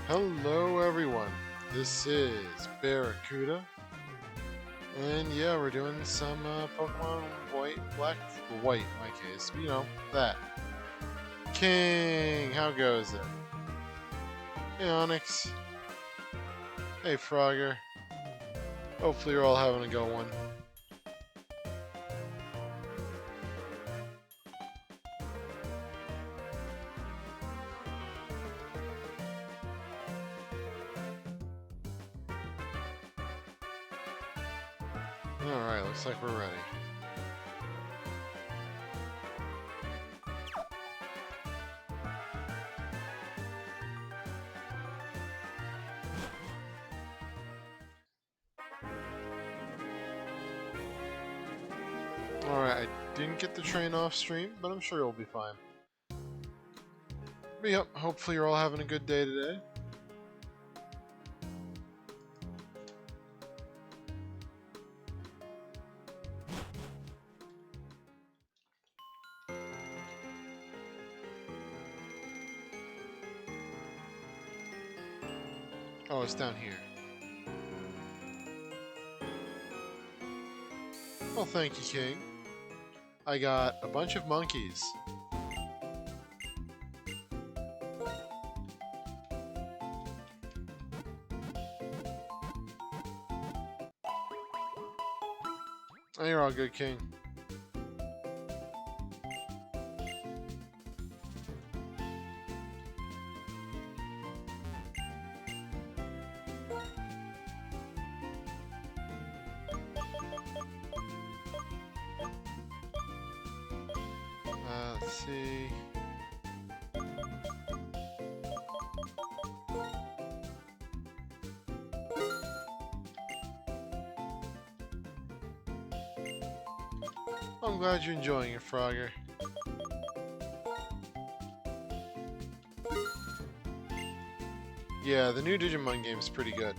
Hello everyone, this is Barracuda, and yeah, we're doing some Pokemon White in my case, you know, that. King, how goes it? Hey Onyx, hey Frogger, hopefully you're all having a go one. Alright, looks like we're ready. Alright, I didn't get the train off stream, but I'm sure you'll be fine. But yep, hopefully you're all having a good day today. Oh, it's down here. Well, thank you, King. I got a bunch of monkeys. Oh, you're all good, King. Let's see. I'm glad you're enjoying it, Frogger. Yeah, the new Digimon game is pretty good.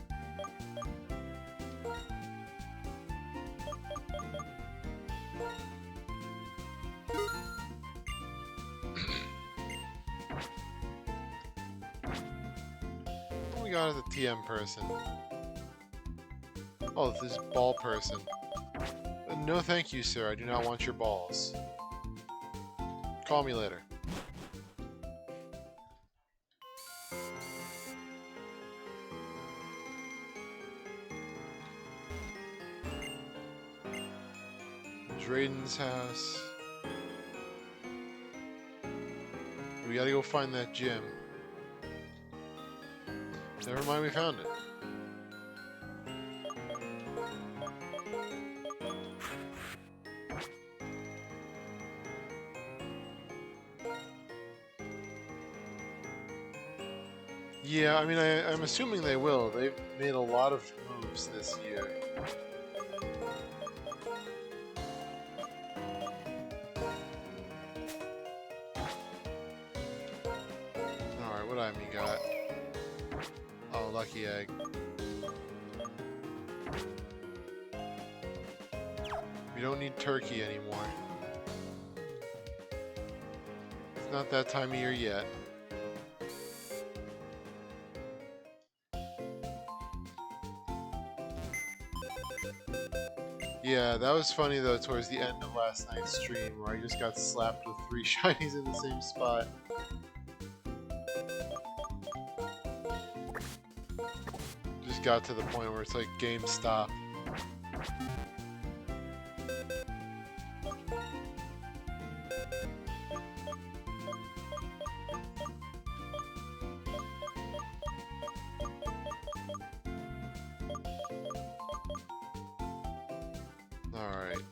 What we got as a TM person? Oh, this ball person. No thank you, sir. I do not want your balls. Call me later. Drayden's house. We gotta go find that gym. Never mind, we found it. Yeah, I mean, I'm assuming they will. They've made a lot of moves this year. Alright, what item you got? Oh, Lucky Egg. We don't need turkey anymore. It's not that time of year yet. Yeah, that was funny though towards the end of last night's stream where I just got slapped with 3 shinies in the same spot. Just got to the point where it's like, game stop. Alright.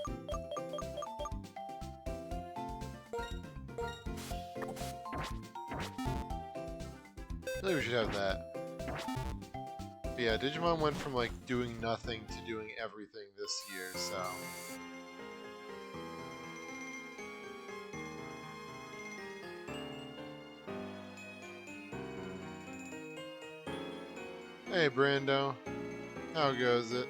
I think we should have that. But yeah, Digimon went from like doing nothing to doing everything this year, so... Hey Brando, how goes it?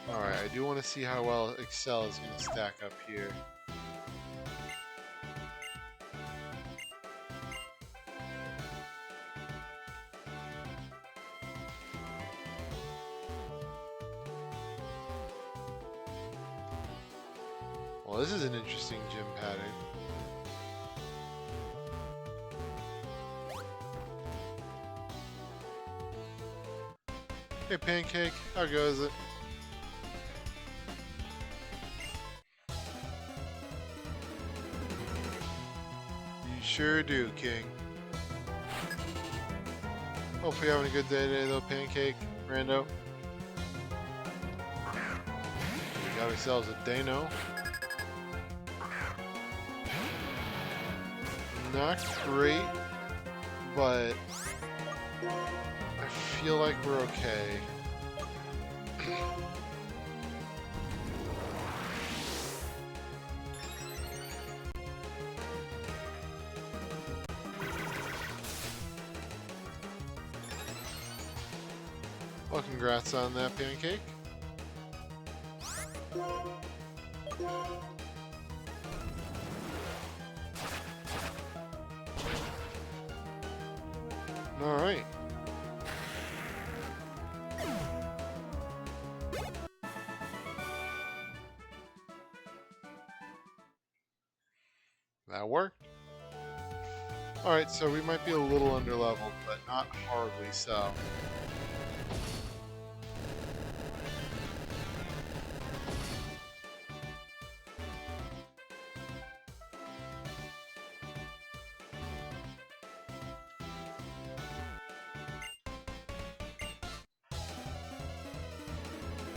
Alright, I do want to see how well Excel is going to stack up here. Well, this is an interesting gym pattern. Hey, Pancake, how goes it? You sure do, King. Hope you're having a good day today, though, Pancake, Rando. We got ourselves a Dano. Not great, but I feel like we're okay. Well, congrats on that, Pancake. Alright. That worked. Alright, so we might be a little underleveled, but not horribly so.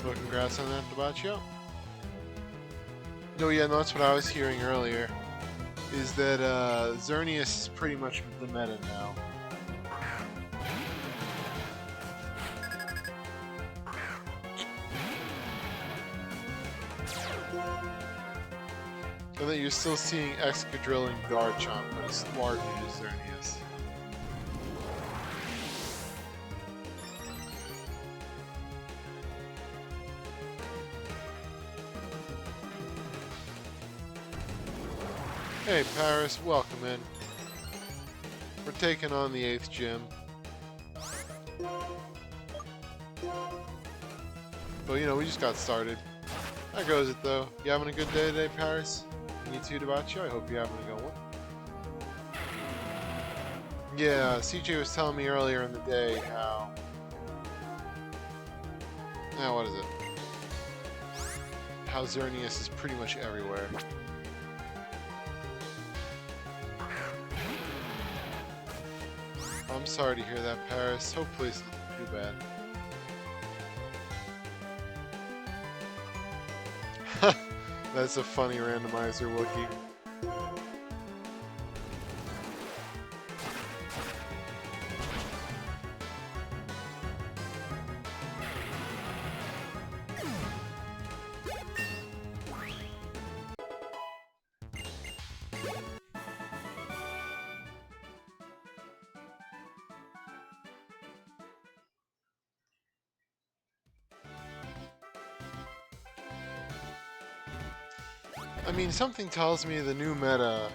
Well, congrats on that, Debaccio. No, yeah, no, that's what I was hearing earlier. Is that Xerneas is pretty much the meta now. And that you're still seeing Excadrill and Garchomp, but it's largely just Xerneas. Hey Paris, welcome in. We're taking on the 8th gym. But you know, we just got started. How goes it though? You having a good day today, Paris? And you too, Debaccio? I hope you're having a good one. Yeah, CJ was telling me earlier in the day how... Now, what is it? How Xerneas is pretty much everywhere. I'm sorry to hear that, Paris. Hopefully it's not too bad. That's a funny randomizer, Wookie. I mean, something tells me the new meta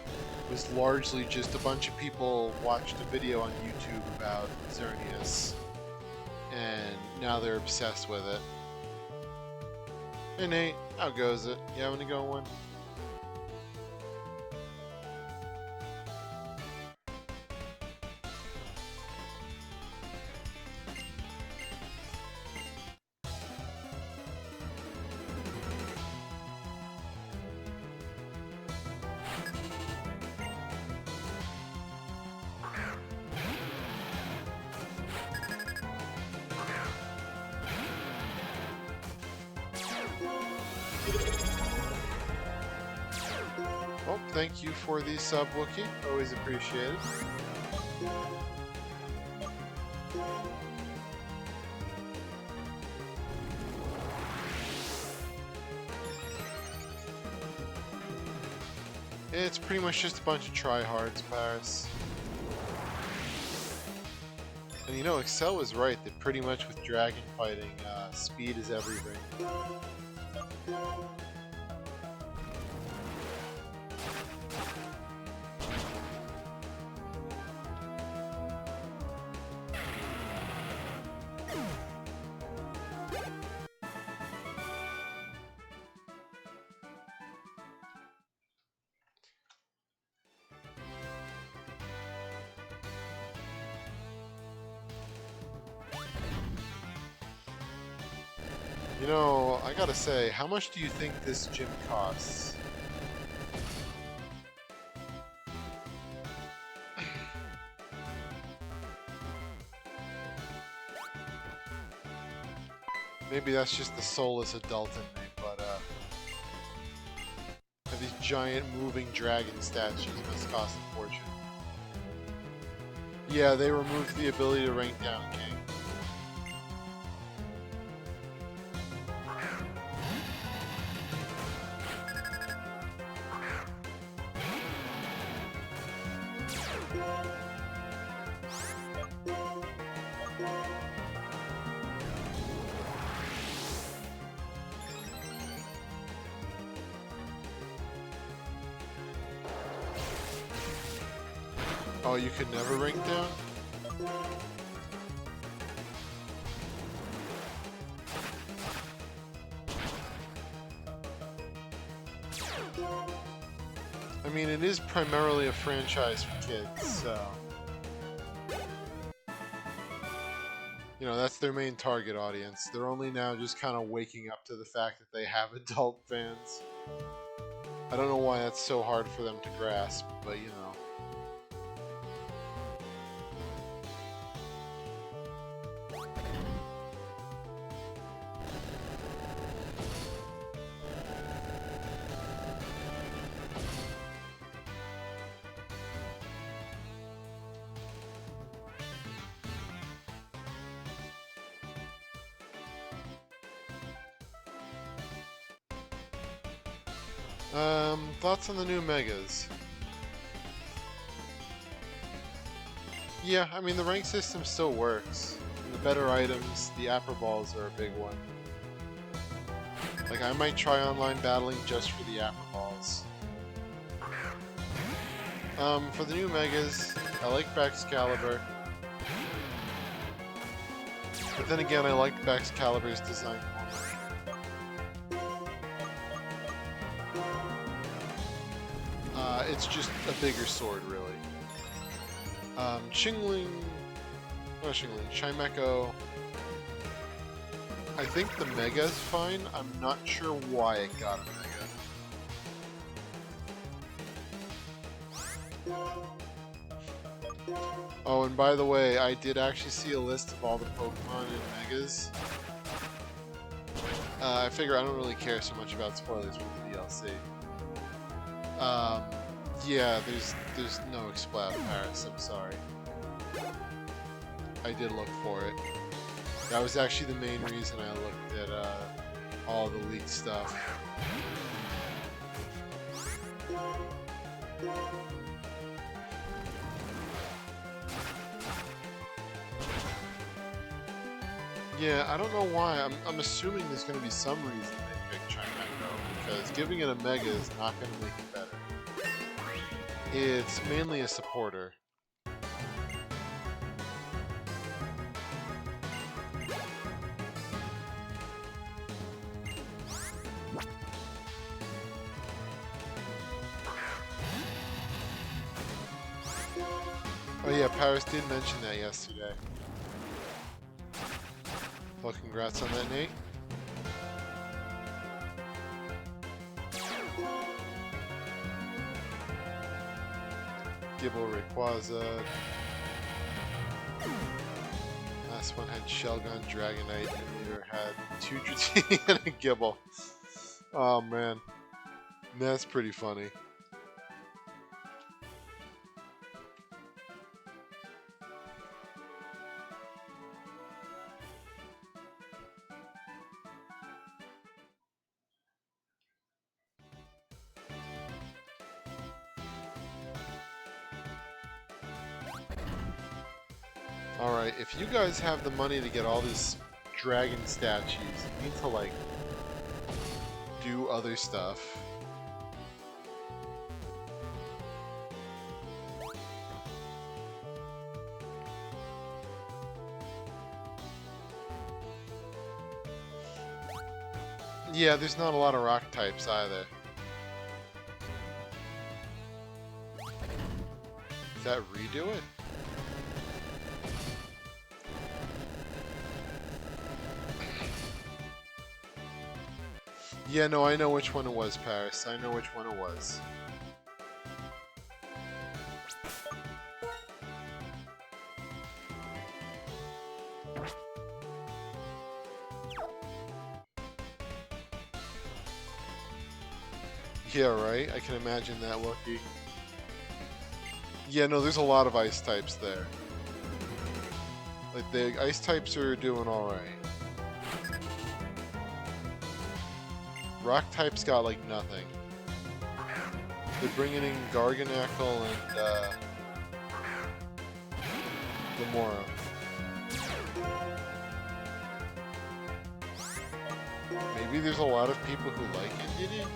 was largely just a bunch of people watched a video on YouTube about Xerneas, and now they're obsessed with it. Hey Nate, how goes it? You having a good one? Well, thank you for the sub, Wookie. Always appreciated. It's pretty much just a bunch of tryhards, Paris. And you know, Excel was right that pretty much with dragon fighting, speed is everything. You know, I gotta say, how much do you think this gym costs? Maybe that's just the soulless adult in me, but have these giant moving dragon statues must cost a fortune. Yeah, they removed the ability to rank down King. Oh, you could never rank down? I mean, it is primarily a franchise for kids, so... You know, that's their main target audience. They're only now just kind of waking up to the fact that they have adult fans. I don't know why that's so hard for them to grasp, but you know. Thoughts on the new Megas? Yeah, I mean, the rank system still works. The better items, the Apper Balls are a big one. Like, I might try online battling just for the Apper Balls. For the new Megas, I like Baxcalibur. But then again, I like Baxcalibur's design more. It's just a bigger sword, really. Chingling... Not Chingling, Chimecho... I think the Mega's fine. I'm not sure why it got a Mega. Oh, and by the way, I did actually see a list of all the Pokemon in Megas. I figure I don't really care so much about spoilers with the DLC. Yeah, there's no Exploud Paris, I'm sorry. I did look for it. That was actually the main reason I looked at all the leaked stuff. Yeah, I don't know why. I'm assuming there's going to be some reason they picked Chimecho, because giving it a Mega is not going to make it better. It's mainly a supporter. Oh yeah, Paris did mention that yesterday. Well, congrats on that, Nate. Gible, Rayquaza. Last one had Shelgon, Dragonite, and either had two Dratini and a Gible. Oh man, that's pretty funny. Alright, if you guys have the money to get all these dragon statues, you need to, like, do other stuff. Yeah, there's not a lot of rock types either. Does that redo it? Yeah, no, I know which one it was, Paris. I know which one it was. Yeah, right? I can imagine that looking. Yeah, no, there's a lot of ice types there. Like, the ice types are doing alright. Rock types got, like, nothing. They're bringing in Garganacl and, Gamora. Maybe there's a lot of people who like Indeedee?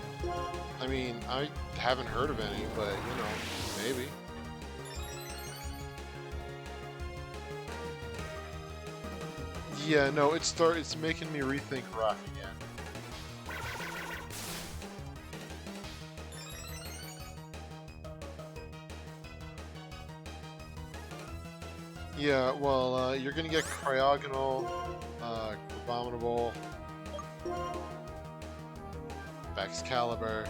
I mean, I haven't heard of any, but, you know, maybe. Yeah, no, it's making me rethink rock again. Yeah, well, you're gonna get Cryogonal, Abominable, Excalibur,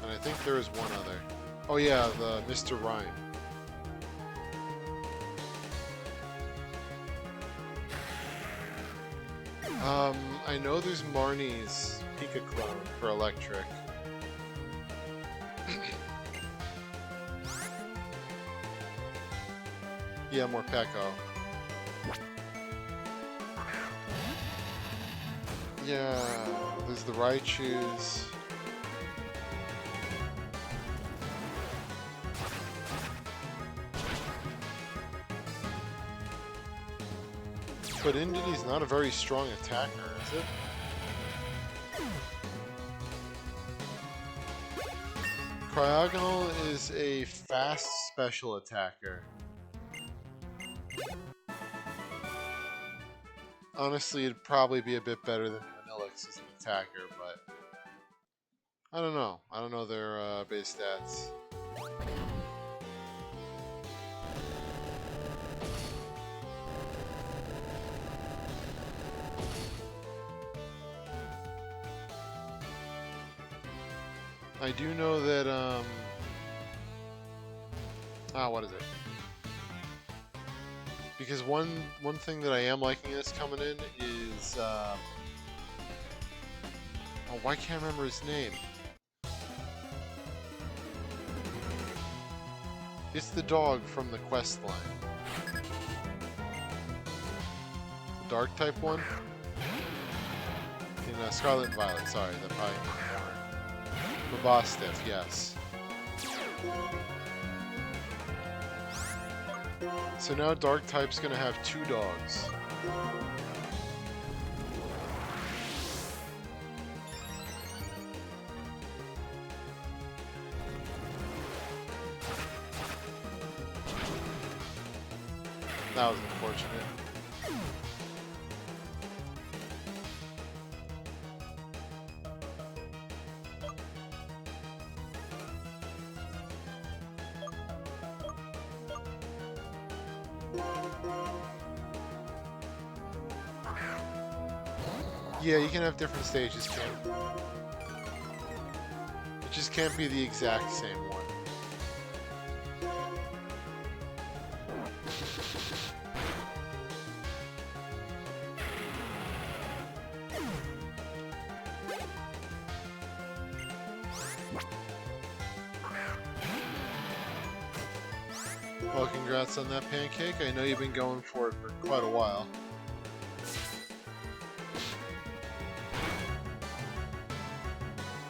and I think there is one other. Oh yeah, the Mr. Rhyme. I know there's Marnie's Pika clone for electric. Yeah, more Peko. Yeah, there's the Raichus. But Indeedee's not a very strong attacker, is it? Cryogonal is a fast special attacker. Honestly, it'd probably be a bit better than Vanillix as an attacker, but I don't know. I don't know their base stats. I do know that, what is it? Because one thing that I am liking that's coming in is, oh, why can't I remember his name? It's the dog from the quest line. The dark type one? In Scarlet and Violet, sorry, the probably Mabostiff, yes. So now Dark type's gonna have 2 dogs. That was unfortunate. Yeah, you can have different stages, Cam. It just can't be the exact same one. Well, congrats on that, Pancake. I know you've been going for it for quite a while.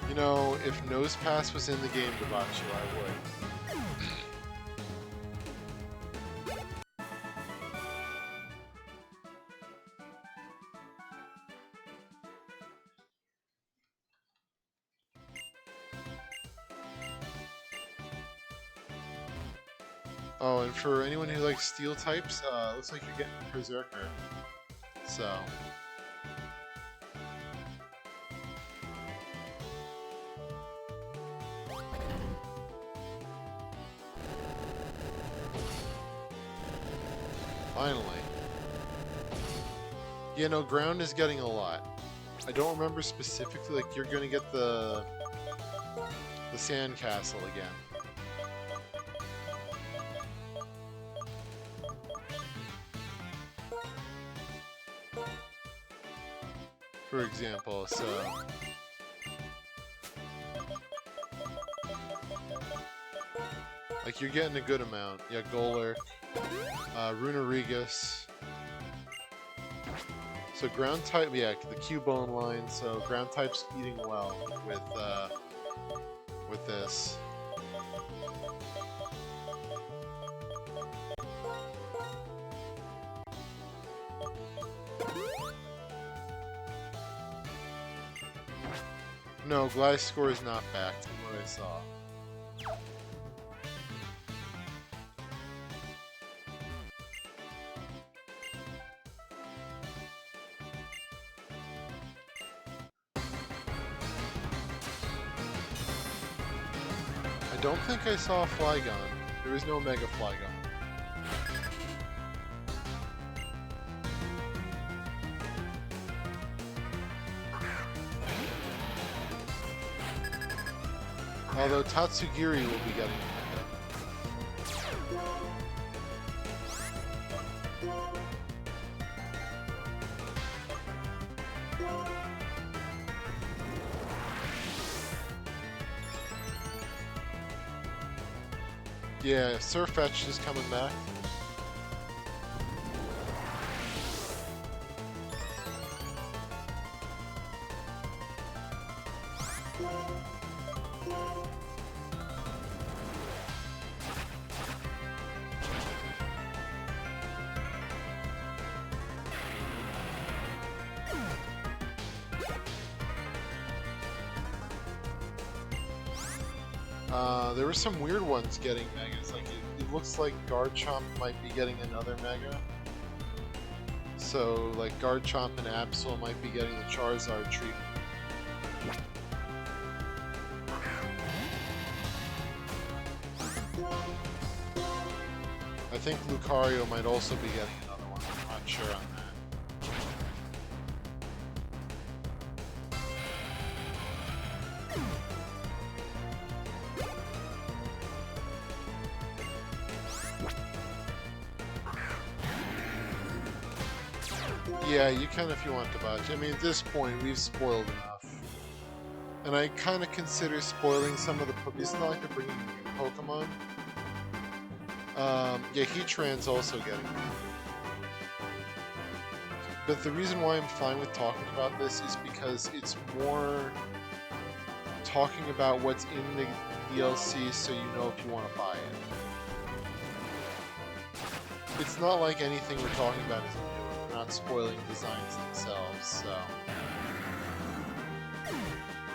You know, if Nosepass was in the game, Davachi, I would. Oh, and for anyone who likes steel types, looks like you're getting Berserker. So. Finally. Yeah, no, ground is getting a lot. I don't remember specifically, like, you're gonna get the sand castle again. For example, so... Like, you're getting a good amount. Yeah, Golurk, Runerigus. So ground type, yeah, the Cubone line, so ground type's eating well with this. No, Gliscor is not back from what I saw. I don't think I saw Flygon. There is no Mega Flygon. Although Tatsugiri will be getting a Mega. Yeah, Sirfetch'd is coming back. There were some weird ones getting Megas. Like it looks like Garchomp might be getting another Mega. So like Garchomp and Absol might be getting the Charizard treatment. I think Lucario might also be getting another one. I'm not sure on that. Yeah, you can if you want to budge. I mean, at this point, we've spoiled enough. And I kind of consider spoiling some of the Pokemon. It's not like they're bringing new Pokemon. Yeah, Heatran's also getting one. But the reason why I'm fine with talking about this is because it's more talking about what's in the DLC so you know if you want to buy it. It's not like anything we're talking about is new. We're not spoiling designs themselves, so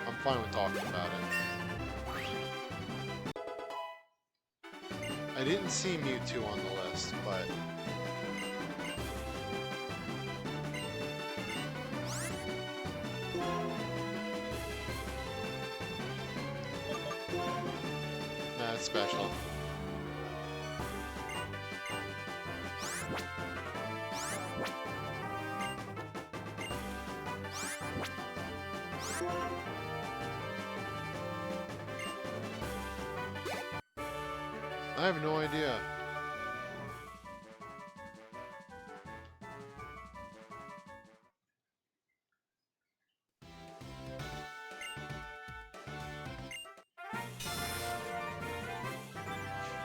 I'm fine with talking about it. I didn't see Mewtwo on the list, but nah, it's special. I have no idea.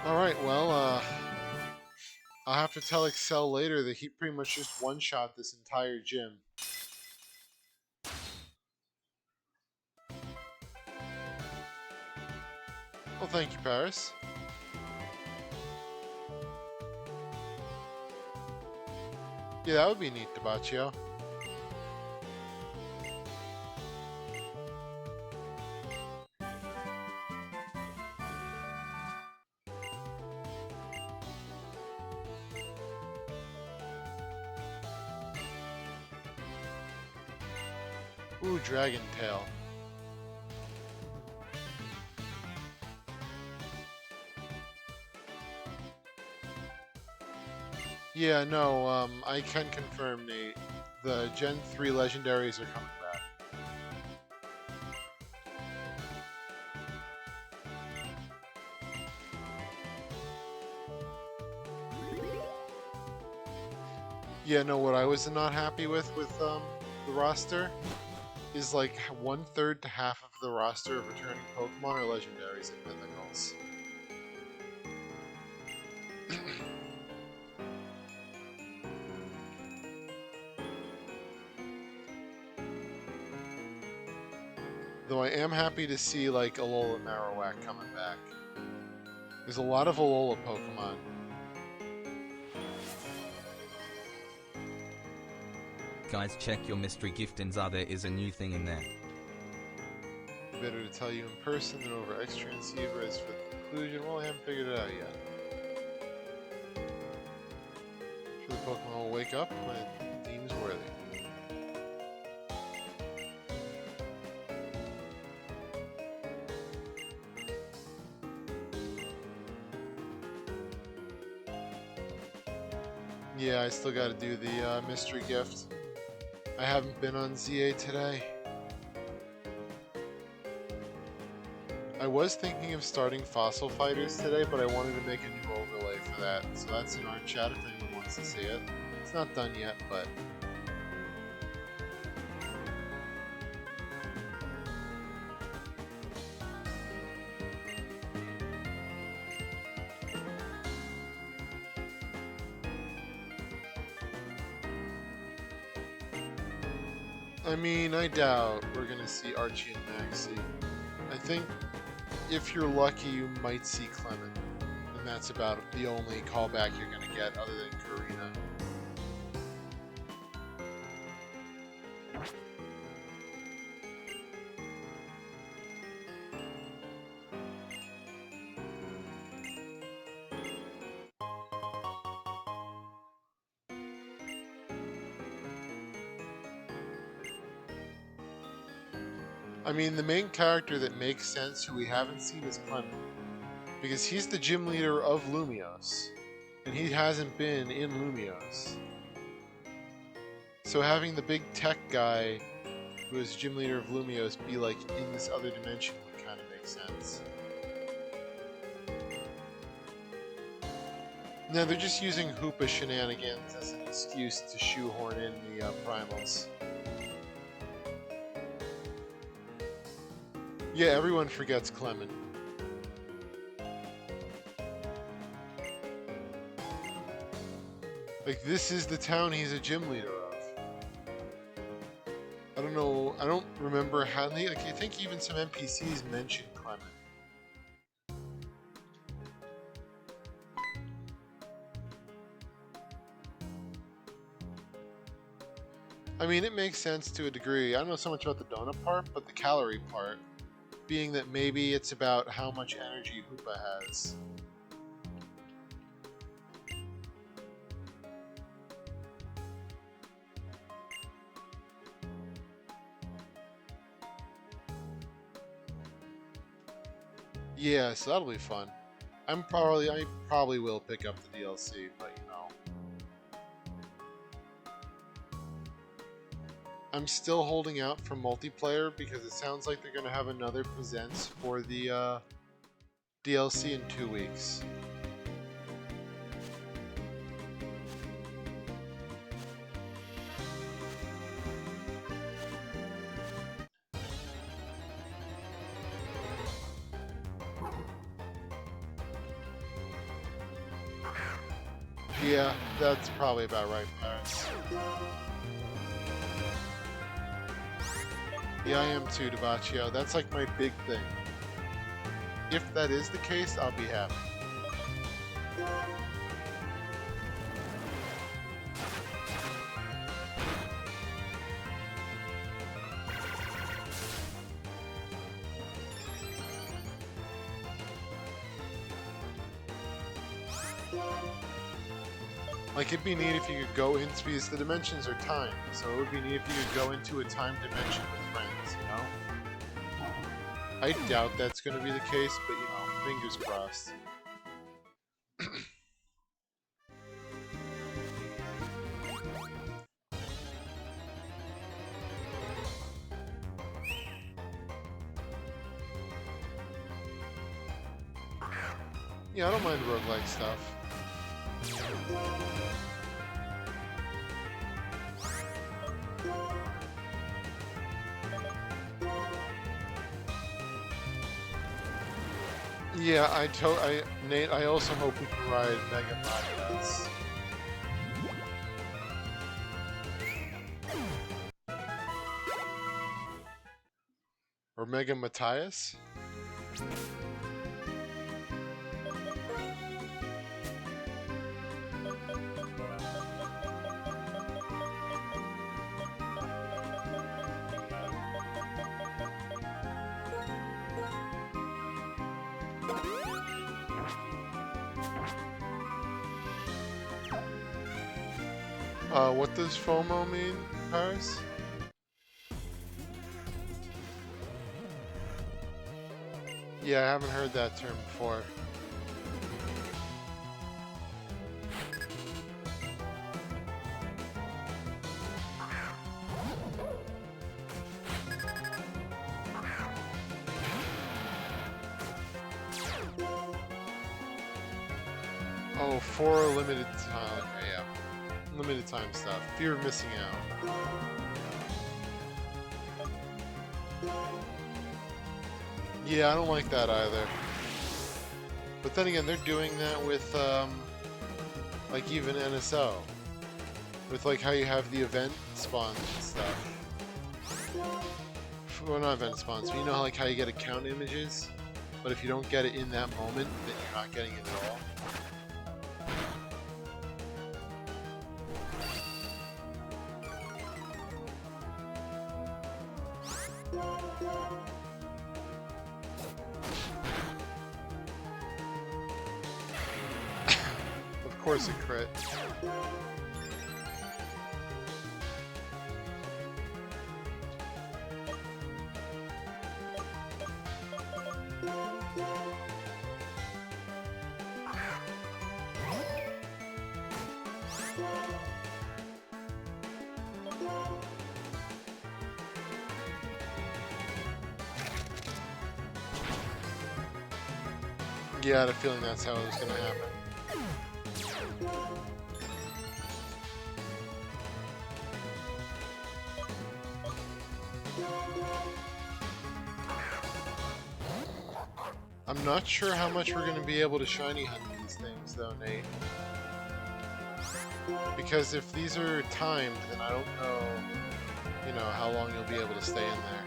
Alright, well, I'll have to tell Excel later that he pretty much just one-shot this entire gym. Well, thank you, Paris. Yeah, that would be neat, Debaccio. Ooh, Dragon Tail. Yeah, no, I can confirm, Nate. The Gen 3 legendaries are coming back. Yeah, no, what I was not happy with the roster is like 1/3 to half of the roster of returning Pokemon are legendaries and mythicals. Though I am happy to see like Alola Marowak coming back. There's a lot of Alola Pokemon. Guys, check your mystery giftings. There is a new thing in there. Better to tell you in person than over X transceiver. As for the conclusion, well, I haven't figured it out yet. Sure, the Pokemon will wake up when it deems worthy. Yeah, I still gotta do the mystery gift. I haven't been on ZA today. I was thinking of starting Fossil Fighters today, but I wanted to make a new overlay for that, so that's in our chat if anyone wants to see it. It's not done yet, but... I mean, I doubt we're gonna see Archie and Maxie. I think if you're lucky, you might see Clement, and that's about the only callback you're gonna get other than Karina. I mean, the main character that makes sense who we haven't seen is Clement, because he's the gym leader of Lumiose, and he hasn't been in Lumiose. So having the big tech guy who is gym leader of Lumiose be like in this other dimension would kind of make sense. No, they're just using Hoopa shenanigans as an excuse to shoehorn in the primals. Yeah, everyone forgets Clement. Like, this is the town he's a gym leader of. I don't know, I don't remember how they, like, I think even some NPCs mentioned Clement. I mean, it makes sense to a degree. I don't know so much about the donut part, but the calorie part, being that maybe it's about how much energy Hoopa has. Yeah, so that'll be fun. I probably will pick up the DLC, but you know. I'm still holding out for multiplayer because it sounds like they're gonna have another presents for the DLC in 2 weeks. Yeah, that's probably about right, Paris. Yeah, I am too, Dabaccio. That's like my big thing. If that is the case, I'll be happy. Like, it'd be neat if you could go into, because the dimensions are timed, so it would be neat if you could go into a time dimension with friends, you know? I doubt that's going to be the case, but, you know, fingers crossed. Yeah, I don't mind roguelike stuff. Yeah, Nate, I also hope we can ride Mega Matthias. Or Mega Matthias? What does FOMO mean, Paris? Yeah, I haven't heard that term before. Oh, for a limited time. Okay, yeah. Limited time stuff. Fear of missing out. Yeah, I don't like that either. But then again, they're doing that with, like even NSO. With like how you have the event spawns and stuff. Well, not event spawns, but you know like how you get account images? But if you don't get it in that moment, then you're not getting it at all. Of course a crit. Yeah, I had a feeling that's how it was gonna happen. I'm not sure how much we're gonna be able to shiny hunt these things though, Nate. Because if these are timed, then I don't know, you know, how long you'll be able to stay in there.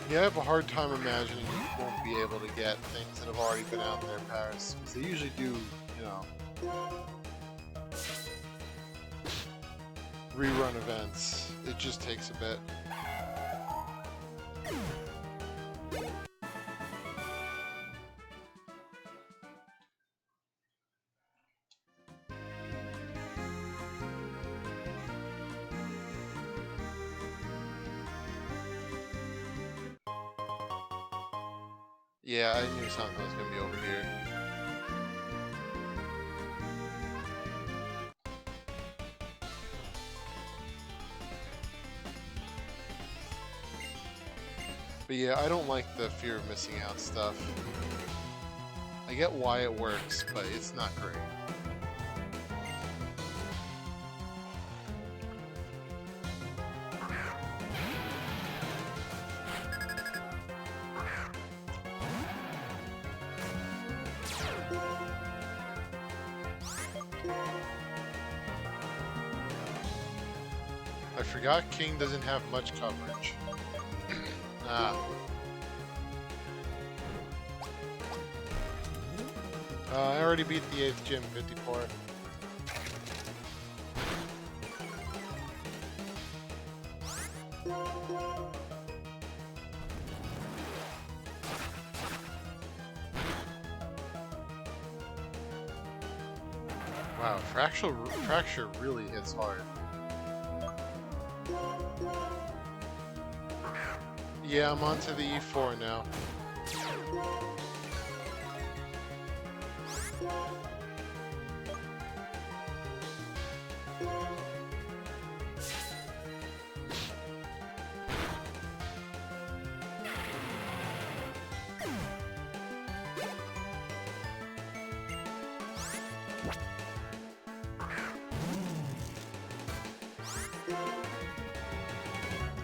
Yeah, I have a hard time imagining you won't be able to get things that have already been out there in Paris. Because they usually do, you know, rerun events. It just takes a bit. Yeah, I knew something was gonna be over here. But yeah, I don't like the fear of missing out stuff. I get why it works, but it's not great. I forgot King doesn't have much coverage. I already beat the 8th gym, 54. Wow, Fracture really hits hard. Yeah, I'm on to the E4 now.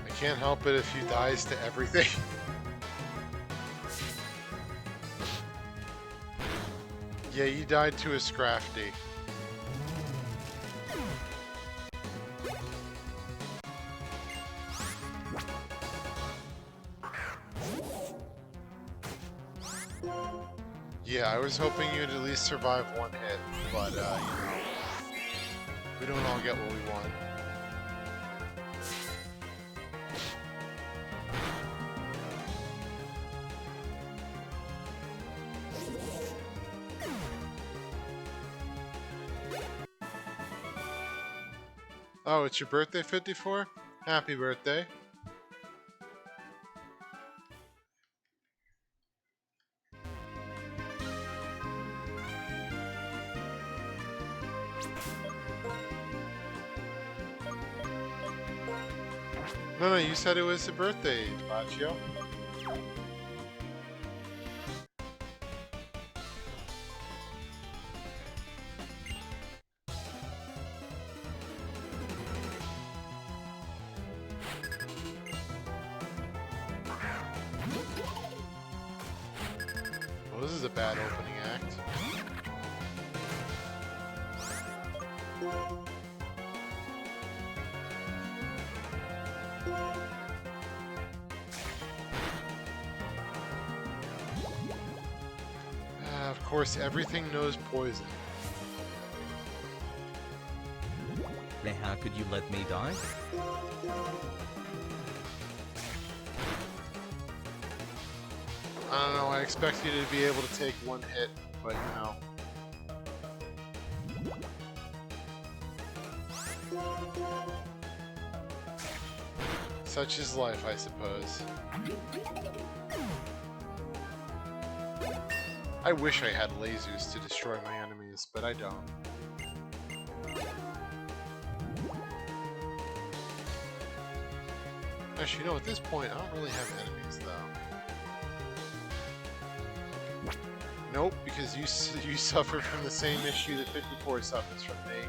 I can't help it if he dies to everything. Yeah, you died to a Scrafty. Yeah, I was hoping you'd at least survive one hit, but, you know, we don't all get what we want. Oh, it's your birthday, 54? Happy birthday. No, you said it was a birthday, Baccio. Well, this is a bad opening act. Of course, everything knows poison. How could you let me die? I don't know, I expect you to be able to take one hit, but you know. Such is life, I suppose. I wish I had lasers to destroy my enemies, but I don't. Actually, you know, at this point, I don't really have enemies, though. Nope, because you suffer from the same issue that 54 suffers from me.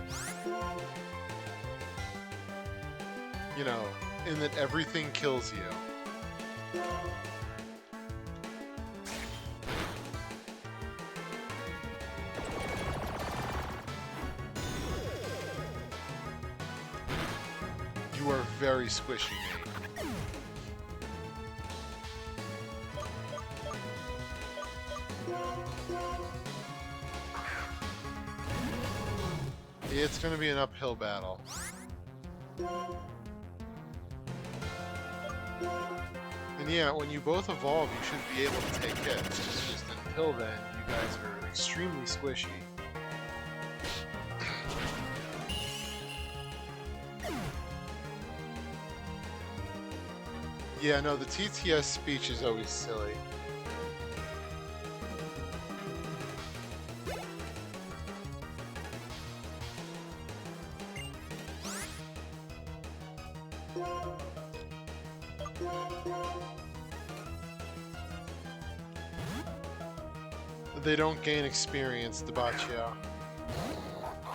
You know, in that everything kills you. You are very squishy, mate. It's going to be an uphill battle. And yeah, when you both evolve, you should be able to take hits. It's just until then, you guys are extremely squishy. Yeah, no, the TTS speech is always silly. They don't gain experience, the Baccio.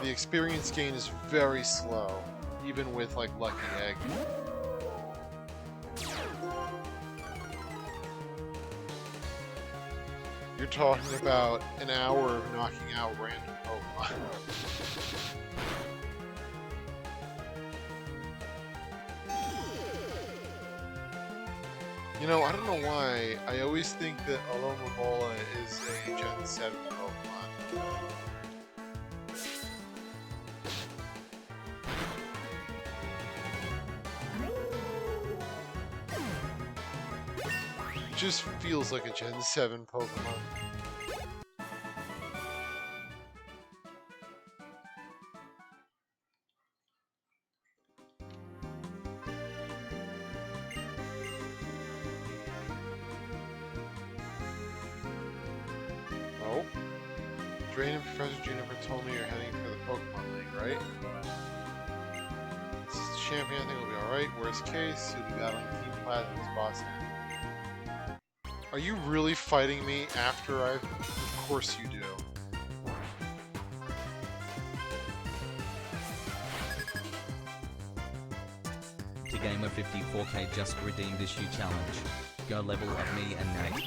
The experience gain is very slow, even with, like, Lucky Egg. You're talking about an hour of knocking out random Pokemon. You know, I don't know why, I always think that Alomomola is a Gen 7 Pokemon. It just feels like a Gen 7 Pokemon. Drain and Professor Juniper told me you're heading for the Pokemon League, right? This is the champion, I think will be alright. Worst case, you'll be battling Team Plasma's boss end. Are you really fighting me after I've... Of course you do. To Gamer 54K just redeemed issue challenge. Go level up me and Nate.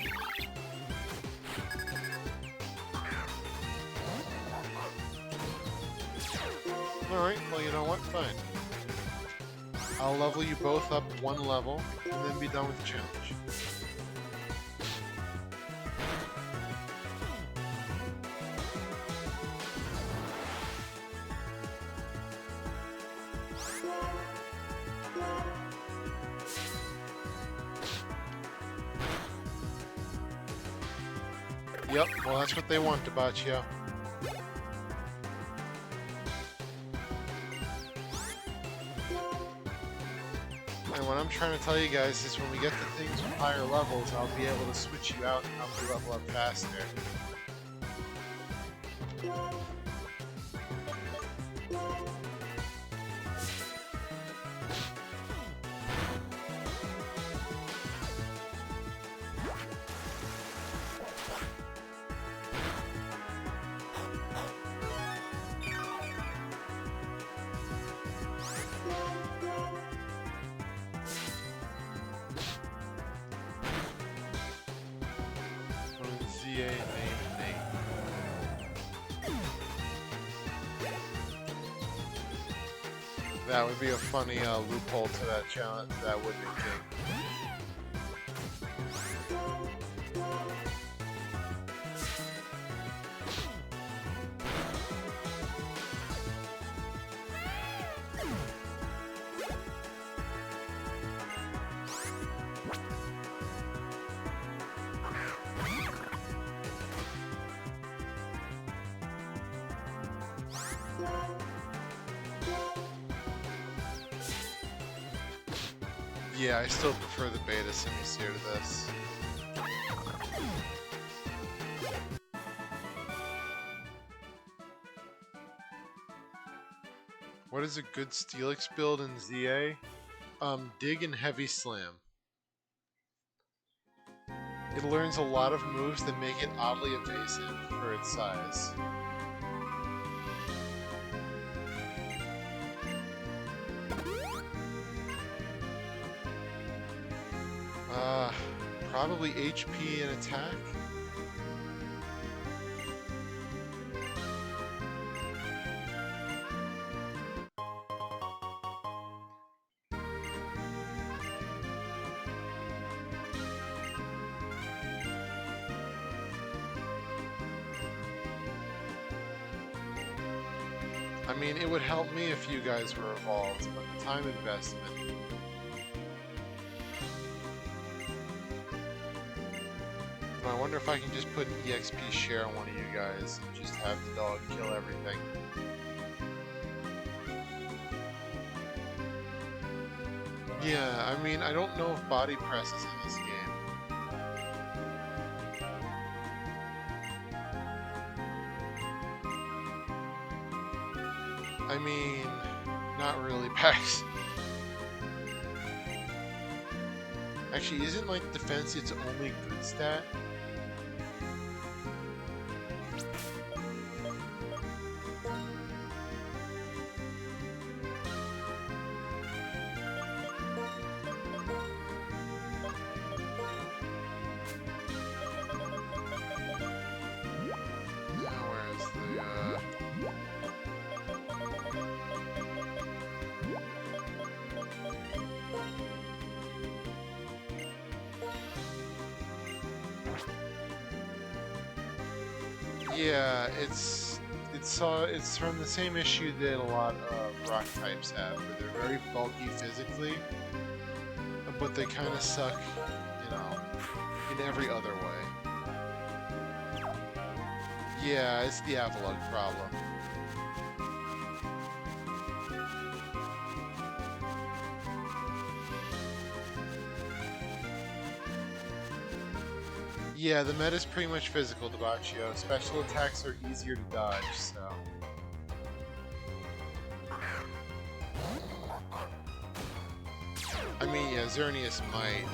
Alright, well you know what? Fine. I'll level you both up one level, and then be done with the challenge. Yep, well that's what they want about you. And what I'm trying to tell you guys is when we get to things with higher levels, I'll be able to switch you out and help you level up faster. ZA name Nate. That would be a funny loophole to that challenge, that would be king. Yeah, I still prefer the beta Simisear to this. What is a good Steelix build in ZA? Dig and Heavy Slam. It learns a lot of moves that make it oddly evasive for its size. Probably HP and attack. I mean, it would help me if you guys were evolved, but the time investment. I wonder if I can just put an EXP share on one of you guys and just have the dog kill everything. Yeah, I mean, I don't know if body press is in this game. I mean, not really, Pax. Actually, isn't like defense its only good stat? Yeah, it's from the same issue that a lot of rock types have, where they're very bulky physically, but they kind of suck, you know, in every other way. Yeah, it's the Avalugg problem. Yeah, the meta's pretty much physical, Debaccio. Special attacks are easier to dodge, so... I mean, yeah, Xerneas might.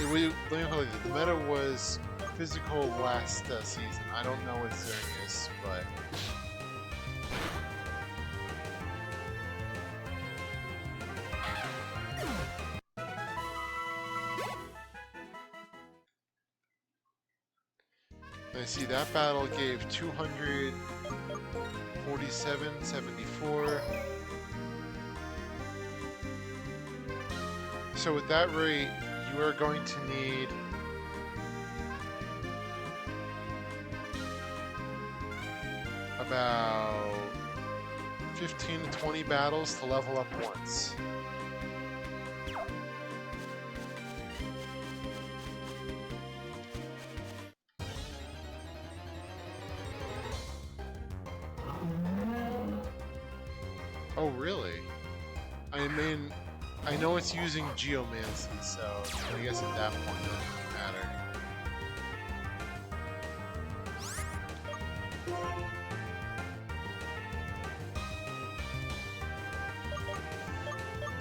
Let me put it like this. The meta was physical last season. I don't know with Xerneas, but... I see that battle gave 247.74. So with that rate, you are going to need about 15 to 20 battles to level up once. Oh, really? I mean, I know it's using Geomancy, so I guess at that point it doesn't really matter.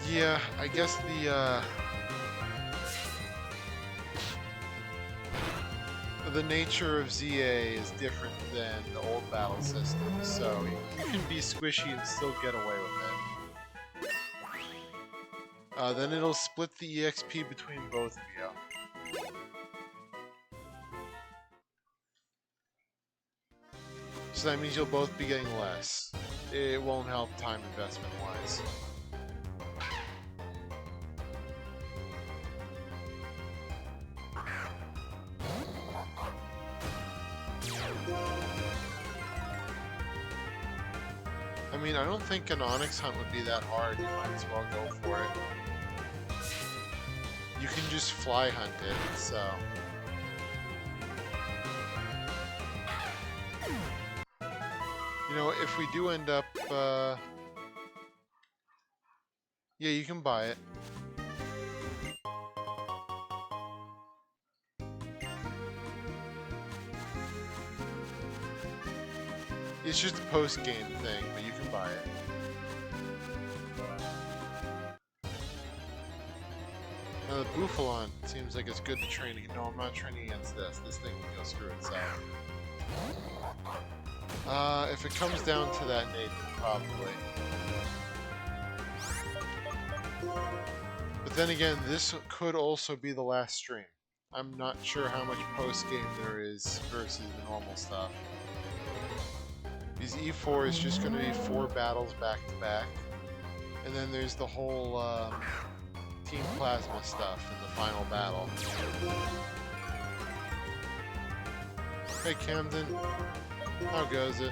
Yeah, I guess the nature of ZA is different than the old battle system, so you can be squishy and still get away with it. Then it'll split the EXP between both of you. So that means you'll both be getting less. It won't help time investment wise. I mean, I don't think an Onyx hunt would be that hard. You might as well go for it. You can just fly hunt it, so... You know, if we do end up, yeah, you can buy it. It's just a post-game thing, but you can buy it. Now the Bouffalon seems like it's good to train against. No, I'm not training against this. This thing can go screw itself. If it comes down to that, Nathan, probably. But then again, this could also be the last stream. I'm not sure how much post-game there is versus the normal stuff. Because E4 is just going to be 4 battles back-to-back. And then there's the whole Team Plasma stuff in the final battle. Hey Camden, how goes it?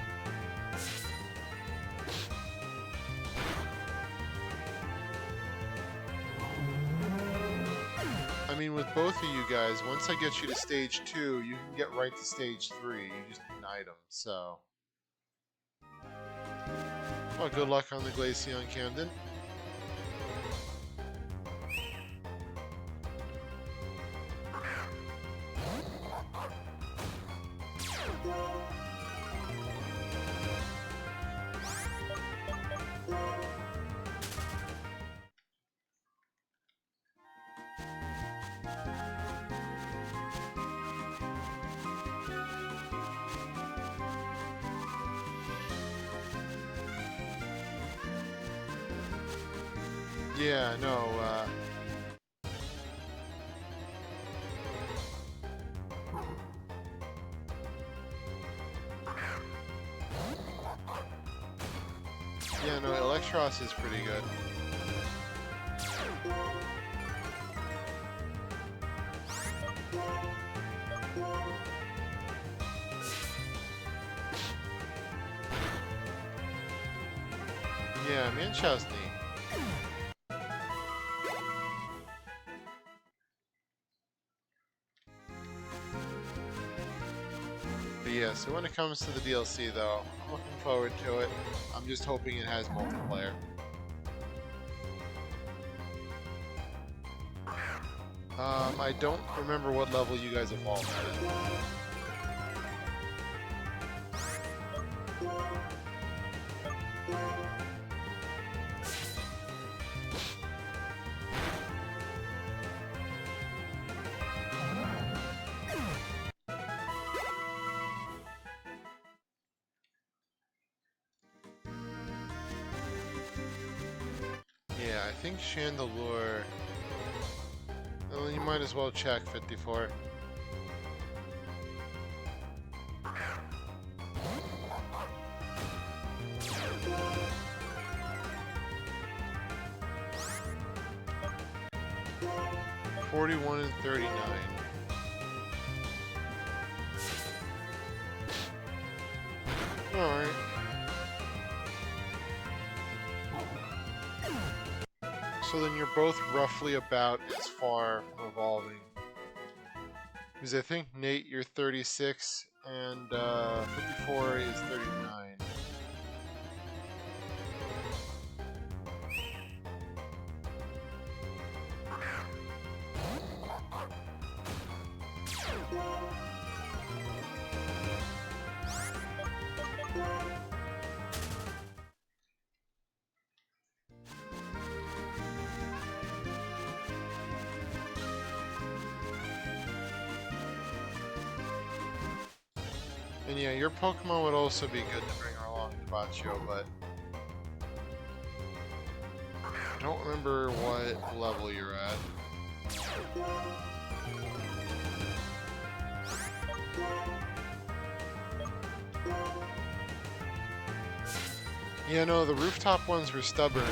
I mean, with both of you guys, once I get you to stage 2, you can get right to stage 3. You just need an item, so... Well, good luck on the Glaceon, Camden. Yeah, no, yeah, no, Electros is pretty good. Yeah, Manchow's neat. But yeah, so when it comes to the DLC though, I'm looking forward to it. I'm just hoping it has multiplayer. I don't remember what level you guys evolved at. Yeah, I think Chandelure... Well, you might as well check 54. $41 and $39. Alright. So then you're both roughly about as far from evolving. Because I think, Nate, you're 36 and 54 is 39. And yeah, your Pokemon would also be good to bring along to Baccio, but I don't remember what level you're at. Yeah, no, the rooftop ones were stubborn,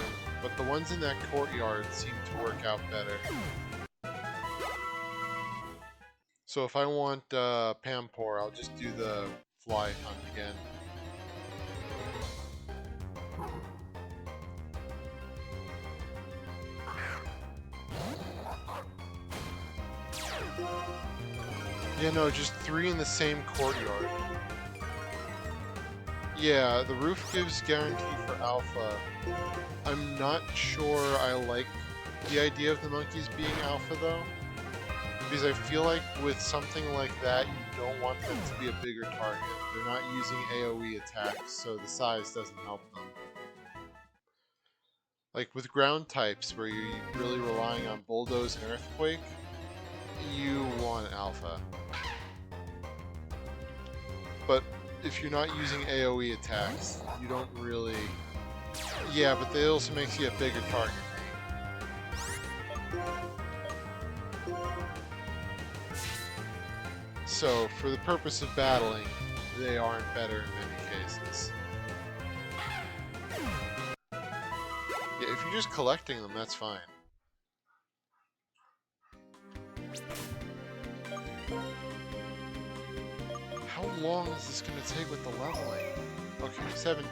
but the ones in that courtyard seem to work out better. So if I want Pampor, I'll just do the fly hunt again. Yeah, no, just 3 in the same courtyard. Yeah, the roof gives guarantee for alpha. I'm not sure I like the idea of the monkeys being alpha though. Because I feel like with something like that, you don't want them to be a bigger target. They're not using AoE attacks, so the size doesn't help them. Like with ground types, where you're really relying on Bulldoze and Earthquake, you want alpha. But if you're not using AoE attacks, you don't really... Yeah, but that also makes you a bigger target. So, for the purpose of battling, they aren't better in many cases. Yeah, if you're just collecting them, that's fine. How long is this going to take with the leveling? Okay, 17.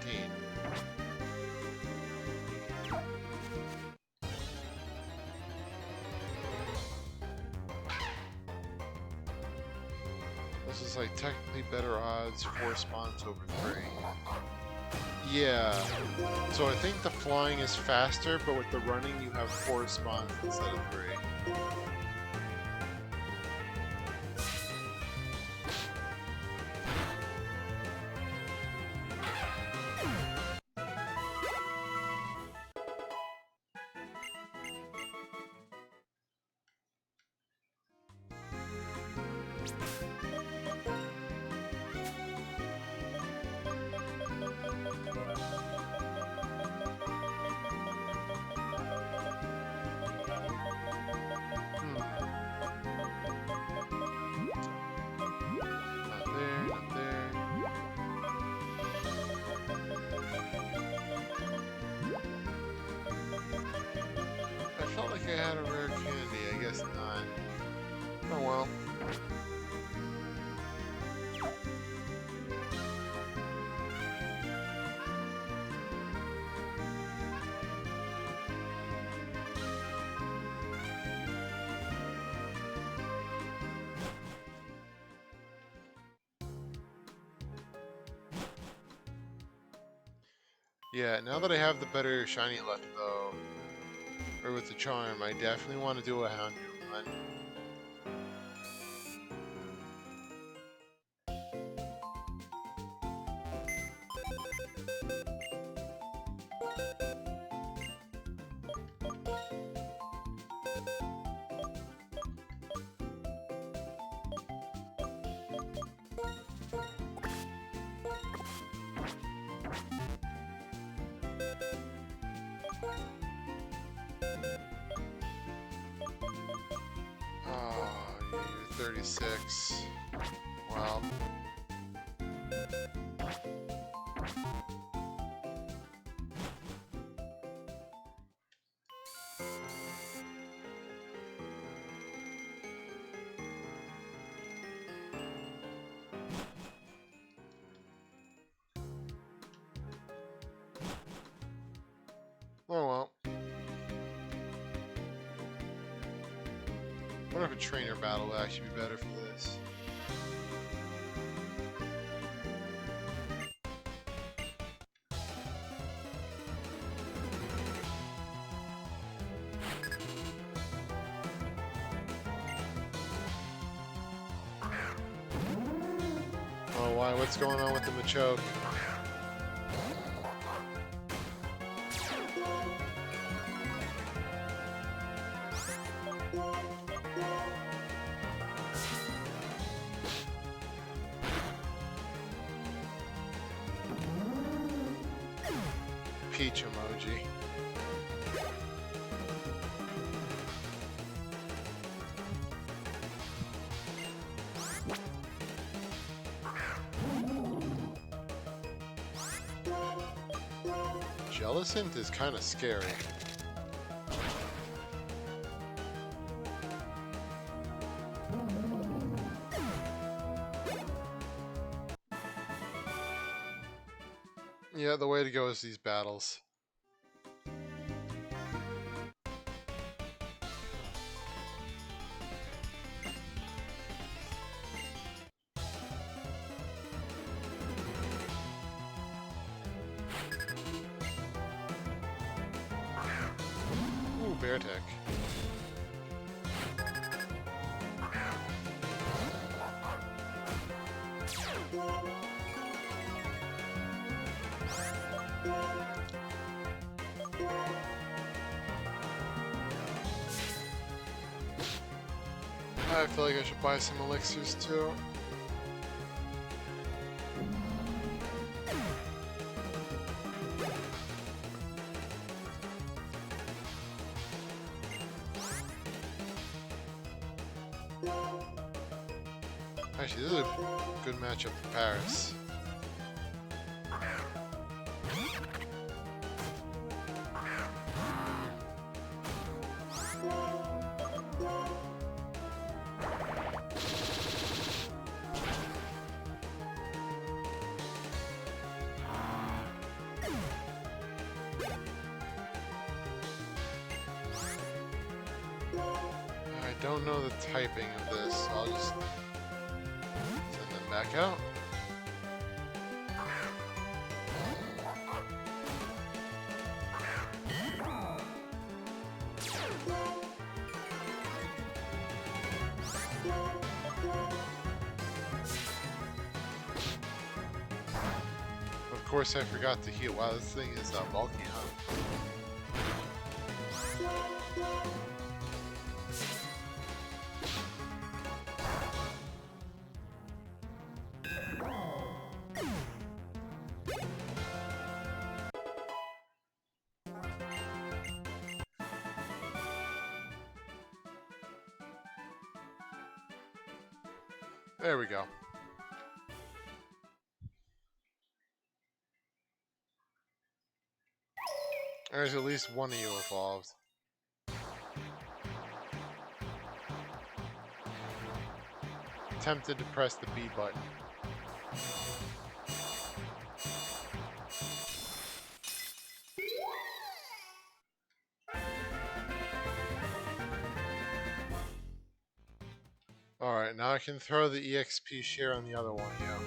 This is like technically better odds, 4 spawns over 3. Yeah, so I think the flying is faster, but with the running you have 4 spawns instead of 3. I had a rare candy, I guess not. Oh well. Yeah, now that I have the better shiny left though, or with the charm, I definitely want to do a Houndoom. on. Oh, you're 36. Well. Oh well. I wonder if a trainer battle would actually be better for this. Oh, why? What's going on with the Machoke? Peach emoji. Jellicent is kind of scary. Yeah, the way to go is these battles. Ooh, bear tech. I feel like I should buy some elixirs too. Actually, this is a good matchup for Paris. I don't know the typing of this, so I'll just send them back out. Of course, I forgot to heal. Wow, this thing is bulky, huh? There we go. There's at least one of you evolved. Tempted to press the B button. Alright, now I can throw the EXP share on the other one, yeah.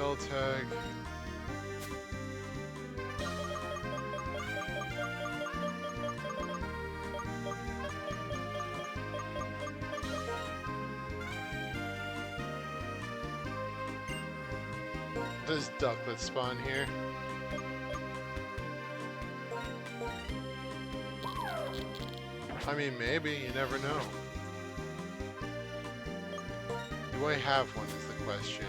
Spell tag. Does Ducklet spawn here? I mean, maybe, you never know. Do I have one is the question.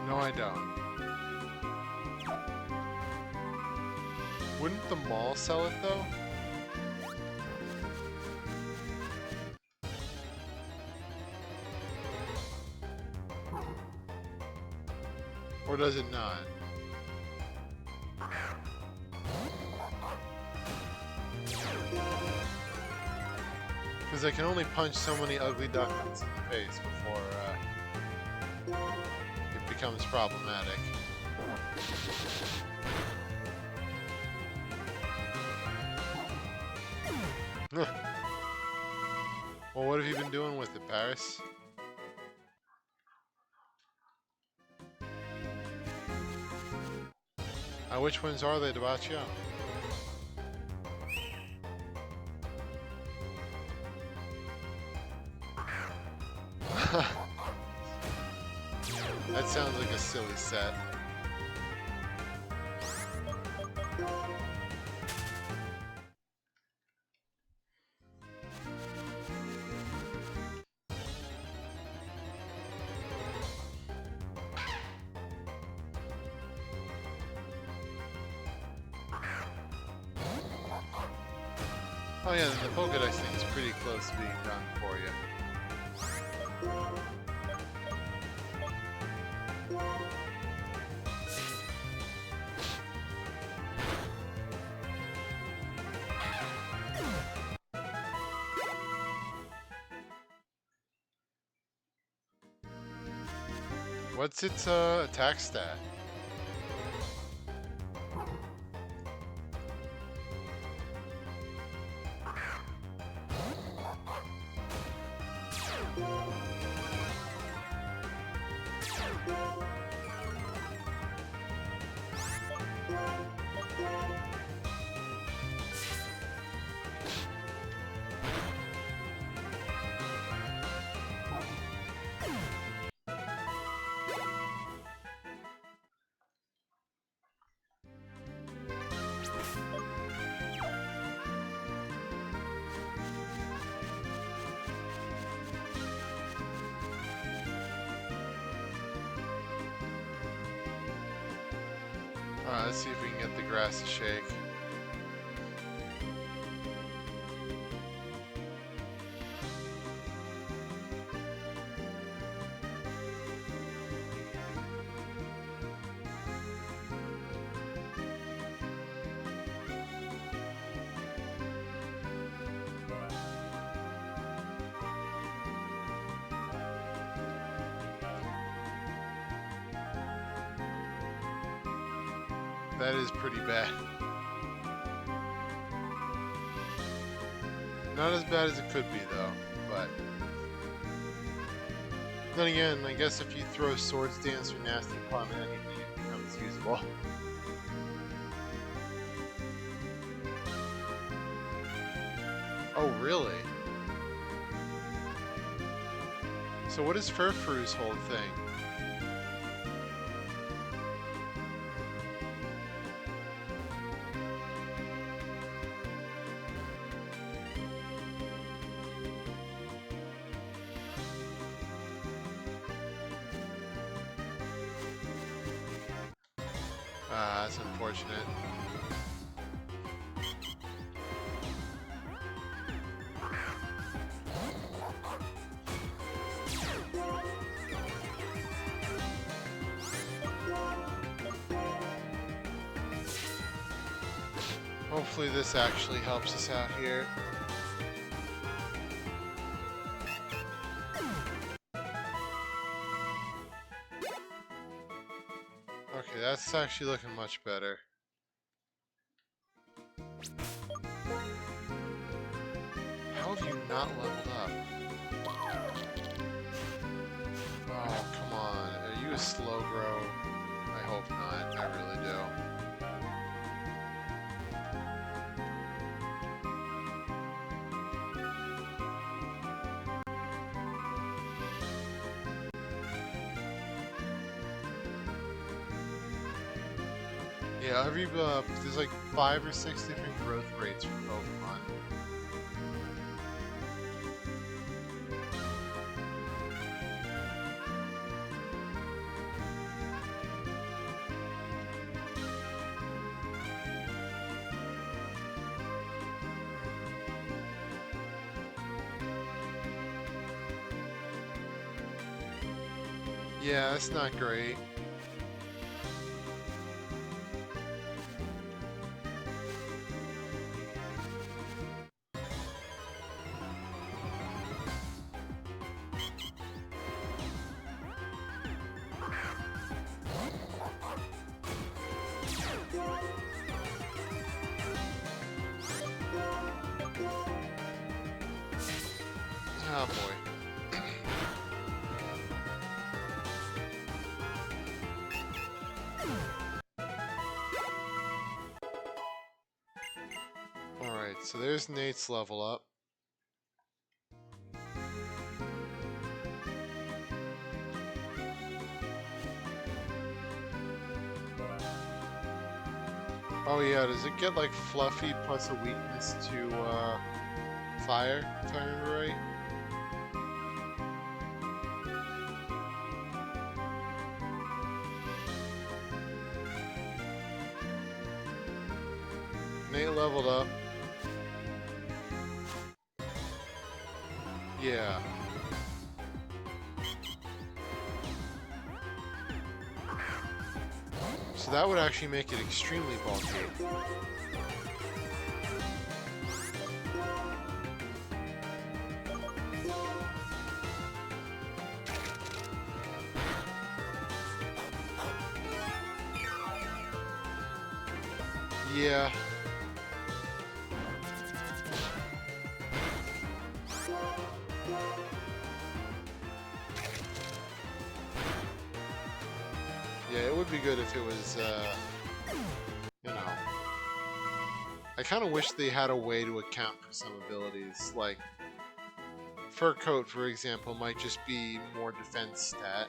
No, I don't. Wouldn't the mall sell it though? Or does it not? Because I can only punch so many ugly ducklings in the face before it becomes problematic. Well, what have you been doing with it, Paris? Which ones are they, Dabacio? That sounds like a silly set. Oh yeah, the Pokédex thing is pretty close to being done for you. What's its attack stat? Alright, let's see if we can get the grass to shake. That is pretty bad. Not as bad as it could be though, but then again, I guess if you throw Swords Dance or Nasty Plum at anything, it becomes usable. Oh, really? So what is Furfru's whole thing? That's unfortunate. Hopefully this actually helps us out here. that's actually looking much better. How have you not leveled up? Oh, come on. Are you a slow grow? I hope not. I really do. Yeah, there's like 5 or 6 different growth rates for Pokemon. Yeah, that's not great. Oh boy. Alright, so there's Nate's level up. Oh yeah, does it get like Fluffy plus a weakness to fire, if I remember right? Nate leveled up. Yeah. So that would actually make it extremely bulky. Yeah. Yeah, it would be good if it was, you know... I kind of wish they had a way to account for some abilities, like... Fur Coat, for example, might just be more defense stat.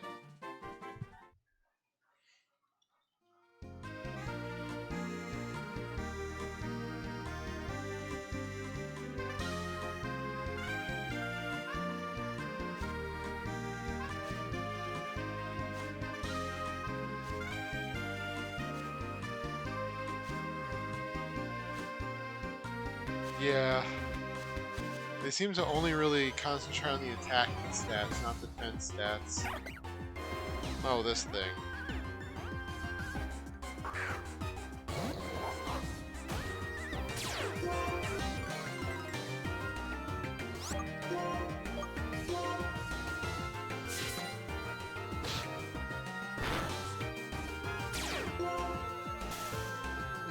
Yeah. They seem to only really concentrate on the attacking stats, not defense stats. Oh, this thing.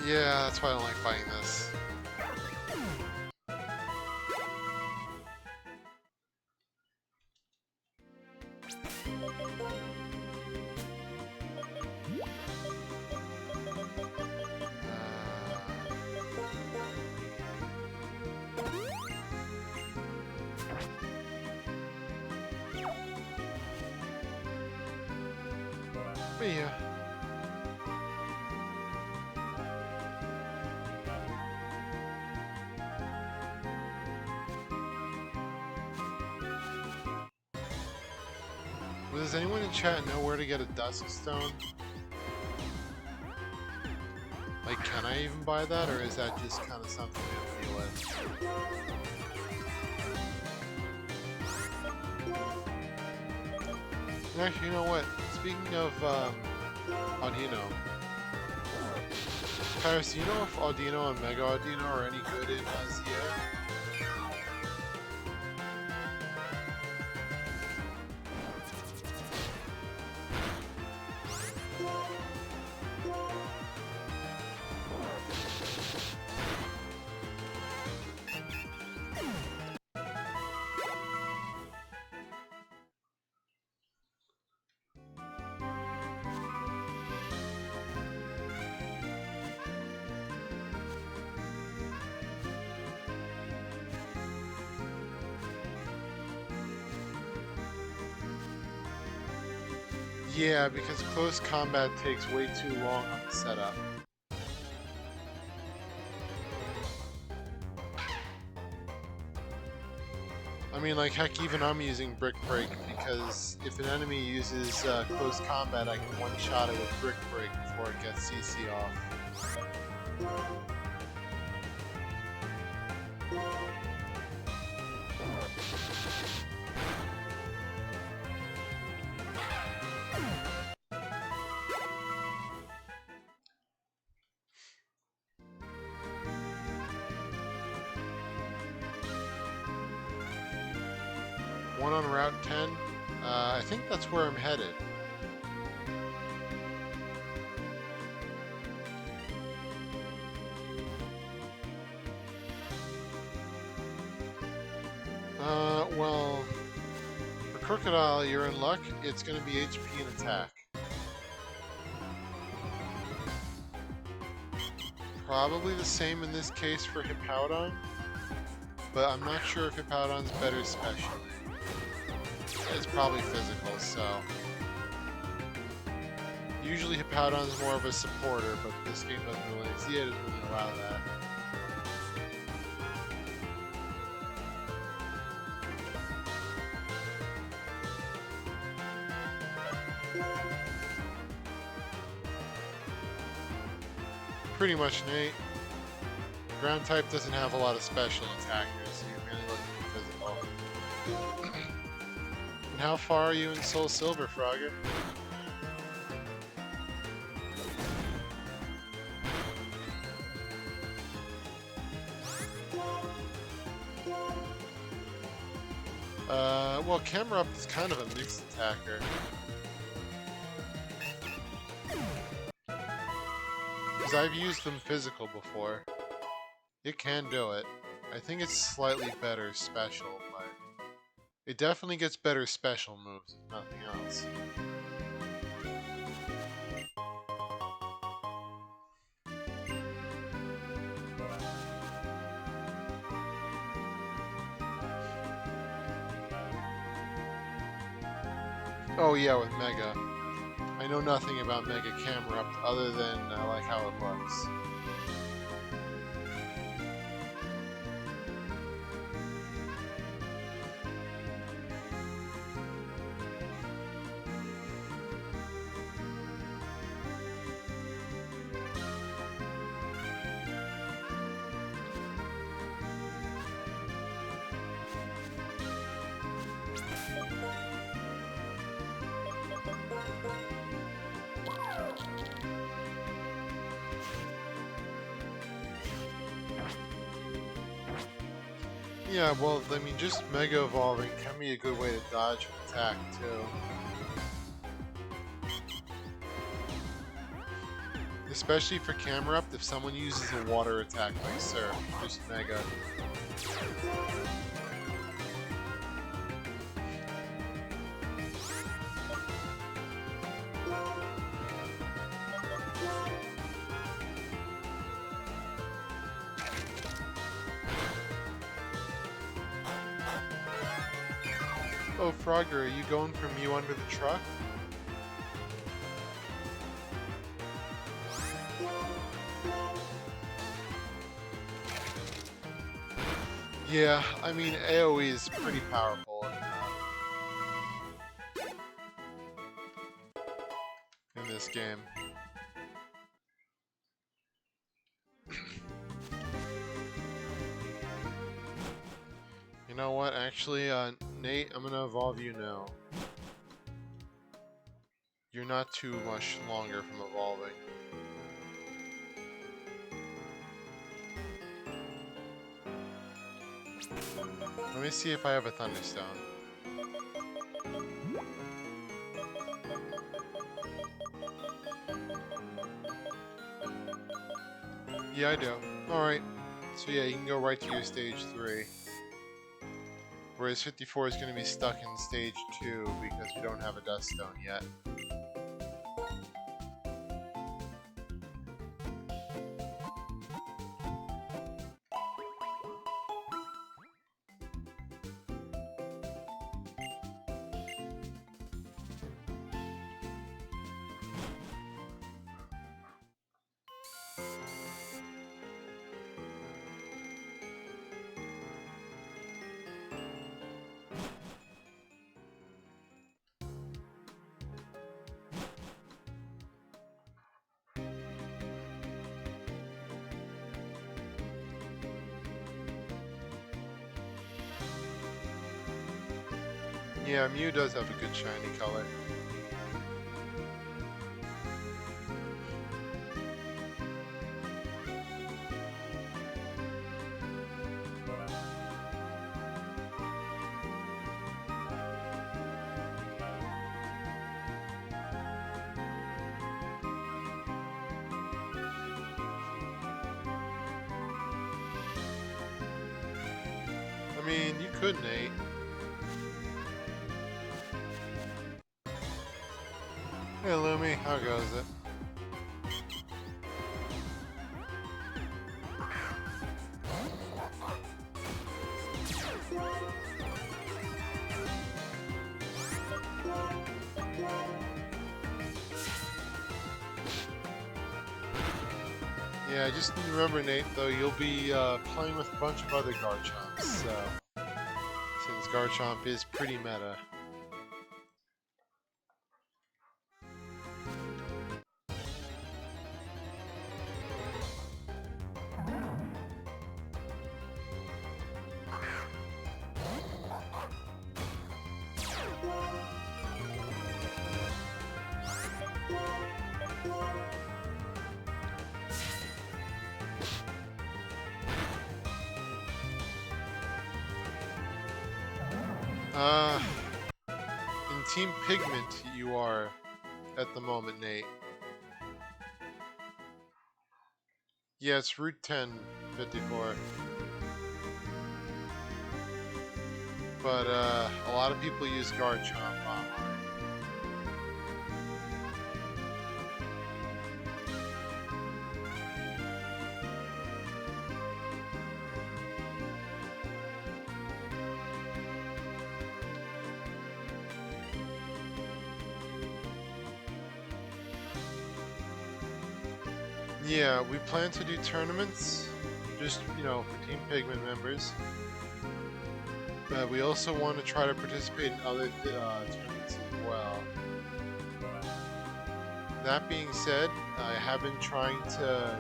Yeah, that's why I don't like fighting this. But yeah. Well, does anyone in chat know where to get a Dusk Stone? Like, can I even buy that, or is that just kind of something to deal with? Actually, you know what? Speaking of Audino, Paris, do you know if Audino and Mega Audino are any good in ZA? Yeah, because close combat takes way too long on the setup. I mean, like, heck, even I'm using Brick Break because if an enemy uses close combat, I can one-shot it with Brick Break before it gets CC off. One on Route 10. I think that's where I'm headed. Well, for Crocodile, you're in luck. It's going to be HP and attack. Probably the same in this case for Hippowdon, but I'm not sure if Hippowdon's better special. It's probably physical, so... Usually Hippowdon's more of a supporter, but this game doesn't really... ZA doesn't really allow that. Pretty much, Nate. Ground type doesn't have a lot of special attackers, so you're really looking for physical. And how far are you in Soul Silver, Frogger? Well, Camerupt is kind of a mixed attacker. Because I've used them physical before. It can do it. I think it's slightly better special, but... It definitely gets better special moves, if nothing else. Oh yeah, with Mega. I know nothing about Mega Camerupt other than I like how it looks. Yeah, well, I mean, just Mega Evolving can be a good way to dodge an attack, too. Especially for Camerupt, if someone uses a water attack like Surf, just Mega. Oh, Frogger, are you going from you under the truck? Yeah, I mean, AoE is pretty powerful in this game. You know what, actually, Nate, I'm gonna evolve you now. You're not too much longer from evolving. Let me see if I have a Thunderstone. Yeah, I do. Alright. So yeah, you can go right to your stage 3. Whereas 54 is going to be stuck in stage 2 because we don't have a Dust Stone yet. Yeah, Mew does have a good shiny color. I mean, you could, Nate. Hey, Lumi, how goes it? Yeah, just remember, Nate, though, you'll be playing with a bunch of other Garchomps, so... Since Garchomp is pretty meta. In Team Pigment, you are at the moment, Nate. Yeah, it's Route 1054. But a lot of people use Garchomp online. Yeah, we plan to do tournaments, just, for Team Pigment members. But we also want to try to participate in other tournaments as well. That being said, I have been trying to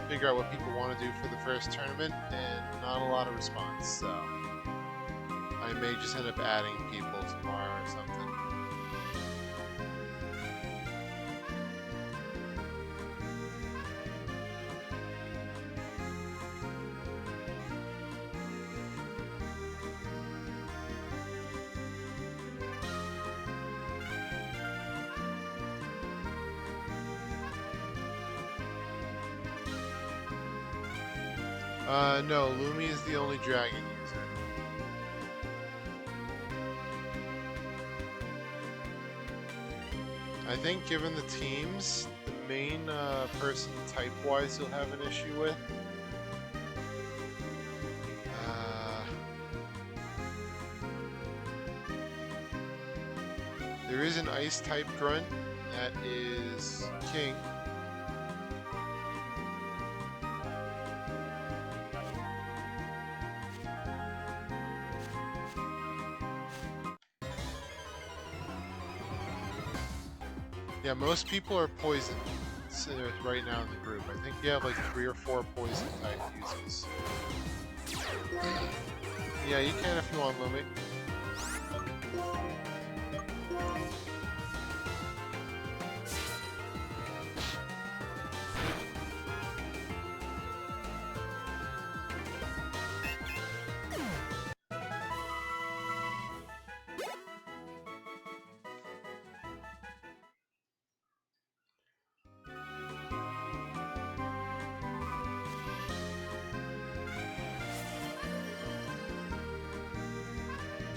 figure out what people want to do for the first tournament, and not a lot of response, so I may just end up adding people tomorrow or something. No, Lumi is the only dragon user. I think given the teams, the main person type-wise you'll have an issue with. There is an ice-type grunt that is King. Yeah, most people are poison right now in the group. I think you have like 3 or 4 poison type users. Yeah, you can if you want, Lumi.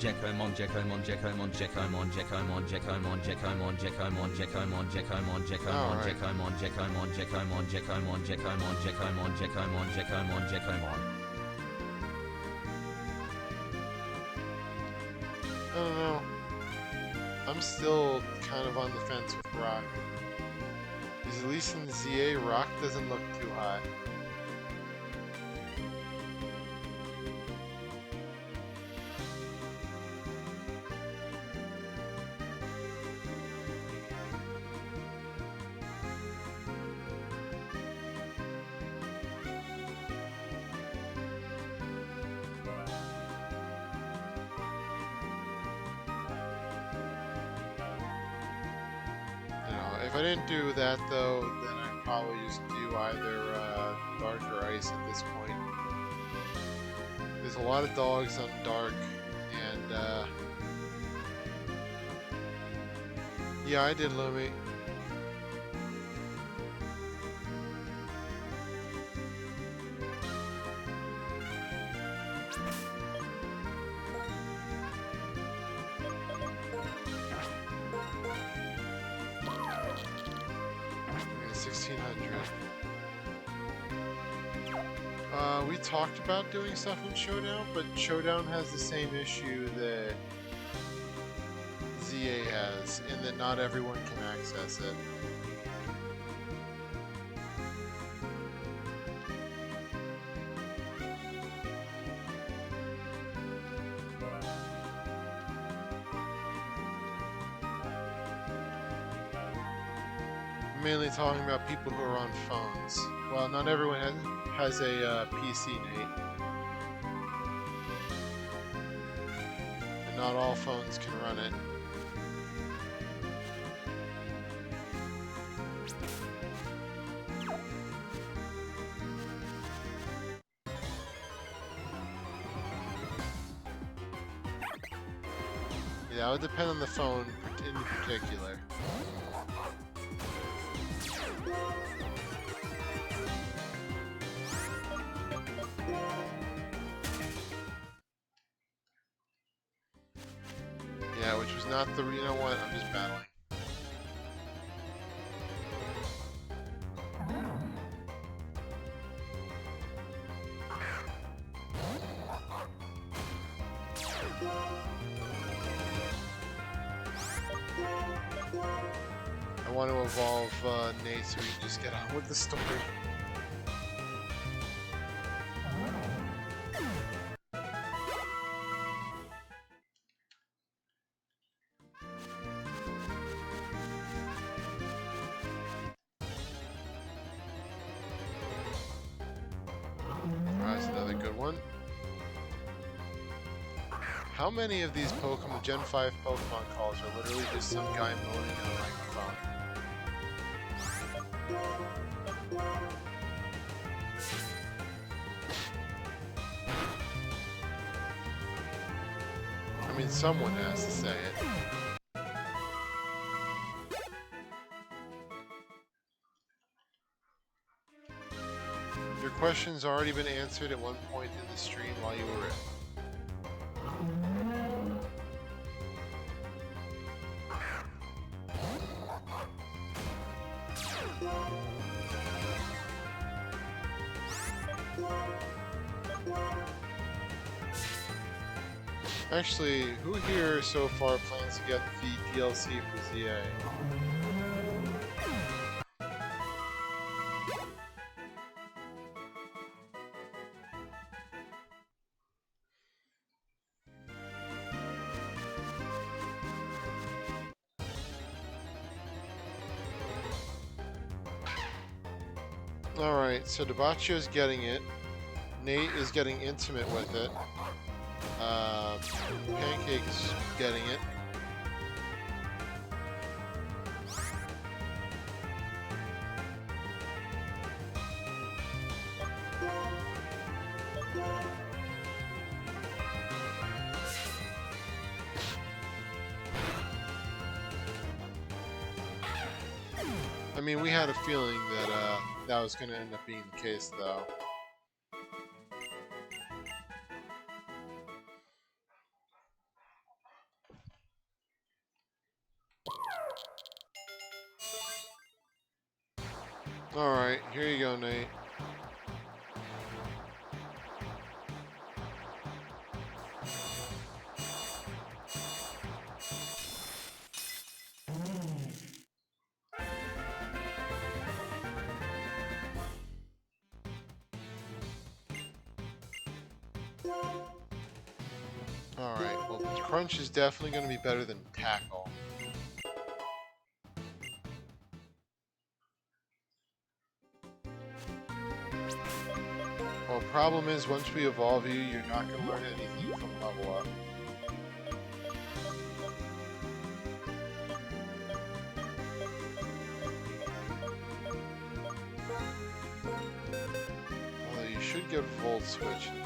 Jackomon, Jackomon, Jackomon, Jackomon, Jackomon, Jackomon, Jackomon, Jackomon, Jackomon, Jackomon, Jackomon, Jackomon, Jackomon, Jackomon, Jackomon, Jackomon, Jackomon, Jackomon, Jackomon, Jackomon. I don't know. I'm still kind of on the fence with Rock. Because at least in the ZA, Rock doesn't look too hot. If I didn't do that though, then I'd probably just do either Dark or Ice at this point. There's a lot of dogs on Dark, and yeah, I did, Lumi. We talked about doing stuff in Showdown, but Showdown has the same issue that ZA has, in that not everyone can access it. I'm mainly talking about people who are on phones. Well, not everyone has a PC, Nate. And not all phones can run it. Yeah, that would depend on the phone in particular. Yeah, which was not the... You know what? I'm just battling. I want to evolve Nate so we can just get on with the story. That's another good one. How many of these Pokemon, Gen 5 Pokemon calls are literally just some guy moaning on a microphone? I mean, someone has to say it. Your question's already been answered at one point in the stream while you were in. Actually, who here so far plans to get the DLC for ZA? Alright, so Debacchio's getting it. Nate is getting intimate with it. Pancake's getting it. I mean, we had a feeling that that was going to end up being the case, though. Alright, here you go, Nate. Alright, well, Crunch is definitely going to be better than Tackle. Well, problem is, once we evolve you, you're not going to learn anything from level up. should get Volt Switch now.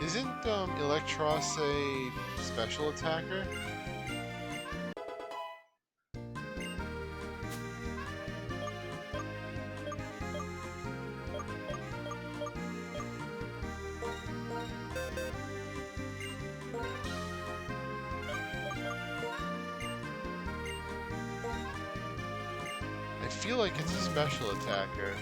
Isn't Electros a special attacker? I feel like it's a special attacker.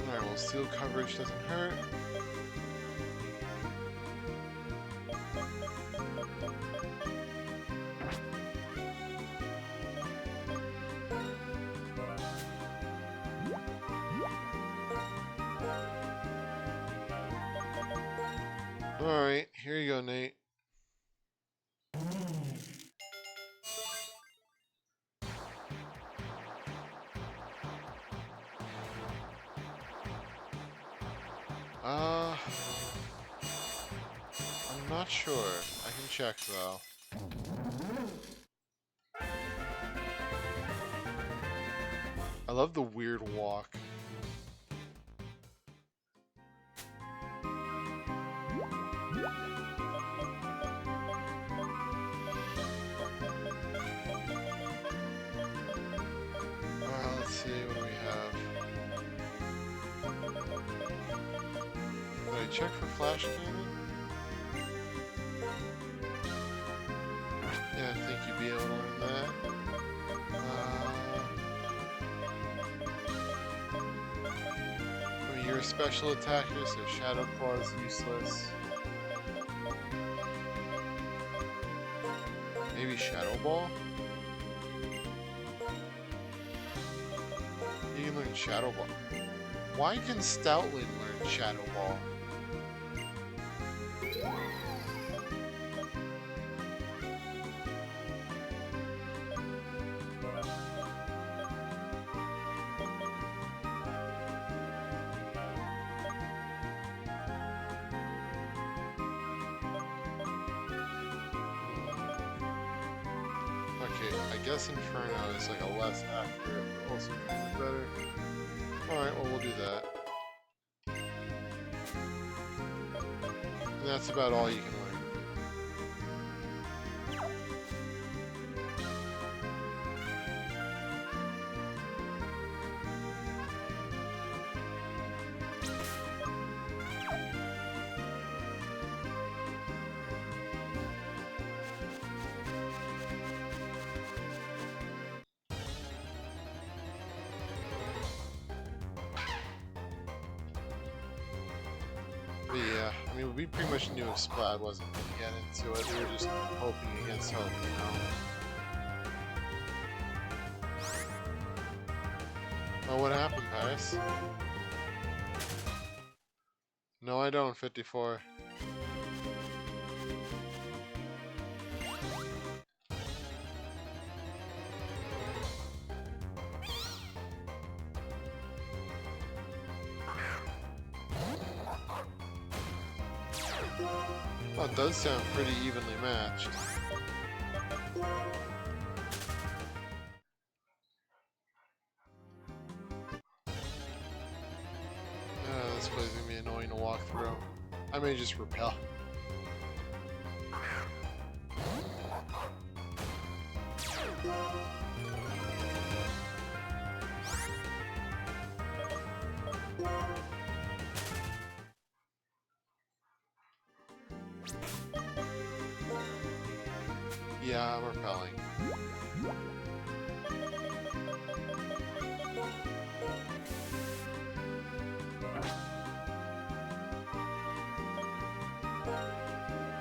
Alright, well, steel coverage doesn't hurt. Alright, here you go, Nate. I'm not sure. I can check though. I love the weird walk. Let's see, what do we have? Did I check for flash cannon? Yeah, I think you'd be able to learn that. I mean, you're a special attacker, so Shadow Claw is useless. Maybe Shadow Ball? You can learn Shadow Ball. Why can Stoutland learn Shadow Ball? Okay, I guess Inferno is like a less accurate, but also kind of better. Alright, well, we'll do that. And that's about all you can learn. But yeah, I mean, we pretty much knew if Splad wasn't going to get into it. We were just hoping against hope, you know? Oh, what happened, Paris? No, I don't, 54. Oh, it does sound pretty evenly matched. This place is gonna be annoying to walk through. I may just repel. Yeah, I'm repelling.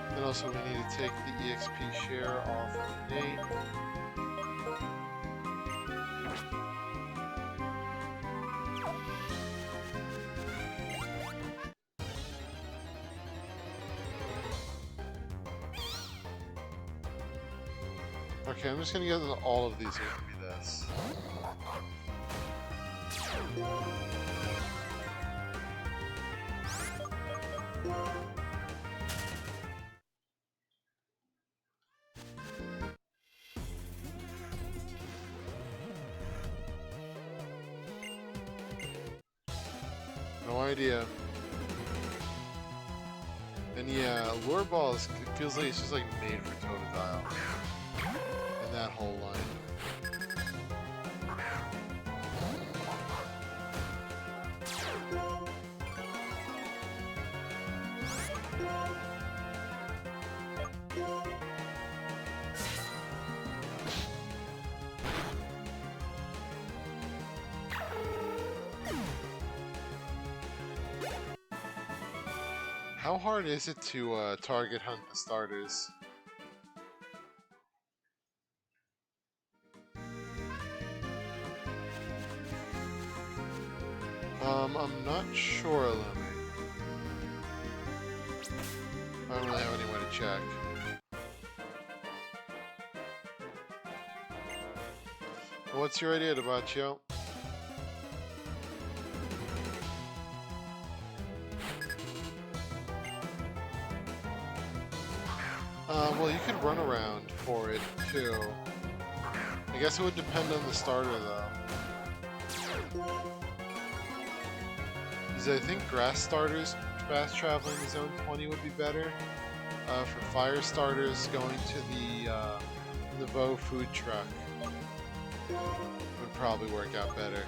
And also we need to take the EXP share off of Nate. Okay, I'm just gonna get into all of these. Are gonna be this. No idea. And yeah, Lure Ball is, it feels like it's just like made for Totodile. And that whole line. How hard is it to target hunt the starters? I'm not sure, Lemmy. I don't really have any way to check. What's your idea, Debaccio? Well, you could run around for it, too. I guess it would depend on the starter, though. Because I think grass starters fast traveling to Zone 20 would be better. For fire starters, going to the Vo food truck would probably work out better.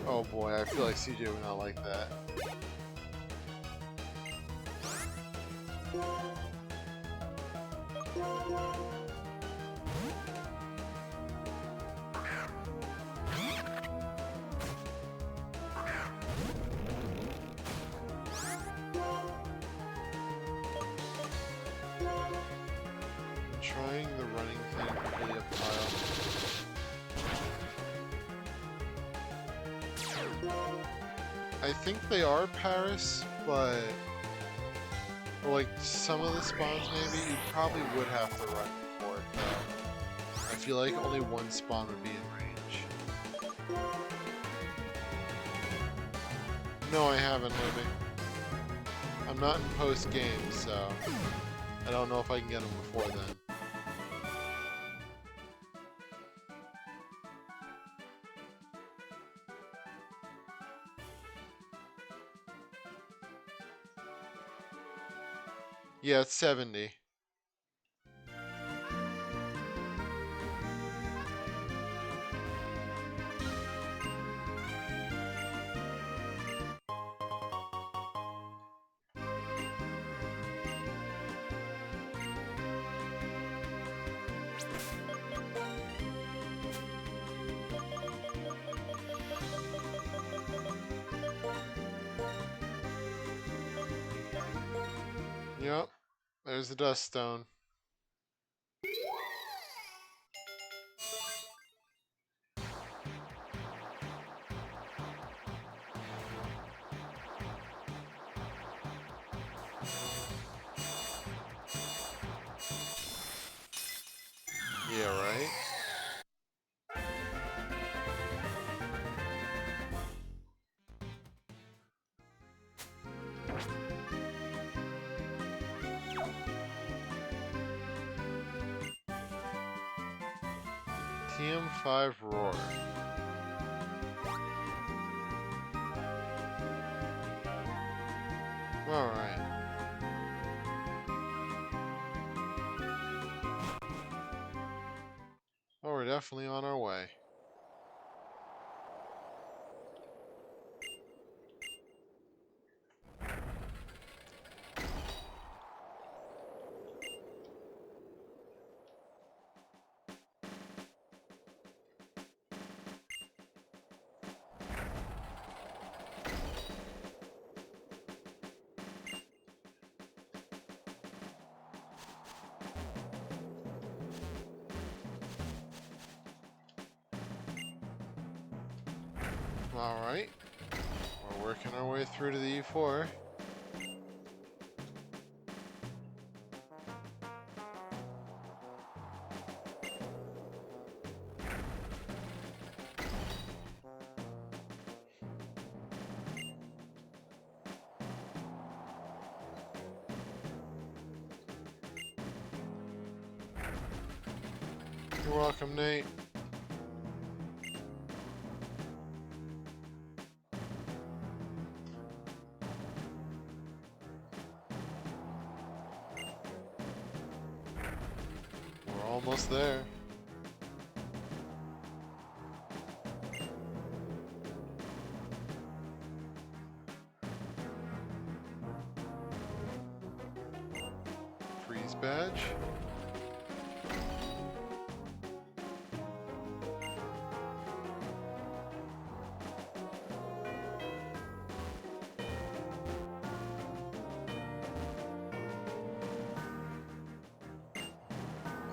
Oh boy, I feel like CJ would not like that. I'm trying the running thing really up pile. I think they are Paris, but for like some of the spawns maybe, you probably would have to run for it though. I feel like only one spawn would be in range. No, I haven't, Libby. I'm not in post-game, so I don't know if I can get them before then. Yeah, it's 70. Yep, there's the dust stone. Yeah, right? TM5 Roar. Alright. Oh, we're definitely on our way. Alright. We're working our way through to the E4. You're welcome, Nate. We're almost there. Freeze badge.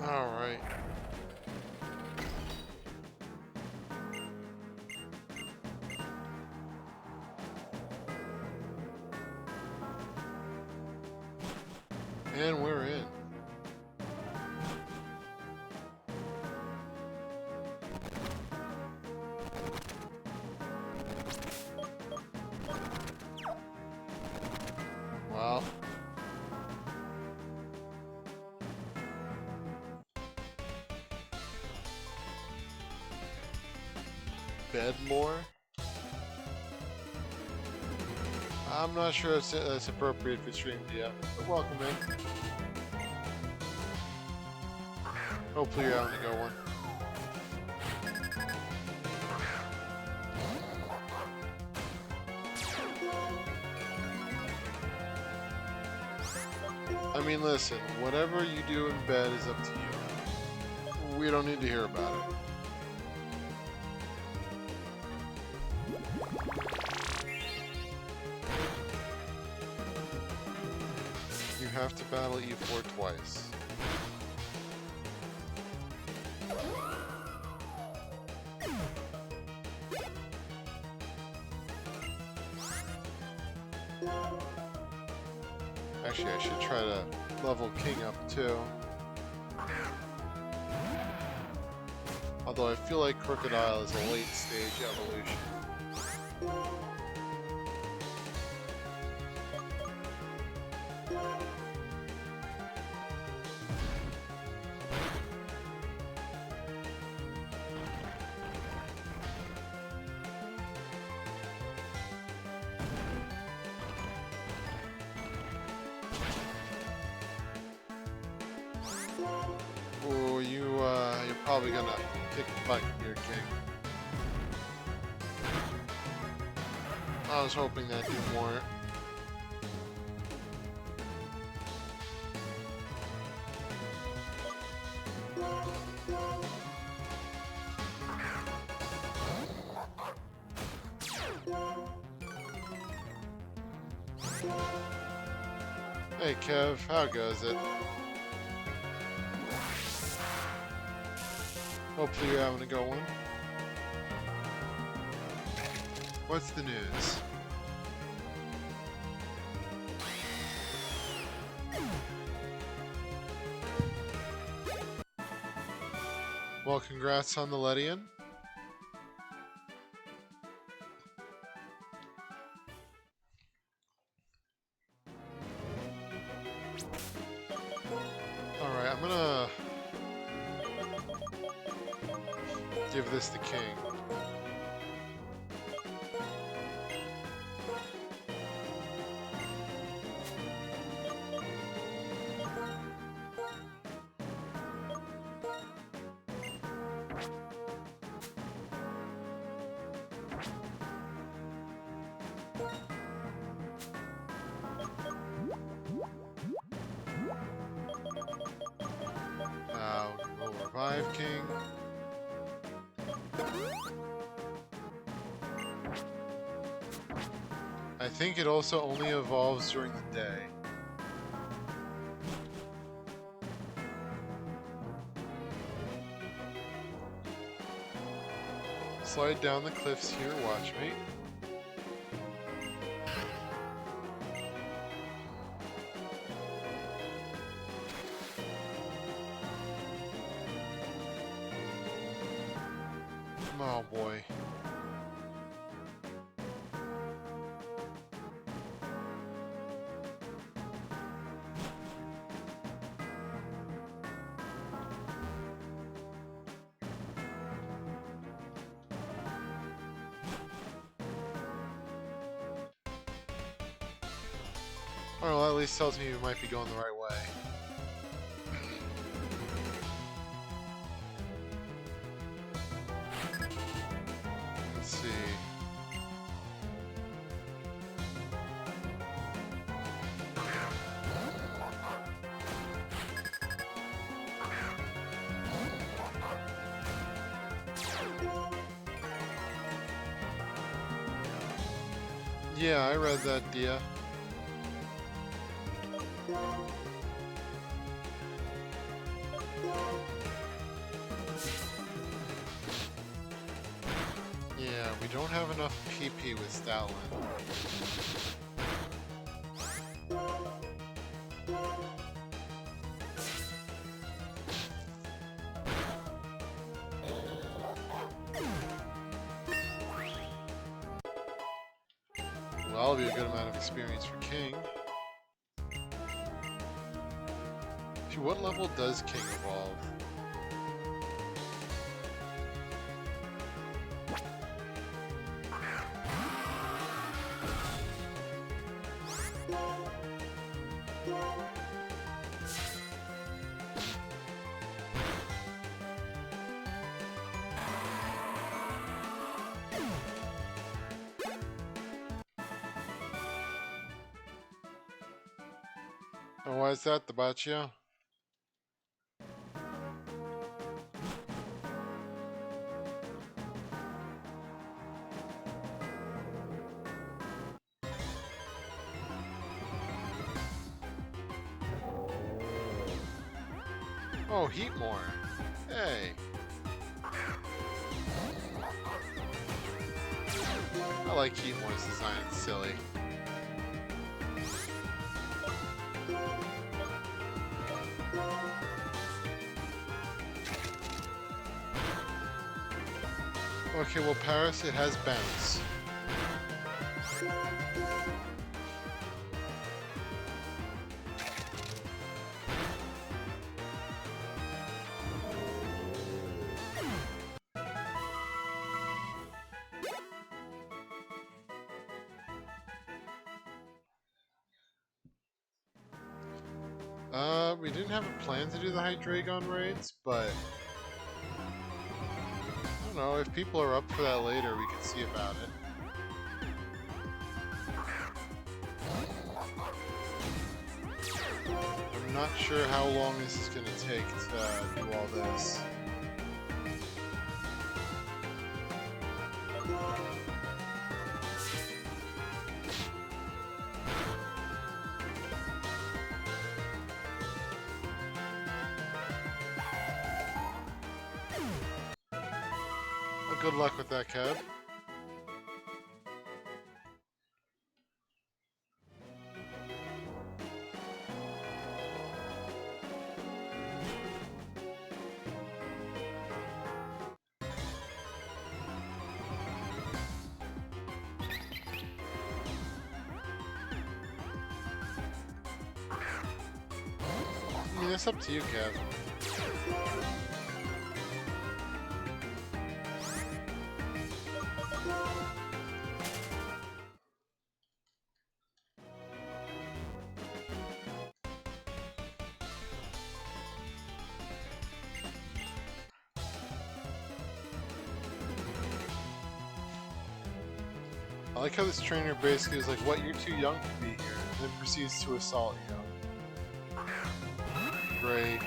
Alright. And we're in. Wow. Bedmore? I'm not sure if that's appropriate for stream yet, but welcome in. Hopefully you're having a good one. I mean, listen, whatever you do in bed is up to you. We don't need to hear about it. You have to battle E4 twice. Actually, I should try to level King up too. Although I feel like Crocodile is a late stage evolution. Oh, you're probably gonna kick the butt here, King. I was hoping that'd do more. Hey Kev, how goes it? Hopefully you're having a good one. What's the news? Well, congrats on the Ledian. Alright, I'm gonna give this to King. We'll revive King. I think it also only evolves during the day. slide down the cliffs here, watch me. Oh boy. Well, at least tells me we might be going the right way. Let's see. Yeah, I read that, Dia. Yeah, we don't have enough PP with Stoutland. Well, that'll be a good amount of experience for King. To what level does King evolve? Oh, why is that, Debaccio? Oh, Heatmore. Hey. I like Heatmore's design, it's silly. Okay, well, Paris, it has bounce. We didn't have a plan to do the Hydreigon raids, but I don't know, if people are up for that later, we can see about it. I'm not sure how long this is going to take to do all this. Well, good luck with that, Kev. I mean, it's up to you, Kev. I like how this trainer basically is like, what, you're too young to be here, and then proceeds to assault you. Great.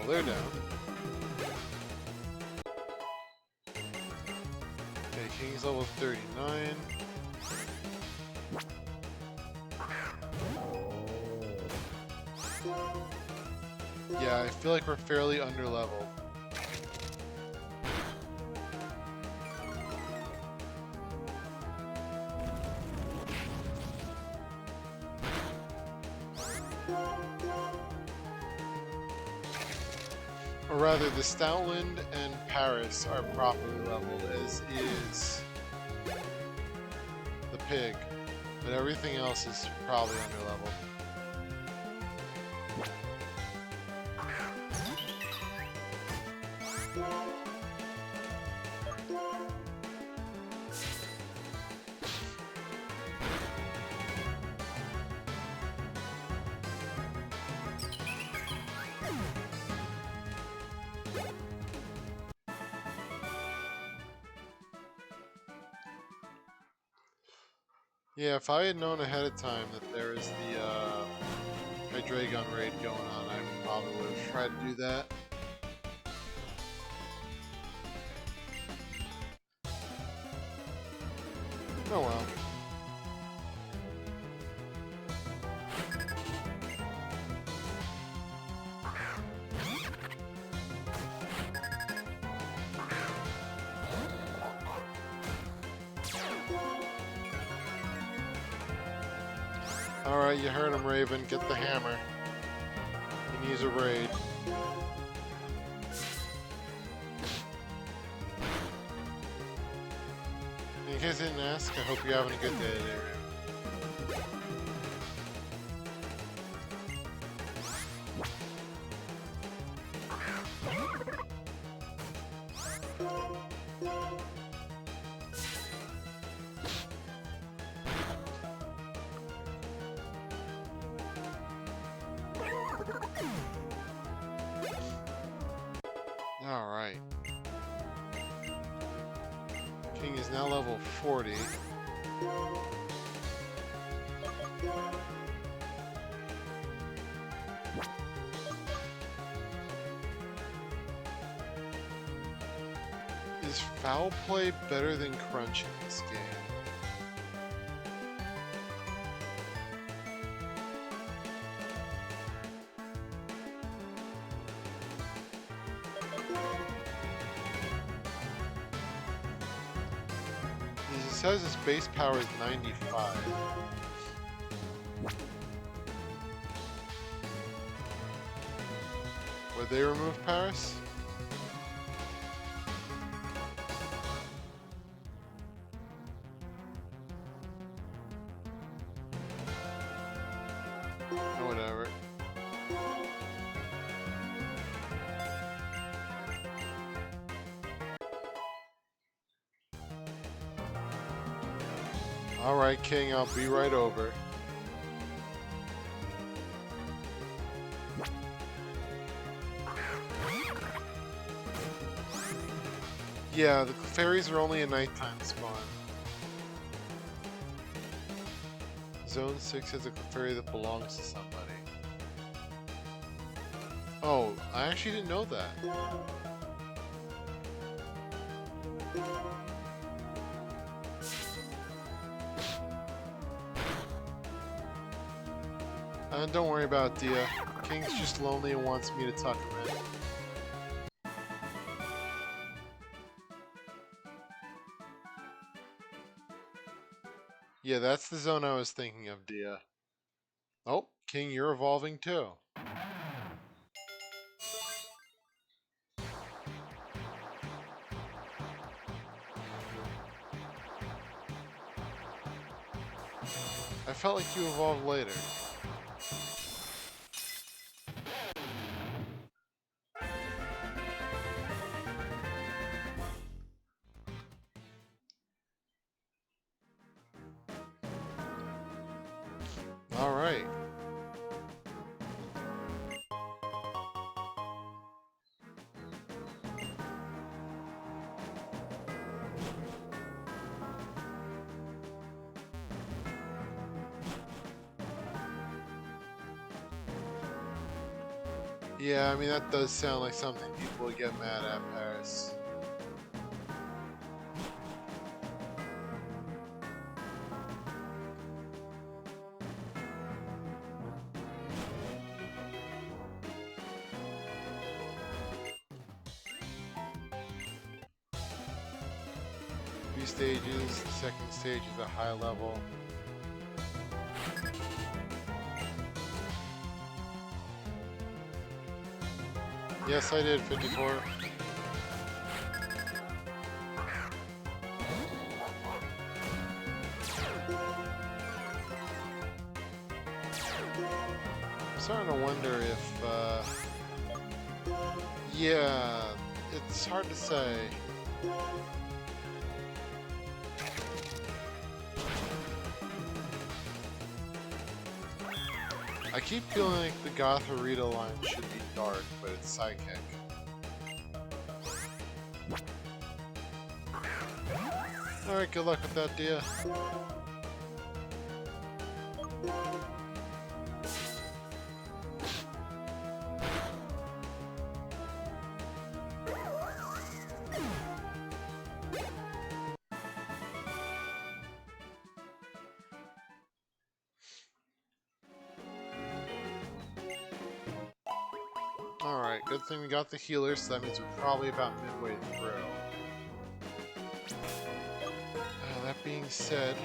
they're down. Okay, King's level 39. Yeah, I feel like we're fairly underleveled. Or rather, the Stoutland and Paris are properly leveled, as is the pig, but everything else is probably underleveled. Yeah, if I had known ahead of time that there is the Hydreigon raid going on, I probably would have tried to do that. Oh well. Alright, you heard him, Raven. Get the hammer. He needs a raid. In case I didn't ask, I hope you're having a good day today, Raven. Alright. King is now level 40. Is foul play better than crunch in this game? It says his base power is 95. Would they remove Paris? Or whatever. Alright, King, I'll be right over. Yeah, the fairies are only a nighttime spawn. Zone 6 has a fairy that belongs to somebody. Oh, I actually didn't know that. Don't worry about it, Dia. King's just lonely and wants me to tuck him in. Yeah, that's the zone I was thinking of, Dia. Oh, King, you're evolving too. I felt like you evolved later. Alright. Yeah, I mean, that does sound like something people would get mad at, Paris. Three stages, the second stage is a high level. Yes, I did, 54. I'm starting to wonder if, yeah, it's hard to say. I keep feeling like the Gothorita line should be dark, but it's Psychic. Alright, good luck with that, Dia. Alright, good thing we got the healer, so that means we're probably about midway through. That being said...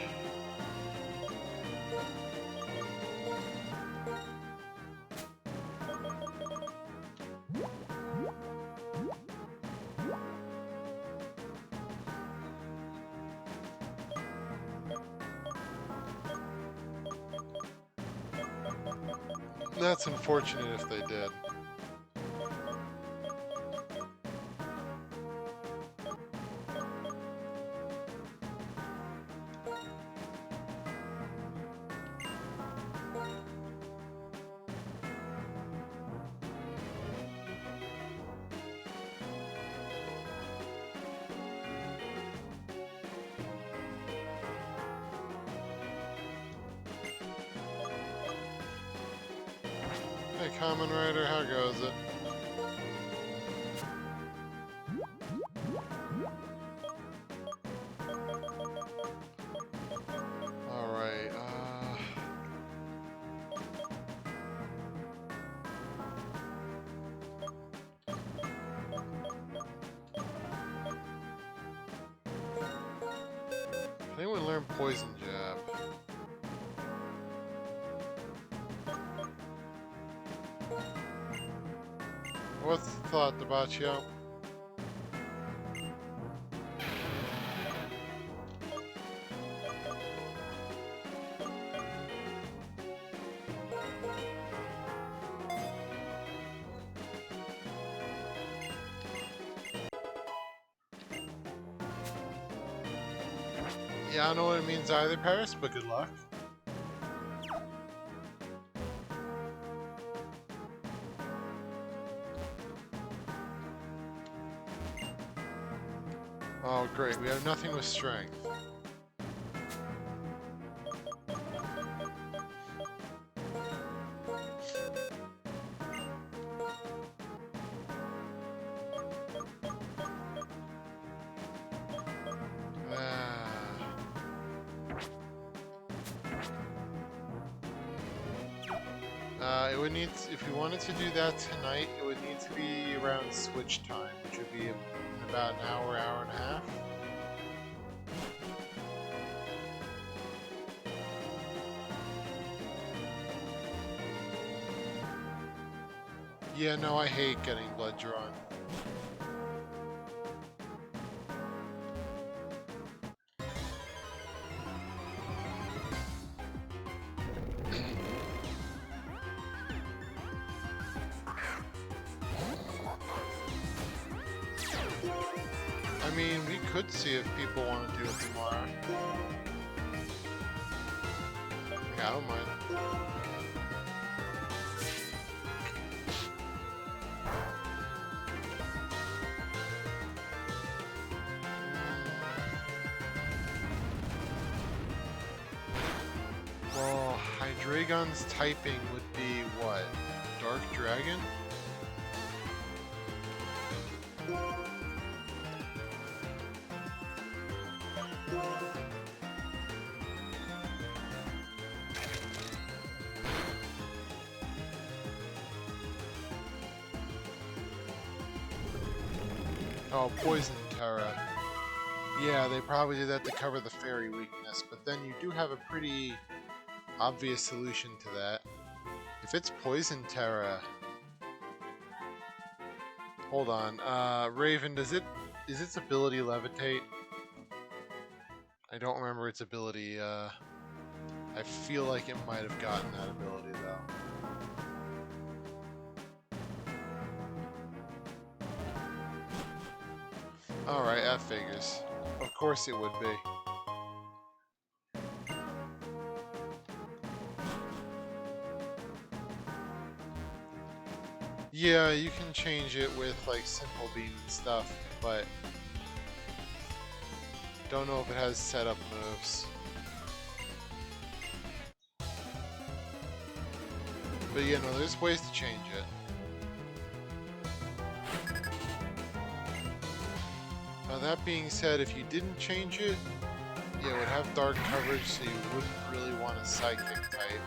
That's unfortunate if they did. Hey, Kamen Rider, how goes it? Alright, I think we learned Poison Jab. What's the thought, Debaccio? Yeah, I don't know what it means either, Paris, but good luck. Oh, great. We have nothing with strength. It would need, if we wanted to do that tonight, it would need to be around switch time, which would be in about an hour, hour and a half. Yeah, no, I hate getting blood drawn. I mean, we could see if people want to do it tomorrow. Yeah, I don't mind. Well, Hydreigon's typing would be what? Dark Dragon? Oh, Poison Terra. Yeah, they probably did that to cover the fairy weakness, but then you do have a pretty obvious solution to that. If it's Poison Terra... Hold on, Raven, is its ability Levitate? I don't remember its ability, I feel like it might have gotten that ability, though. Alright, that figures. Of course it would be. Yeah, you can change it with, like, Simple Beam and stuff, but... don't know if it has setup moves. But yeah, no, there's ways to change it. Now that being said, if you didn't change it, yeah, it would have dark coverage, so you wouldn't really want a psychic type.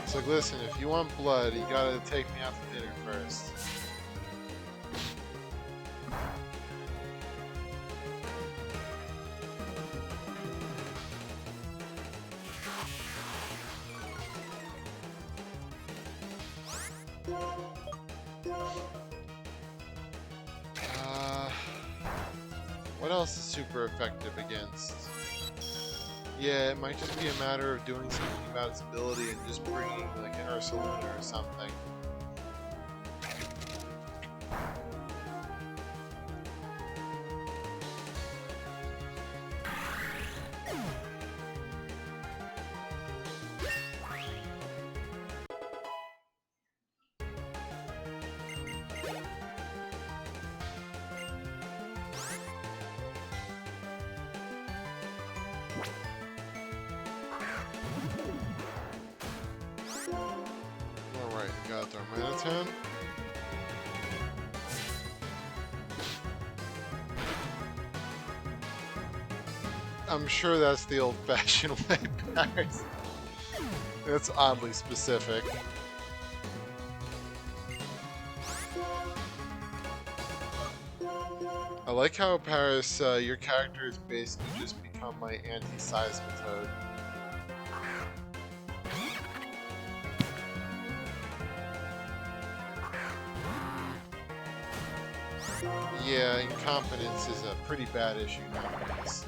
It's like, listen, if you want blood, you gotta take me out to dinner first. What else is super effective against? Yeah, it might just be a matter of doing something about its ability and just bringing like an Ursaluna or something. Alright, we got Darmanitan. I'm sure that's the old-fashioned way, Paris. That's oddly specific. I like how, Paris, your character has basically just become my anti-Seismitoad. Yeah, incompetence is a pretty bad issue nowadays.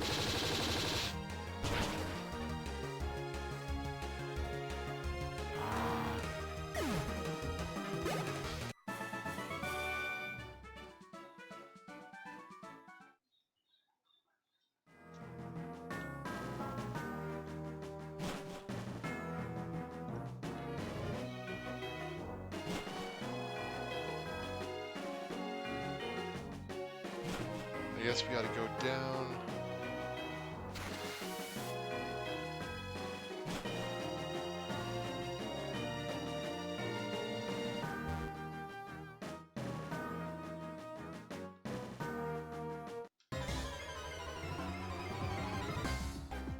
I guess we gotta go down.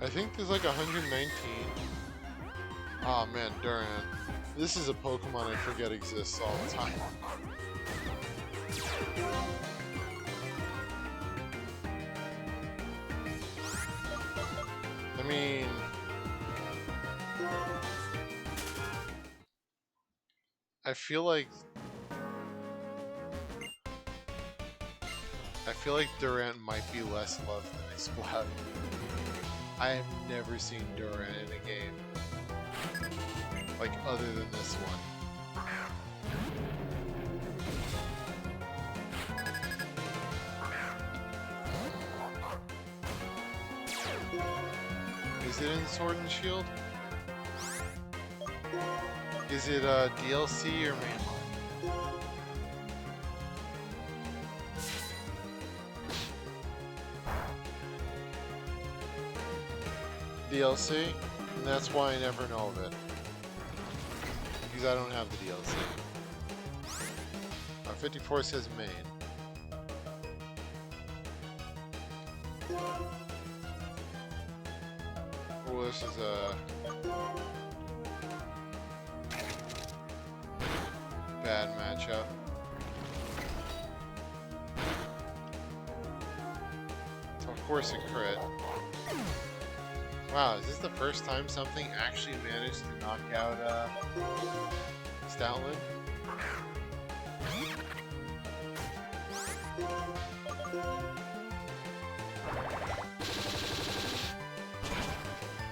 I think there's like 119. Oh man, Durant. This is a Pokemon I forget exists all the time. I mean... I feel like Durant might be less loved than Exploud. I have never seen Durant in a game. Like, other than this one. Is it in Sword and Shield? Is it DLC or mainline? DLC? And that's why I never know of it. Because I don't have the DLC. 54 says main. Oh, this is Bad matchup. So of course it crit. Wow, is this the first time something actually managed to knock out Stoutland?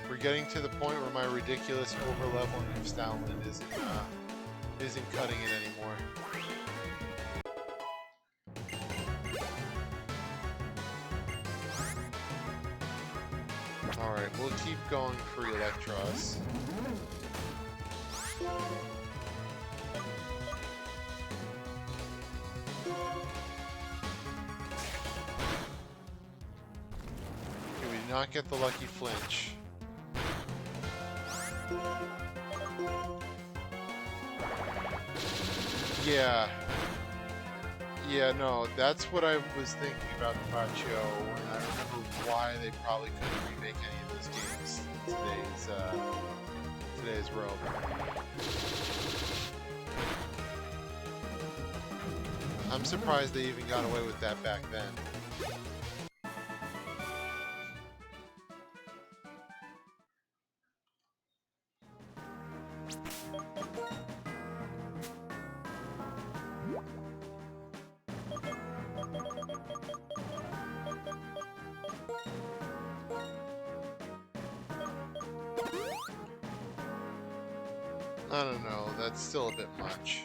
We're getting to the point where my ridiculous overleveling of Stoutland isn't cutting it anymore. Alright, we'll keep going for Electros. Okay, we did not get the lucky flinch. Yeah. Yeah, no, that's what I was thinking about the Baccio, and I remember why they probably couldn't remake any of those games in today's world. I'm surprised they even got away with that back then. I don't know, that's still a bit much.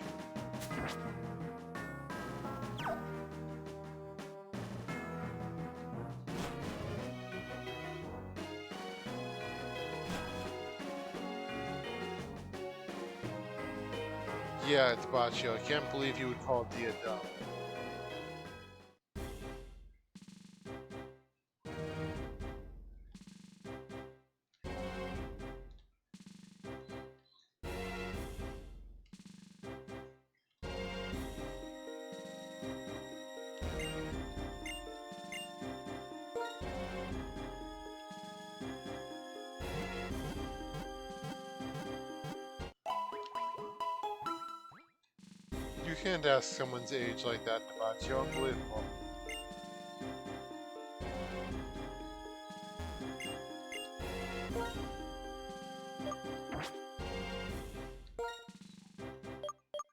Yeah, it's Baccio. I can't believe you would call Dia dumb. You can't ask someone's age like that, Baccio. Unbelievable.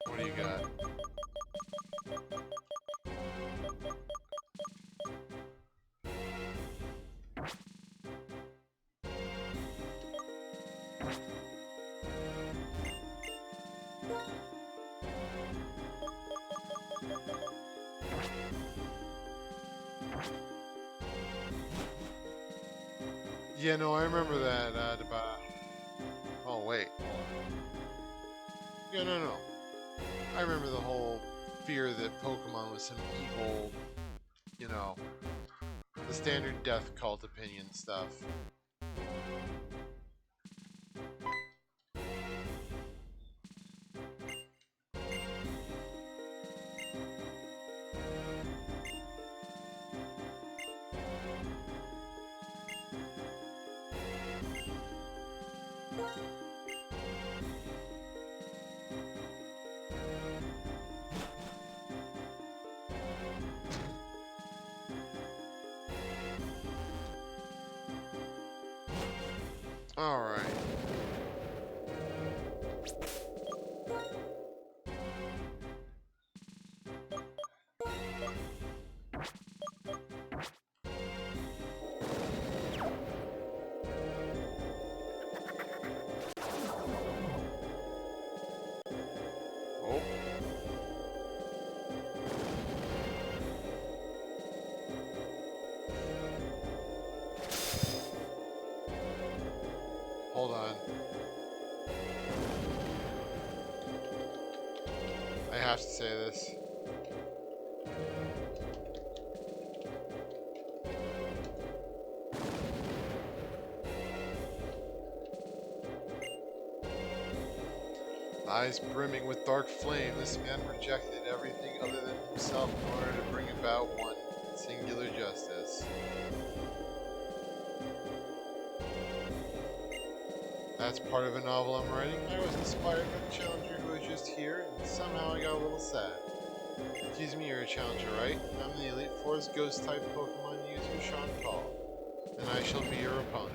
What do you got? Yeah, no, I remember that, oh, wait. Hold on. Yeah, no. I remember the whole fear that Pokemon was some evil, you know, the standard death cult opinion stuff. Alright. Oh. Hold on. I have to say this. Eyes brimming with dark flame, this man rejected everything other than himself in order to bring about one singular justice. That's part of a novel I'm writing. I was inspired by the challenger who was just here, and somehow I got a little sad. Excuse me, you're a challenger, right? I'm the Elite Four's Ghost-type Pokemon user, Sean Paul, and I shall be your opponent.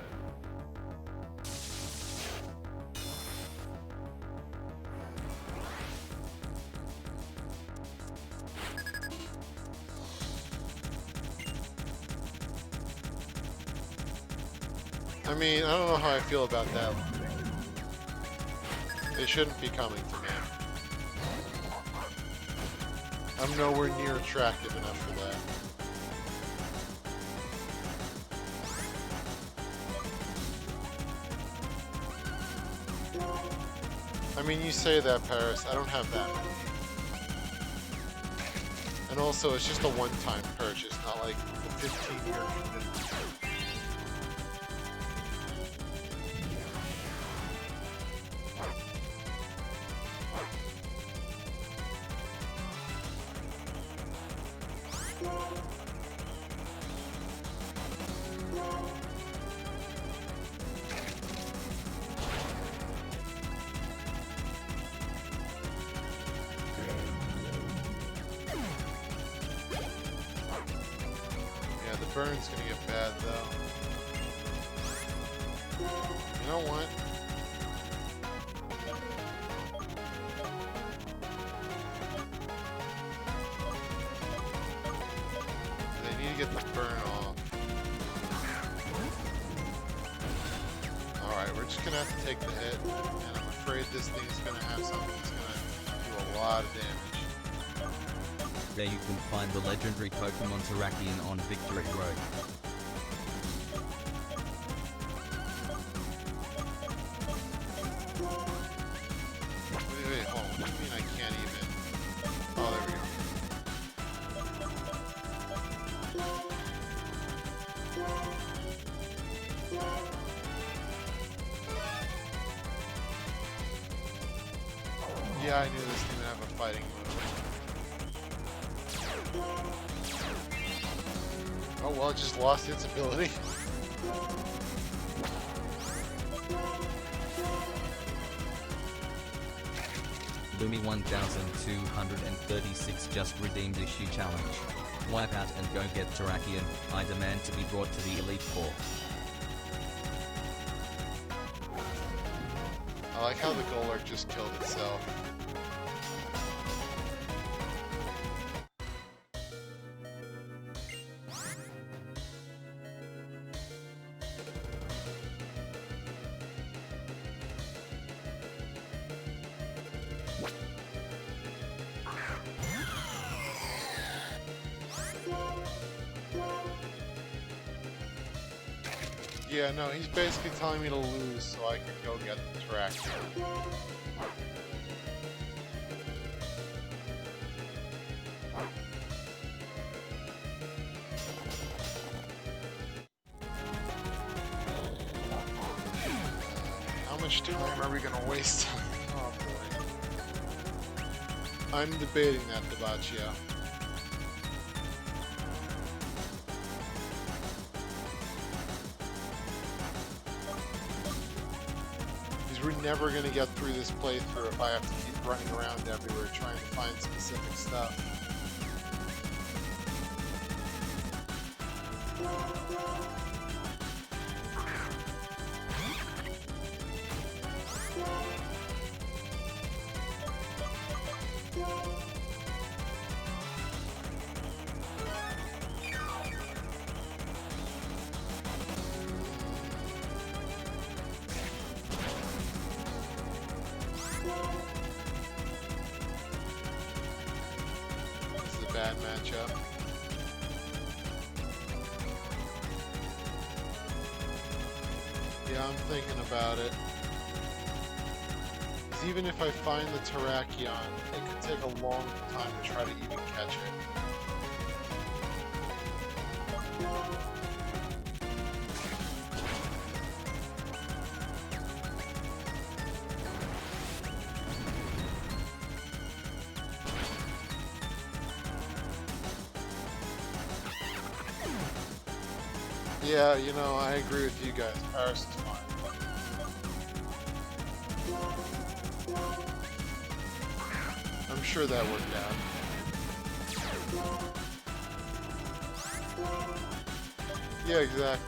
I mean, I don't know how I feel about that. They shouldn't be coming to me. I'm nowhere near attractive enough for that. I mean, you say that, Paris. I don't have that many. And also, it's just a one-time purchase, not like a 15-year commitment. Burn's gonna get bad though. You know what? They need to get the burn off. Alright, we're just gonna have to take the hit, and I'm afraid this thing's gonna have something that's gonna do a lot of damage. There you can find the legendary Pokemon Terrakion on Victory Road. Wait, hold on. What do you mean I can't even? Oh, there we go. Yeah, I knew this thing would have a fighting move. Oh well, it just lost its ability. Lumi 1236 just redeemed issue challenge. Wipe out and go get Terrakion. I demand to be brought to the Elite Four. I like how the Golurk just killed itself. Yeah, no, he's basically telling me to lose so I can go get the Terrakion. How much time are we gonna waste? Oh boy. I'm debating that, Debaccio. We're never going to get through this playthrough if I have to keep running around everywhere trying to find specific stuff. Bad matchup. Yeah, I'm thinking about it. 'Cause even if I find the Terrakion, it could take a long time to try to even catch it. Yeah, you know, I agree with you guys. Paris is fine. I'm sure that worked out. Yeah, exactly.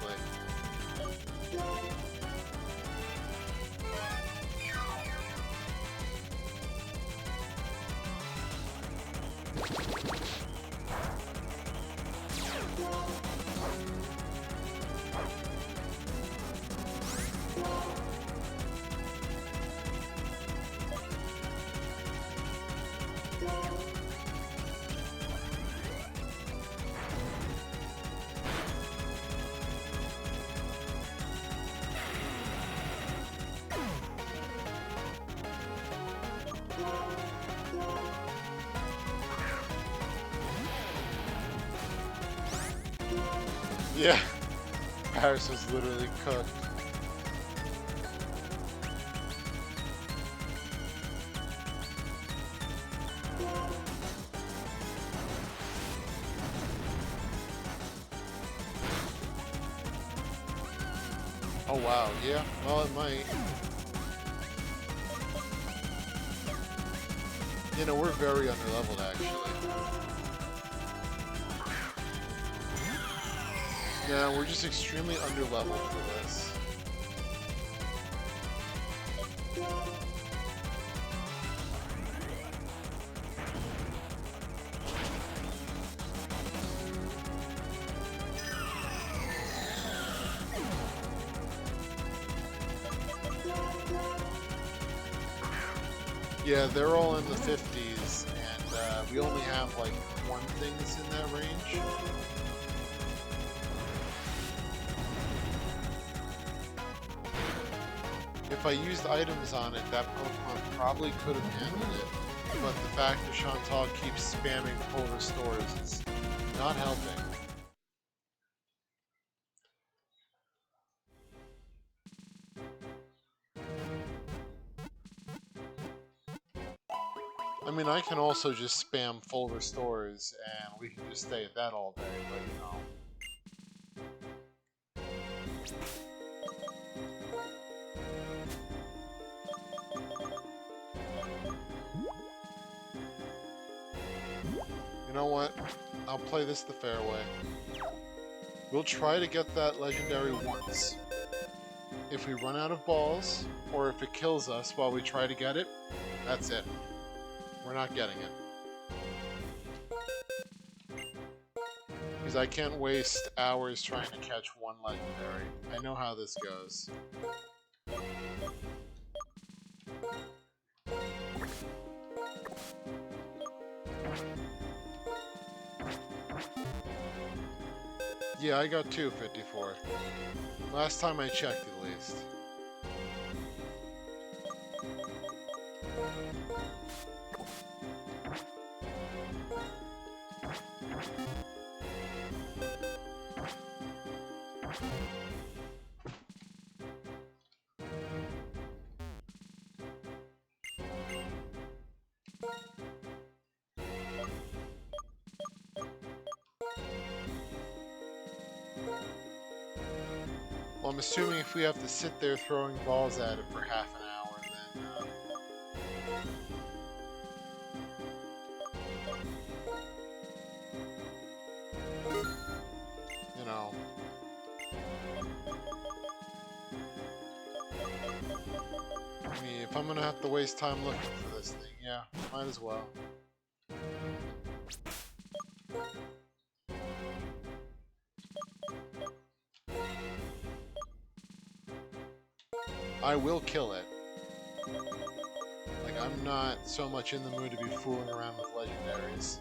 Yeah, Paris was literally cooked. Oh wow, yeah, well it might. You know, we're very underleveled actually. Yeah, we're just extremely underleveled for this. Yeah, they're all in the 50s, and we only have like one thing that's in that range. If I used items on it, that Pokemon probably could have handled it, but the fact that Chantal keeps spamming full restores is not helping. I mean, I can also just spam full restores, and we can just stay at that all day, but you know. You know what? I'll play this the fair way. We'll try to get that legendary once. If we run out of balls, or if it kills us while we try to get it, that's it. We're not getting it. Because I can't waste hours trying to catch one legendary. I know how this goes. Yeah, I got 254. Last time I checked, at least. Well, I'm assuming if we have to sit there throwing balls at it for half an hour, then, you know. I mean, if I'm gonna have to waste time looking for this thing, yeah, might as well. I will kill it. Like, I'm not so much in the mood to be fooling around with legendaries.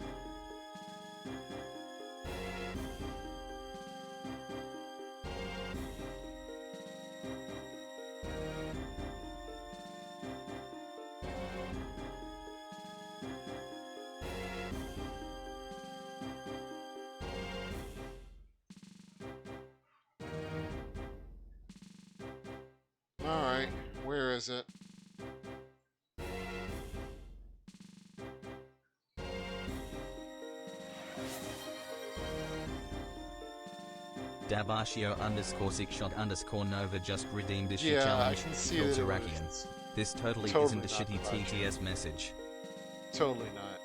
Alright, where is it? Dabashio _6shot _Nova just redeemed a shit Yeah, challenge. I can see that it was This totally totally isn't a not shitty Dabashio. TTS message. Totally not.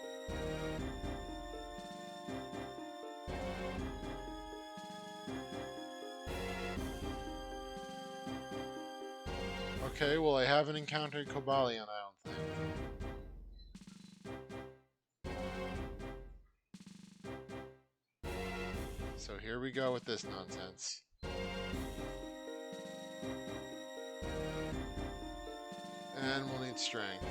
Okay, well I haven't encountered Cobalion, I don't think. So here we go with this nonsense. And we'll need strength.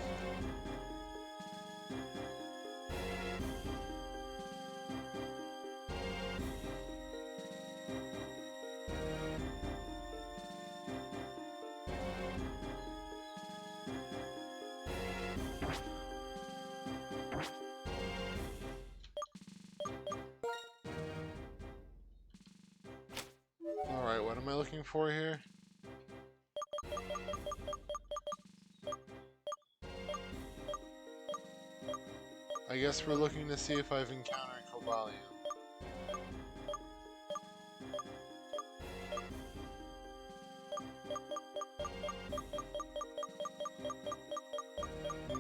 Alright, what am I looking for here? I guess we're looking to see if I've encountered Cobalion.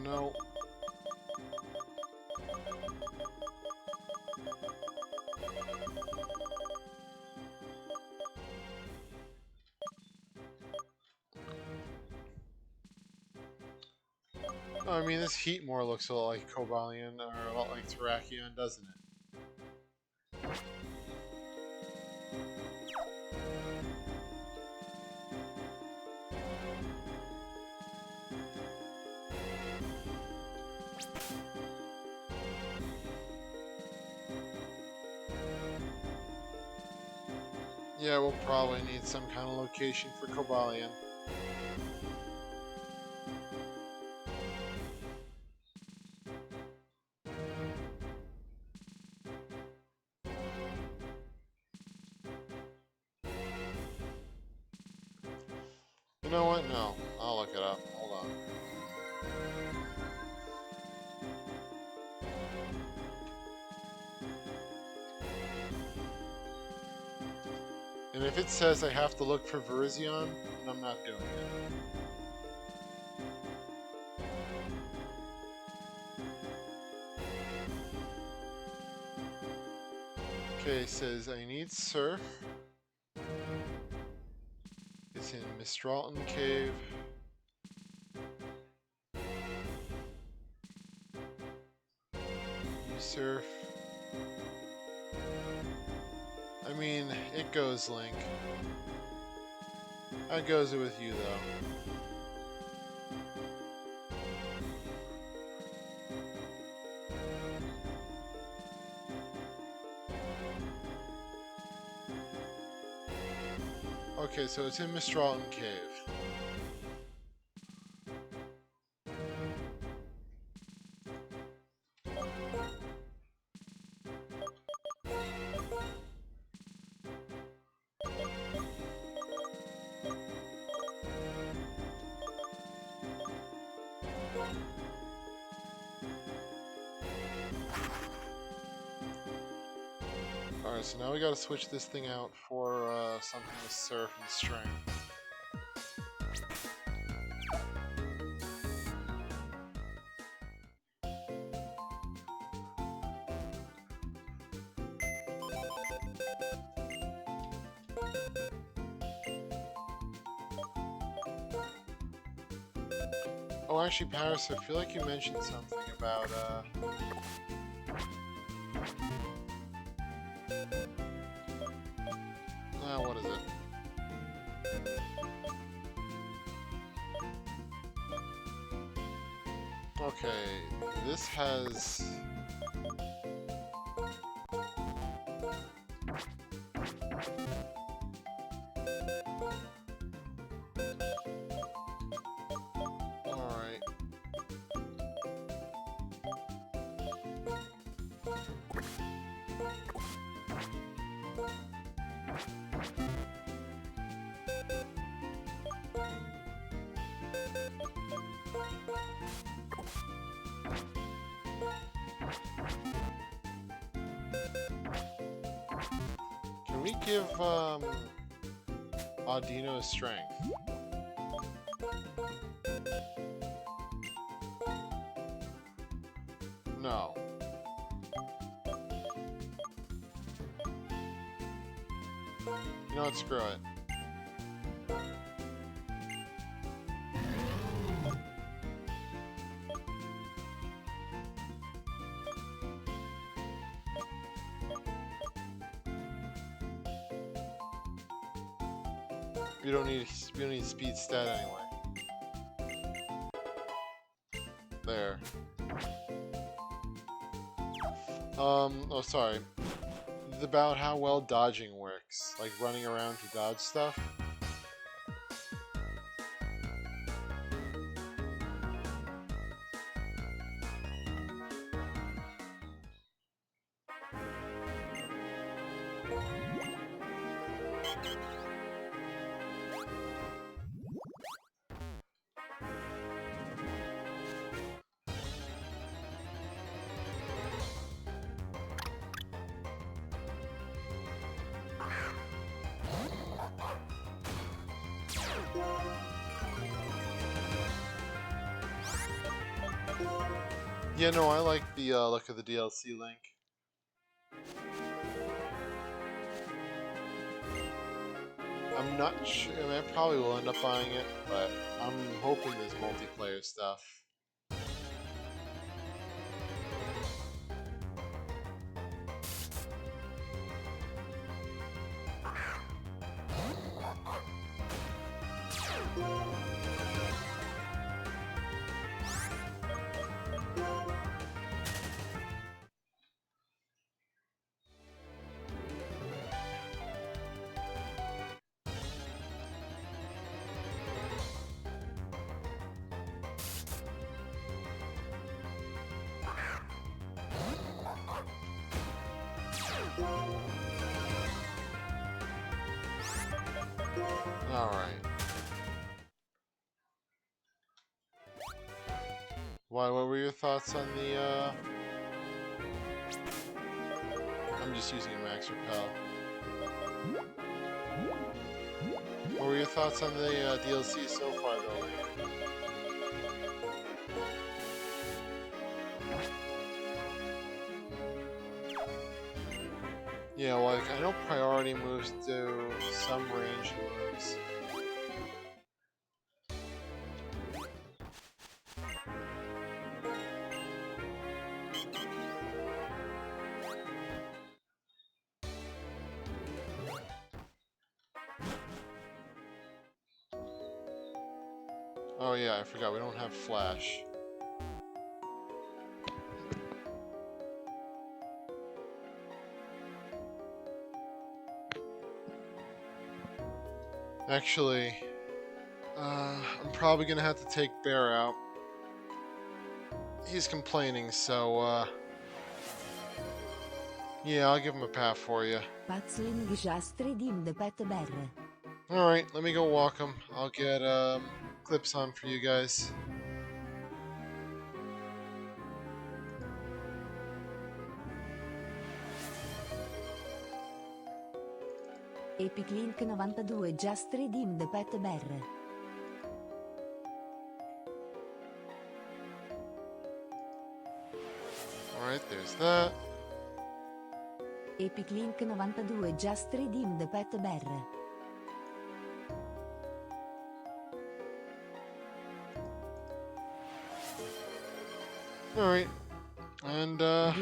No. I mean, this Heatmore looks a lot like Cobalion, or a lot like Terrakion, doesn't it? Yeah, we'll probably need some kind of location for Cobalion. You know what? No. I'll look it up. Hold on. And if it says I have to look for Virizion, then I'm not doing it. Okay, it says I need Surf. It's in Mistralton Cave. You Surf. I mean, it goes, Link. How goes it with you, though? Okay, so it's in Mistralton Cave. Alright, so now we gotta switch this thing out for something with Surf and Strength. Oh, actually, Paris, I feel like you mentioned something about, what is it? Okay, this has... Alright. Can we give, Audino strength? No. You know what? Screw it. We don't need speed stat anyway. There. Oh sorry. It's about how well dodging works. Like running around to dodge stuff. Yeah, no, I like the look of the DLC Link. I'm not sure. I mean, I probably will end up buying it, but I'm hoping there's multiplayer stuff. Alright. Why, what were your thoughts on the, I'm just using a max repel. What were your thoughts on the DLC so far, though? Yeah, like, I know priority moves do some range moves. Oh yeah, I forgot, we don't have Flash. Actually, I'm probably gonna have to take Bear out. He's complaining, so, yeah, I'll give him a pat for you. Alright, let me go walk him. I'll get, clips on for you guys. Epic Link 92 just redeemed Pet Bear. Alright, there's that. Epic Link 92 just redeemed Pet Bear. Alright. And, I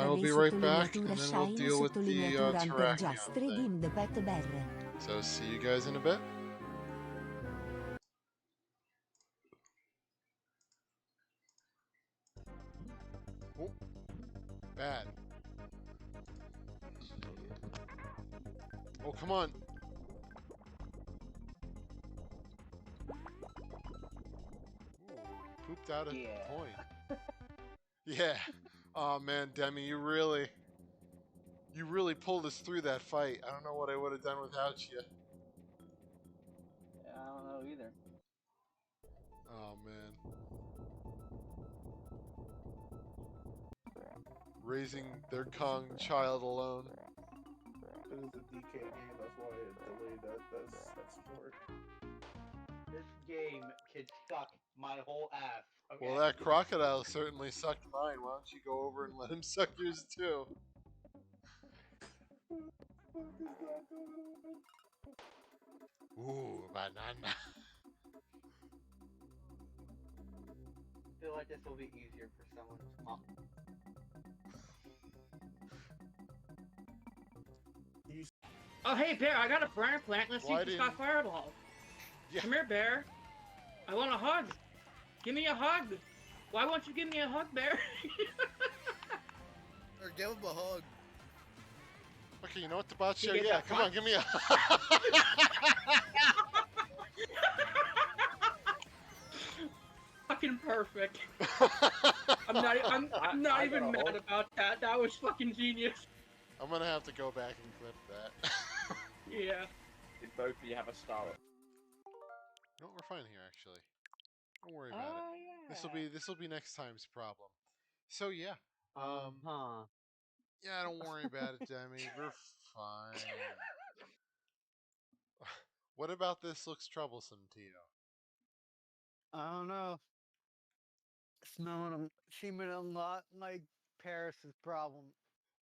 will be right back, and then we'll deal with the, Terrakion thing. So, see you guys in a bit. Oh, bad. Oh, come on. Ooh, pooped out a coin. Yeah. Oh man, Demi, you really pulled us through that fight. I don't know what I would have done without you. Yeah, I don't know either. Oh man. Raising their Kong child alone. It is a DK game, that's why it delayed that support. This game can suck my whole ass. Okay. Well, that crocodile certainly sucked mine. Why don't you go over and let him suck yours too? What the fuck is that going on? Ooh, banana. I feel like this will be easier for someone to pump. Oh, hey, Bear, I got a fire plant. Let's see Why if it's got didn't- fireball. Yeah. Come here, Bear. I want a hug. Give me a hug. Why won't you give me a hug, Bear? Or give him a hug. Okay, you know what, Debaucho? You get Yeah, that come one? on, give me a. Fucking perfect. I'm not I even got a mad hug. about that. That was fucking genius. I'm gonna have to go back and clip that. Yeah. Did both of you have a star? No, we're fine here, actually. Don't worry about it. Oh yeah. This will be next time's problem. So yeah, Huh. yeah, don't worry about it, Demi. We're fine. What about this looks troublesome to you? I don't know. Smelling seeming a lot like Paris's problem.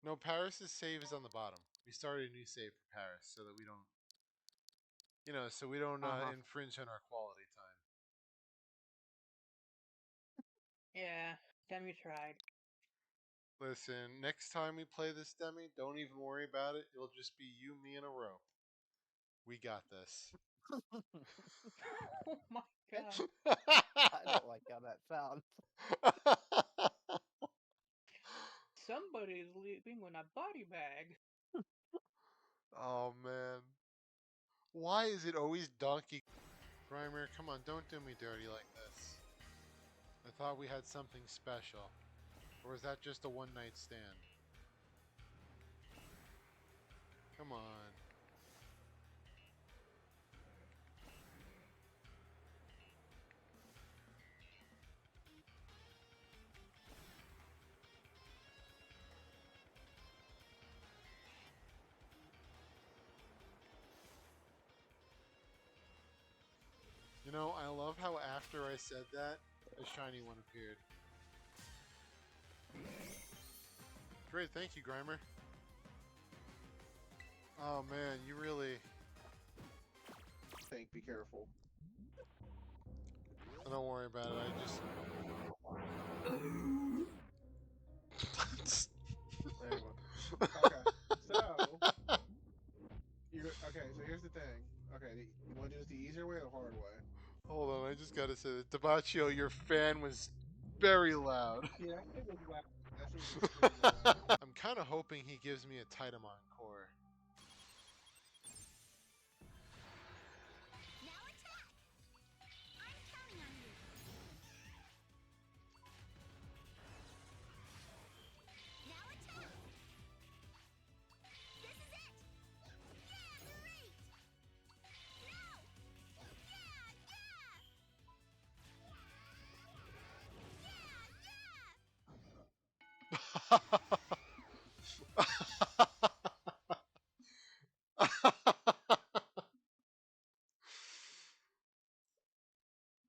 No, Paris's save is on the bottom. We started a new save for Paris so that we don't, so we don't infringe on our quality time. Yeah. Demi tried. Listen, next time we play this, Demi, don't even worry about it. It'll just be you, me, and a rope. We got this. Oh my god. I don't like how that sounds. Somebody's leaving in a body bag. Oh man. Why is it always Donkey Grimer? Come on, don't do me dirty like this. I thought we had something special. Or is that just a one night stand? Come on. You know, I love how after I said that, a shiny one appeared. Great, thank you, Grimer. Oh man, you really... Tank, be careful. Don't worry about it, I just... Anyway. Okay, so here's the thing. Okay, you want to do this the easier way or the hard way? Hold on, I just gotta say that. Debaucho, your fan was very loud. Yeah, it was loud. That shit was extremely loud. I'm kind of hoping he gives me a Titamon core. Now attack! I'm counting on you. Now attack! This is it! Yeah, great! No!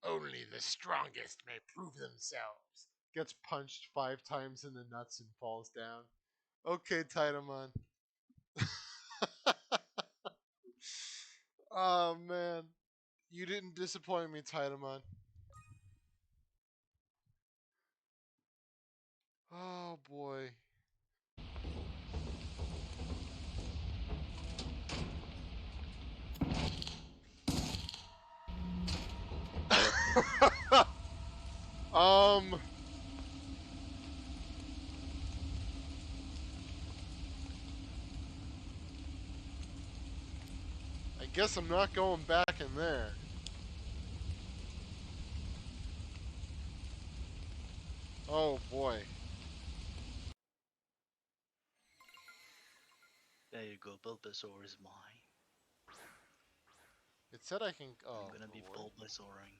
Only the strongest may prove themselves. Gets punched 5 times in the nuts and falls down. Okay, Titamon. Oh man. You didn't disappoint me, Titamon. Oh boy. I guess I'm not going back in there. Oh boy. There you go, Bulbasaur is mine. It said I can. Oh, I'm gonna be Lord. Bulbasauring.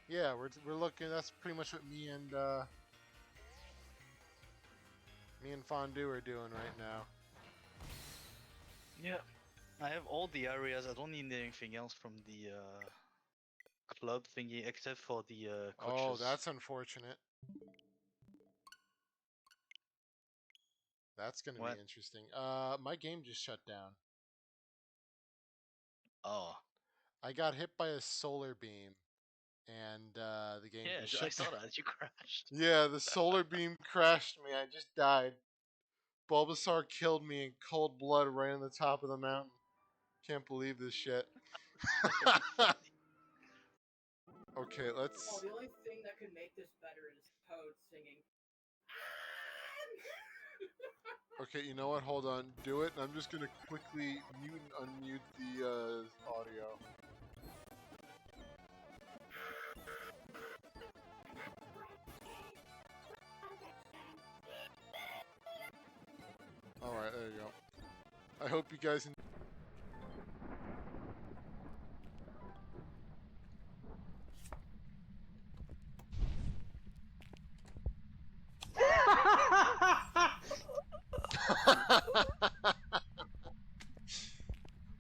Yeah, we're looking. That's pretty much what me and Fondue are doing right now. Yeah. I have all the areas, I don't need anything else from the club thingy except for the Oh, coaches. that's unfortunate. That's gonna What? be interesting. My game just shut down. Oh. I got hit by a solar beam, and the game Yeah, just I shut saw down. that. You crashed. Yeah, the solar beam crashed me. I just died. Bulbasaur killed me in cold blood right on the top of the mountain. Can't believe this shit. Okay, Oh, let's. the only thing that could make this better is Toad singing. Okay, you know what? Hold on. Do it, and I'm just gonna quickly mute and unmute the audio. Alright, there you go. I hope you guys.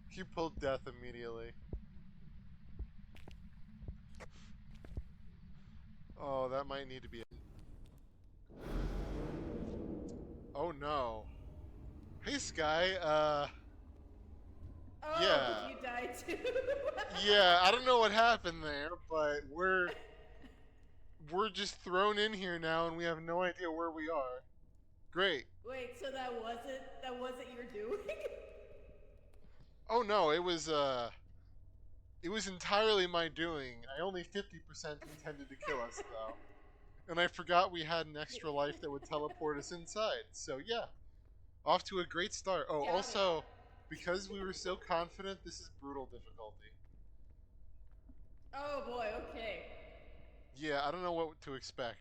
He pulled death immediately. Oh, that might need to be. Oh no. Hey Sky, Oh, yeah. you died too. Yeah, I don't know what happened there, but we're just thrown in here now and we have no idea where we are. Great. Wait, so that wasn't your doing? Oh no, it was entirely my doing. I only 50% intended to kill us though. And I forgot we had an extra life that would teleport us inside. So yeah. Off to a great start. Oh, Got also, because we were so confident, this is brutal difficulty. Oh boy, okay. Yeah, I don't know what to expect.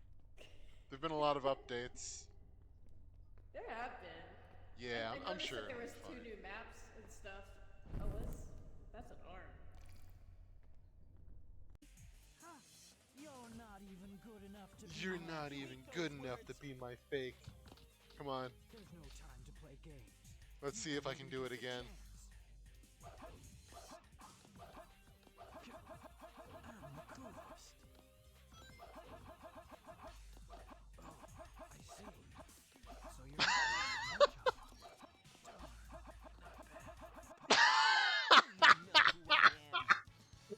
There've been a lot of updates. There have been. Yeah, I I'm noticed sure that there it'll was be 2 fine. new maps and stuff. Oh, that's an arm. You're not even good enough to be You're my not even good enough to be my fake. Come on, There's no time to play games. let's see if I can do it again. I'm the coolest. Oh, I see. So you're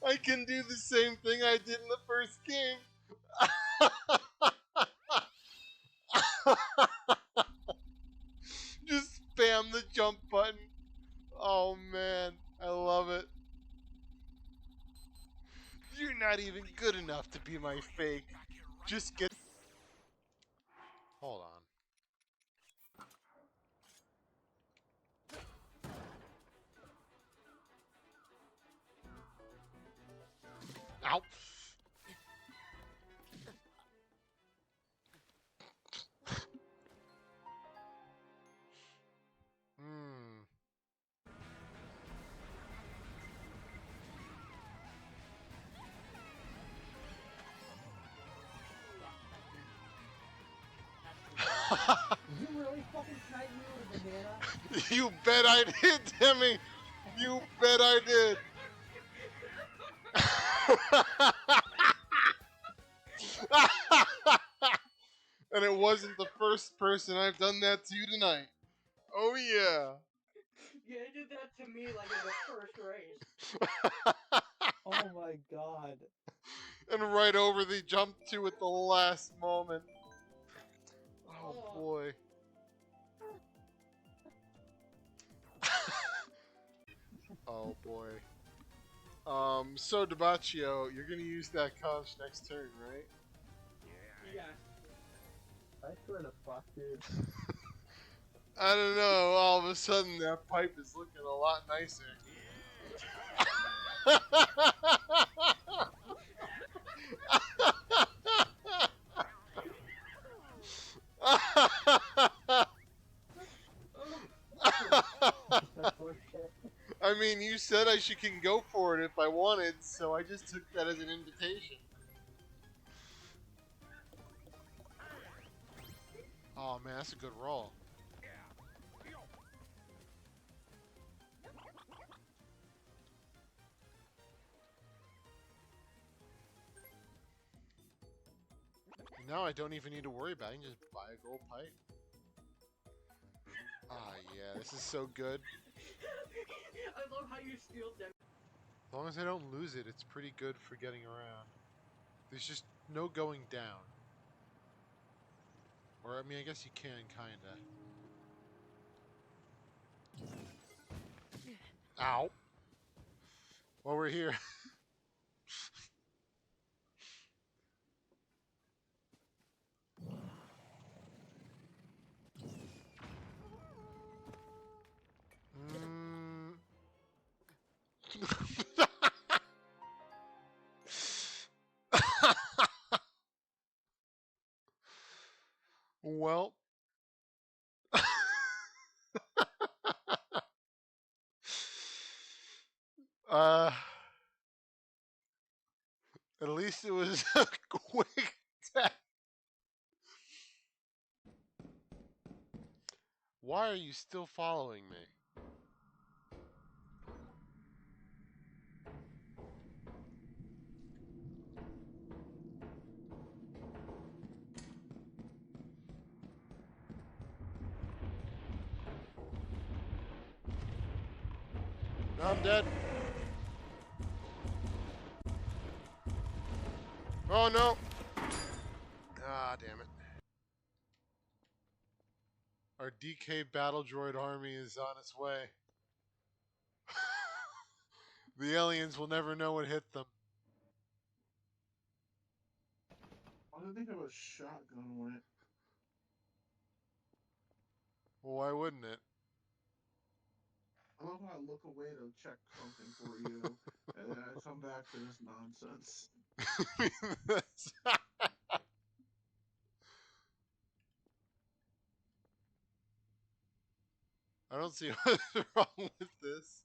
I can do the same thing I did in the first game. Just spam the jump button. Oh man, I love it. You're not even good enough to be my fake. Just get. Hold on. Ow. Hmm. You really fucking knight me with a banana? You bet I did, Timmy. You bet I did. And it wasn't the first person I've done that to you tonight. Oh yeah. Yeah, you did that to me like in the first race. Oh my god. And right over the jump to at the last moment. Oh Oh. boy. Oh boy. So Debaccio, you're gonna use that conch next turn, right? Yeah. I swear to fuck, dude. I don't know, all of a sudden that pipe is looking a lot nicer. I mean, you said I can go for it if I wanted, so I just took that as an invitation. Oh man, that's a good roll. Now I don't even need to worry about it. I can just buy a gold pipe. Ah, yeah, this is so good. I love how you steal them. As long as I don't lose it, it's pretty good for getting around. There's just no going down. Or, I mean, I guess you can, kinda. Ow! While we're here. Well. At least it was a quick attack. Why are you still following me? No, I'm dead. Oh no! Ah, damn it. Our DK battle droid army is on its way. The aliens will never know what hit them. Why do they have a shotgun when it? Well, why wouldn't it? I love how I look away to check something for you, and then I come back to this nonsense. I don't see what's wrong with this.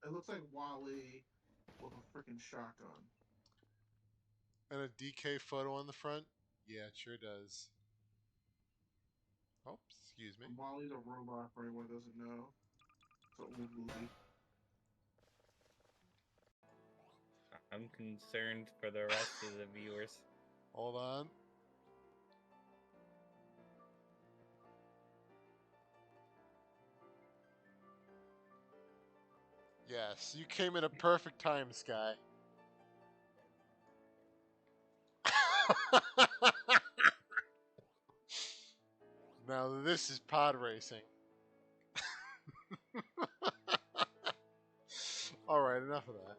It looks like Wally with a freaking shotgun. And a DK photo on the front? Yeah, it sure does. Oh, excuse me. Wally's a robot for anyone who doesn't know. It's an old movie. I'm concerned for the rest of the viewers. Hold on. Yes, you came at a perfect time, Sky. Now this is pod racing. Alright, enough of that.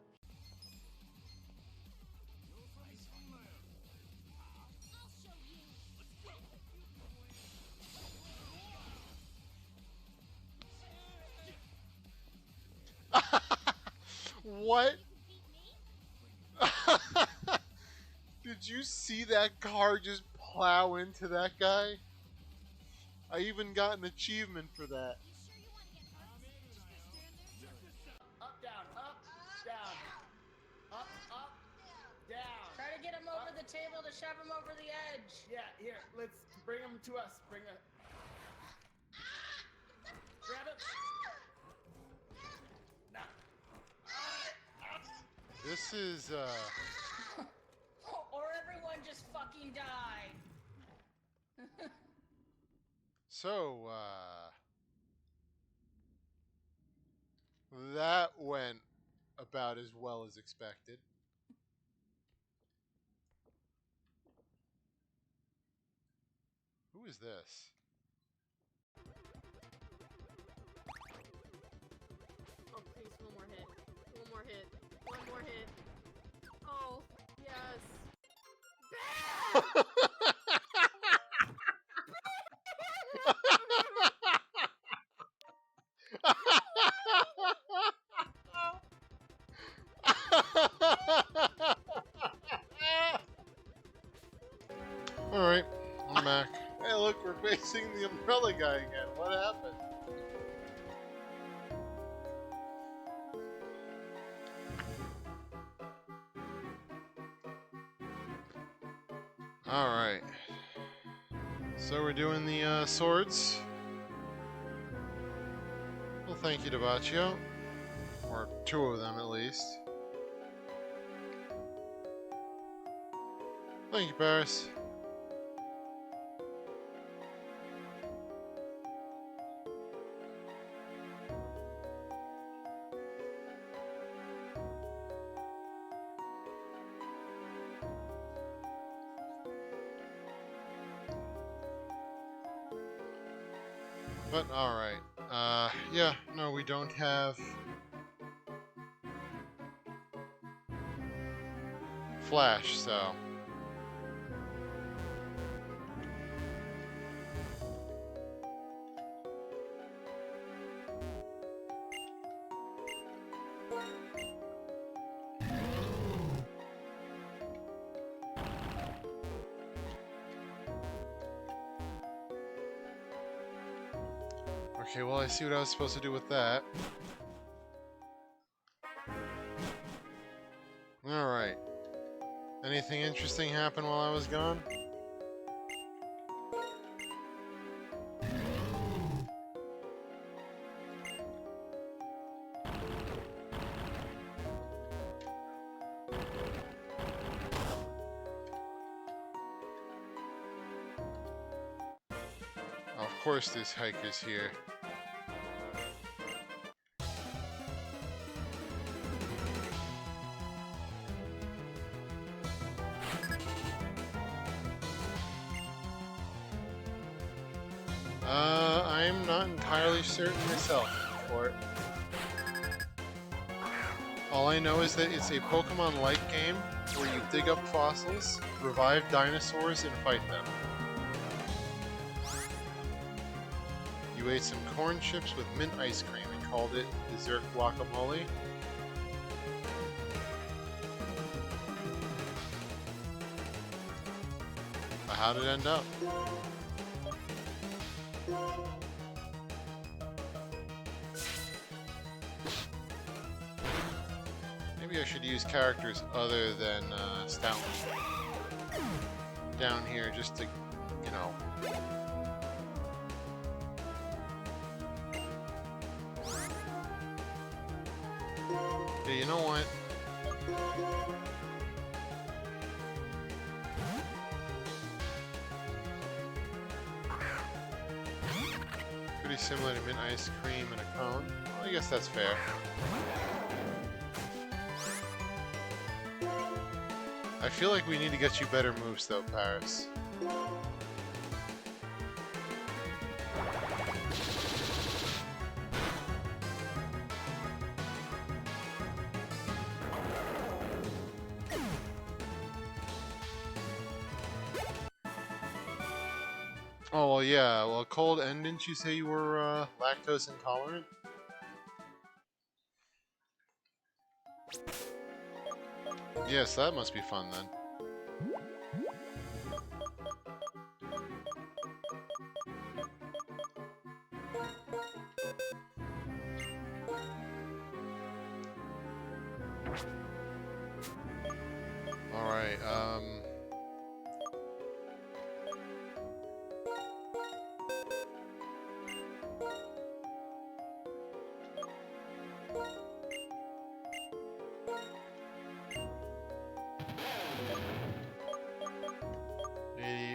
What? Did you see that car just plow into that guy? I even got an achievement for that. Up, down, up, down. Up, down. Try to get him over the table to shove him over the edge. Yeah, here, let's bring him to us. Bring him. Grab him. No. This is, Or everyone just fucking die. So, that went about as well as expected. Who is this? Oh, please, one more hit. One more hit. One more hit. Oh, yes. Alright, I'm back. Hey look, we're facing the umbrella guy again. What happened? Alright. So we're doing the swords. Well, thank you, Devaccio. Or 2 of them at least. Thank you, Paris. But alright. Yeah, no, we don't have Flash, so. Okay, well, I see what I was supposed to do with that. Alright. Anything interesting happen while I was gone? Of course there's hikers here. I'm not entirely certain myself for it. All I know is that it's a Pokemon-like game where you dig up fossils, revive dinosaurs, and fight them. You ate some corn chips with mint ice cream and called it dessert guacamole. But how'd it end up? Maybe I should use characters other than Stoutland down here just to, you know. Yeah, you know what? Pretty similar to mint ice cream and a cone. Well, I guess that's fair. I feel like we need to get you better moves though, Paris. Oh, well, yeah. Well, cold, and didn't you say you were lactose intolerant? Yes, that must be fun then. Alright,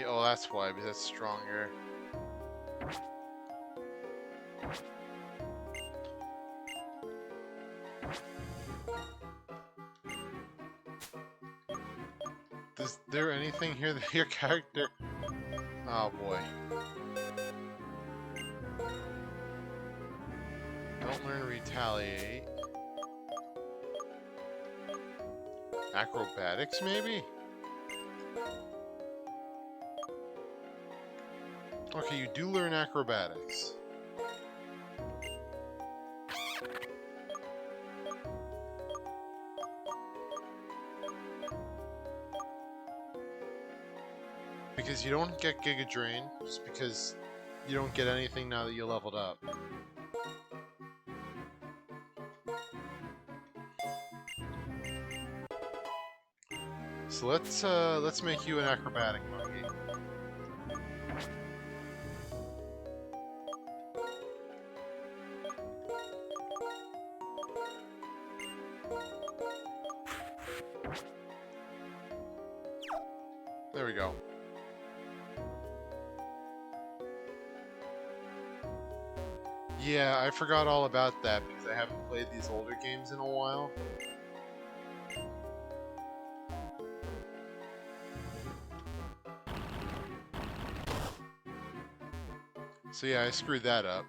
oh, that's why, because that's stronger. Is there anything here that your character... Oh boy. Don't learn Retaliate. Acrobatics, maybe? Okay, you do learn acrobatics. Because you don't get Giga Drain, just because you don't get anything now that you leveled up. So let's make you an acrobatic monkey. There we go. Yeah, I forgot all about that because I haven't played these older games in a while. So yeah, I screwed that up.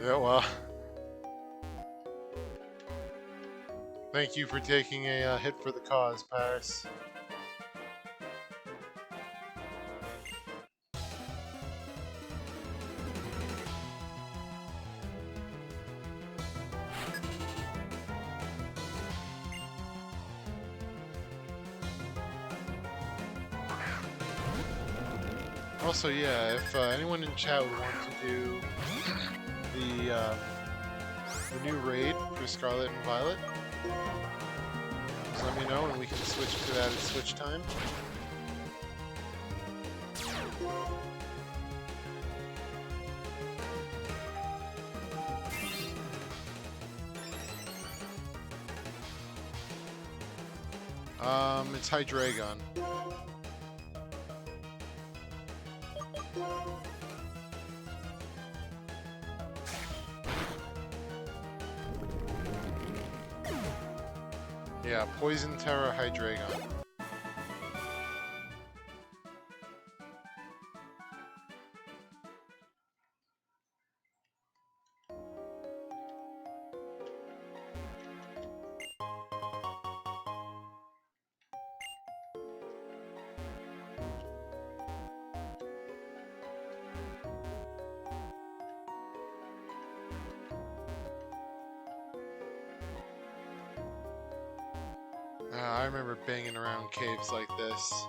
Yeah, well. Thank you for taking a hit for the cause, Paris. Also, yeah, if anyone in chat would want to do the new raid for Scarlet and Violet, just let me know and we can switch to that at switch time. It's Hydreigon. Yeah, Poison Terra Hydreigon. I remember banging around caves like this.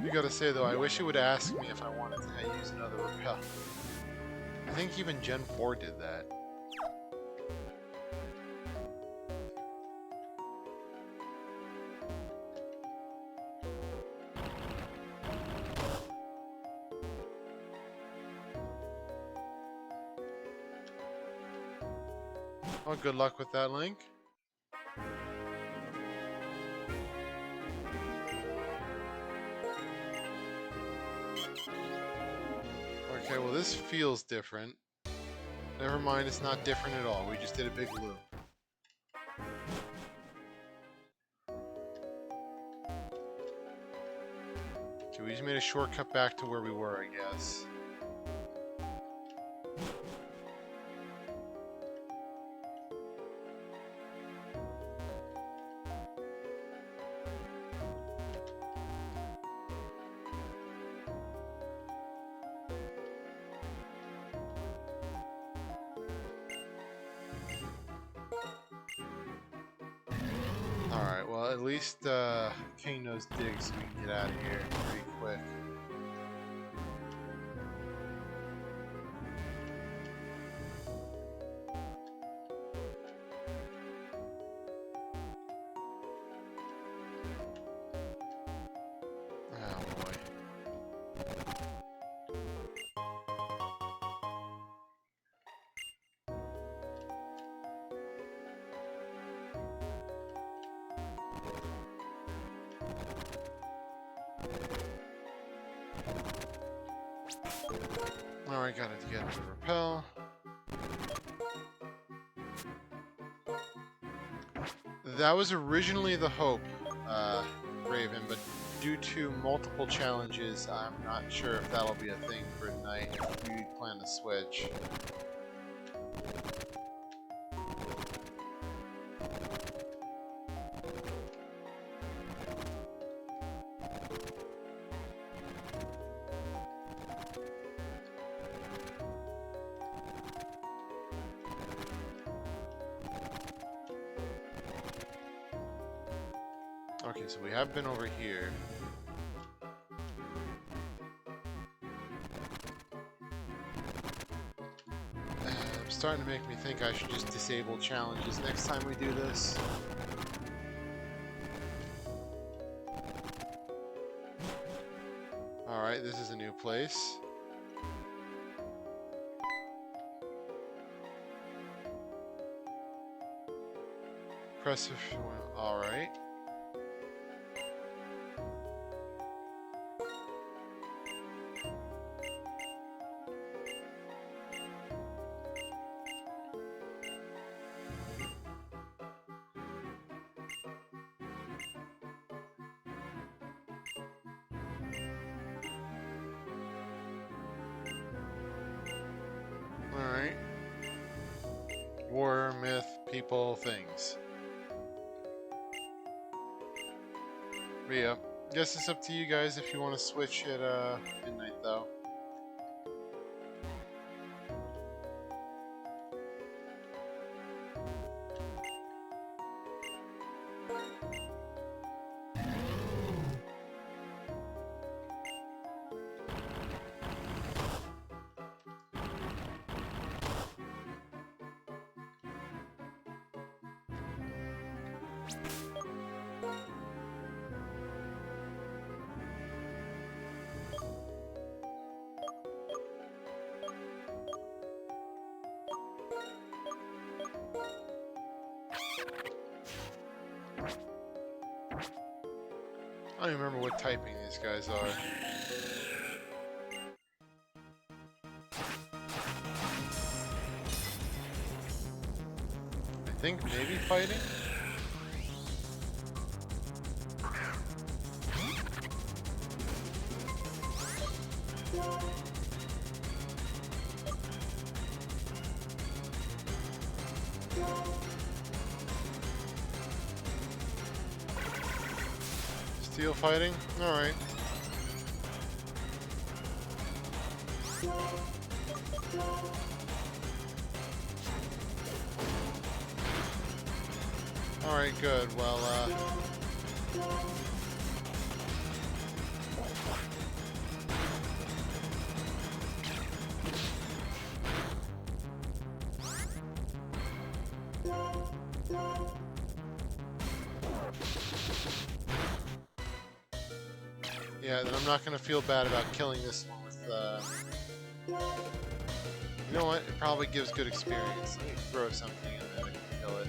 You gotta say though, I wish it would ask me if I wanted to use another repel. I think even Gen 4 did that. Well, good luck with that, Link. Okay, well this feels different. Never mind, it's not different at all. We just did a big loop. Okay, we just made a shortcut back to where we were, I guess. Alright, well at least King knows dig so we can get out of here pretty quick. Oh boy. Alright, got to get to repel. That was originally the hope, Raven, but due to multiple challenges, I'm not sure if that'll be a thing for tonight if we plan to switch. Okay, so we have been over here. Starting to make me think I should just disable challenges next time we do this. Alright, this is a new place. Press if you want. Alright. Alright. War, myth, people, things. But yeah, guess it's up to you guys if you want to switch at midnight though. I don't even remember what typing these guys are. I think maybe fighting? Steel fighting? Alright. Alright, good. Well, yeah, then I'm not gonna feel bad about killing this one with, you know what? It probably gives good experience. Let me throw something and then I can kill it.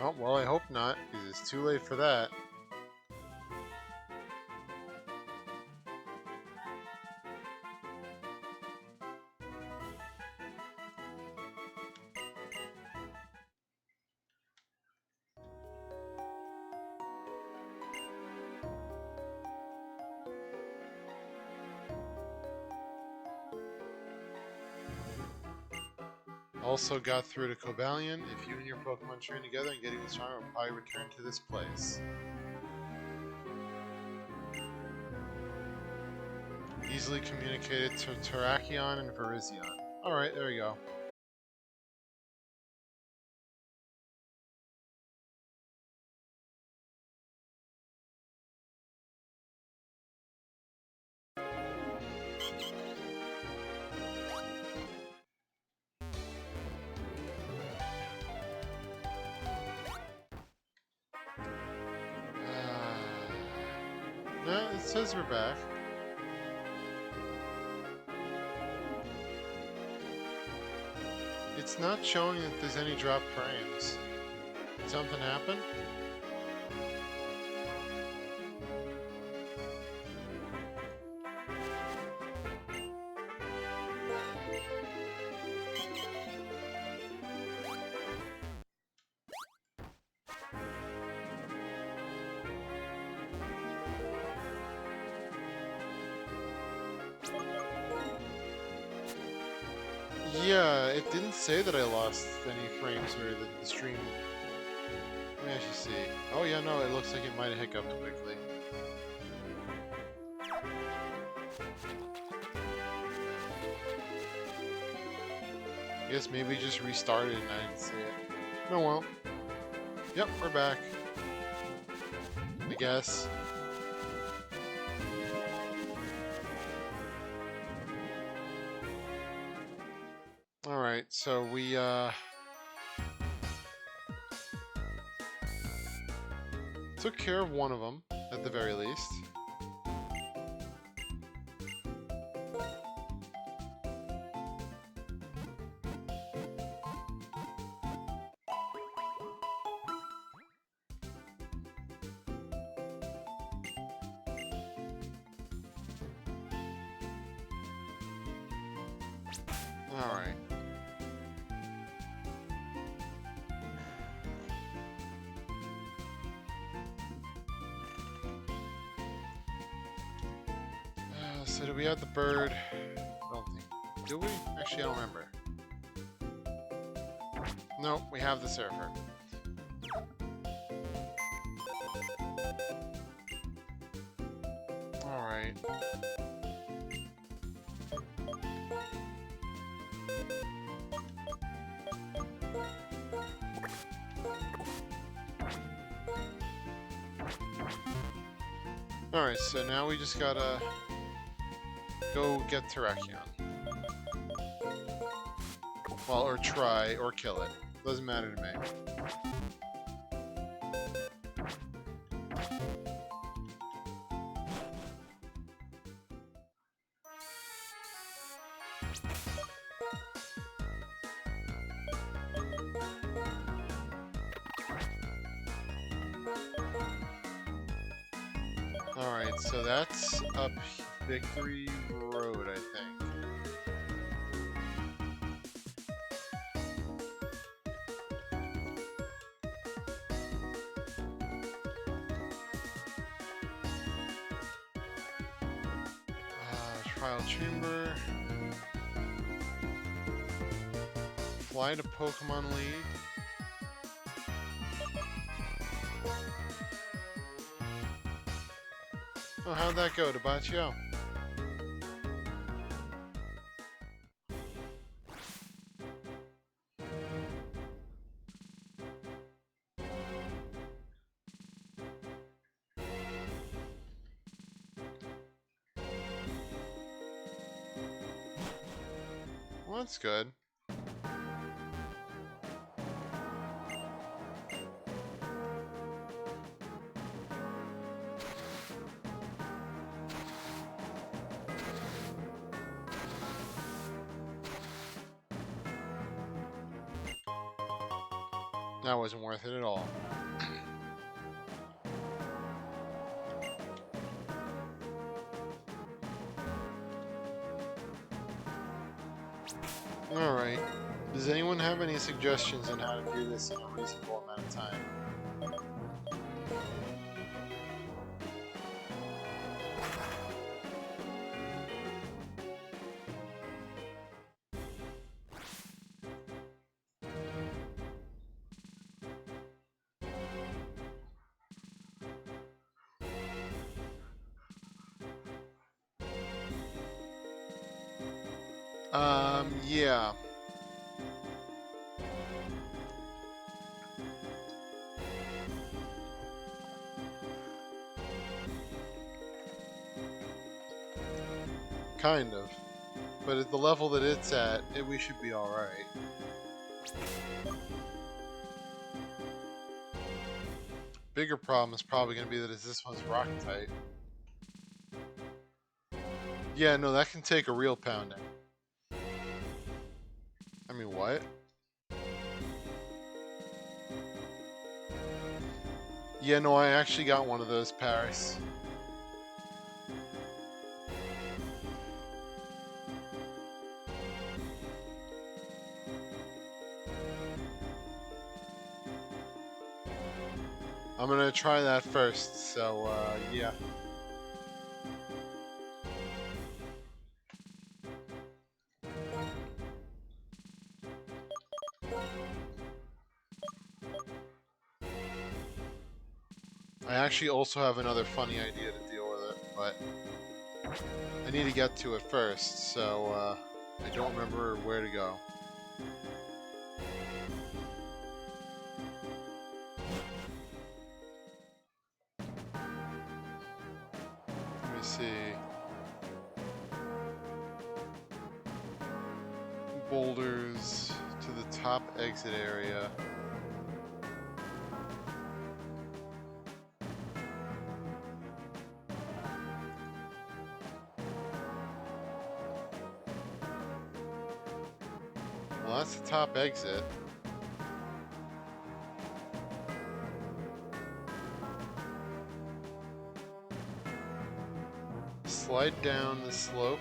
Oh, well, I hope not, because it's too late for that. Also got through to Cobalion. If you and your Pokemon train together and get even stronger, will probably return to this place. Easily communicated to Terrakion and Virizion. Alright, there we go. No, it says we're back. It's not showing that there's any dropped frames. Did something happen? Yeah, it didn't say that I lost any frames or that the stream. Let me actually see. Oh yeah, no, it looks like it might have hiccuped quickly. I guess maybe just restarted and I didn't see it. No, well. Yep, we're back. I guess. Alright, so we, took care of one of them, at the very least. Alright. So do we have the bird? I don't think. Do we? Actually, I don't remember. No, we have the surfer. Alright. Alright, so now we just gotta go get Terrakion. Well, or try, or kill it. Doesn't matter to me. Alright, so that's up Victory Road, I think. Trial Chamber. Fly to Pokemon League. Oh, how'd that go, Debaccio? Well, that's good. That wasn't worth it at all. Alright. Does anyone have any suggestions on how to do this in a reasonable amount of time? Yeah. Kind of. But at the level that it's at, we should be alright. Bigger problem is probably going to be that this one's rock type. Yeah, no, that can take a real pounding. I mean, what? Yeah, no, I actually got one of those, Paris. I'm gonna try that first, so, yeah. I actually also have another funny idea to deal with it, but I need to get to it first, so I don't remember where to go. Let me see. Boulders to the top exit area. Well, that's the top exit. Slide down the slope.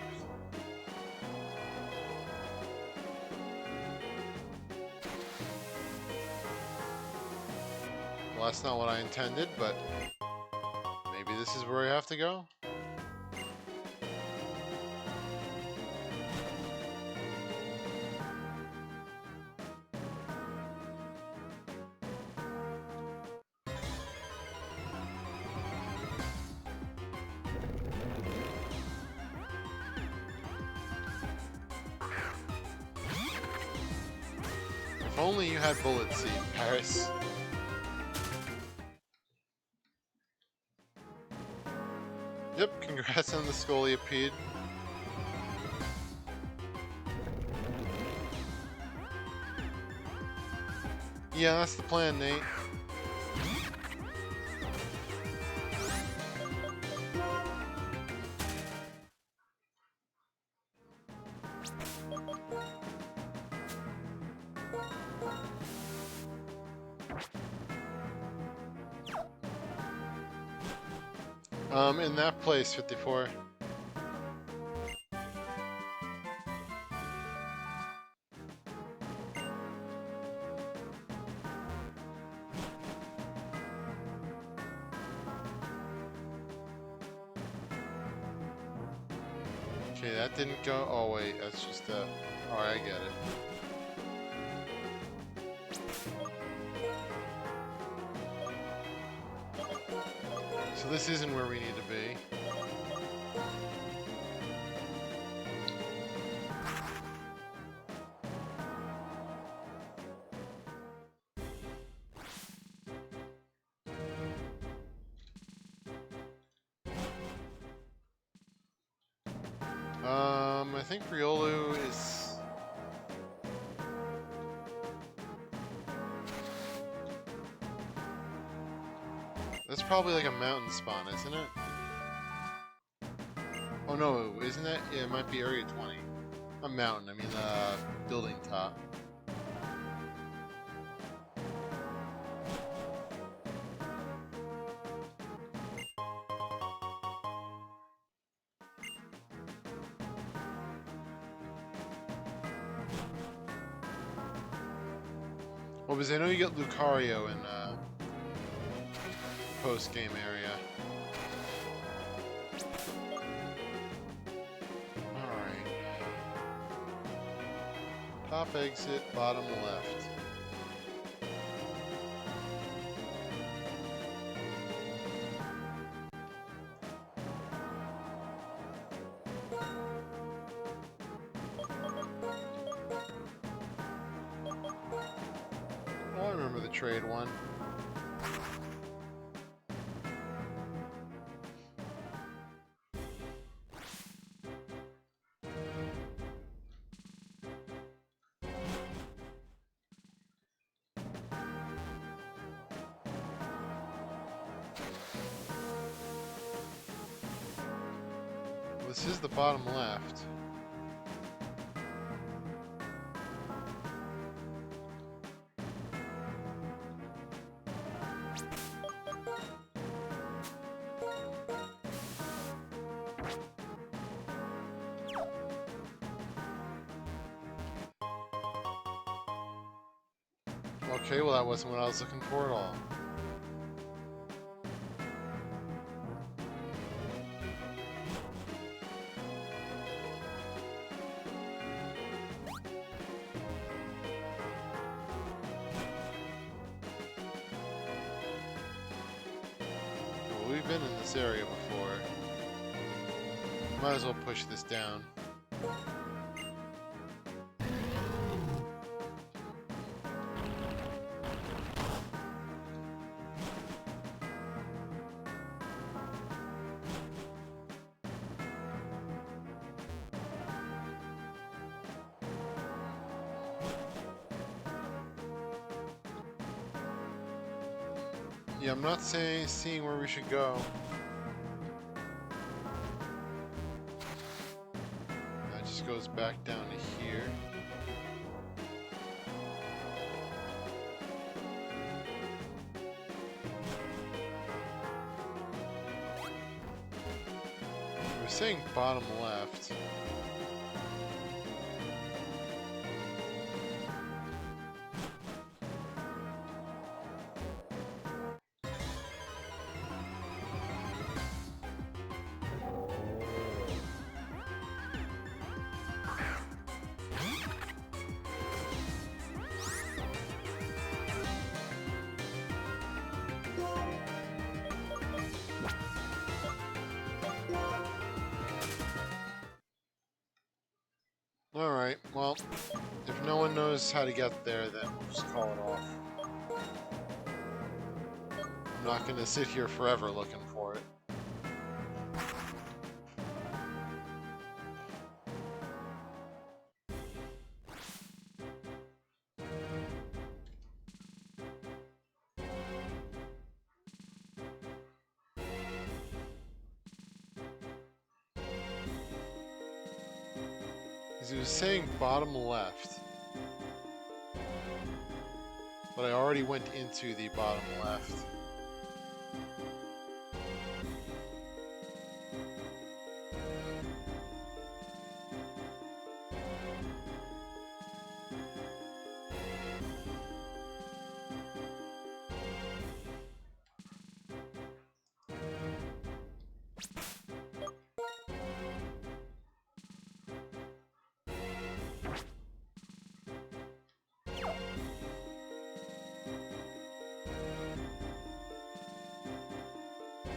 Well, that's not what I intended, but maybe this is where I have to go. If only you had bullet seed, Paris. Yep, congrats on the Scoliopede. Yeah, that's the plan, Nate. In that place, 54. Okay, that didn't go. Oh wait, that's just oh, I get it. So this isn't where we need to be. I think Riolu is... That's probably like a mountain spawn, isn't it? Oh no, isn't it? Yeah, it might be Area 20. A mountain, I mean building top. Well, because I know you get Lucario in post-game area. Alright. Top exit, bottom left. Oh, I remember the trade one. This is the bottom left. Okay, well that wasn't what I was looking for at all. we've been in this area before. Might as well push this down. Yeah, I'm not seeing where we should go. That just goes back down to here. We're saying bottom left. Alright, well, if no one knows how to get there, then we'll just call it off. I'm not gonna sit here forever looking for it. He was saying bottom left, but I already went into the bottom left.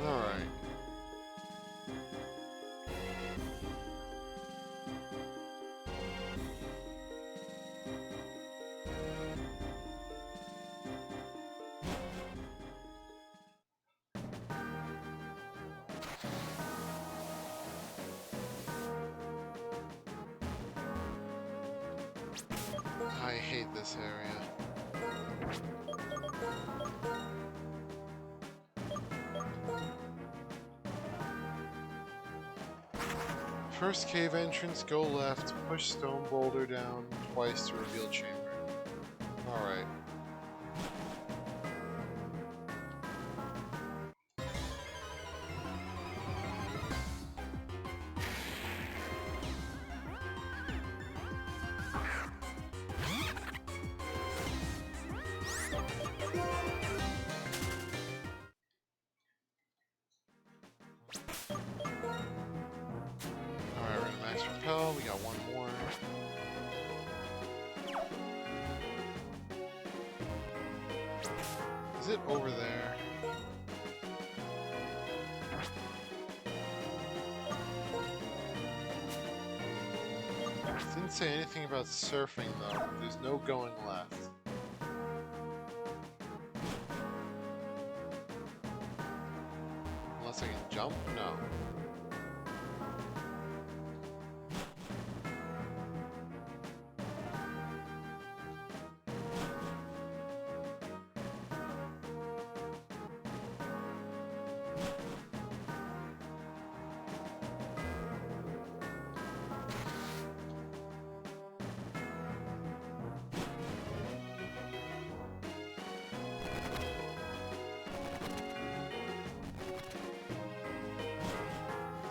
Alright. I hate this area. First cave entrance, go left, push stone boulder down twice to reveal chamber. Alright. Alright, we're gonna max repel, we got one more. Is it over there? It didn't say anything about surfing though. There's no going left. Unless I can jump? No.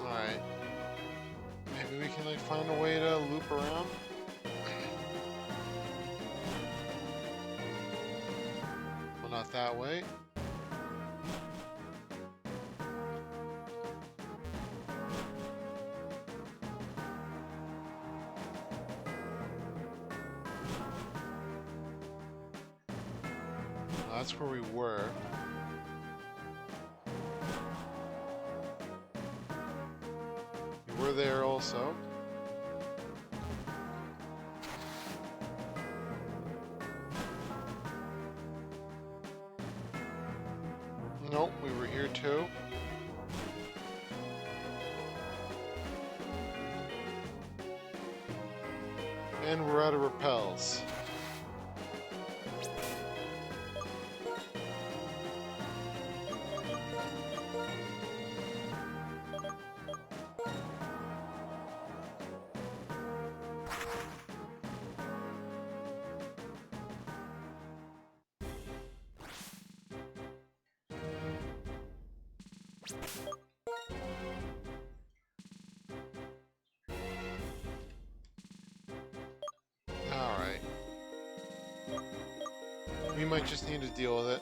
Alright. Maybe we can like find a way to loop around? Well, not that way. Well, that's where we were. Nope, we were here too. And we're out of repels. Alright. We might just need to deal with it.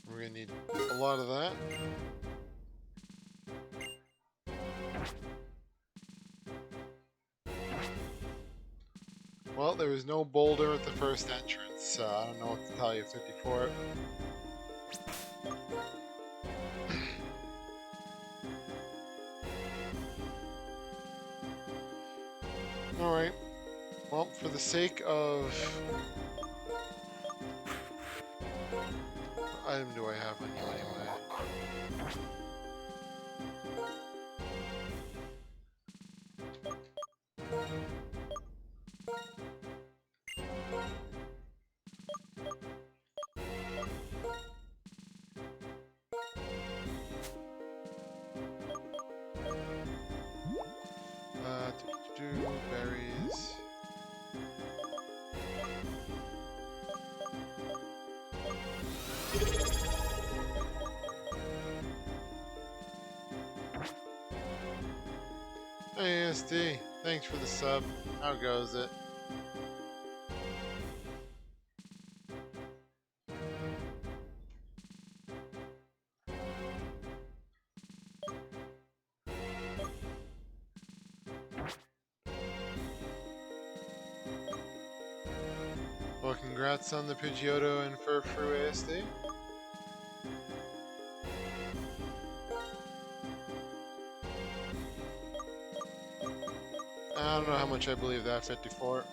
We're gonna need a lot of that. Well, there was no boulder at the first entrance, so I don't know what to tell you, 54. Alright. Well, for the sake of... What item do I have on you anyway? Berries. Hey, ASD, thanks for the sub. How goes it? Well, congrats on the Pidgeotto and Furfrou ASD. I don't know how much I believe that, 54.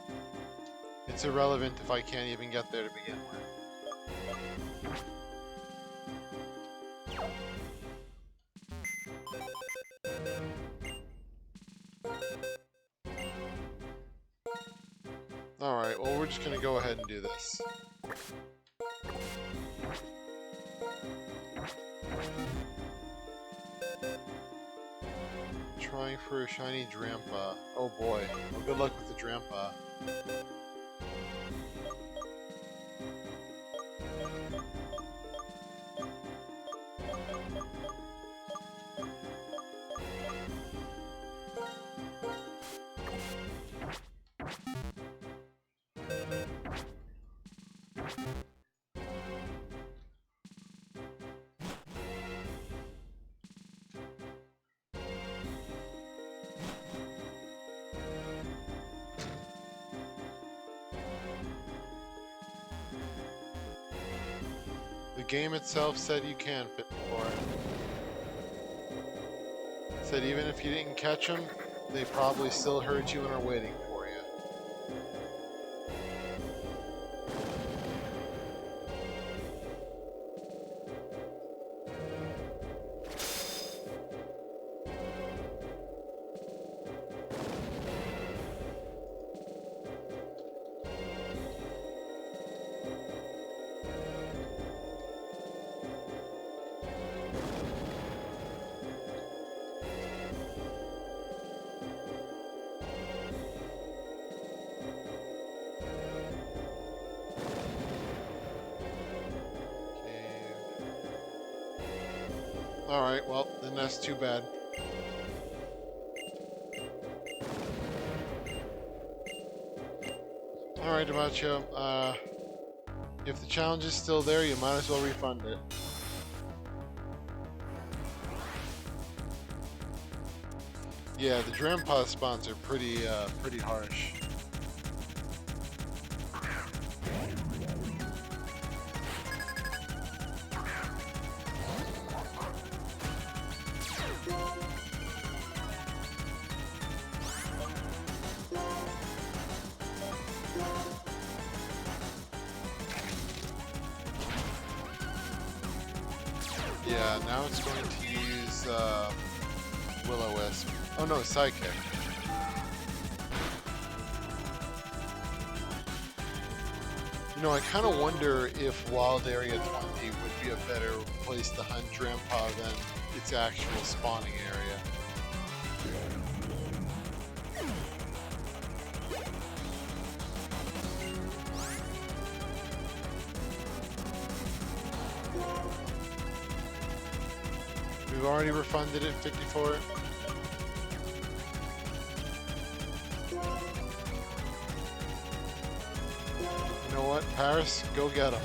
It's irrelevant if I can't even get there to begin with. Alright, well we're just gonna go ahead and do this. Trying for a shiny Drampa. Oh boy. Well, good luck with the Drampa. The game itself said you can fit for it. Said even if you didn't catch them, they probably still heard you and are waiting for you. Alright, well, then that's too bad. Alright, Demacho, if the challenge is still there, you might as well refund it. Yeah, the Drampa spawns are pretty harsh. Yeah, now it's going to use Will-O-Wisp. Oh no, Sidekick. You know, I kind of wonder if Wild Area 20 would be a better place to hunt Drampa than its actual spawning area. We've already refunded it 54. You know what, Paris? Go get him.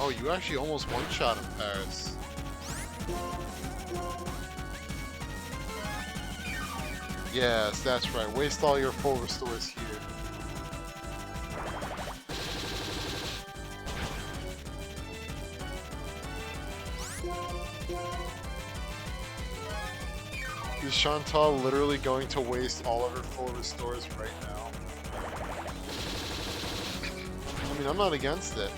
Oh, you actually almost one-shot him, Paris. Yes, that's right. Waste all your full restores here. Is Chantal literally going to waste all of her full restores right now? I mean, I'm not against it.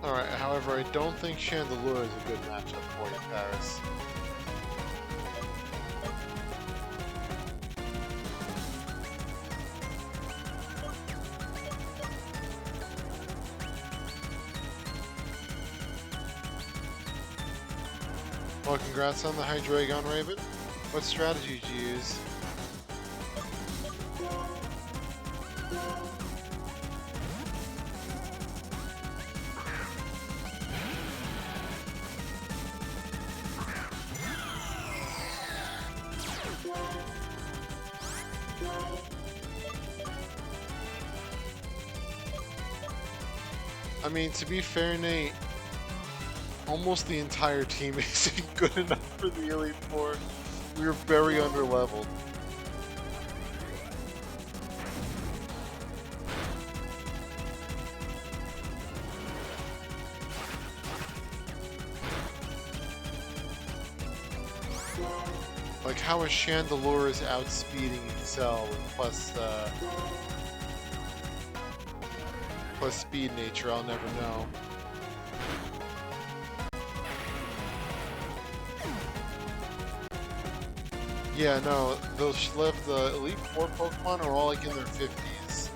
Alright, however, I don't think Chandelure is a good matchup for you, Paris. Well, congrats on the Hydreigon, Raven. What strategy did you use? I mean, to be fair, Nate, almost the entire team isn't good enough for the Elite Four. We were very underleveled. Like, how is Chandelure's outspeeding Excel with plus speed nature, I'll never know. Yeah, no, the Elite Four Pokemon are all like in their 50s.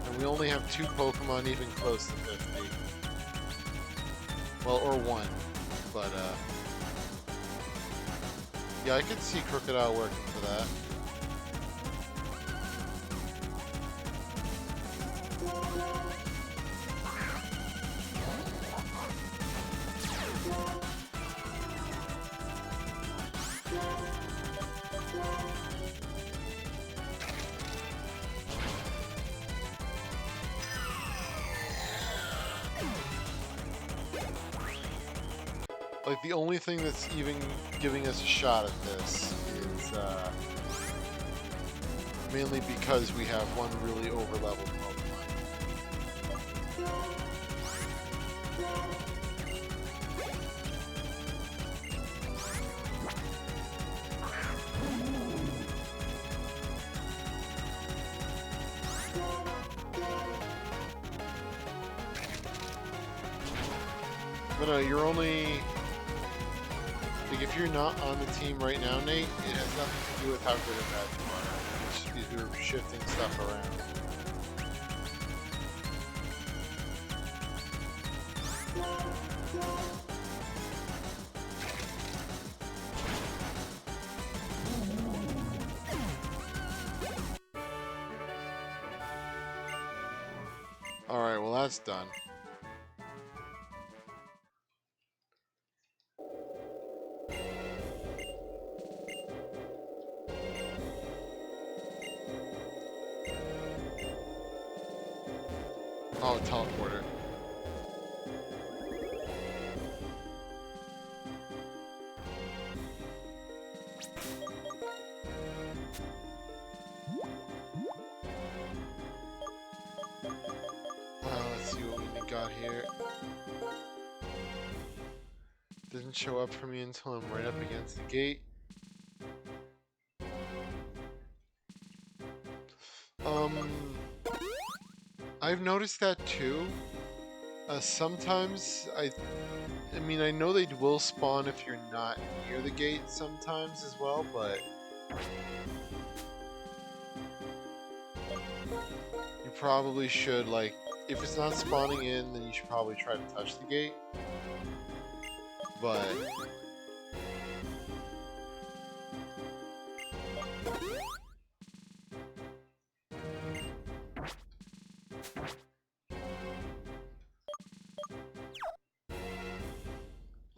And we only have 2 Pokemon even close to 50. Well, or 1. But, yeah, I could see Crocodile working for that. Like, the only thing that's even giving us a shot at this is mainly because we have one really over-leveled Pokemon. But no, you're only... Like, if you're not on the team right now, Nate, it has nothing to do with how good or bad you are. It's just because you're shifting stuff around. Alright, well that's done. Oh, teleporter. Let's see what we got here. Doesn't show up for me until I'm right up against the gate. I've noticed that too. Sometimes I mean, I know they will spawn if you're not near the gate sometimes as well, but you probably should, like, if it's not spawning in, then you should probably try to touch the gate. But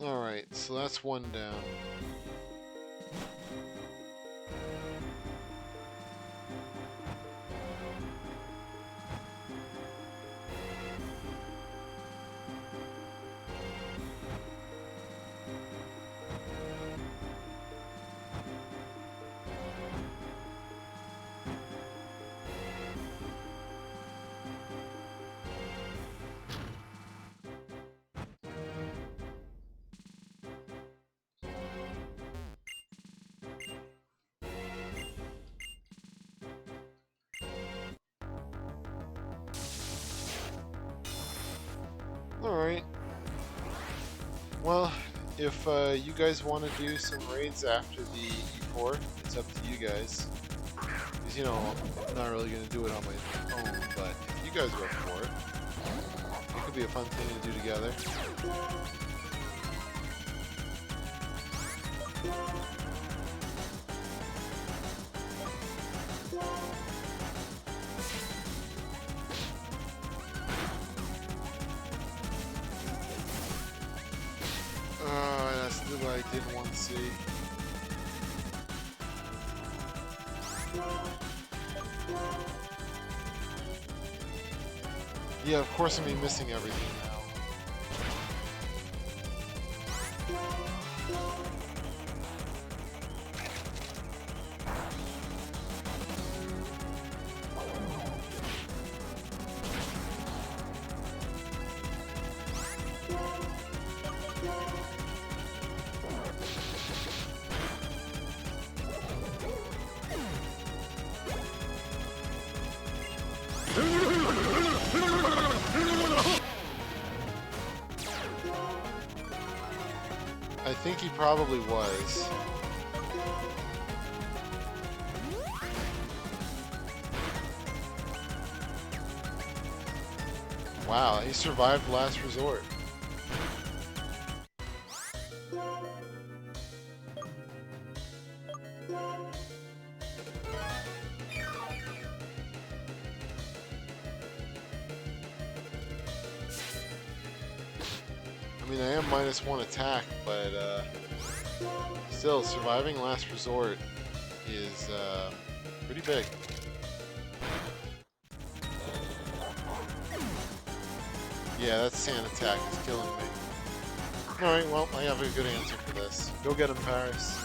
alright, so that's one down. Alright. Well, if you guys want to do some raids after the E4, it's up to you guys. Because, you know, I'm not really going to do it on my own, but if you guys go for it, it could be a fun thing to do together. That's the what I didn't want to see. Yeah, of course I'm gonna be missing everything now. I think he probably was. Wow, he survived last resort. I mean, I am -1 attack, but still, surviving last resort is pretty big. Yeah, that sand attack is killing me. Alright, well, I have a good answer for this. Go get him, Paris.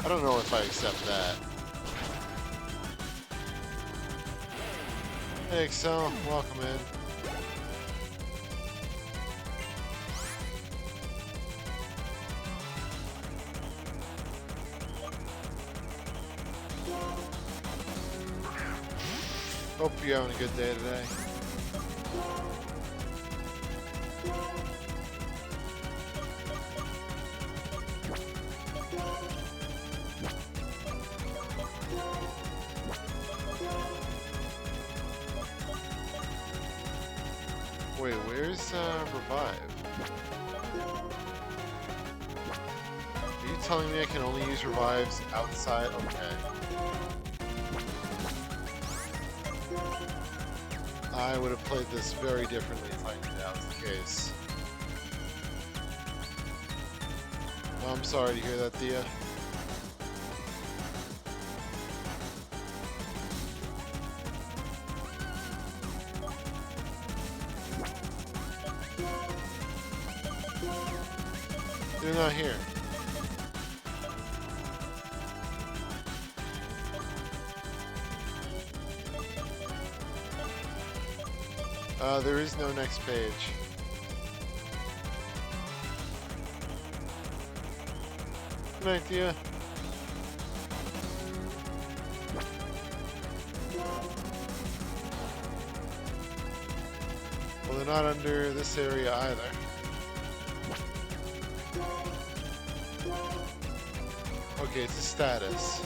I don't know if I accept that. Hey, Excel, welcome in. Hope you're having a good day today. Wait, where's Revive? Are you telling me I can only use Revives outside? Okay. I would have played this very differently if I knew that was the case. Well, I'm sorry to hear that, Thea. They're not here. There is no next page. Good idea. Well, they're not under this area either. Okay, it's a status.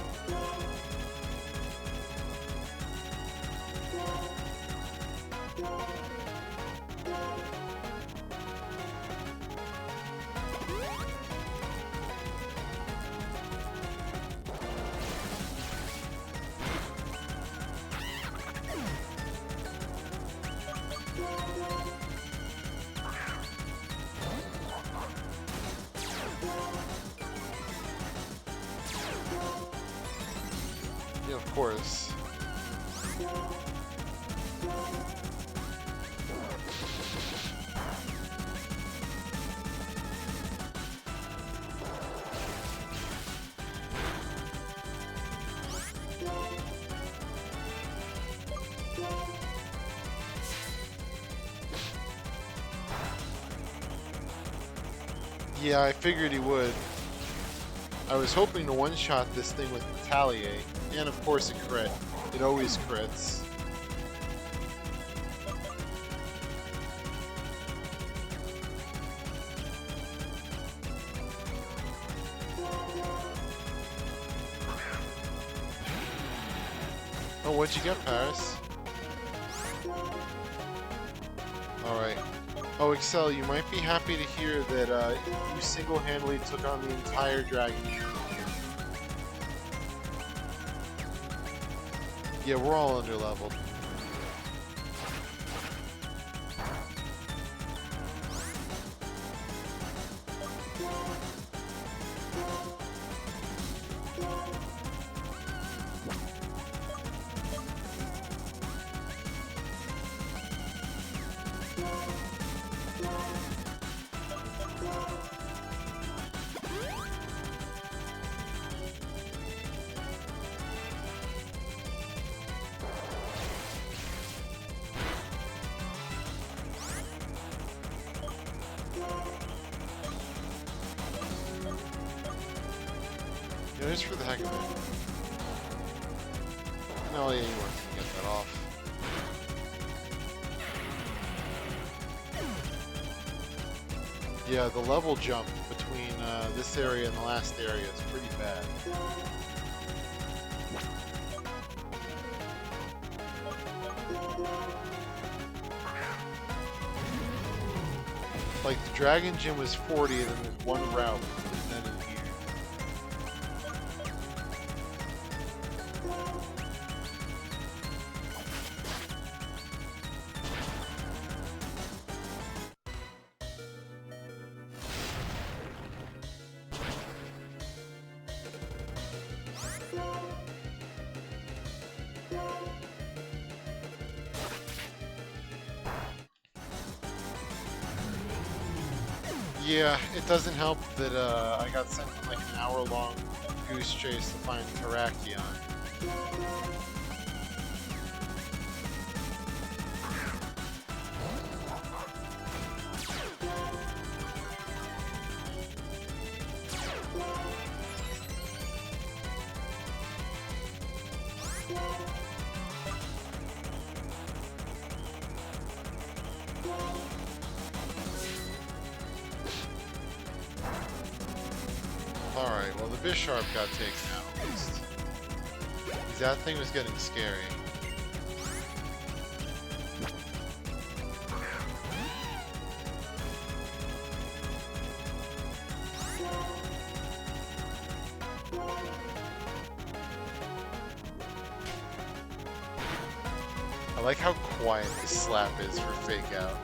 Yeah, of course. Yeah, I figured he would. I was hoping to one-shot this thing with Retaliate, and of course a crit. It always crits. Oh, what'd you get, Paris? Alright. Oh, Excel, you might be happy to hear that you single-handedly took on the entire dragon. Yeah, we're all underleveled. Yeah, just for the heck of it. No, yeah, you weren't gonna get that off. Yeah, the level jump between this area and the last area is pretty bad. Like, the Dragon Gym was 40 and then there's one route, and then in here. Yeah, it doesn't help that I got sent on like an hour-long goose chase to find Terrakion. Alright, well the Bisharp got taken out at least. 'Cause that thing was getting scary. I like how quiet this slap is for Fake Out.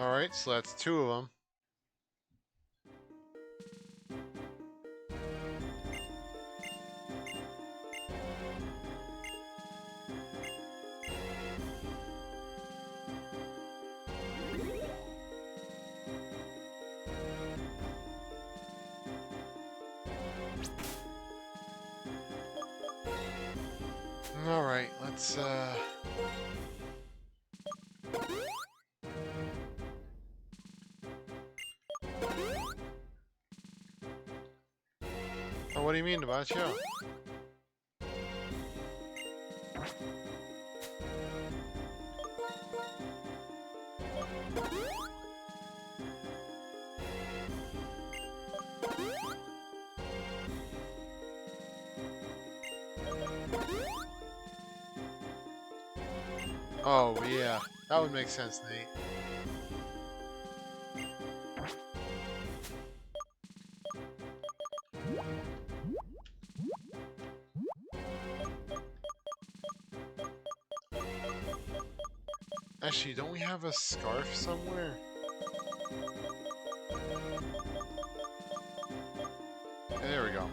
Alright, so that's 2 of them. Alright, let's Oh, what do you mean, Dabacho? Oh, yeah. That would make sense, Nate. Actually, don't we have a scarf somewhere? There we go.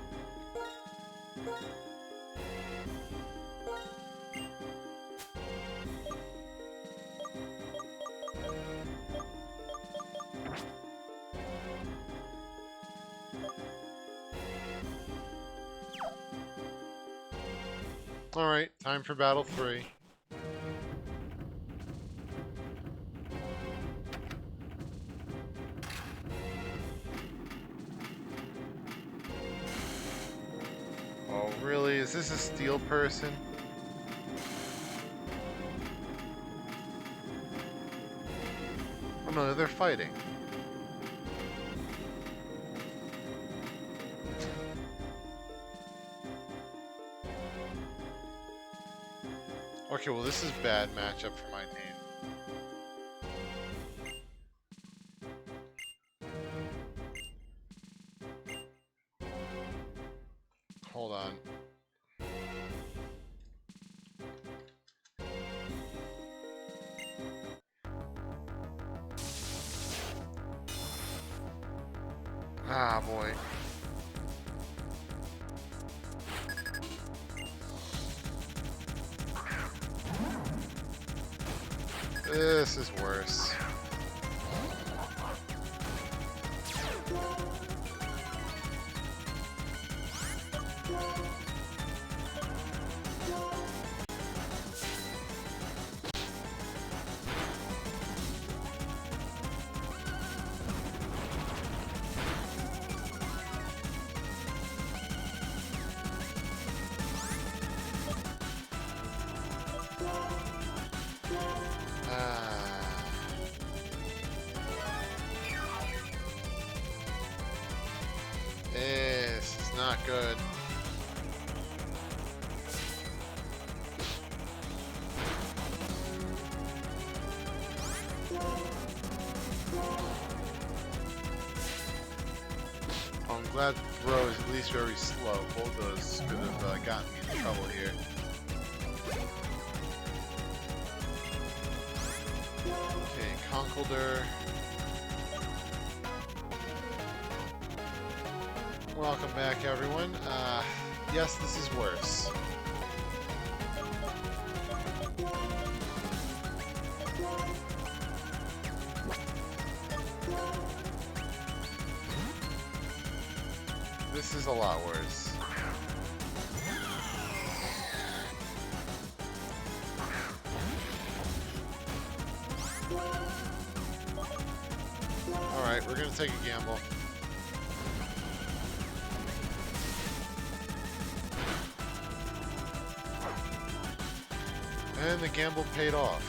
Alright, time for battle 3. Oh, really? Is this a steel person? Oh no, they're fighting. Okay, well this is bad matchup for my team. Hold on. Ah, boy. This is worse. This is not good. I'm glad throw is at least very slow. Both those could have gotten me in trouble here. Okay, Conkeldurr. Welcome back, everyone. Yes, this is worse. This is a lot worse. Alright, we're gonna take a gamble. And the gamble paid off.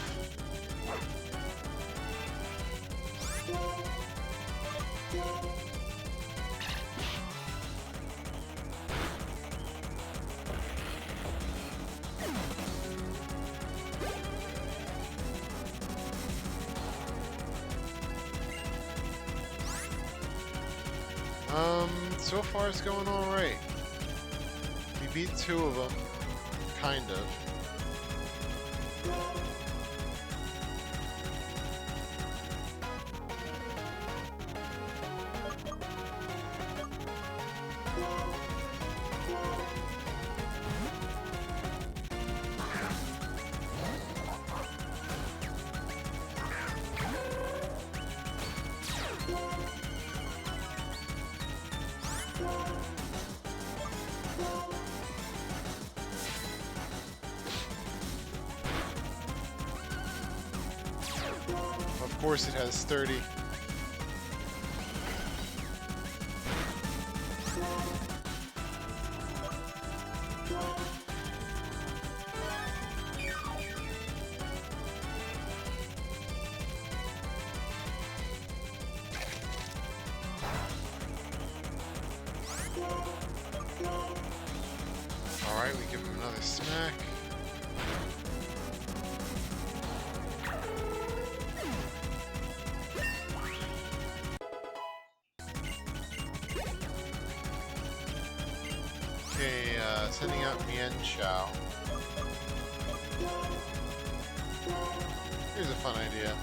So far it's going alright. We beat 2 of them, kind of. course it has 30. Alright, we give him another smack. Okay, sending out Mian Chao. Here's a fun idea.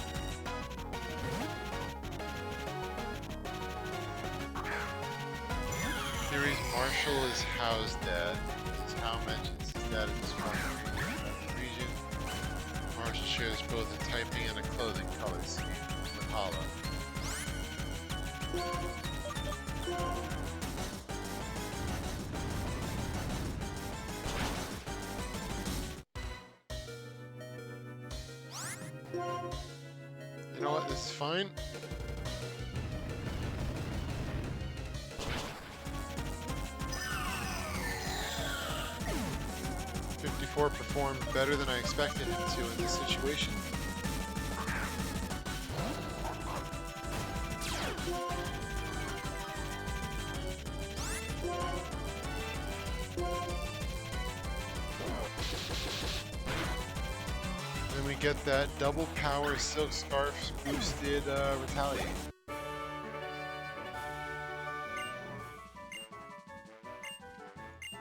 Theories Marshall is Hao's dad. As Hao mentions his dad is from the region. Marshall shares both a typing and a clothing color scheme with Hala. You know what? This is fine. Performed better than I expected it to in this situation. Then we get that double power Silk Scarf boosted retaliate.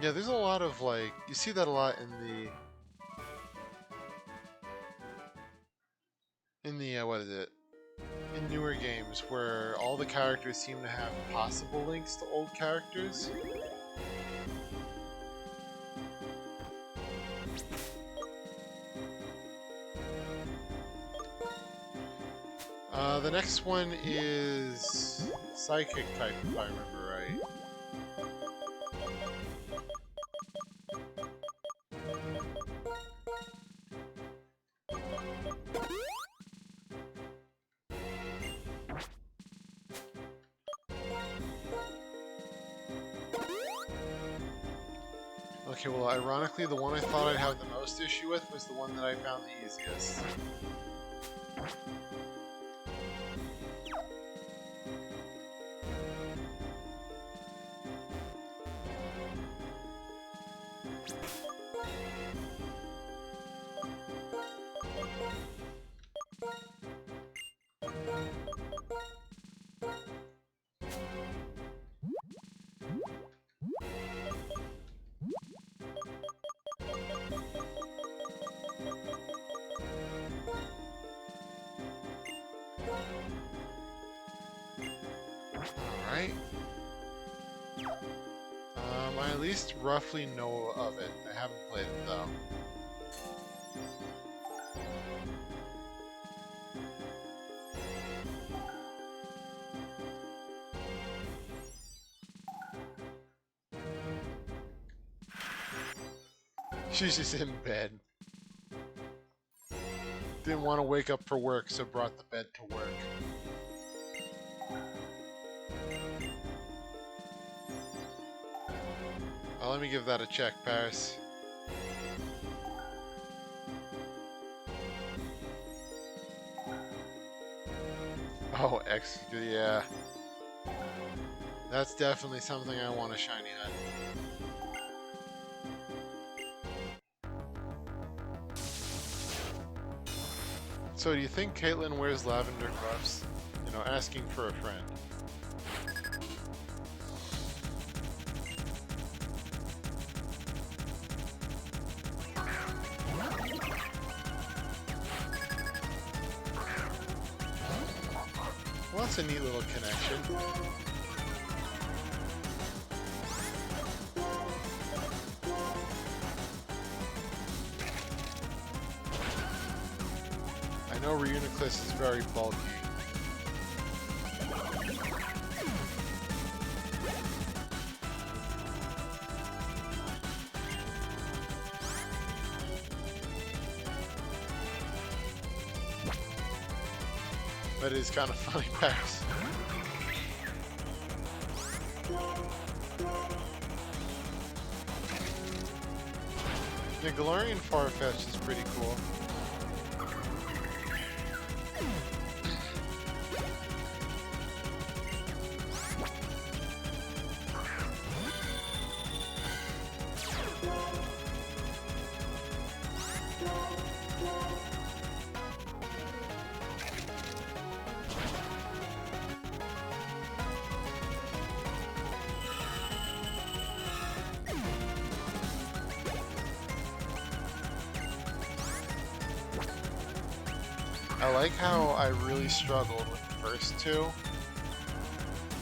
Yeah, there's a lot of like, you see that a lot in the what is it? In newer games where all the characters seem to have possible links to old characters. The next one is Psychic type, if I remember right. Okay, well, ironically, the one I thought I'd have the most issue with was the one that I found the easiest. Alright. I at least roughly know of it. I haven't played it though. She's just in bed. Didn't want to wake up for work, so brought the bed to work. Let me give that a check, Paris. Oh, yeah. That's definitely something I want a shiny at. So do you think Caitlyn wears lavender gloves? You know, asking for a friend. Well, that's a neat little connection. I know Reuniclus is very bulky. But it's kind of funny, Paris. Yeah, Galarian Farfetch is pretty cool. I like how I really struggled with the first two,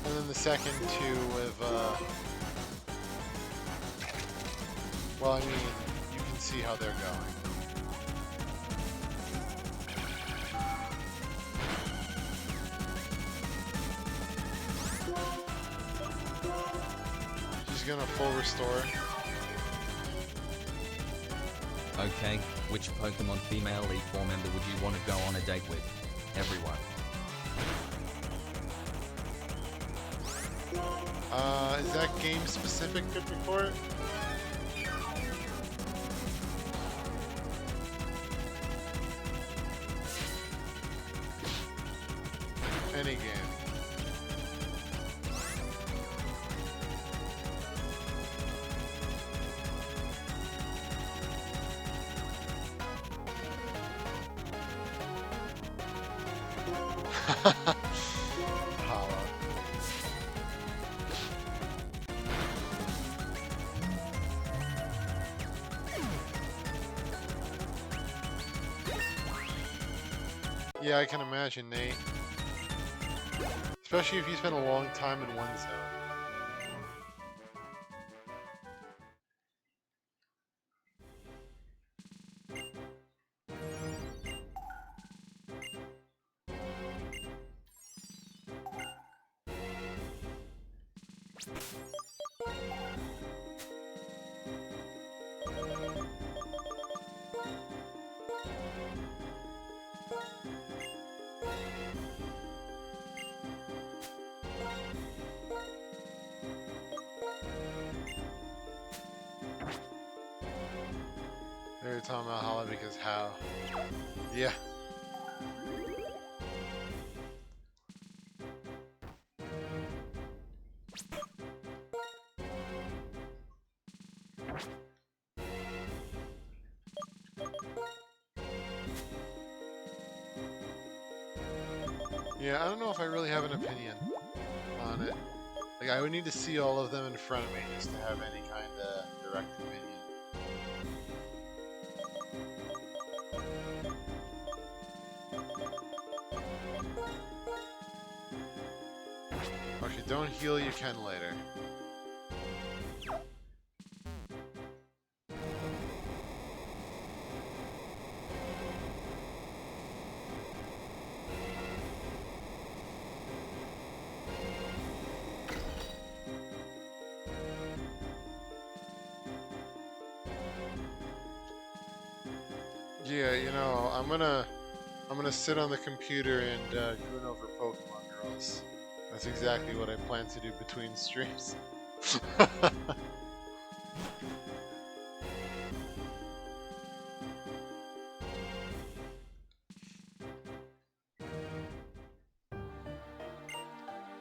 and then the second two with, well, I mean, you can see how they're going. She's gonna full restore. Okay, which Pokemon female Elite Four member would you want to go on a date with? Everyone. Is that game specific good for it? Any game. Holla. Yeah, I can imagine, Nate. Especially if you spend a long time in one zone. They're talking about Holla because how? Yeah. Yeah, I don't know if I really have an opinion on it. Like, I would need to see all of them in front of me just to have any kind of direct opinion. Or if you don't heal, you can later. Yeah, you know, I'm gonna sit on the computer and goon over Pokemon Girls. That's exactly what I plan to do between streams.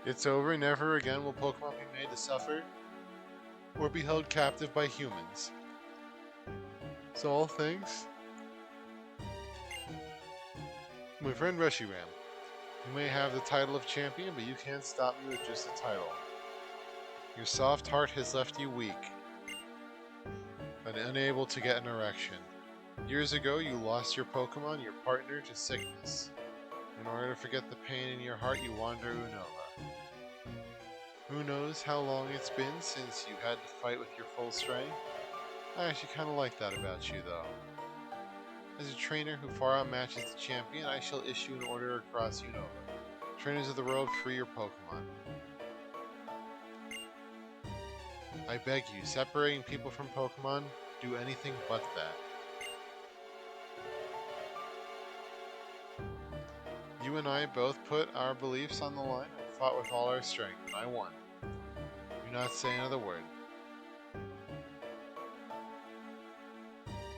It's over. Never again will Pokemon be made to suffer or be held captive by humans. So all thanks. My friend Reshiram. You may have the title of champion, but you can't stop me with just a title. Your soft heart has left you weak and unable to get an erection. Years ago, you lost your Pokemon, your partner, to sickness. In order to forget the pain in your heart, you wander Unova. Who knows how long it's been since you had to fight with your full strength? I actually kind of like that about you, though. As a trainer who far outmatches the champion, I shall issue an order across Unova. Trainers of the world, free your Pokemon. I beg you, separating people from Pokemon, do anything but that. You and I both put our beliefs on the line and fought with all our strength, and I won. Do not say another word.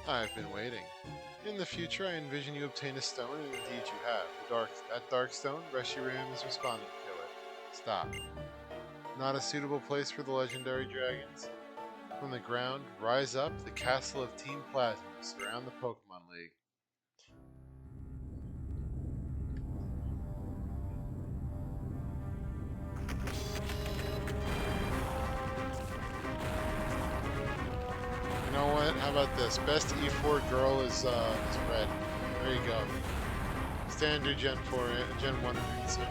I've been waiting. In the future, I envision you obtain a stone, and indeed you have. That dark stone, Reshiram is responding to it. Stop. Not a suitable place for the legendary dragons? From the ground, rise up the castle of Team Plasma, surround the Pokemon League. You know what? How about this? Best E4 girl is red. There you go. Standard Gen 4, Gen 1 answer.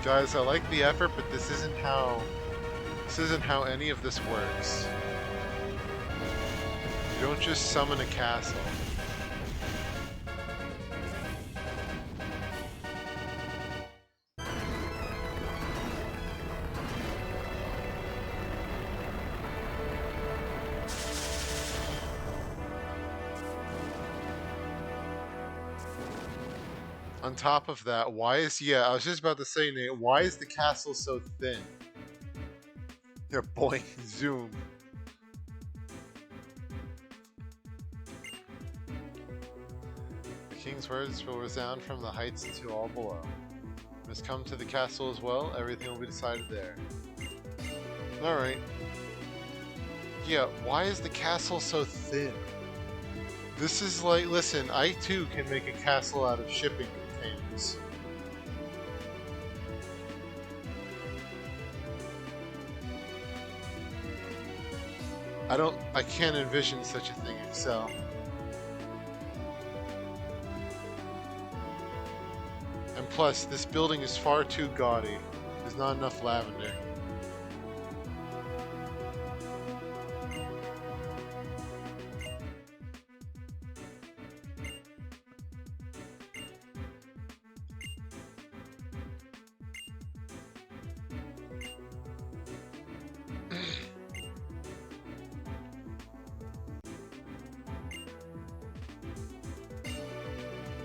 Guys, I like the effort, but this isn't how any of this works. You don't just summon a castle. On top of that, I was just about to say, Nate, why is the castle so thin? Yeah, boing, zoom. The king's words will resound from the heights to all below. You must come to the castle as well, everything will be decided there. Alright. Yeah, why is the castle so thin? This is like, listen, I too can make a castle out of shipping containers. I can't envision such a thing in Excel. And plus, this building is far too gaudy. There's not enough lavender.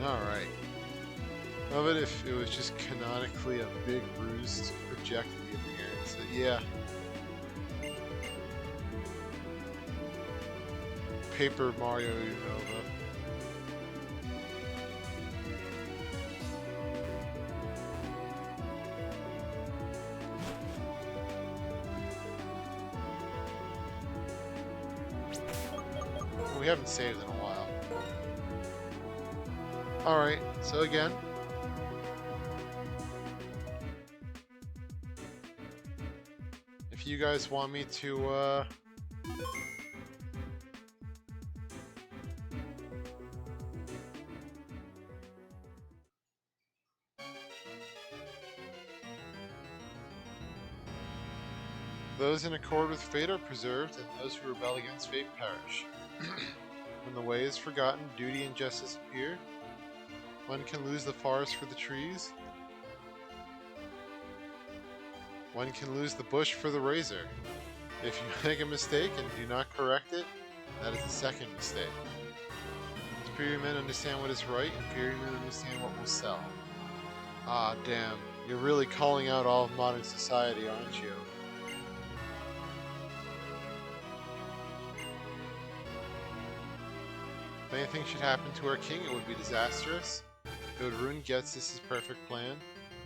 Alright. Love it if it was just canonically a big ruse to project the appearance. Yeah. Paper Mario Unova. We haven't saved in a while. Alright, so again. If you guys want me to, those in accord with fate are preserved, and those who rebel against fate perish. When the way is forgotten, duty and justice appear. One can lose the forest for the trees. One can lose the bush for the razor. If you make a mistake and do not correct it, that is the second mistake. Superior men understand what is right, inferior men understand what will sell. Ah, damn. You're really calling out all of modern society, aren't you? If anything should happen to our king, it would be disastrous. It would ruin Ghetsis' perfect plan.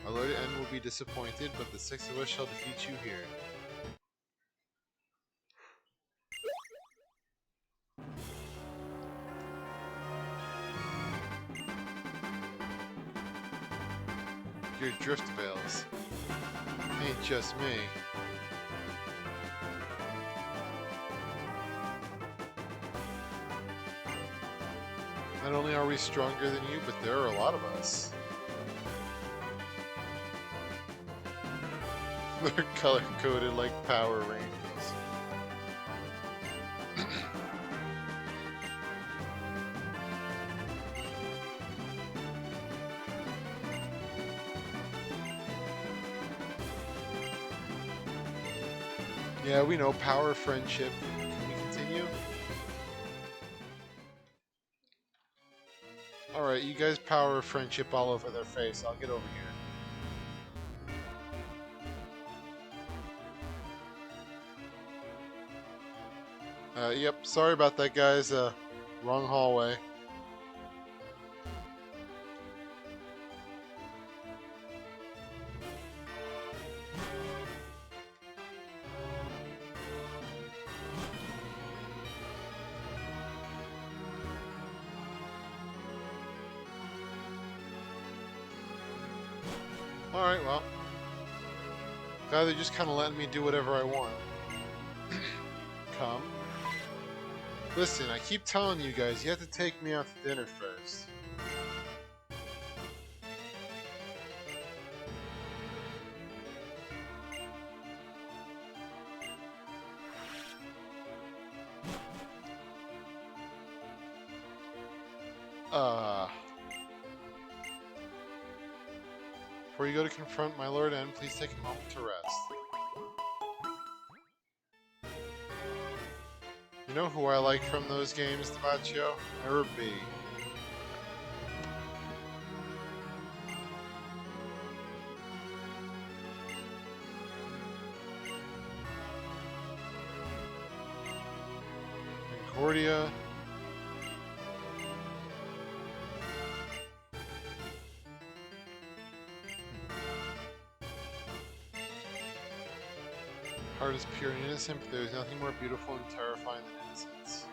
Our Lord N will be disappointed, but the six of us shall defeat you here. Your drift veils. Ain't just me. Not only are we stronger than you, but there are a lot of us. They're color-coded like Power Rangers. Yeah, we know power, friendship. Can we continue? Alright, you guys power friendship all over their face. I'll get over here. Yep, sorry about that, guys. Wrong hallway. Alright, well. Glad they're just kind of letting me do whatever I want. Come. Listen, I keep telling you guys, you have to take me out to dinner first. Before you go to confront my Lord N, please take a moment to rest. You know who I like from those games, Tabaccio? Herb B. Concordia. Heart is pure and innocent, but there is nothing more beautiful and terrifying than innocence.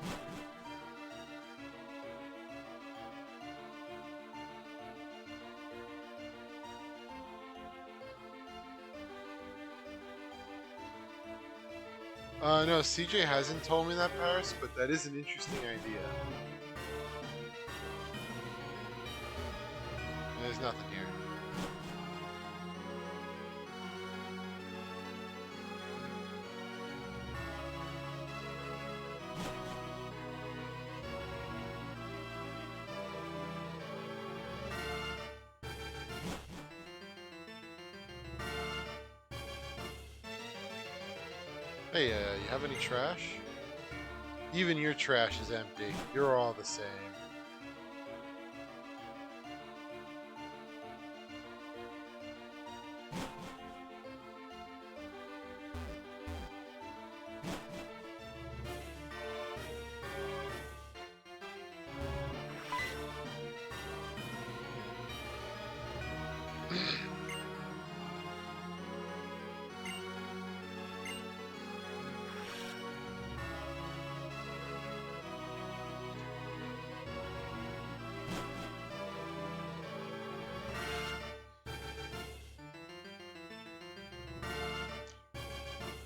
No, CJ hasn't told me that, Paris, but that is an interesting idea. There's nothing here. Hey, you have any trash? Even your trash is empty. You're all the same.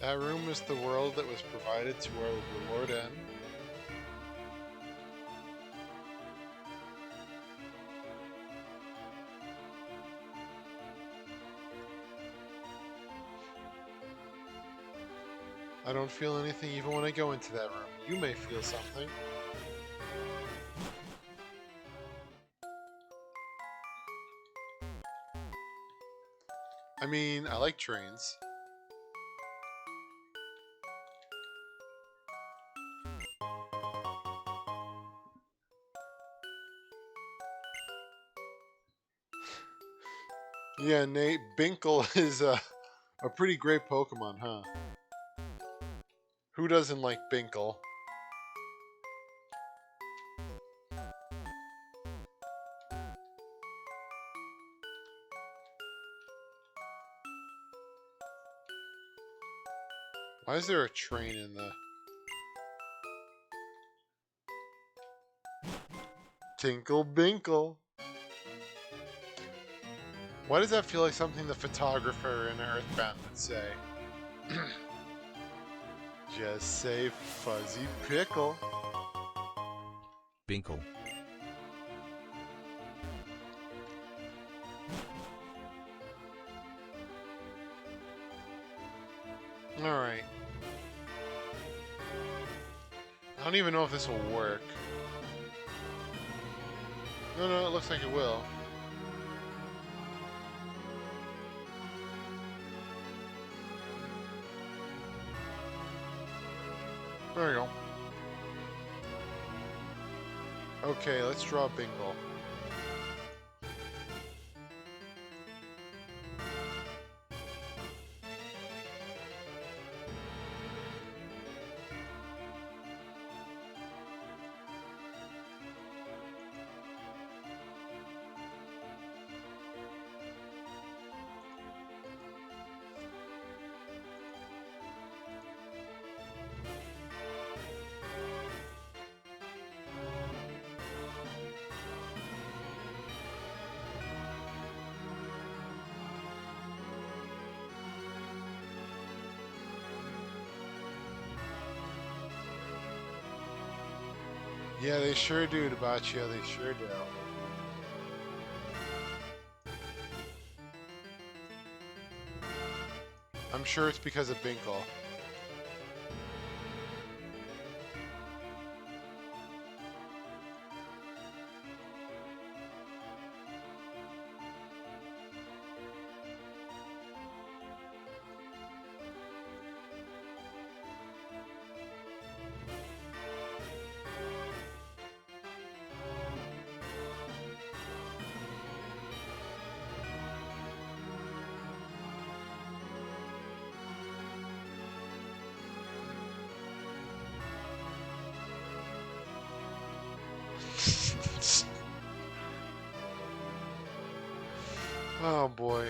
That room was the world that was provided to our Lord N. I don't feel anything even when I go into that room. You may feel something. I mean, I like trains. Yeah, Nate, Binkle is a pretty great Pokemon, huh? Who doesn't like Binkle? Why is there a train in the... Tinkle Binkle? Why does that feel like something the photographer in Earthbound would say? Just say Fuzzy Pickle. Binkle. Alright. I don't even know if this will work. No, it looks like it will. There we go. Okay, let's draw Bingle. Yeah, they sure do, Debaccio. They sure do. I'm sure it's because of Binkle. Oh boy.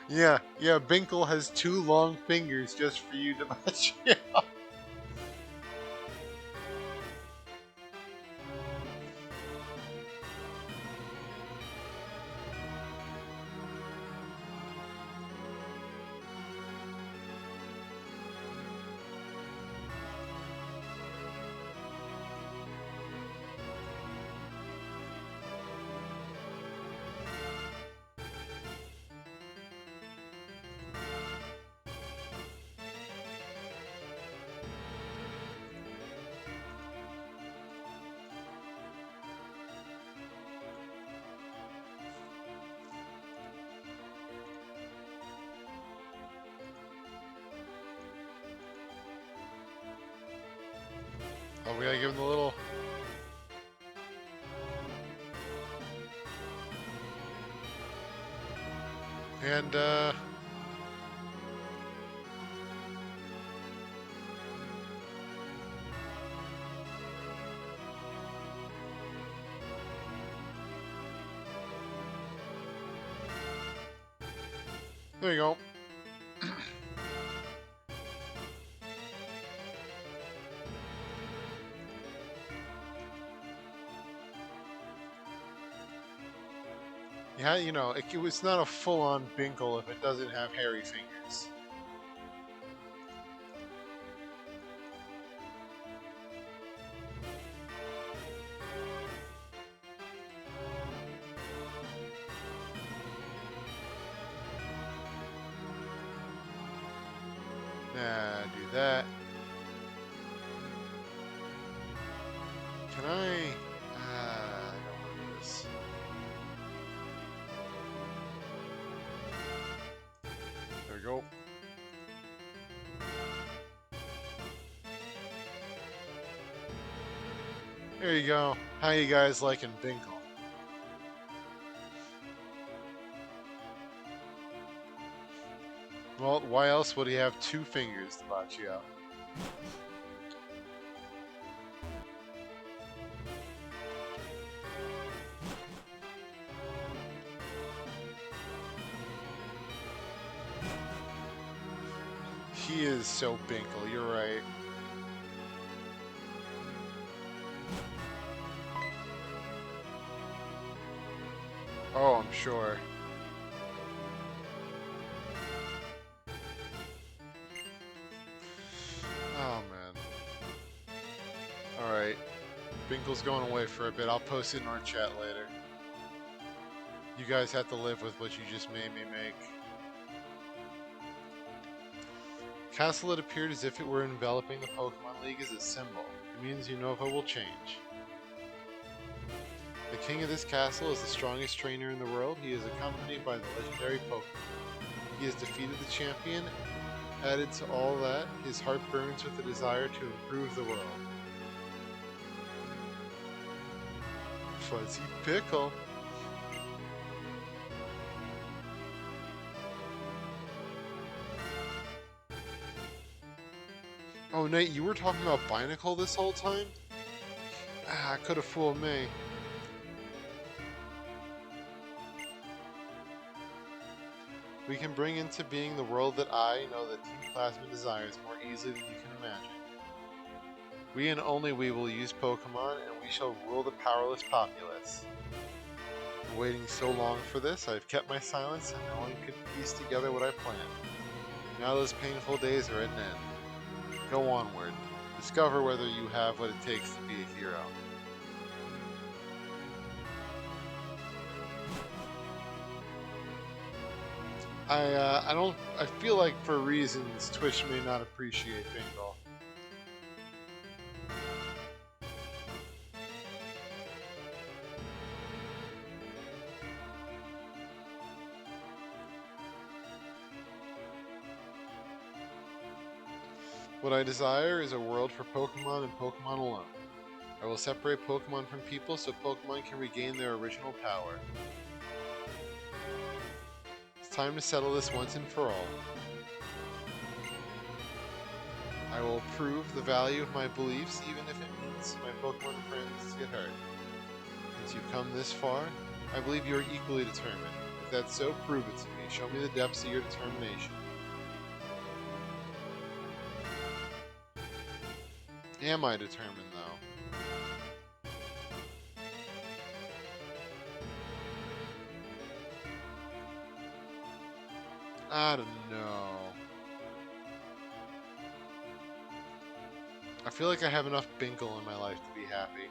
Yeah, Binkle has 2 long fingers just for you, Debaccio. Oh, we gotta give him the little... And, there you go. Yeah, you know, it's not a full-on Binkle if it doesn't have hairy fingers. Nah, do that. Can I... I don't want to do this. There we go. There you go. How you guys liking Binkle? Well, why else would he have 2 fingers, Debaccio? He is so Binkle, you're right. Oh, I'm sure. Oh, man. Alright. Binkle's going away for a bit. I'll post it in our chat later. You guys have to live with what you just made me make. Castle, it appeared as if it were enveloping the Pokemon League as a symbol. It means Unova will change. The king of this castle is the strongest trainer in the world. He is accompanied by the legendary Pokemon. He has defeated the champion. Added to all that, his heart burns with the desire to improve the world. Fuzzy Pickle. Oh, Nate, you were talking about Binacle this whole time? Ah, could have fooled me. We can bring into being the world that I know that Team Plasma desires more easily than you can imagine. We and only we will use Pokemon, and we shall rule the powerless populace. Been waiting so long for this, I've kept my silence, and no one could piece together what I planned. Now those painful days are at an end. Go onward. Discover whether you have what it takes to be a hero. I feel like for reasons Twitch may not appreciate Bingle. What I desire is a world for Pokemon and Pokemon alone. I will separate Pokemon from people so Pokemon can regain their original power. It's time to settle this once and for all. I will prove the value of my beliefs even if it means my Pokemon friends get hurt. Since you've come this far, I believe you are equally determined. If that's so, prove it to me. Show me the depths of your determination. Am I determined, though? I don't know. I feel like I have enough Binkle in my life to be happy.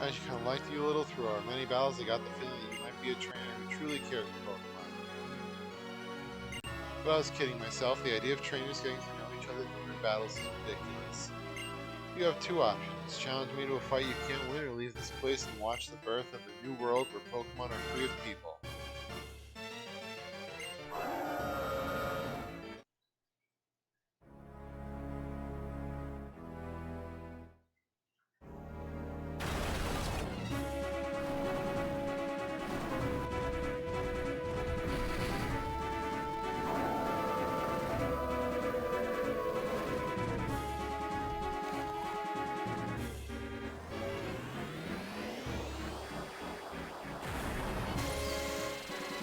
I actually kind of liked you a little. Through our many battles, I got the feeling that you might be a trainer who truly cares for Pokemon. But I was kidding myself. The idea of trainers getting to know each other through battles is ridiculous. You have two options. Challenge me to a fight you can't win, or leave this place and watch the birth of a new world where Pokemon are free of people.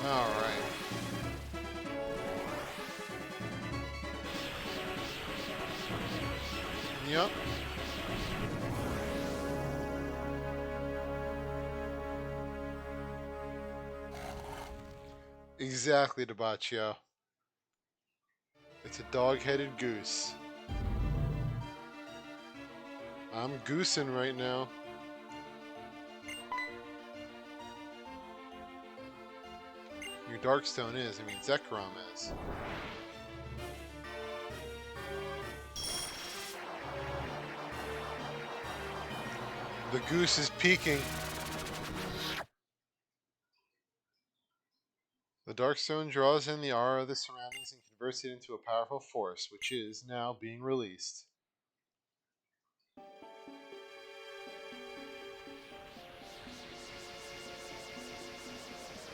Alright. Yep. Exactly, Debaccio. It's a dog-headed goose. I'm goosing right now. Your Darkstone is, I mean Zekrom is. The goose is peeking. The Darkstone draws in the aura of the surroundings and converts it into a powerful force, which is now being released.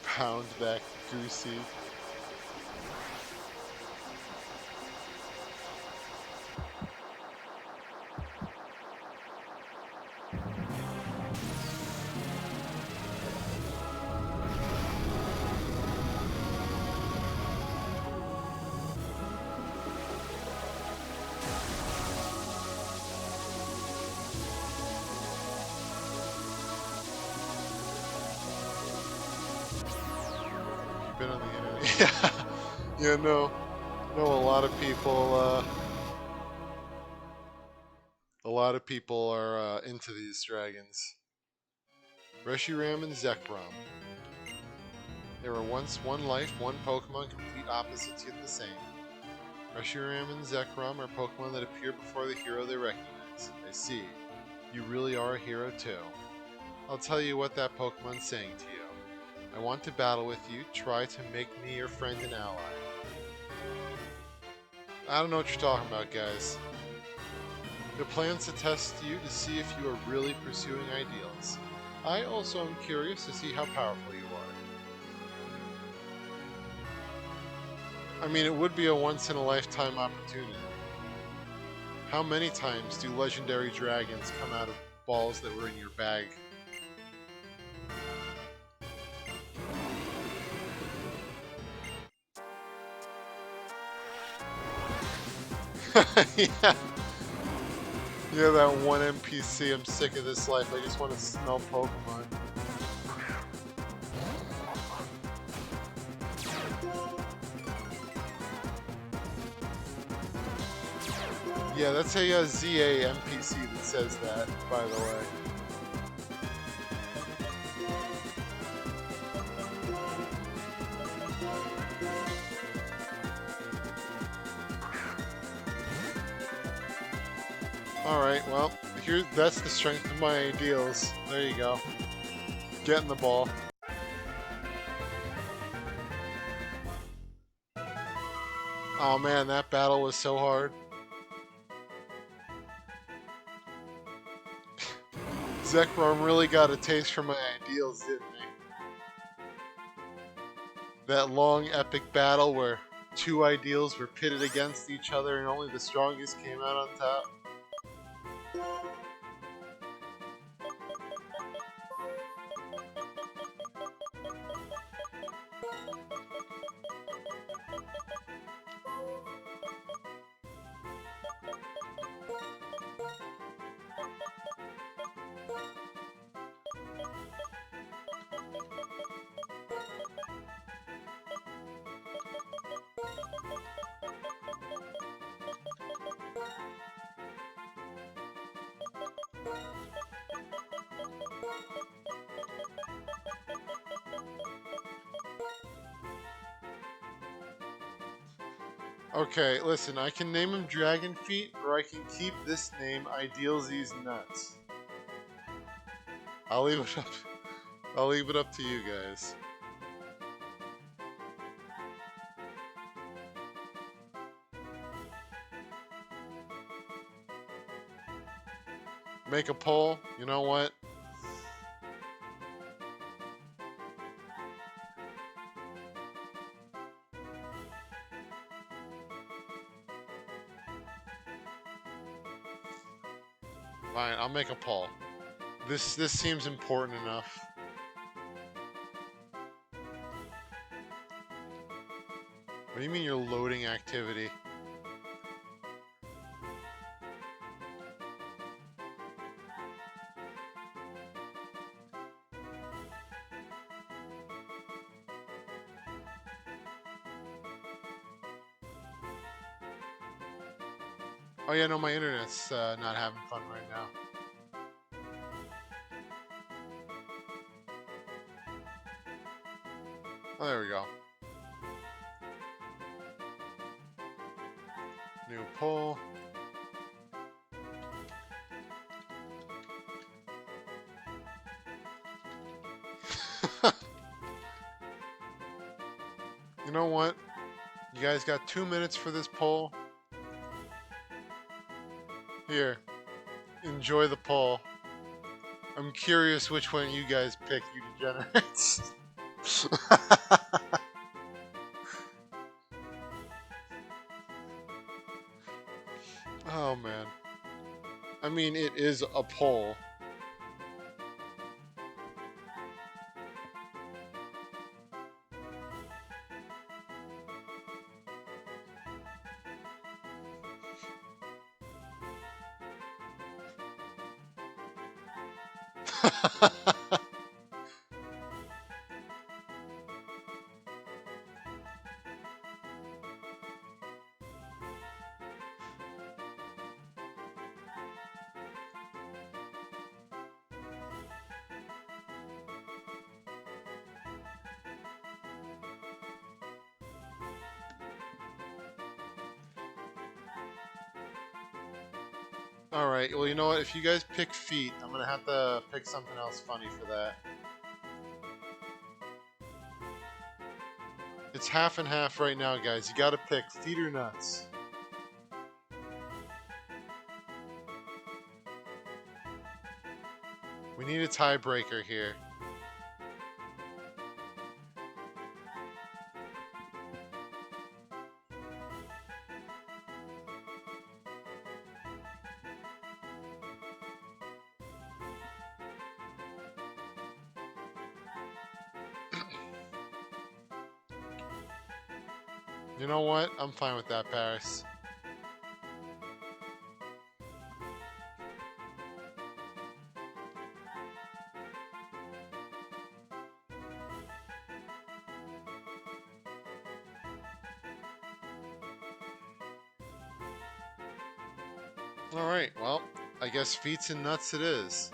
Pound back Goosey. Been on the internet. Yeah, know a lot of people. A lot of people are into these dragons. Reshiram and Zekrom. They were once one life, one Pokemon, complete opposites yet the same. Reshiram and Zekrom are Pokemon that appear before the hero they recognize. I see. You really are a hero too. I'll tell you what that Pokemon's saying to you. I want to battle with you. Try to make me your friend and ally. I don't know what you're talking about, guys. The plan's to test you to see if you are really pursuing ideals. I also am curious to see how powerful you are. I mean, it would be a once-in-a-lifetime opportunity. How many times do legendary dragons come out of balls that were in your bag Yeah. Yeah, that one NPC. I'm sick of this life. I just want to smell Pokemon. Yeah, that's a ZA NPC that says that, by the way. Alright, well, that's the strength of my ideals. There you go. Getting the ball. Oh man, that battle was so hard. Zekrom really got a taste for my ideals, didn't he? That long epic battle where two ideals were pitted against each other and only the strongest came out on top. Okay, listen, I can name him Dragon Feet, or I can keep this name, Idealsy's Nuts. I'll leave it up to you guys. Make a poll, you know what? Fine, I'll make a poll. This seems important enough. What do you mean you're loading activity? Oh yeah, no, my internet's not having fun right now. Oh, there we go. New poll. You know what? You guys got 2 minutes for this poll. Here, enjoy the poll. I'm curious which one you guys pick, you degenerates. Oh man. I mean, it is a poll. Alright, well you know what, if you guys pick feet, I'm gonna have to pick something else funny for that. It's half and half right now, guys. You gotta pick feet or nuts. We need a tiebreaker here. You know what? I'm fine with that, Paris. Alright, well, I guess feats and nuts it is.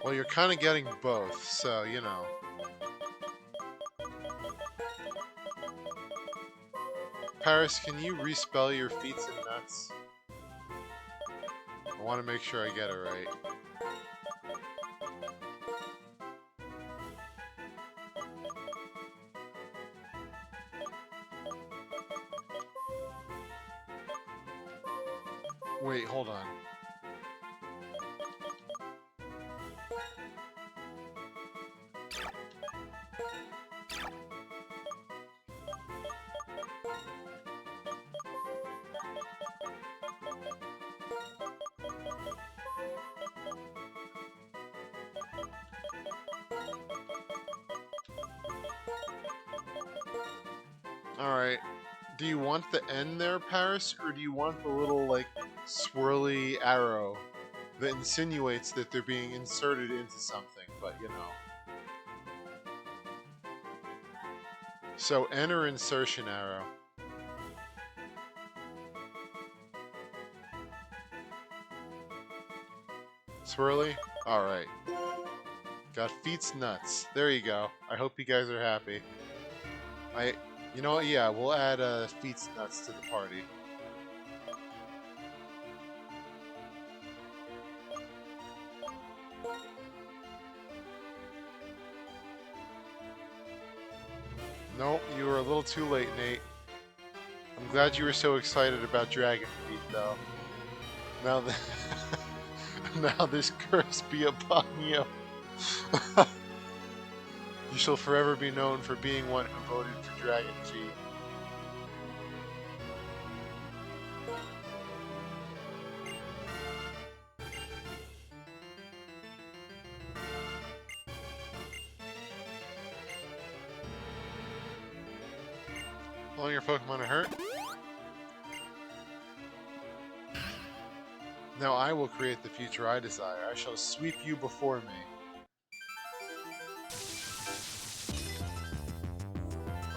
Well, you're kind of getting both, so, you know. Paris, can you respell your feats and nuts? I want to make sure I get it right. Wait, hold on. Alright. Do you want the N there, Paris, or do you want the little, like, swirly arrow that insinuates that they're being inserted into something, but you know. So N or insertion arrow. Swirly? Alright. Got feats nuts. There you go. I hope you guys are happy. You know what? Yeah, we'll add feats nuts to the party. Nope, you were a little too late, Nate. I'm glad you were so excited about Dragon Feet, though. Now that now this curse be upon you. You shall forever be known for being one who voted for Dragon Feet. All your Pokemon are hurt. Now I will create the future I desire. I shall sweep you before me.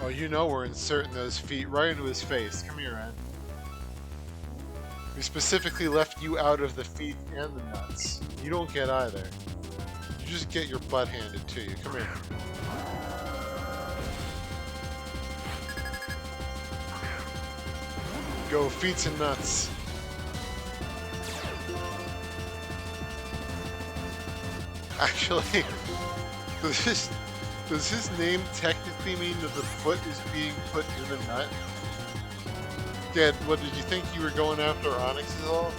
Oh, you know we're inserting those feet right into his face. Come here, Ren. We specifically left you out of the feet and the nuts. You don't get either. You just get your butt handed to you. Come here. Go, feet and nuts. Actually, does his name technically mean that the foot is being put in the nut? Dad, what did you think you were going after Onyx's all?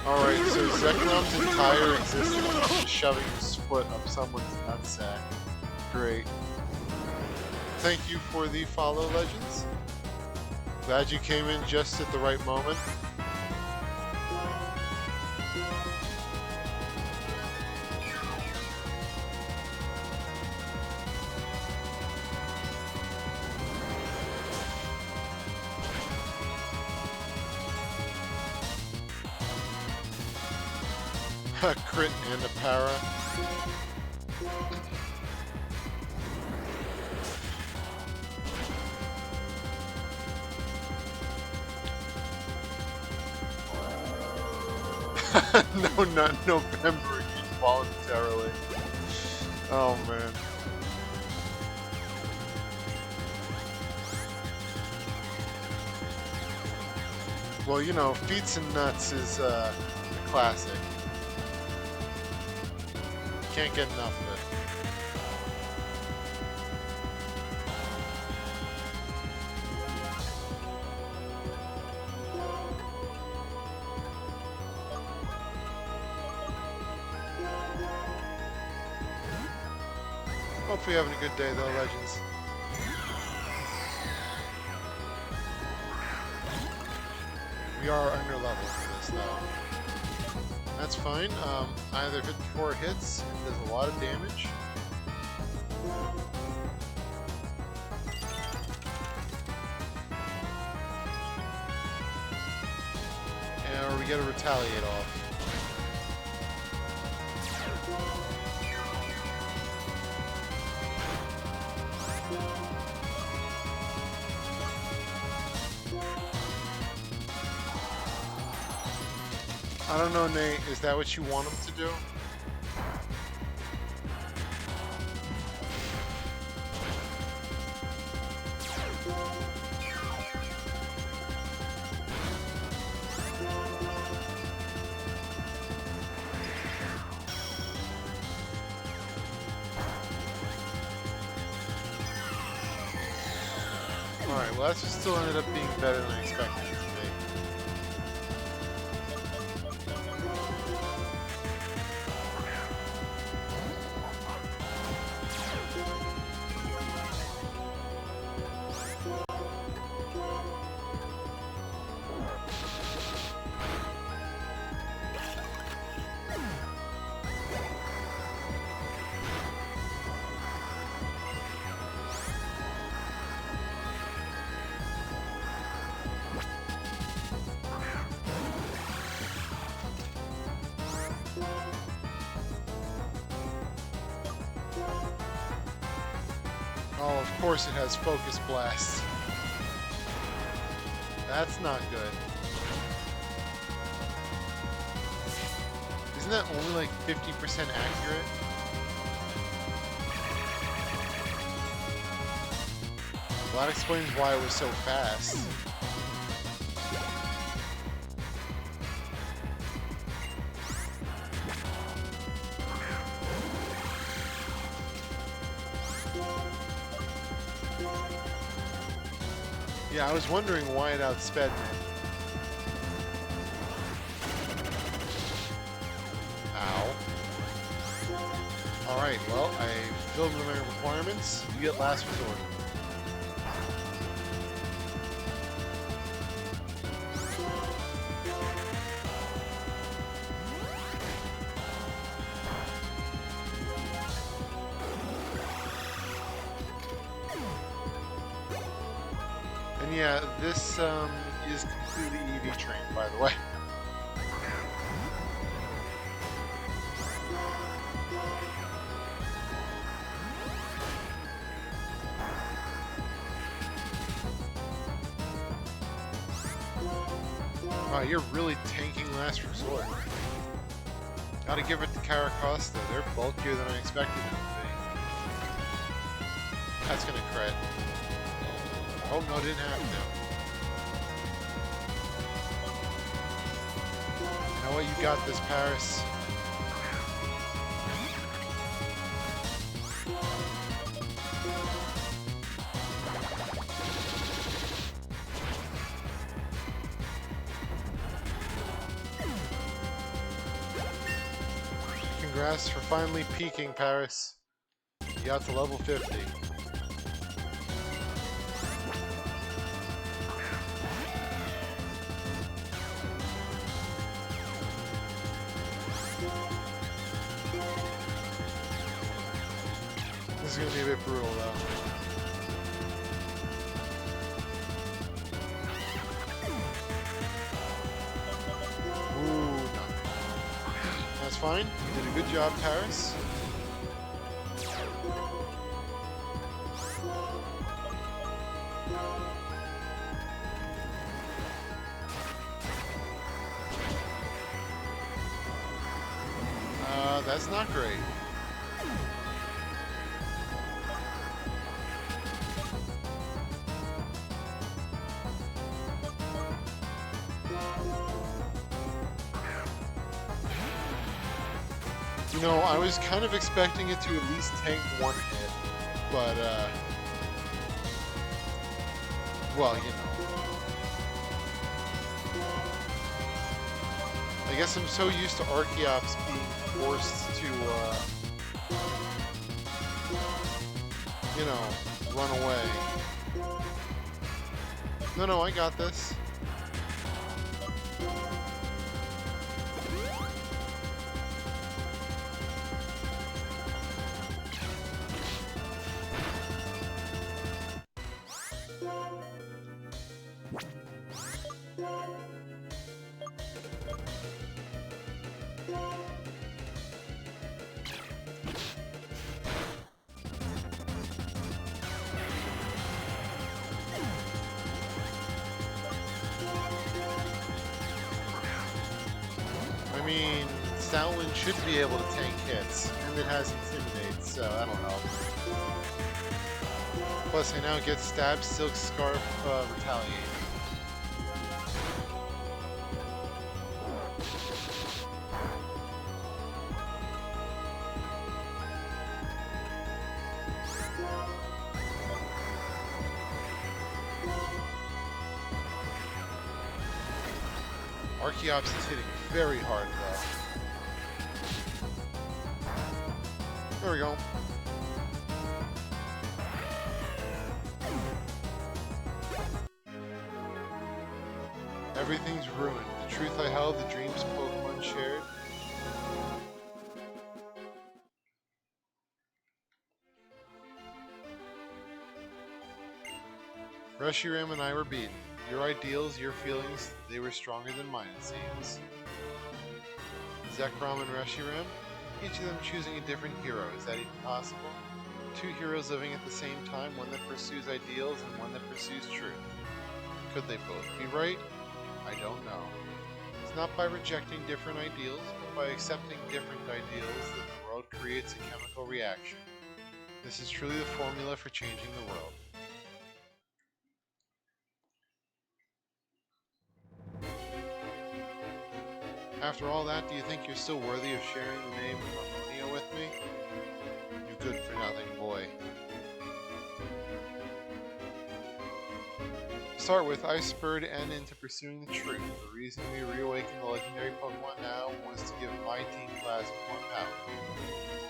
Alright, so Zeknom's entire existence is shoving his foot up someone's nutsack. Great. Thank you for the follow, Legends. Glad you came in just at the right moment. A crit and a para. No, not November voluntarily. Oh man. Well, you know, Feats and Nuts is a classic. Can't get enough of it. Hopefully you're having a good day though, Legends. We are under level for this though. That's fine. Either hit 4 hits, it does a lot of damage. Or we gotta retaliate off. I don't know, Nate. Is that what you want him to do? Alright, well that still ended up being better than I expected it to be. Oh, of course it has Focus Blast. That's not good. Isn't that only like 50% accurate? Well, that explains why it was so fast. Yeah, I was wondering why it outsped me. Ow. Alright, well, I filled my requirements. You get last resort. And yeah, this is completely EV trained, by the way. Wow, you're really tanking last resort. Gotta give it to Caracosta. They're bulkier than I expected them to be. That's gonna crit. Oh no, didn't have to. You know what? You got this, Paris. Congrats for finally peaking, Paris. You got to level 50. This is going to be a bit brutal, though. Ooh, no. That's fine. You did a good job, Paris. That's not great. You know, I was kind of expecting it to at least tank one hit, but, well, you know. I guess I'm so used to Archeops being forced to, you know, run away. No, I got this. I mean, Stoutland should be able to tank hits, and it has Intimidate, so I don't know. Plus, I now get Stab, Silk Scarf, Retaliate. Archeops is hitting very hard, though. There we go. Everything's ruined. The truth I held, the dreams Pokemon shared. Reshiram and I were beaten. Your ideals, your feelings, they were stronger than mine, it seems. Zekrom and Reshiram? Each of them choosing a different hero. Is that even possible? Two heroes living at the same time, one that pursues ideals and one that pursues truth. Could they both be right? I don't know. It's not by rejecting different ideals, but by accepting different ideals that the world creates a chemical reaction. This is truly the formula for changing the world. After all that, do you think you're still worthy of sharing the name of Harmonia with me? You good-for-nothing boy. To start with, I spurred N into pursuing the truth. The reason we reawakened the legendary Pokemon now was to give my Team Plasma more power.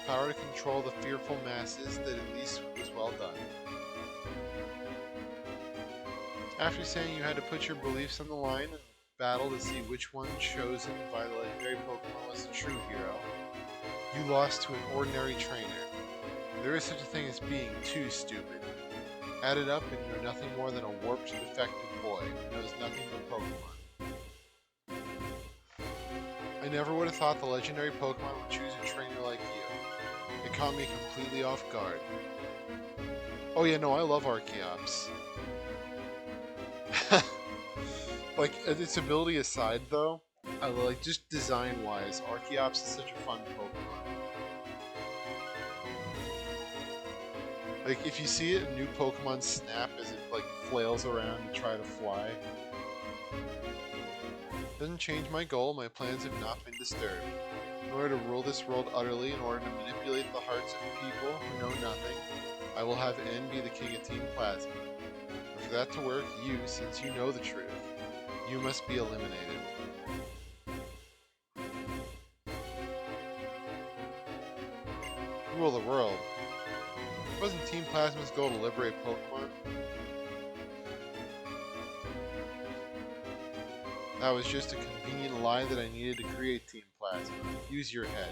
Power to control the fearful masses that at least was well done. After saying you had to put your beliefs on the line and battle to see which one chosen by the legendary Pokemon was the true hero, you lost to an ordinary trainer. There is such a thing as being too stupid. Add it up and you're nothing more than a warped, defective boy who knows nothing but Pokemon. I never would have thought the legendary Pokemon would choose a trainer like you. It caught me completely off guard. Oh yeah, no, I love Archeops. Like, its ability aside, though, I like, just design-wise, Archeops is such a fun Pokemon. Like, if you see it in new Pokemon Snap as it, like, flails around to try to fly. Doesn't change my goal, my plans have not been disturbed. In order to rule this world utterly, in order to manipulate the hearts of people who know nothing, I will have N be the king of Team Plasma. But for that to work, you, since you know the truth, you must be eliminated. Rule the world. Wasn't Team Plasma's goal to liberate Pokemon? That was just a convenient lie that I needed to create Team Plasma. Use your head.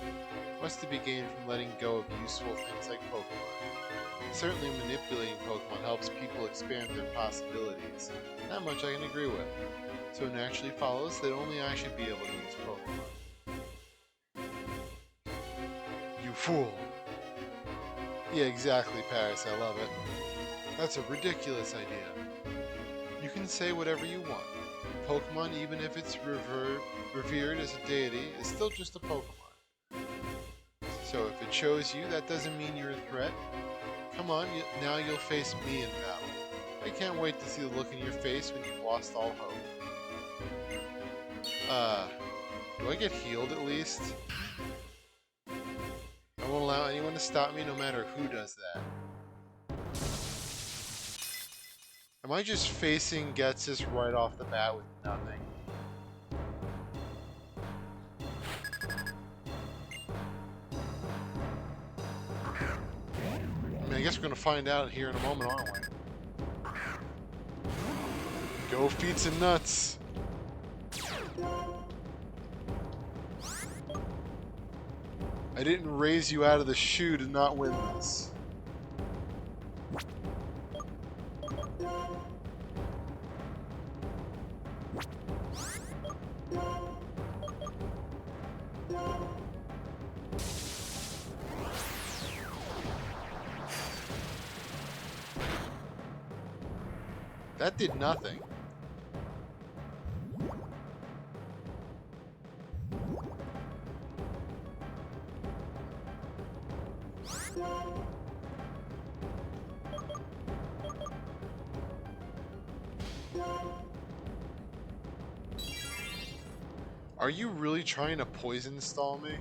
What's to be gained from letting go of useful things like Pokemon? Certainly manipulating Pokemon helps people expand their possibilities. That much I can agree with. So it naturally follows that only I should be able to use Pokemon. You fool! Yeah, exactly, Paris, I love it. That's a ridiculous idea. You can say whatever you want. Pokemon, even if it's revered as a deity, is still just a Pokemon. So if it chose you, that doesn't mean you're a threat. Come on, now you'll face me in battle. I can't wait to see the look in your face when you've lost all hope. Do I get healed at least? I won't allow anyone to stop me no matter who does that. Am I just facing Ghetsis right off the bat with nothing? I mean, I guess we're gonna find out here in a moment, aren't we? Go feets and nuts. I didn't raise you out of the shoe to not win this. That did nothing. Are you really trying to poison stall me?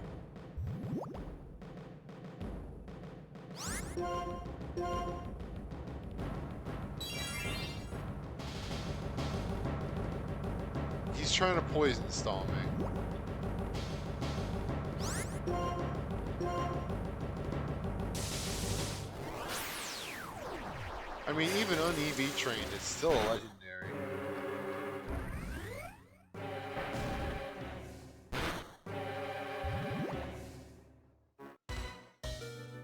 He's trying to poison stall me. I mean, even un-EV trained, it's still a legendary.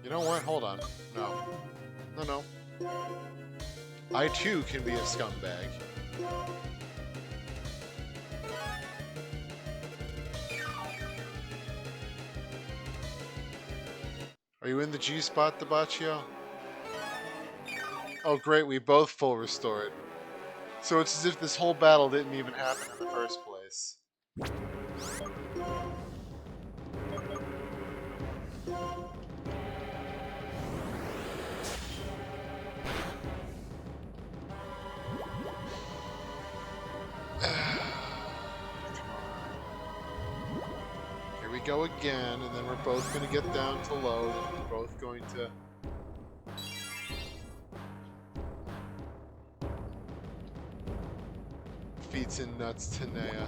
You know what? Hold on. No. No, no. I too can be a scumbag. Are you in the G spot, Debaccio? Oh great, we both full restored. So it's as if this whole battle didn't even happen in the first place. Here we go again, and then we're both going to get down to low, and we're both going to... Feets and nuts to Nea.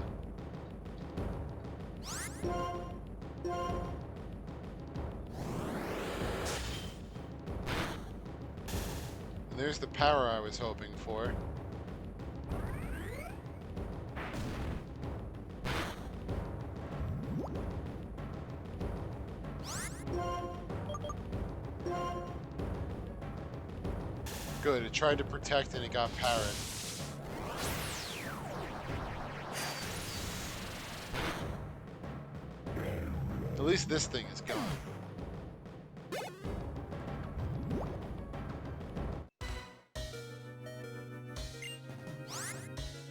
And there's the power I was hoping for. Good, it tried to protect and it got parried. At least this thing is gone.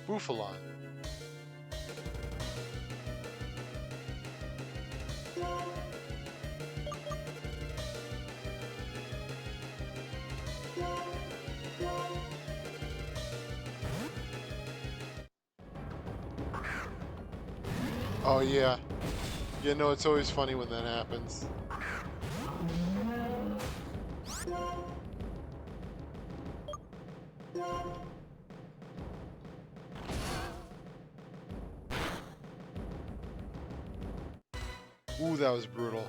Bufalon. Oh yeah. You know, it's always funny when that happens. Ooh, that was brutal.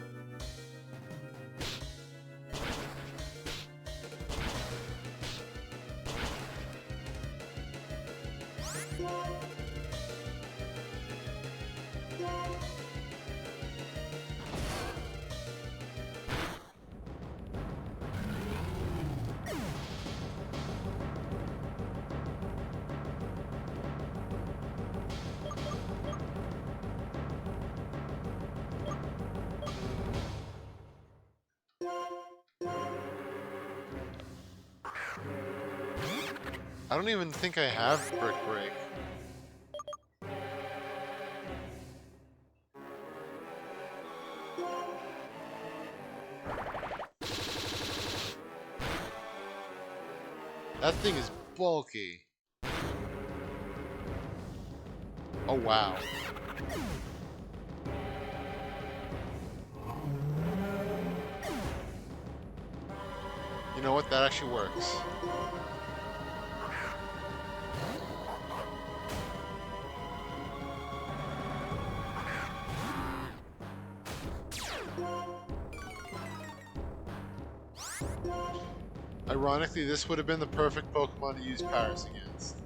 I don't even think I have Brick Break. That thing is bulky. Oh wow. You know what? That actually works. Ironically, this would have been the perfect Pokemon to use Paris against.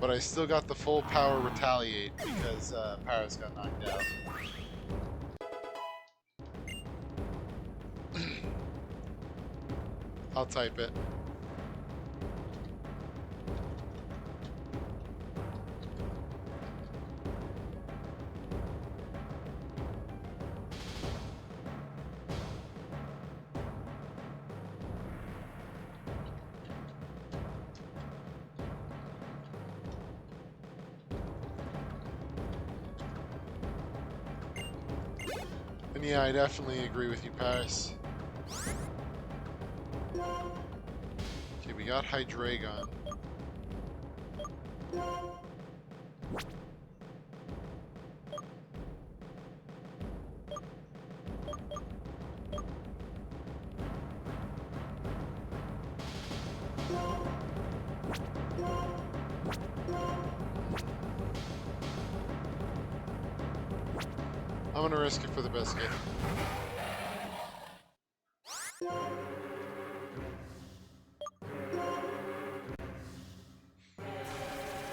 But I still got the full power Retaliate because Paris got knocked out. I'll type it. And yeah, I definitely agree with you, Paris. Okay, we got Hydreigon. I'm gonna risk it for the biscuit.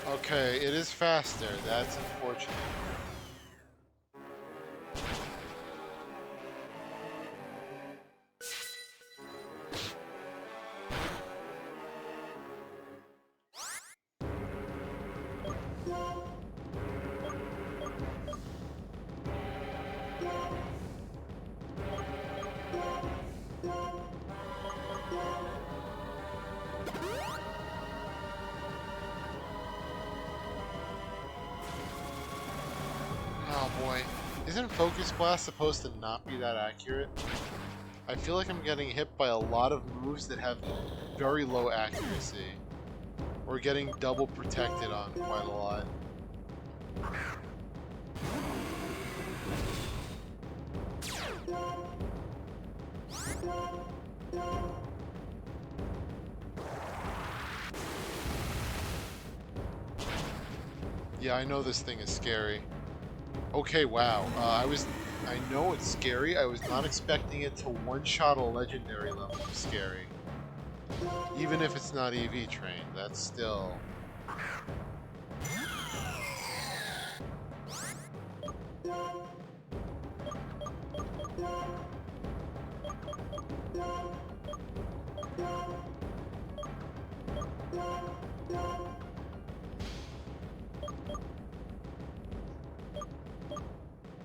Okay, it is faster. That's unfortunate. Oh boy. Isn't Focus Blast supposed to not be that accurate? I feel like I'm getting hit by a lot of moves that have very low accuracy. Or getting double protected on quite a lot. Yeah, I know this thing is scary. Okay, wow. I know it's scary. I was not expecting it to one-shot a legendary level of scary. Even if it's not EV trained, that's still...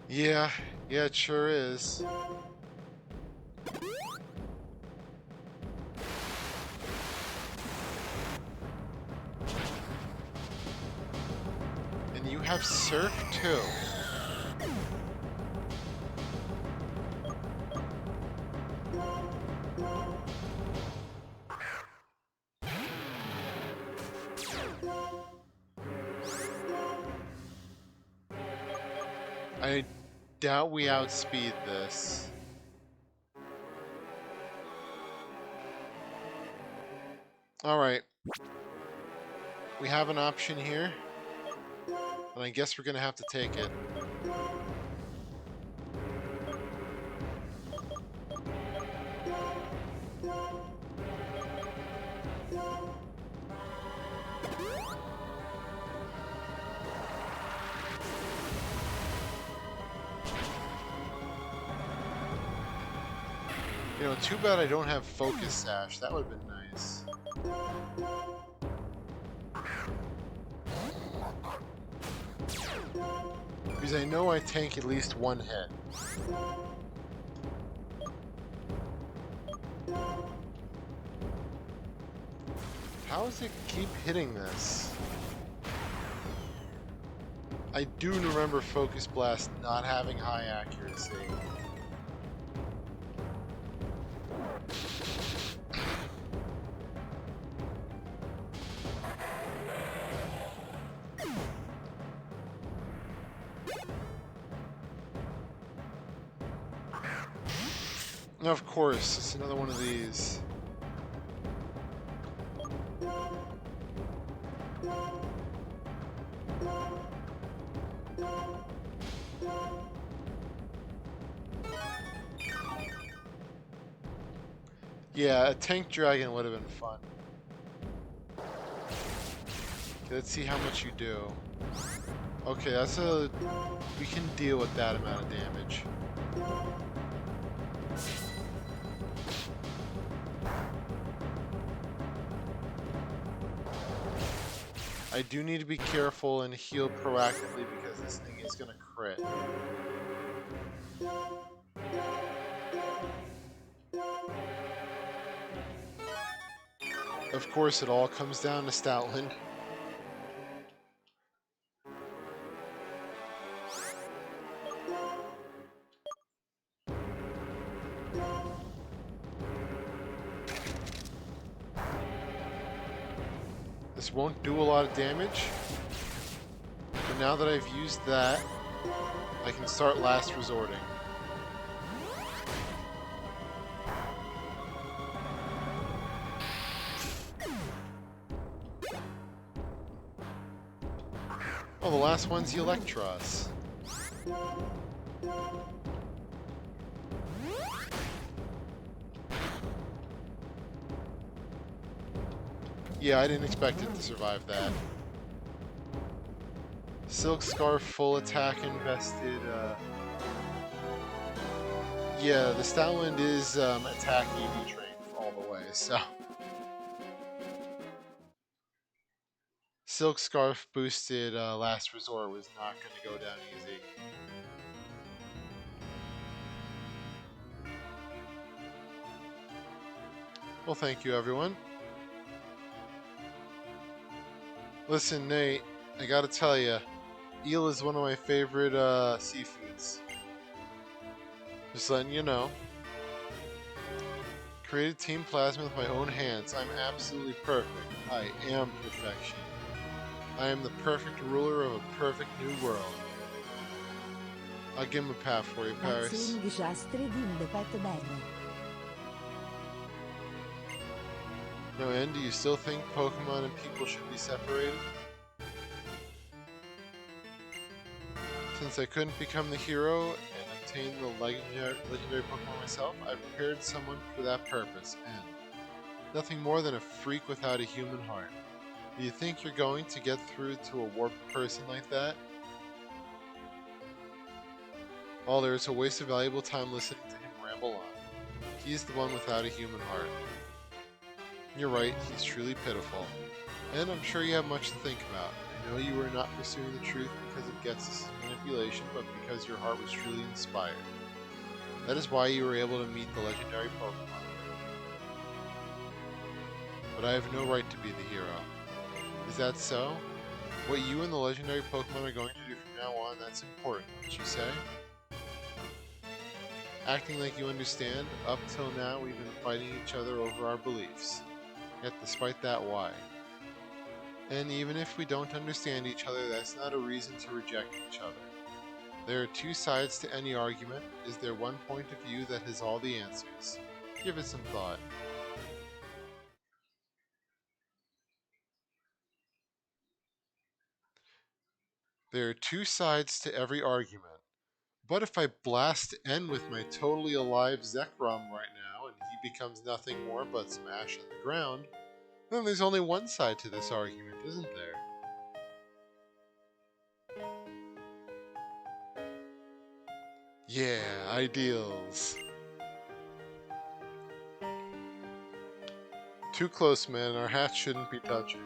Yeah, it sure is. And you have Surf too. I doubt we outspeed this. Alright. We have an option here. And I guess we're gonna have to take it. You know, too bad I don't have Focus Sash. That would have been nice. Because I know I tank at least one hit. How does it keep hitting this? I do remember Focus Blast not having high accuracy. Of course, it's another one of these. Yeah, a tank dragon would have been fun. Okay, let's see how much you do. Okay, that's a... we can deal with that amount of damage. I do need to be careful and heal proactively because this thing is gonna crit. Of course, it all comes down to Stoutland. This won't do a lot of damage, but now that I've used that, I can start last resorting. Oh, the last one's the Electros. Yeah, I didn't expect it to survive that. Silk Scarf full attack invested. Yeah, the Stoutland is attack EV trained all the way, so. Silk Scarf boosted Last Resort was not going to go down easy. Well, thank you, everyone. Listen, Nate, I gotta tell you, eel is one of my favorite seafoods. Just letting you know. Created Team Plasma with my own hands. I'm absolutely perfect. I am perfection. I am the perfect ruler of a perfect new world. I'll give him a pat for you, Paris. Aziende just redeemed the pet banner. No, and do you still think Pokemon and people should be separated? Since I couldn't become the hero and obtain the legendary Pokemon myself, I prepared someone for that purpose, and nothing more than a freak without a human heart. Do you think you're going to get through to a warped person like that? Oh, there's a waste of valuable time listening to him ramble on. He's the one without a human heart. You're right, he's truly pitiful. And I'm sure you have much to think about. I know you were not pursuing the truth because of Ghetsis' manipulation, but because your heart was truly inspired. That is why you were able to meet the legendary Pokemon. But I have no right to be the hero. Is that so? What you and the legendary Pokemon are going to do from now on, that's important, wouldn't you say? Acting like you understand, up till now we've been fighting each other over our beliefs. Yet despite that, why? And even if we don't understand each other, that's not a reason to reject each other. There are two sides to any argument. Is there one point of view that has all the answers? Give it some thought. There are two sides to every argument. But if I blast N with my totally alive Zekrom right now, and he becomes nothing more but smash on the ground, then there's only one side to this argument, isn't there? Yeah, ideals. Too close, man. Our hats shouldn't be touching.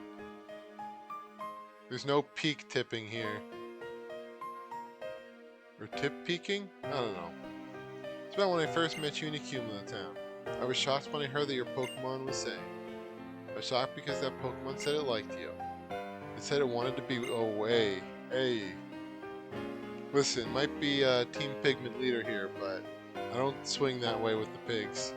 There's no peak tipping here. Or tip peaking? I don't know. It's about when I first met you in Accumula Town. I was shocked when I heard that your Pokemon was saying. I was shocked because that Pokemon said it liked you. It said it wanted to be away. Hey. Listen, might be Team Pigment leader here, but I don't swing that way with the pigs.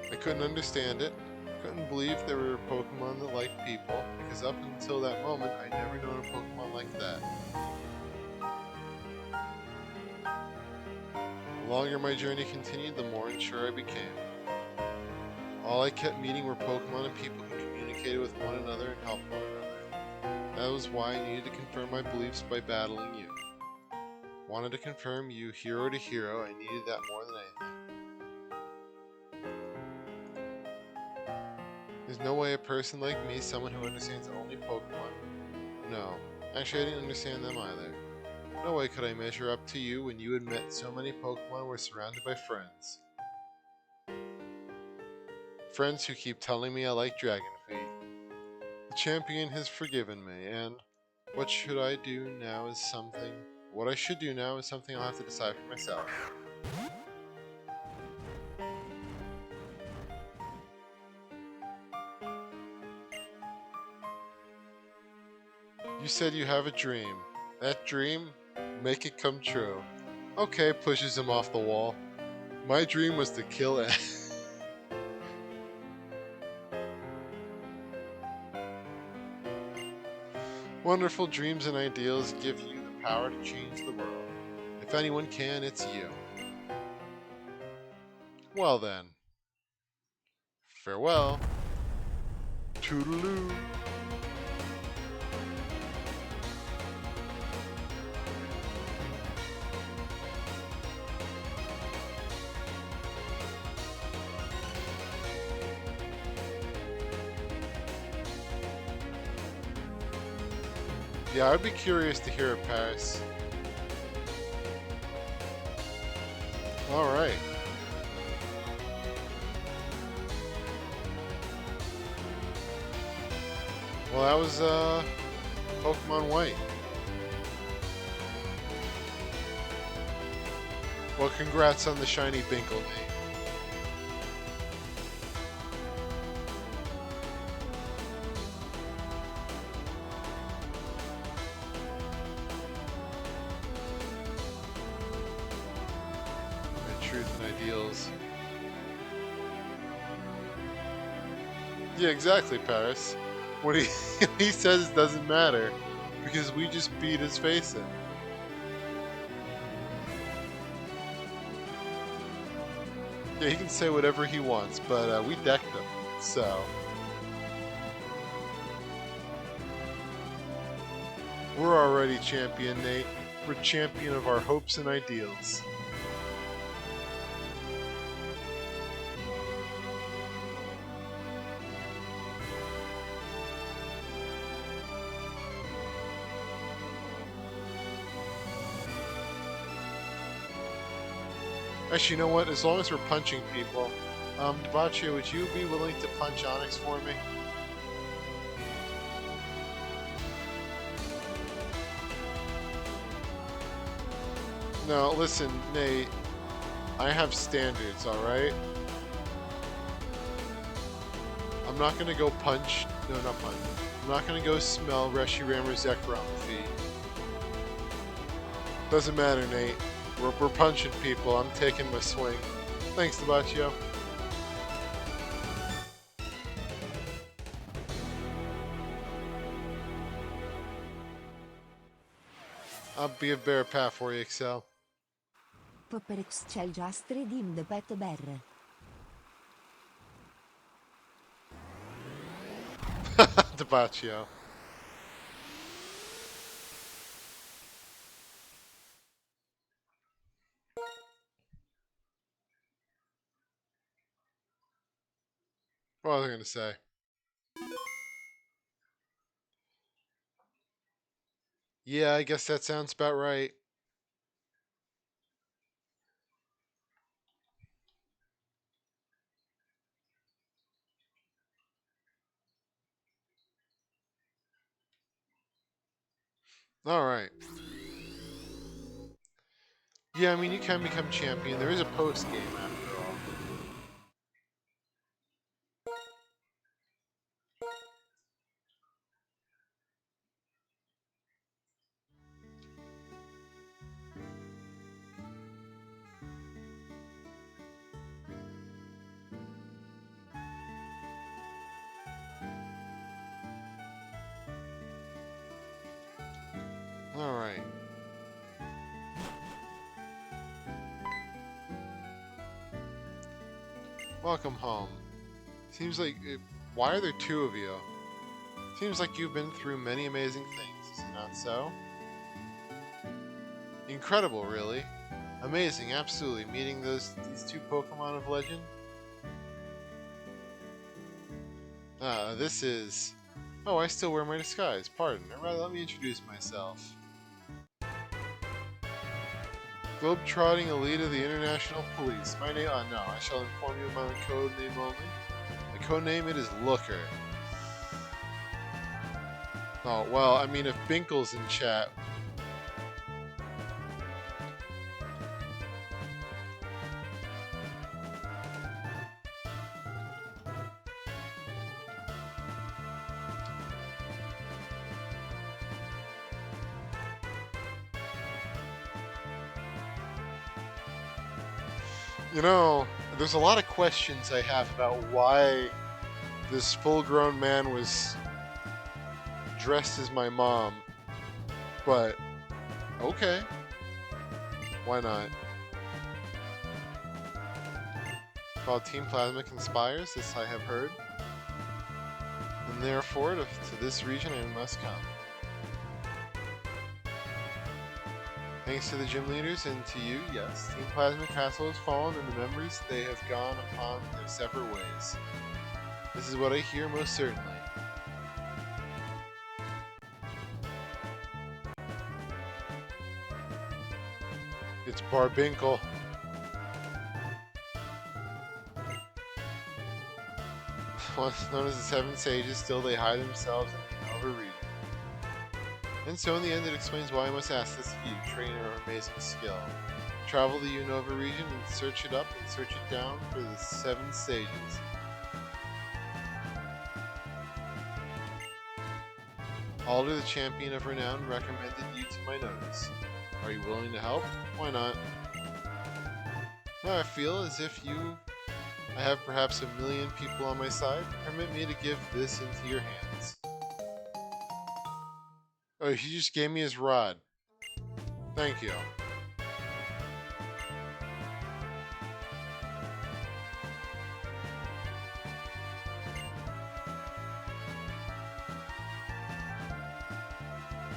I couldn't understand it. Couldn't believe there were Pokemon that liked people, because up until that moment, I'd never known a Pokemon like that. The longer my journey continued, the more unsure I became. All I kept meeting were Pokemon and people who communicated with one another and helped one another. That was why I needed to confirm my beliefs by battling you. Wanted to confirm you hero to hero, I needed that more than anything. There's no way a person like me, someone who understands only Pokemon. No. Actually, I didn't understand them either. No way could I measure up to you when you had met so many Pokemon were surrounded by friends. Friends who keep telling me I like Dragon Feet. The champion has forgiven me, and what should I do now is something... What I should do now is something I'll have to decide for myself. You said you have a dream. That dream? Make it come true. Okay, pushes him off the wall. My dream was to kill Ash. Wonderful dreams and ideals give you the power to change the world. If anyone can, it's you. Well then. Farewell. Toodaloo. Yeah, I'd be curious to hear it, Paris. Alright. Well, that was, Pokemon White. Well, congrats on the shiny Binkle, Nate. Truth and ideals. Yeah, exactly, Paris. What he says doesn't matter because we just beat his face in. Yeah, he can say whatever he wants, but we decked him, so. We're already champion, Nate. We're champion of our hopes and ideals. Actually, you know what? As long as we're punching people, Debauchio, would you be willing to punch Onyx for me? No, listen, Nate. I have standards, alright? I'm not gonna go punch... No, not punch. I'm not gonna go smell Reshiram or Zekrom feet. Doesn't matter, Nate. We're punching people. I'm taking my swing. Thanks, Debauchio. I'll be a bear path for you, Excel. Poperex c'è just redeemed the pet bear. Debauchio. What was I gonna say? Yeah, I guess that sounds about right. Alright. Yeah, I mean, you can become champion. There is a post-game after all. Alright. Welcome home. Seems like... why are there two of you? Seems like you've been through many amazing things, is it not so? Incredible, really. Amazing, absolutely. Meeting these two Pokemon of legend? This is... Oh, I still wear my disguise. Pardon. Or rather, let me introduce myself. Globe-trotting elite of the International Police. My name... no, I shall inform you of my code name only. My code name, it is Looker. Oh, well, I mean, if Binkle's in chat... You know, there's a lot of questions I have about why this full-grown man was dressed as my mom, but okay, why not? While Team Plasma conspires, this I have heard, and therefore to this region I must come. Thanks to the gym leaders and to you, yes, Team Plasma Castle has fallen and the members, they have gone upon their separate ways. This is what I hear most certainly. It's Barbinkle. Once known as the Seven Sages, still they hide themselves in the Unova region. And so in the end it explains why I must ask this of you, trainer of amazing skill. Travel the Unova region and search it up and search it down for the Seven Sages. Alder, the champion of renown, recommended you to my notice. Are you willing to help? Why not? Now I feel as if I have perhaps 1,000,000 people on my side. Permit me to give this into your hands. Oh, he just gave me his rod. Thank you.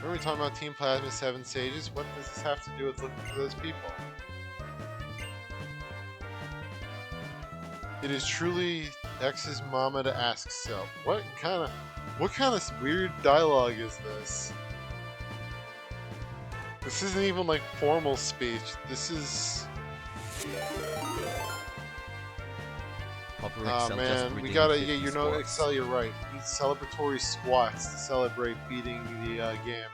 When we talking about Team Plasma 7 Sages, what does this have to do with looking for those people? It is truly X's mama to ask so. What kind of weird dialogue is this? This isn't even like formal speech. This is... Oh man, we gotta, yeah, you know, Excel, you're right. We need celebratory squats to celebrate beating the game.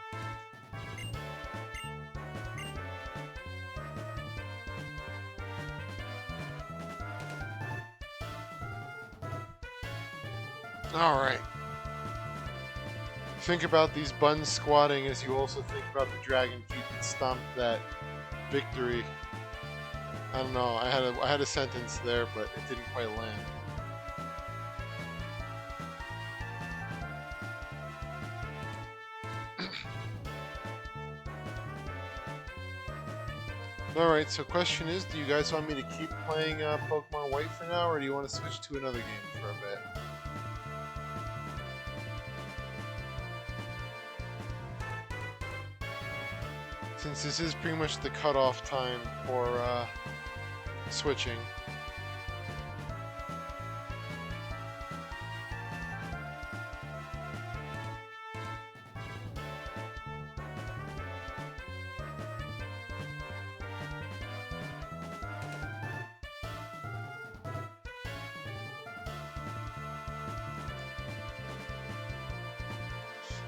Alright. Think about these buns squatting as you also think about the dragon feet that stomped that victory. I don't know, I had a sentence there, but it didn't quite land. Alright, so question is, do you guys want me to keep playing Pokemon White for now, or do you want to switch to another game for a bit? Since this is pretty much the cutoff time for switching.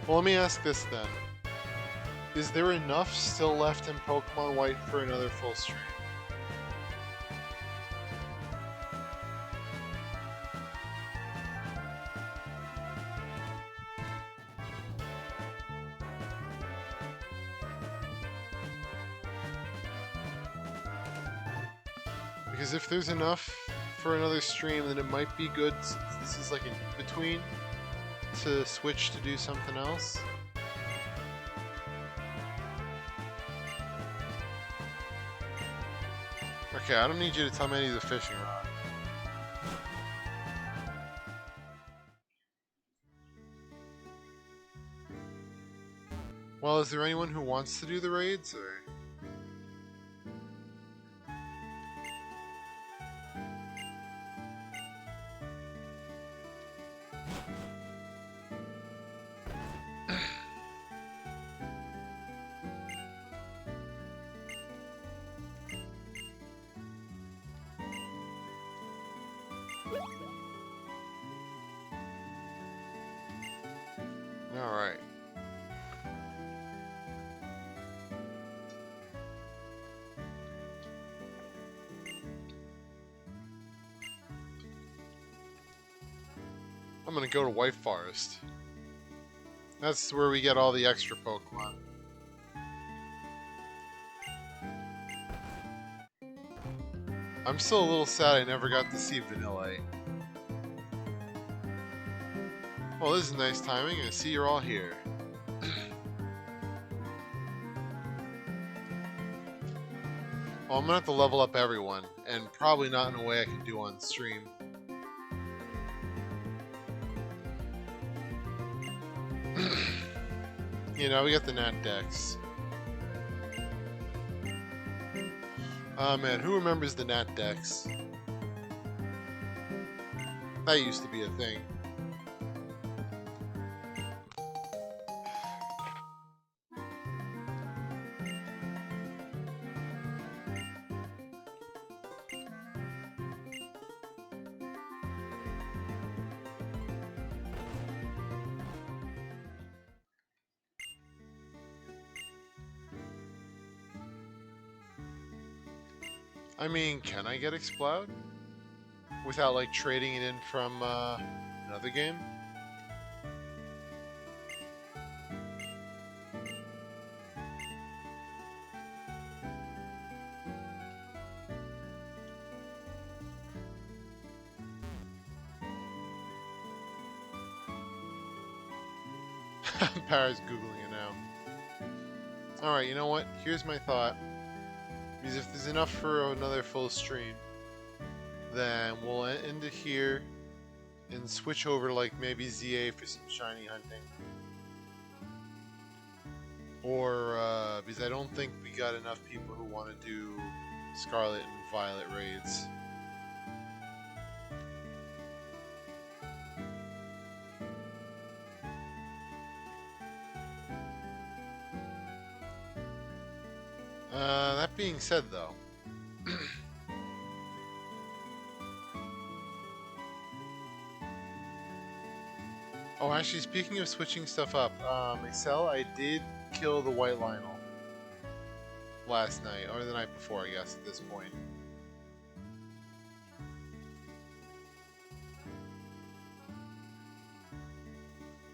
Well, let me ask this then. Is there enough still left in Pokemon White for another full stream? Because if there's enough for another stream, then it might be good, since this is like an in-between, to switch to do something else. Okay, I don't need you to tell me I need a fishing rod. Well, is there anyone who wants to do the raids, or...? Alright. I'm gonna go to White Forest. That's where we get all the extra Pokemon. I'm still a little sad I never got to see Vanillite. Well, this is nice timing. I see you're all here. Well, I'm gonna have to level up everyone, and probably not in a way I can do on stream. You know, we got the Nat Dex. Oh man, who remembers the Nat Dex? That used to be a thing. I mean, can I get Explode? Without, like, trading it in from, another game? Para's Googling it now. Alright, you know what? Here's my thought. Because if there's enough for another full stream, then we'll end it here and switch over to like maybe ZA for some shiny hunting. Or, because I don't think we got enough people who want to do Scarlet and Violet raids. That being said, though, oh, actually, speaking of switching stuff up, Excel, I did kill the White Lionel last night, or the night before, I guess, at this point.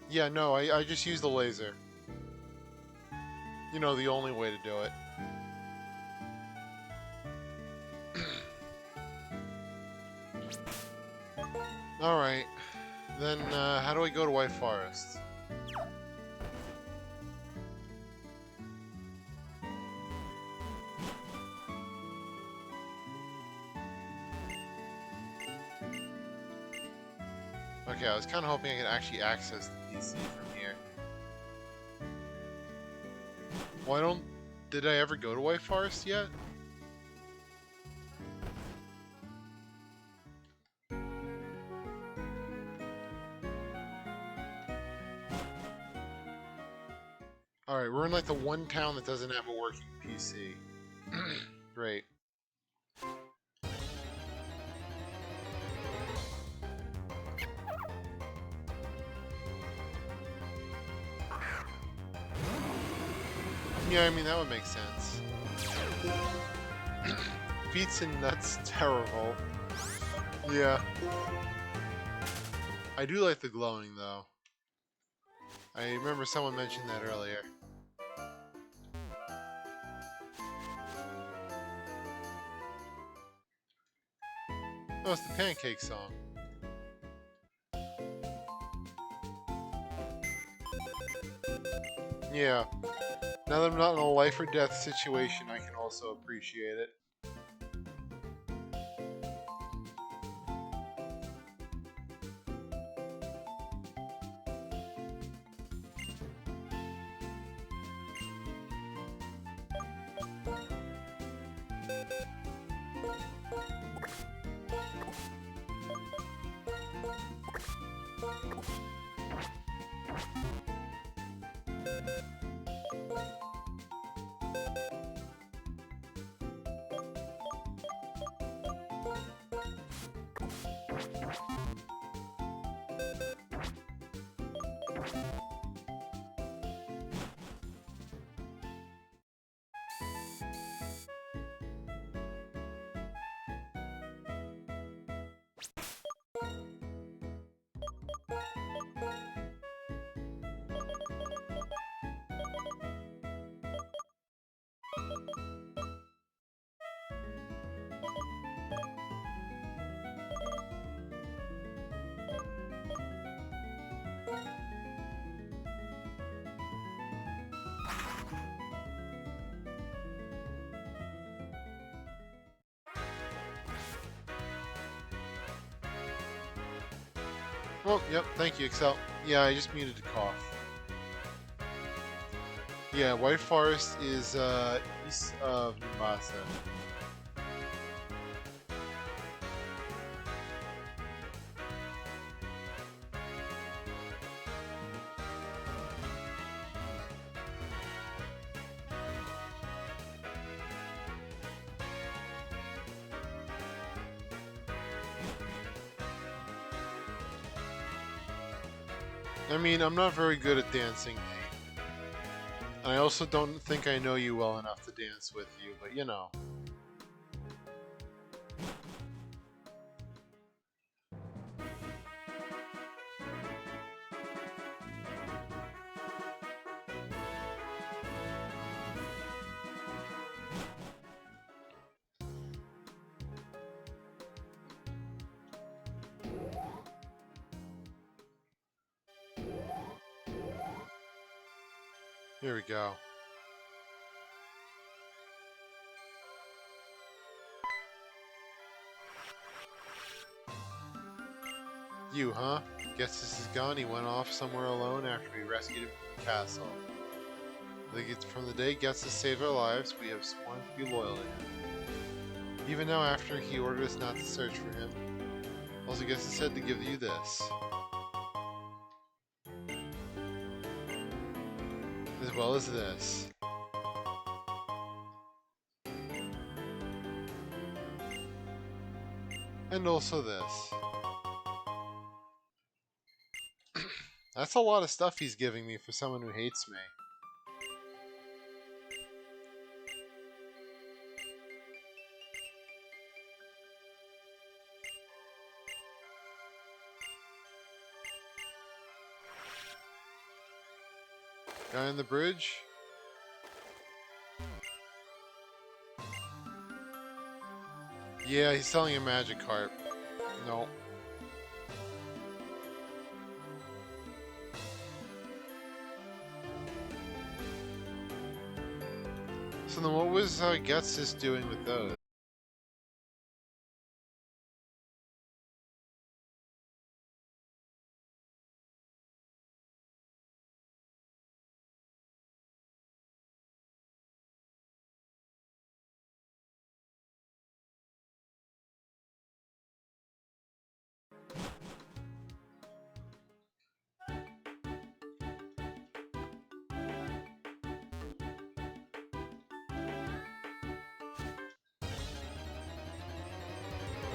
Yeah, no, I just used the laser. You know, the only way to do it. Alright, then how do I go to White Forest? Okay, I was kind of hoping I could actually access the PC from here. Well, did I ever go to White Forest yet? Alright, we're in like the one town that doesn't have a working PC. Great. Yeah, I mean, that would make sense. Beets and nuts, terrible. Yeah. I do like the glowing, though. I remember someone mentioned that earlier. Oh, it's the Pancake song. Yeah. Now that I'm not in a life or death situation, I can also appreciate it. Oh, yep, thank you, Excel. Yeah, I just muted to cough. Yeah, White Forest is east of Mombasa. I mean, I'm not very good at dancing, Nate. And I also don't think I know you well enough to dance with you, but you know. Here we go. You, huh? Guess this is gone. He went off somewhere alone after we rescued him from the castle. I think it's from the day Getsus saved our lives, we have sworn to be loyal to him. Even now, after he ordered us not to search for him. Also, Getsus said to give you this. As well as this. And also this. That's a lot of stuff he's giving me for someone who hates me. Guy on the bridge? Yeah, he's selling a magic harp. No. So then what was Getsus doing with those?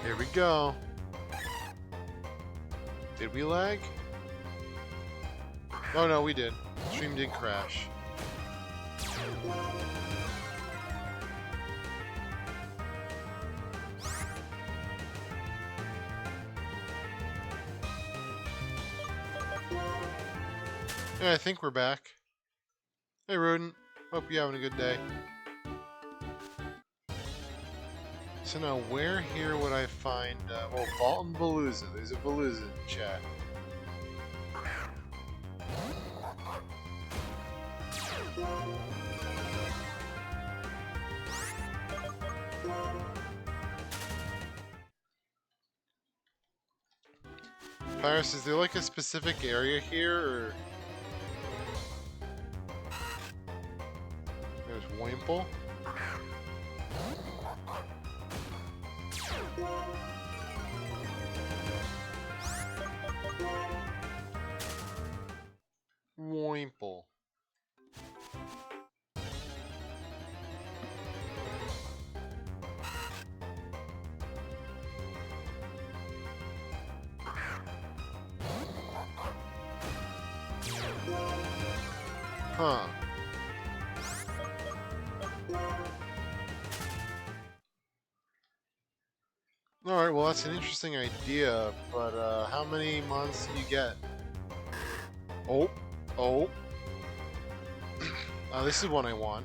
Here we go. Did we lag? Oh no, we did. Stream did crash. Yeah, I think we're back. Hey Rodent, hope you're having a good day. So now, where here would I find, well, Vault and Veluza. There's a Veluza in the chat. Pyrus, is there like a specific area here, or... There's Wimple. Wimple. Huh. Alright, well that's an interesting idea, but how many mons do you get? Oh. Oh. This is one I want.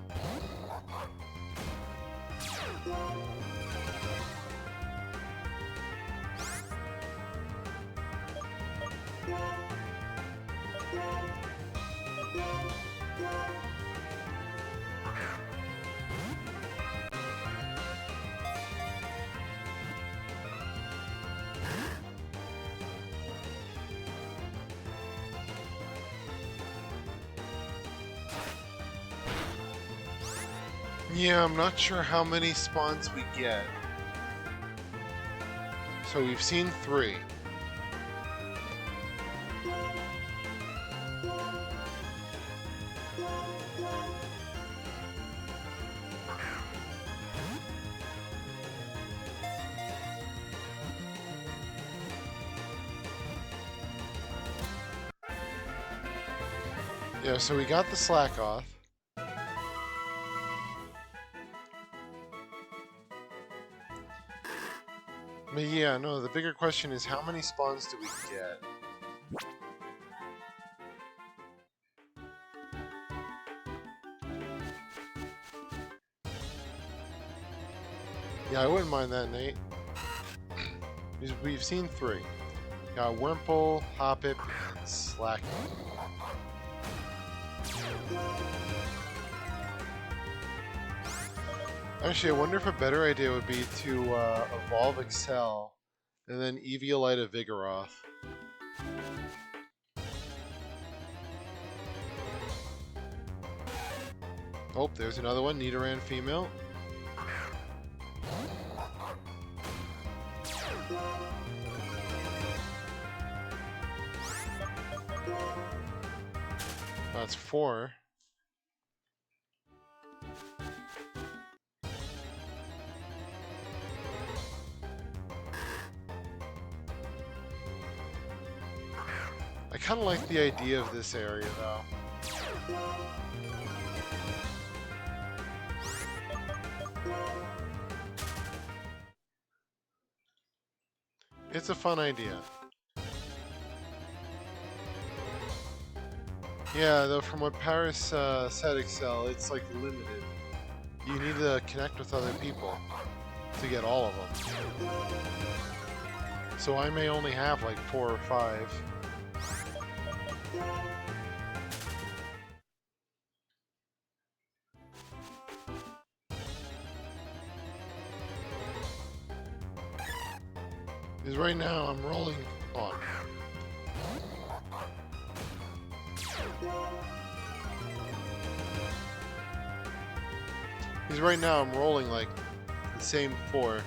Yeah, I'm not sure how many spawns we get. So we've seen 3. Yeah, so we got the Slackoth. But yeah, no, the bigger question is how many spawns do we get? Yeah, I wouldn't mind that, Nate. We've seen 3. Got Wurmple, Hoppip, and Slackoth. Actually, I wonder if a better idea would be to evolve Excel and then Eviolite a Vigoroth. Oh, there's another one, Nidoran female. That's 4. I kind of like the idea of this area, though. It's a fun idea. Yeah, though from what Paris said, Excel, it's like limited. You need to connect with other people to get all of them. So I may only have like 4 or 5. Because right now I'm rolling on. Because right now I'm rolling like the same 4.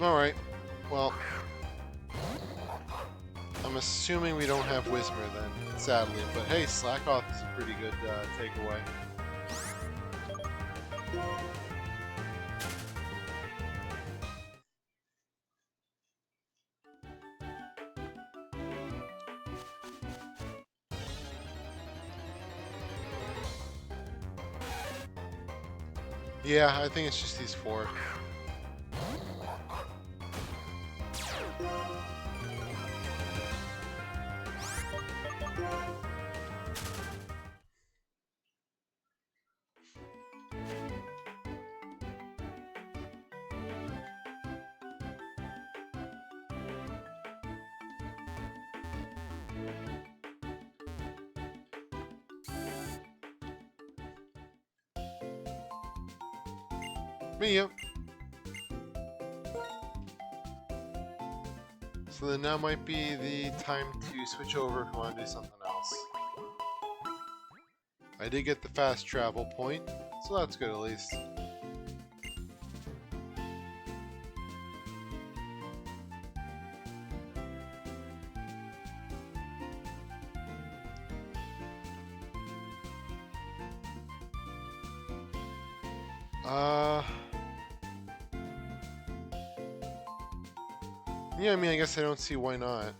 Alright, well, I'm assuming we don't have Whismer then, sadly, but hey, Slackoth is a pretty good takeaway. Yeah, I think it's just these 4. But yep. So then now might be the time to switch over if we want to do something else. I did get the fast travel point, so that's good at least. Yeah, I mean, I guess I don't see why not.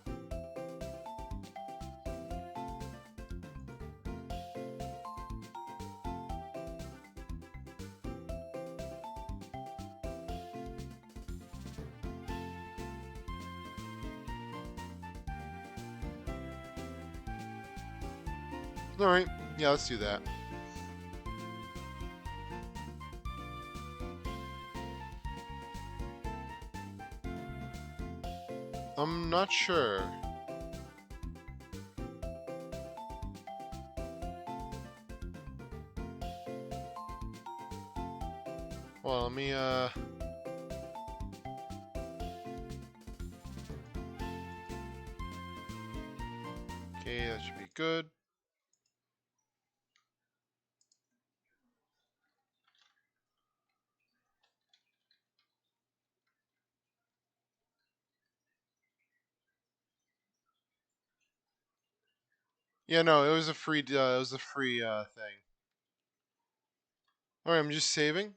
Alright, yeah, let's do that. I'm not sure. Well, let me Okay, that should be good. Yeah, no, it was a free. It was a free thing. All right, I'm just saving,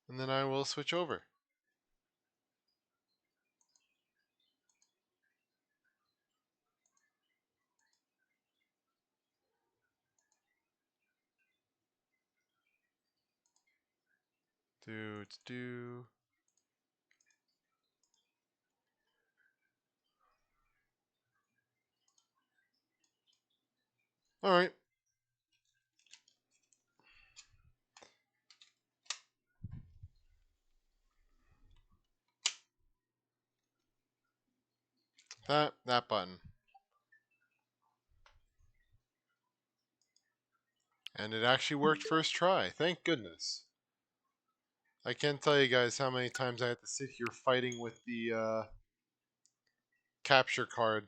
and then I will switch over. Do. All right. That button. And it actually worked first try. Thank goodness. I can't tell you guys how many times I had to sit here fighting with the capture card.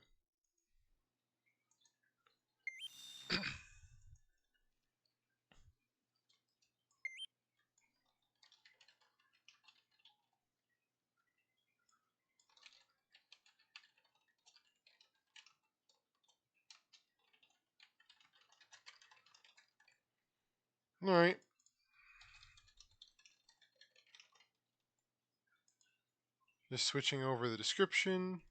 All right. Just switching over the description.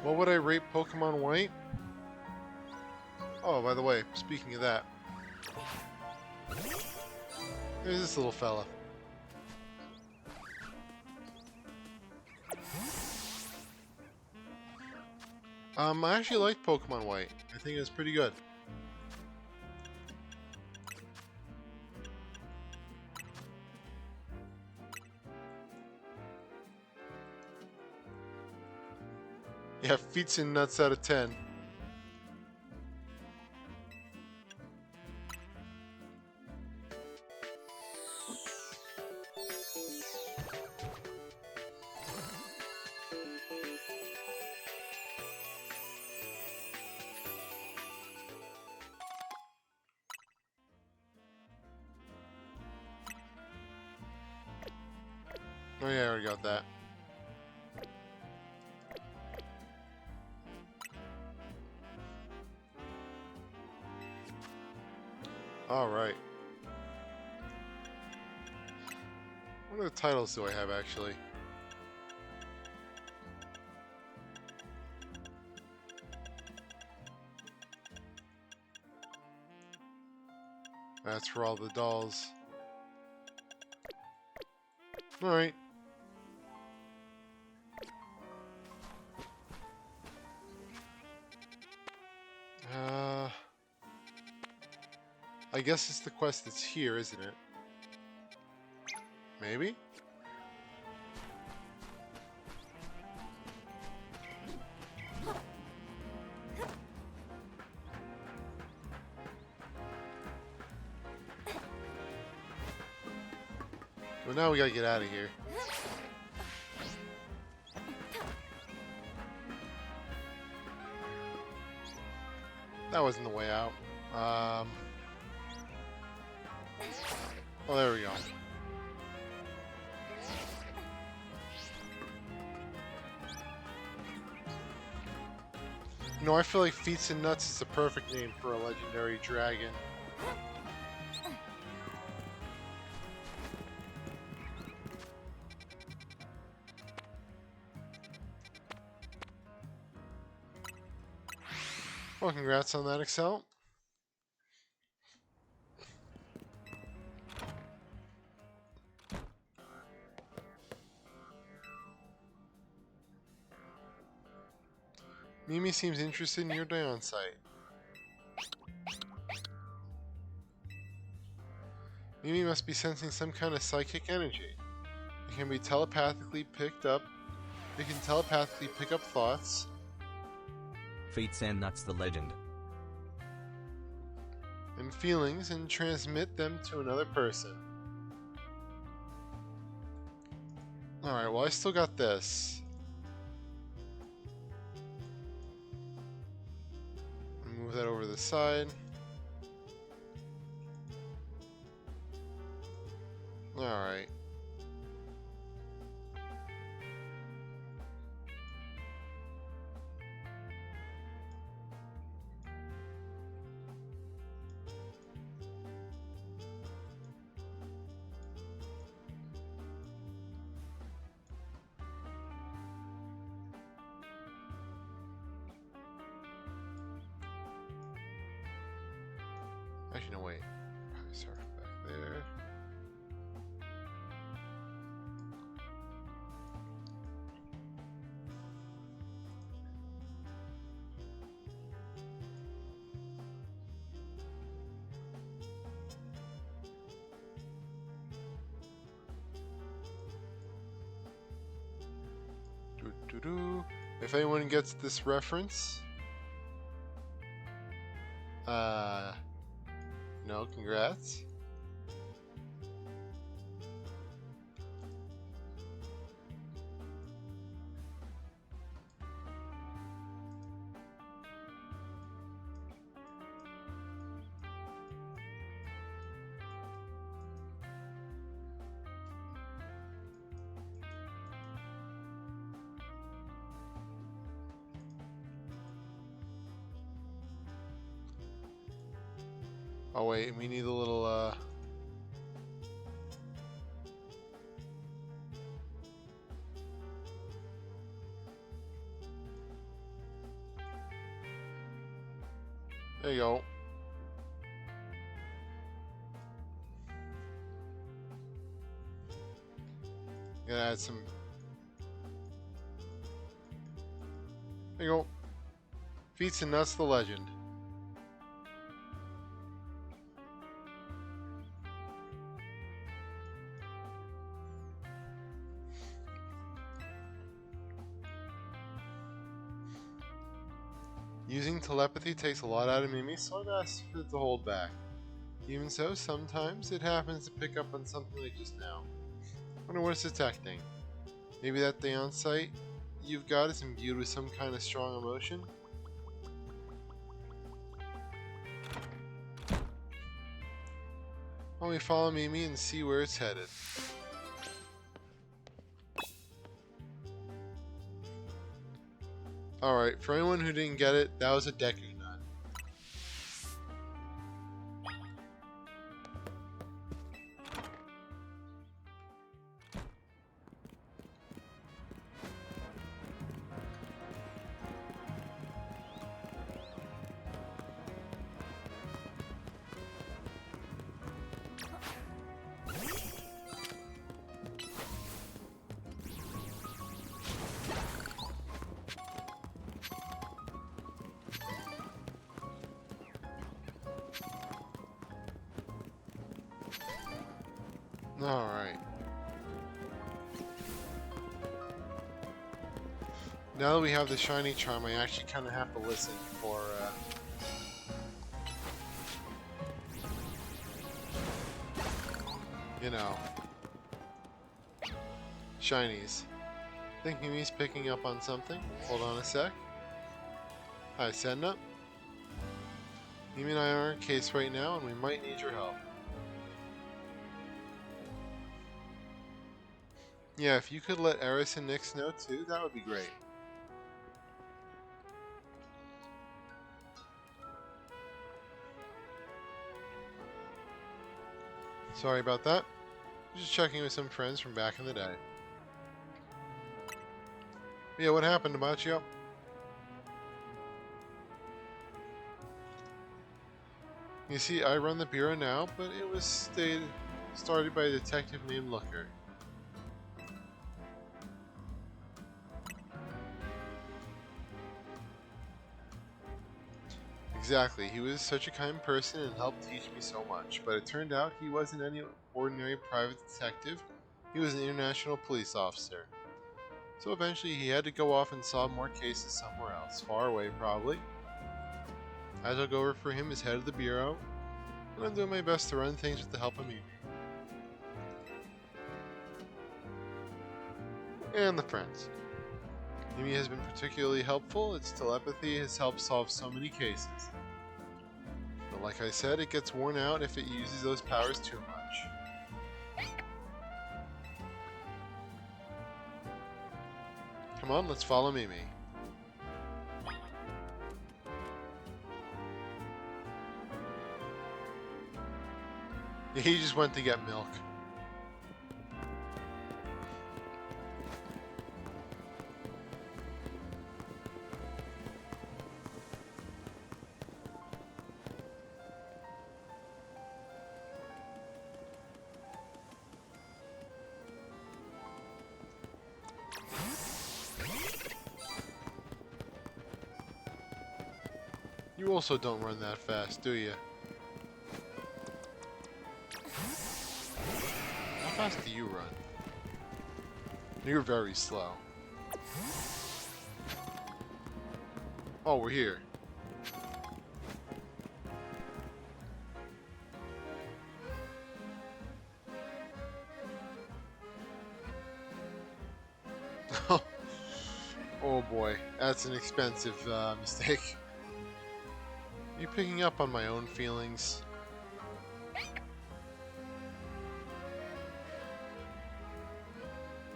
What would I rate Pokemon White? Oh, by the way, speaking of that, there's this little fella. I actually liked Pokemon White. I think it's pretty good. Yeah, feats and nuts out of 10. Oh yeah, I already got that. Alright. What other titles do I have, actually? That's for all the dolls. Alright. I guess it's the quest that's here, isn't it? Maybe? Well, now we gotta get out of here. That wasn't the way out. Oh, there we go. You know, I feel like Feats and Nuts is the perfect name for a legendary dragon. Well, congrats on that, Excel. Mimi seems interested in your Dion site. Mimi must be sensing some kind of psychic energy. It can be telepathically picked up. It can telepathically pick up thoughts. Feet Sand Nuts the legend. And feelings and transmit them to another person. Alright, well I still got this. Move that over to the side. Alright. Actually, no, wait. Sorry, back there. Doo-doo-doo. If anyone gets this reference, no, congrats. Oh wait, we need a little there you go. Gotta add some. There you go. Feats and Nuts the legend. Using telepathy takes a lot out of Mimi, so I've asked for it to hold back. Even so, sometimes it happens to pick up on something like just now. Wonder what it's detecting. Maybe that Dion site you've got is imbued with some kind of strong emotion? Why don't we follow Mimi and see where it's headed? Alright, for anyone who didn't get it, that was a Deku Nut. Alright. Now that we have the shiny charm, I actually kind of have to listen for, you know, shinies. I think Mimi's picking up on something. Hold on a sec. Hi, Sedna. Mimi and I are in a case right now, and we might need your help. Yeah, if you could let Eris and Nyx know too, that would be great. Sorry about that. Just checking with some friends from back in the day. Yeah, what happened, Amachio? You see, I run the bureau now, but it was started by a detective named Looker. Exactly, he was such a kind person and helped teach me so much, but it turned out he wasn't any ordinary private detective, he was an international police officer. So eventually he had to go off and solve more cases somewhere else, far away probably. I took over for him as head of the bureau, and I'm doing my best to run things with the help of Mimi. And the friends. Mimi has been particularly helpful, its telepathy has helped solve so many cases. But like I said, it gets worn out if it uses those powers too much. Come on, let's follow Mimi. He just went to get milk. You also don't run that fast, do you? How fast do you run? You're very slow. Oh, we're here. Oh boy, that's an expensive mistake. You picking up on my own feelings?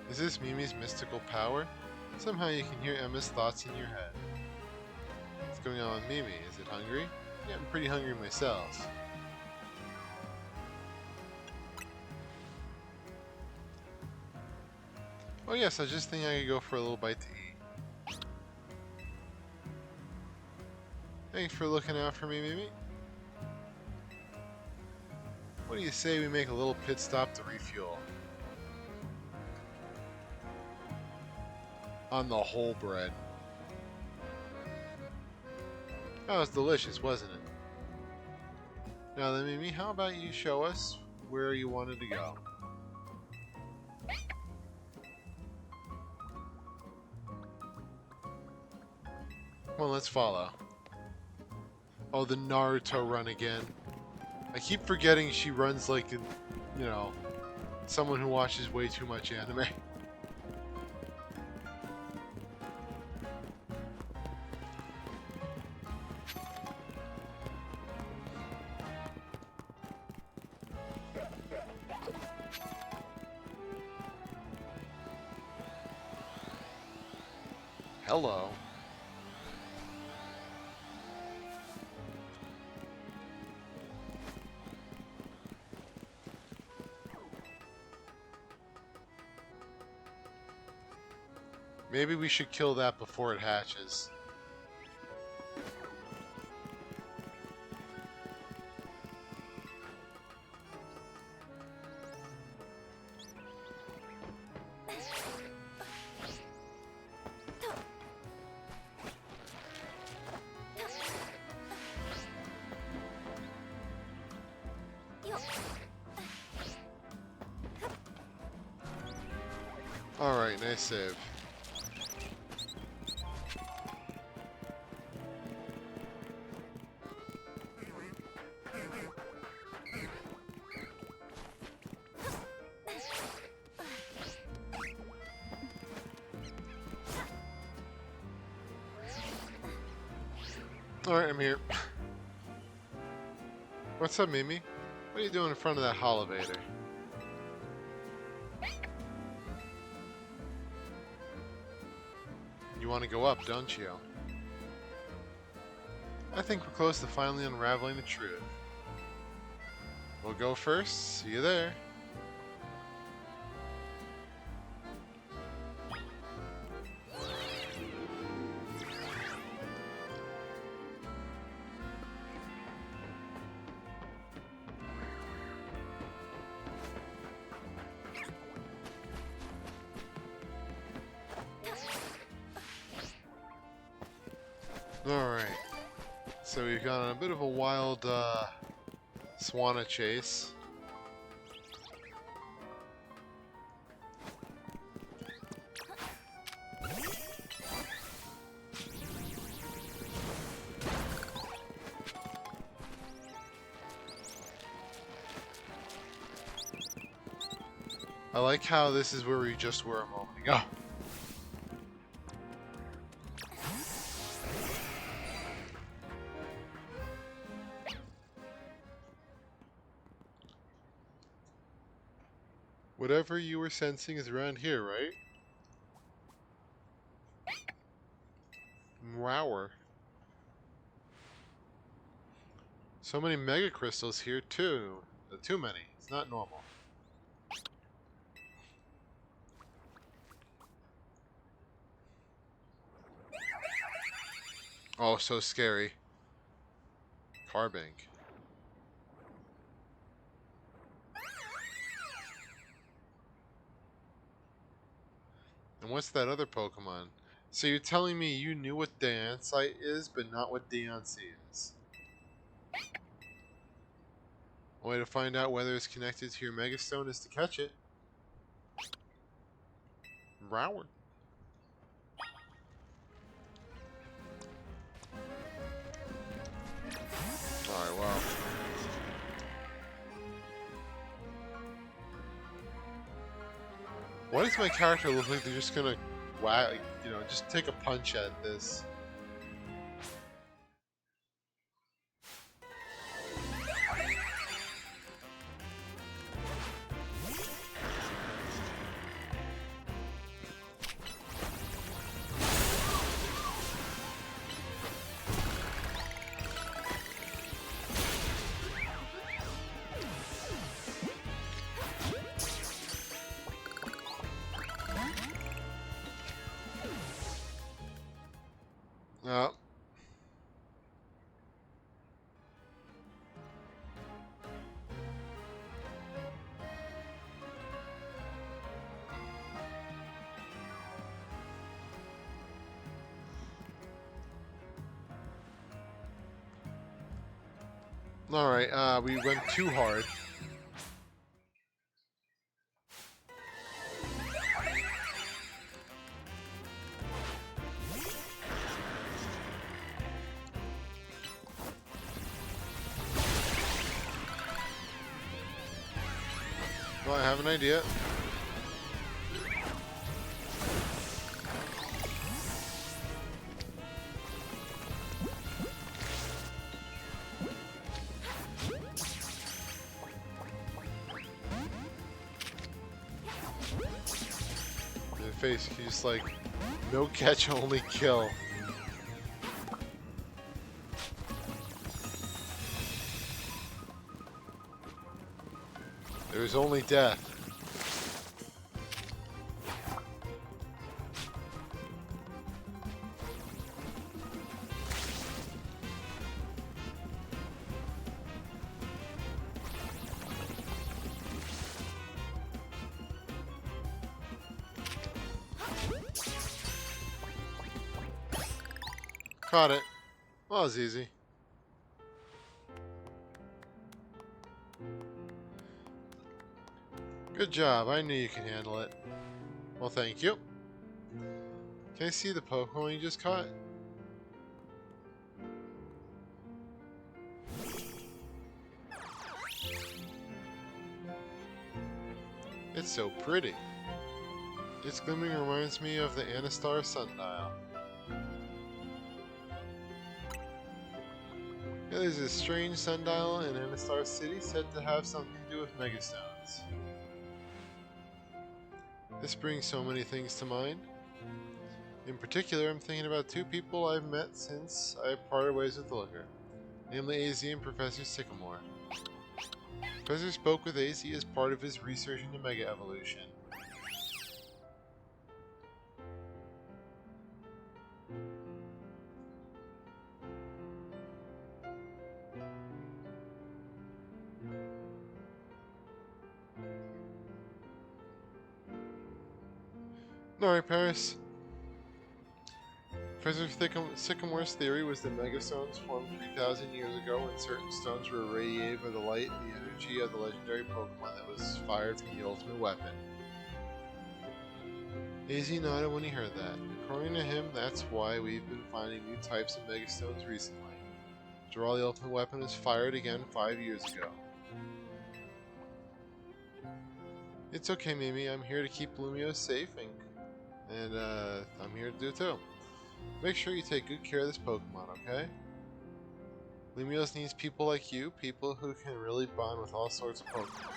Is this Mimi's mystical power? Somehow you can hear Emma's thoughts in your head. What's going on with Mimi? Is it hungry? Yeah, I'm pretty hungry myself. Oh yes, I was just thinking I could go for a little bite to eat. Thanks for looking out for me, Mimi. What do you say we make a little pit stop to refuel? On the whole bread. That was delicious, wasn't it? Now then, Mimi, how about you show us where you wanted to go? Come on, let's follow. Oh, the Naruto run again. I keep forgetting she runs like, you know, someone who watches way too much anime. Hello. Maybe we should kill that before it hatches. Alright, nice save. Alright, I'm here. What's up, Mimi? What are you doing in front of that elevator? You want to go up, don't you? I think we're close to finally unraveling the truth. We'll go first. See you there. Alright. So we've gone on a bit of a wild Swanna chase. I like how this is where we just were a moment ago. Whatever you were sensing is around here, right? Wow. So many mega crystals here too. Too many. It's not normal. Oh, so scary. Carbank. And what's that other Pokemon? So you're telling me you knew what Dansite is, but not what Diancie is? A way to find out whether it's connected to your Megastone is to catch it. Roward. Alright, wow. Why does my character look like they're just gonna, just take a punch at this? No. Alright, we went too hard. Well, I have an idea. In the face, he's just like, no catch, only kill. There is only death. Caught it. Well, it was easy. Good job. I knew you could handle it. Well, thank you. Can I see the Pokemon you just caught? It's so pretty. Its glimmering reminds me of the Anistar Sundial. Yeah, there's a strange sundial in Anistar City said to have something to do with Megastones. This brings so many things to mind. In particular, I'm thinking about two people I've met since I parted ways with the Looker, namely AZ and Professor Sycamore. Professor spoke with AZ as part of his research into Mega Evolution. Alright, Paris. Professor Sycamore's theory was that megastones formed 3,000 years ago when certain stones were irradiated by the light and the energy of the legendary Pokemon that was fired from the ultimate weapon. AZ nodded when he heard that. According to him, that's why we've been finding new types of megastones recently. After all, the ultimate weapon was fired again 5 years ago. It's okay, Mimi. I'm here to keep Lumiose safe, and I'm here to do it too. Make sure you take good care of this Pokemon, okay? Lumiose needs people like you, people who can really bond with all sorts of Pokemon.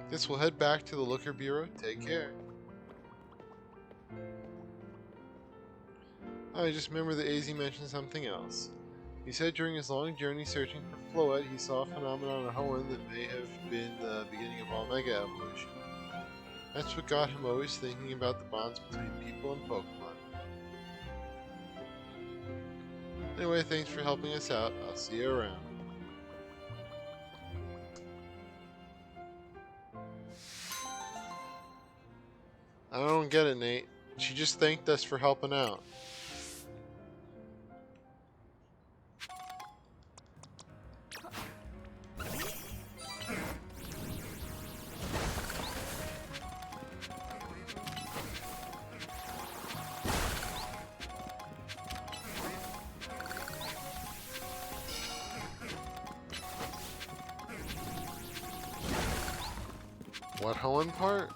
Guess we'll head back to the Looker Bureau. Take care. I just remember that AZ mentioned something else. He said during his long journey searching for Floette, he saw a phenomenon in Hoenn that may have been the beginning of all Mega Evolution. That's what got him always thinking about the bonds between people and Pokemon. Anyway, thanks for helping us out. I'll see you around. I don't get it, Nate. She just thanked us for helping out. What Hoenn part?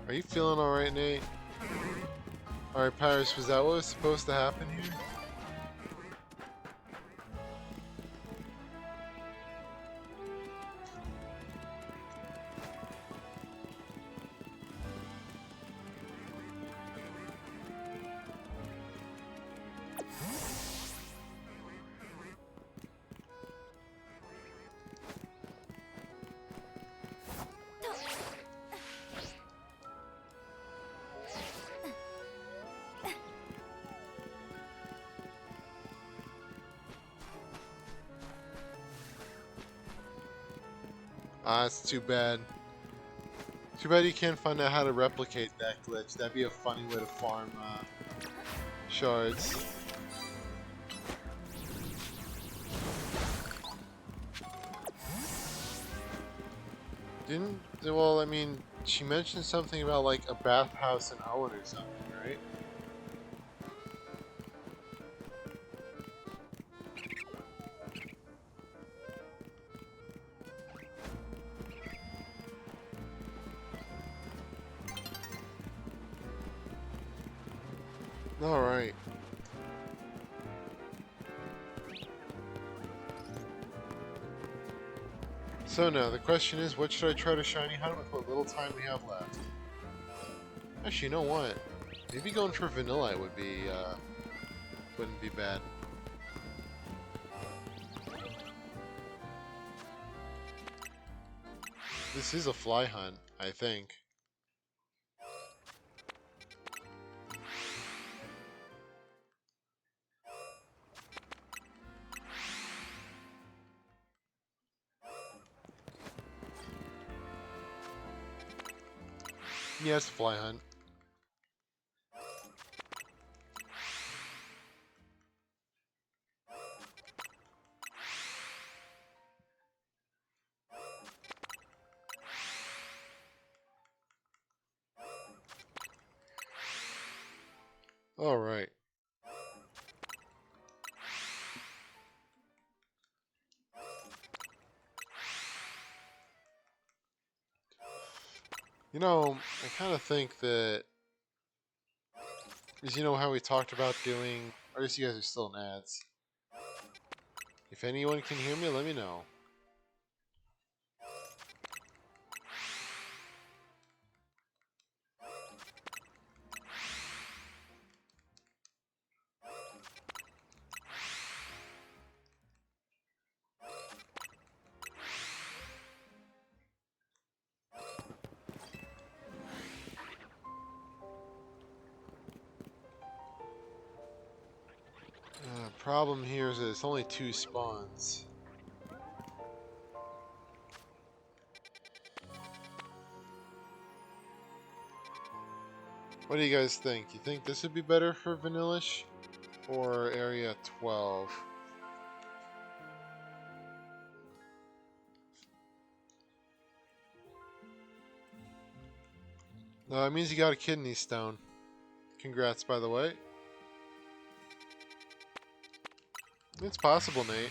Are you feeling alright, Nate? Alright, Paris, was that what was supposed to happen here? Ah, it's too bad. Too bad you can't find out how to replicate that glitch. That'd be a funny way to farm shards. Well, I mean, she mentioned something about like a bathhouse in Hoenn or something, right? Alright. So now, the question is, what should I try to shiny hunt with what little time we have left? Actually, you know what? Maybe going for Vanillite would be, wouldn't be bad. This is a fly hunt, I think. Yeah, it's a fly hunt. All right. You know, I kind of think that, because you know how we talked about doing, I guess you guys are still in ads. If anyone can hear me, let me know. Problem here is that it's only 2 spawns. What do you guys think? You think this would be better for Vanillish or Area 12? It means you got a kidney stone. Congrats, by the way. It's possible, Nate.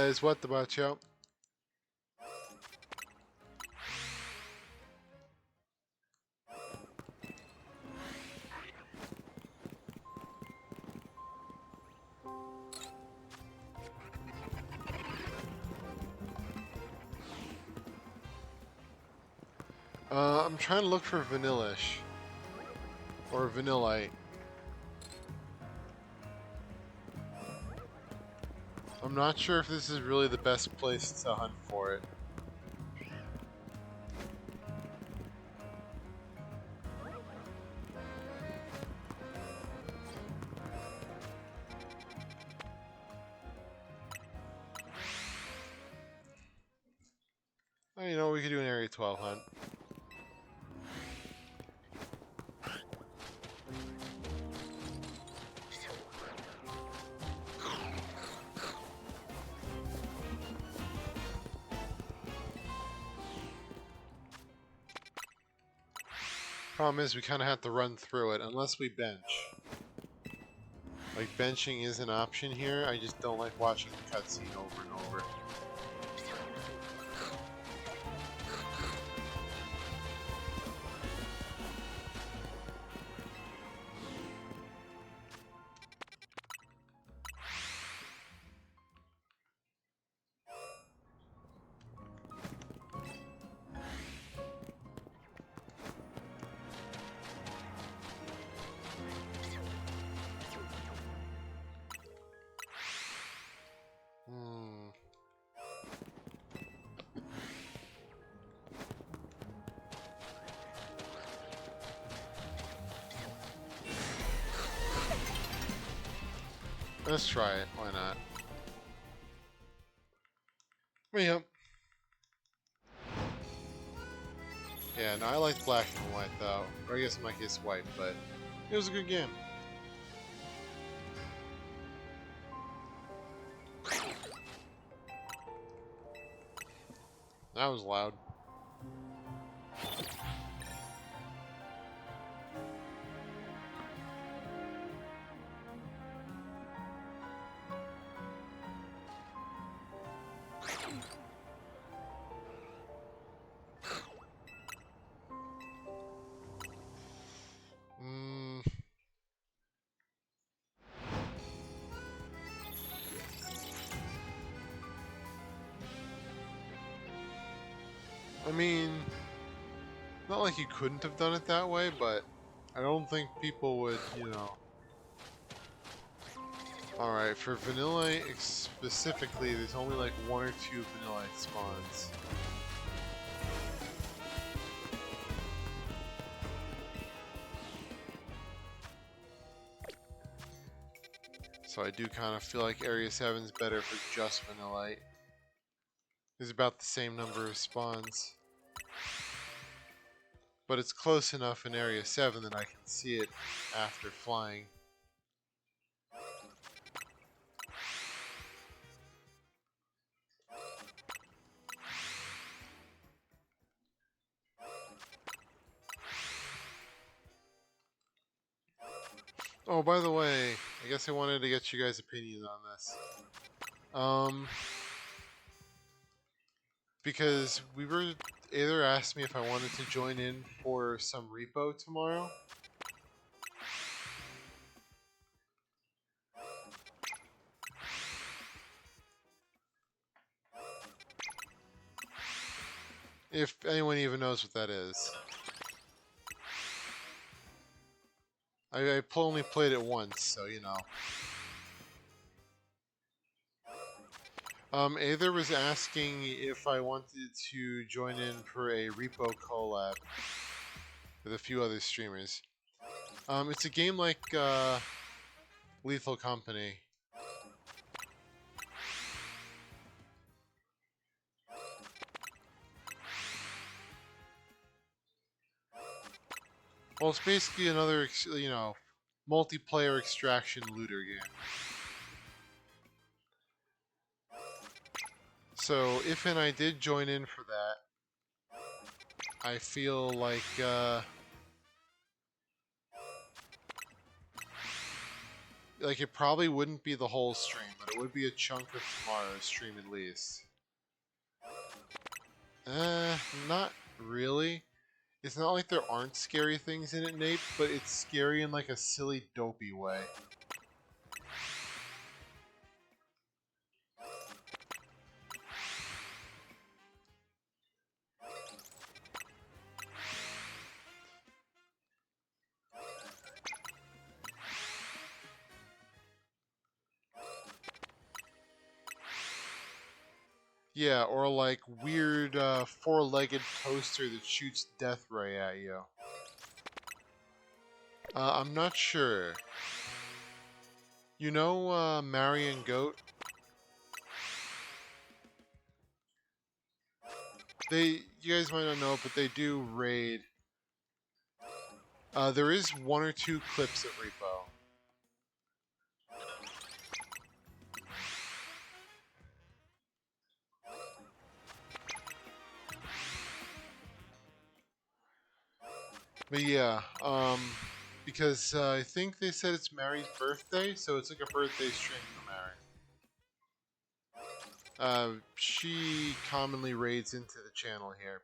Is what the Bacho? I'm trying to look for Vanillish. Or Vanillite. I'm not sure if this is really the best place to hunt for it. Oh, you know, we could do an Area 12 hunt. Problem is, we kind of have to run through it unless we bench. Like, benching is an option here. I just don't like watching the cutscene over and over. Let's try it. Why not? Yep. Yeah, no, I liked black and white though. Or I guess in my case white, but it was a good game. That was loud. I mean, not like you couldn't have done it that way, but I don't think people would, you know. Alright, for Vanillite specifically, there's only like 1 or 2 Vanillite spawns. So I do kind of feel like Area 7 is better for just Vanillite. There's about the same number of spawns. But it's close enough in Area 7 that I can see it after flying. Oh, by the way, I guess I wanted to get you guys' opinions on this. Because we were either asked me if I wanted to join in for some repo tomorrow. If anyone even knows what that is. I only played it once, so you know. Aether was asking if I wanted to join in for a repo collab with a few other streamers. It's a game like Lethal Company. Well, it's basically another, you know, multiplayer extraction looter game. So, if and I did join in for that, I feel like it probably wouldn't be the whole stream, but it would be a chunk of tomorrow's stream at least. Not really. It's not like there aren't scary things in it, Nate, but it's scary in like a silly, dopey way. Yeah, or like weird four-legged toaster that shoots death ray at you. I'm not sure. You know Marion Goat? You guys might not know, but they do raid. There is one or two clips of Repo. But yeah, because I think they said it's Mary's birthday, so it's like a birthday stream for Mary. She commonly raids into the channel here.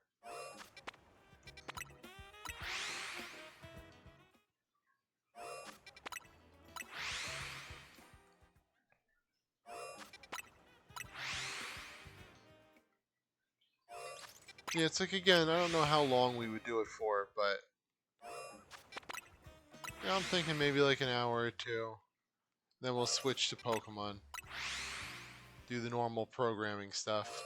Yeah, it's like, again, I don't know how long we would do it for, but yeah, I'm thinking maybe like an hour or two. Then we'll switch to Pokemon. Do the normal programming stuff.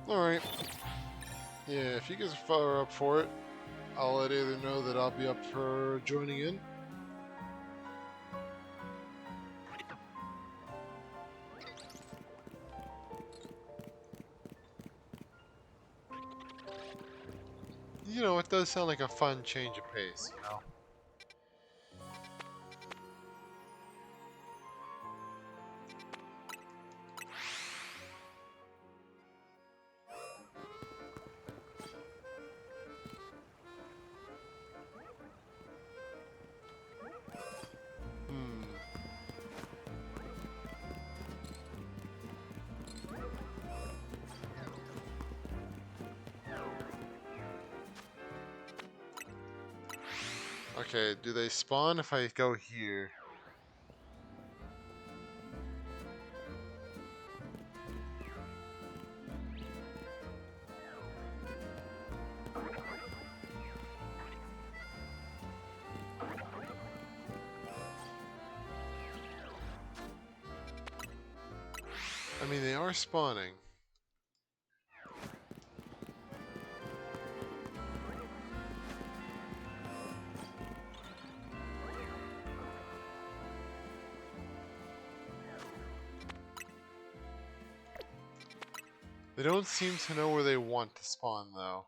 Alright. Yeah, if you guys are up for it, I'll let Aether know that I'll be up for joining in. You know, it does sound like a fun change of pace, you know? Okay, do they spawn if I go here? I mean, they are spawning. They don't seem to know where they want to spawn, though.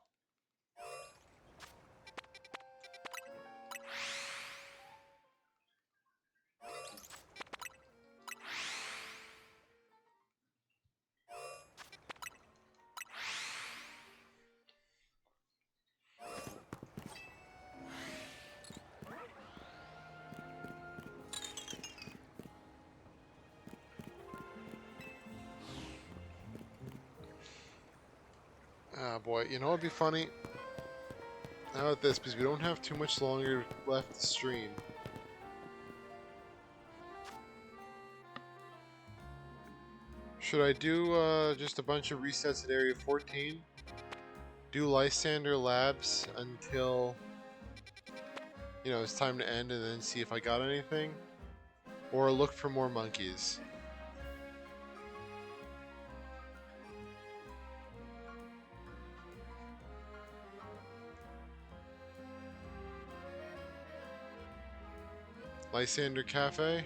boy. You know what'd be funny? How about this? Because we don't have too much longer left to stream. Should I do just a bunch of resets at Area 14? Do Lysander Labs until, you know, it's time to end, and then see if I got anything? Or look for more monkeys? Lysander Cafe?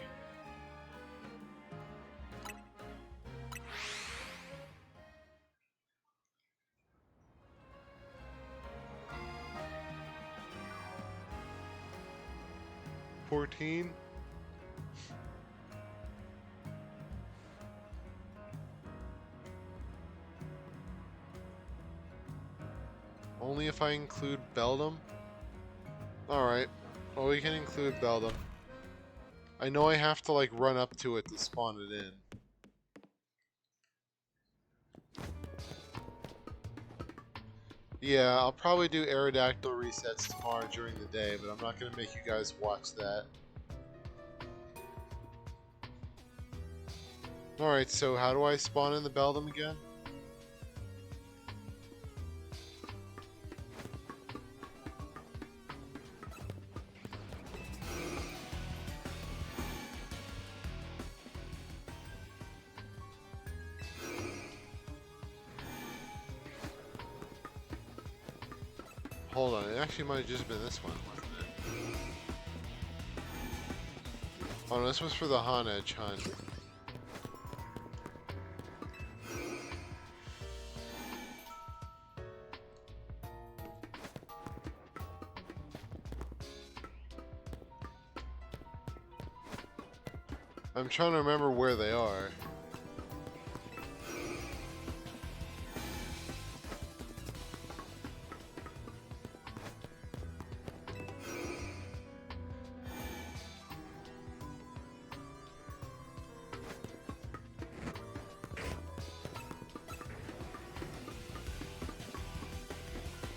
$14? Only if I include Beldum? Alright. Well, we can include Beldum. I know I have to, like, run up to it to spawn it in. Yeah, I'll probably do Aerodactyl resets tomorrow during the day, but I'm not going to make you guys watch that. Alright, so how do I spawn in the Beldum again? Hold on, it actually might have just been this one, wasn't it? Oh no, this was for the Honedge hunt. I'm trying to remember where they are.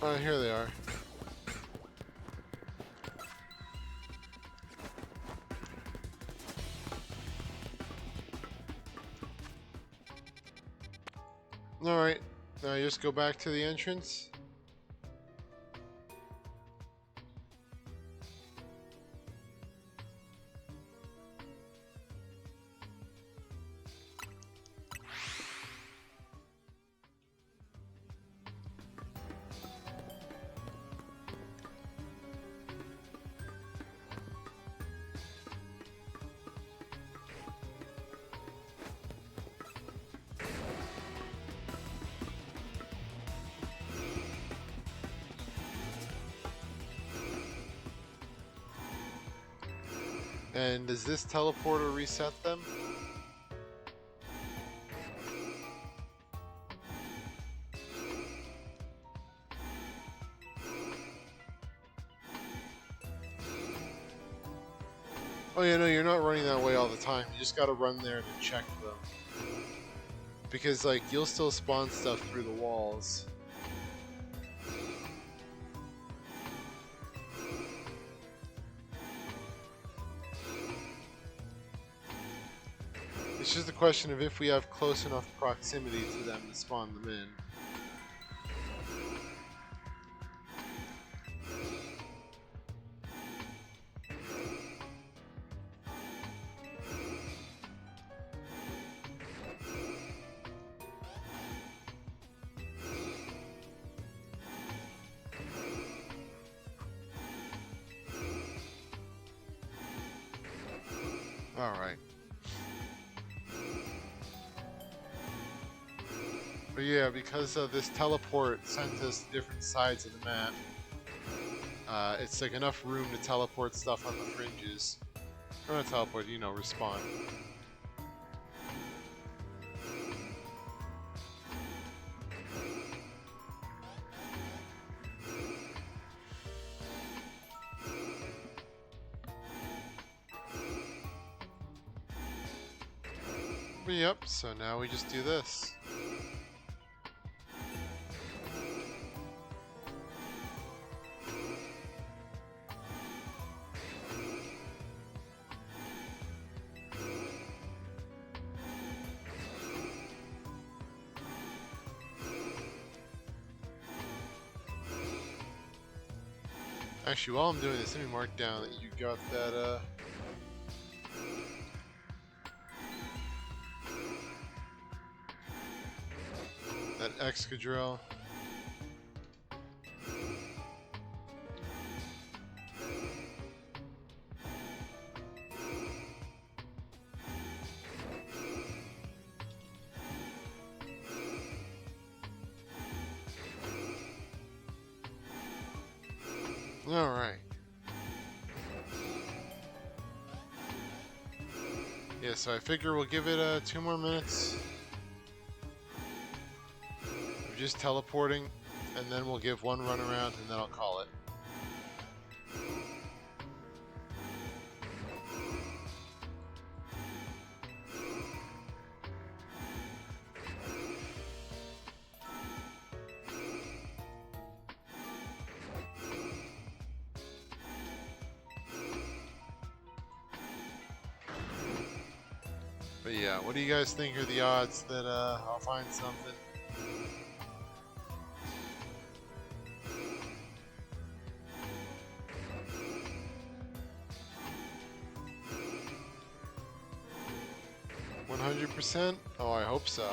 Oh, here they are. Alright, now just go back to the entrance. And does this teleporter reset them? Oh yeah, no, you're not running that way all the time. You just gotta run there to check them. Because, like, you'll still spawn stuff through the walls. It's just a question of if we have close enough proximity to them to spawn them in. Alright. But yeah, because this teleport sent us different sides of the map, it's like enough room to teleport stuff on the fringes. Or not teleport, you know, respawn. But yep, so now we just do this. Actually, while I'm doing this, let me mark down that you got that, that Excadrill. Alright. Yeah, so I figure we'll give it 2 more minutes. We're just teleporting, and then we'll give 1 run around, and then I'll call it. But yeah, what do you guys think are the odds that I'll find something? %? Oh, I hope so.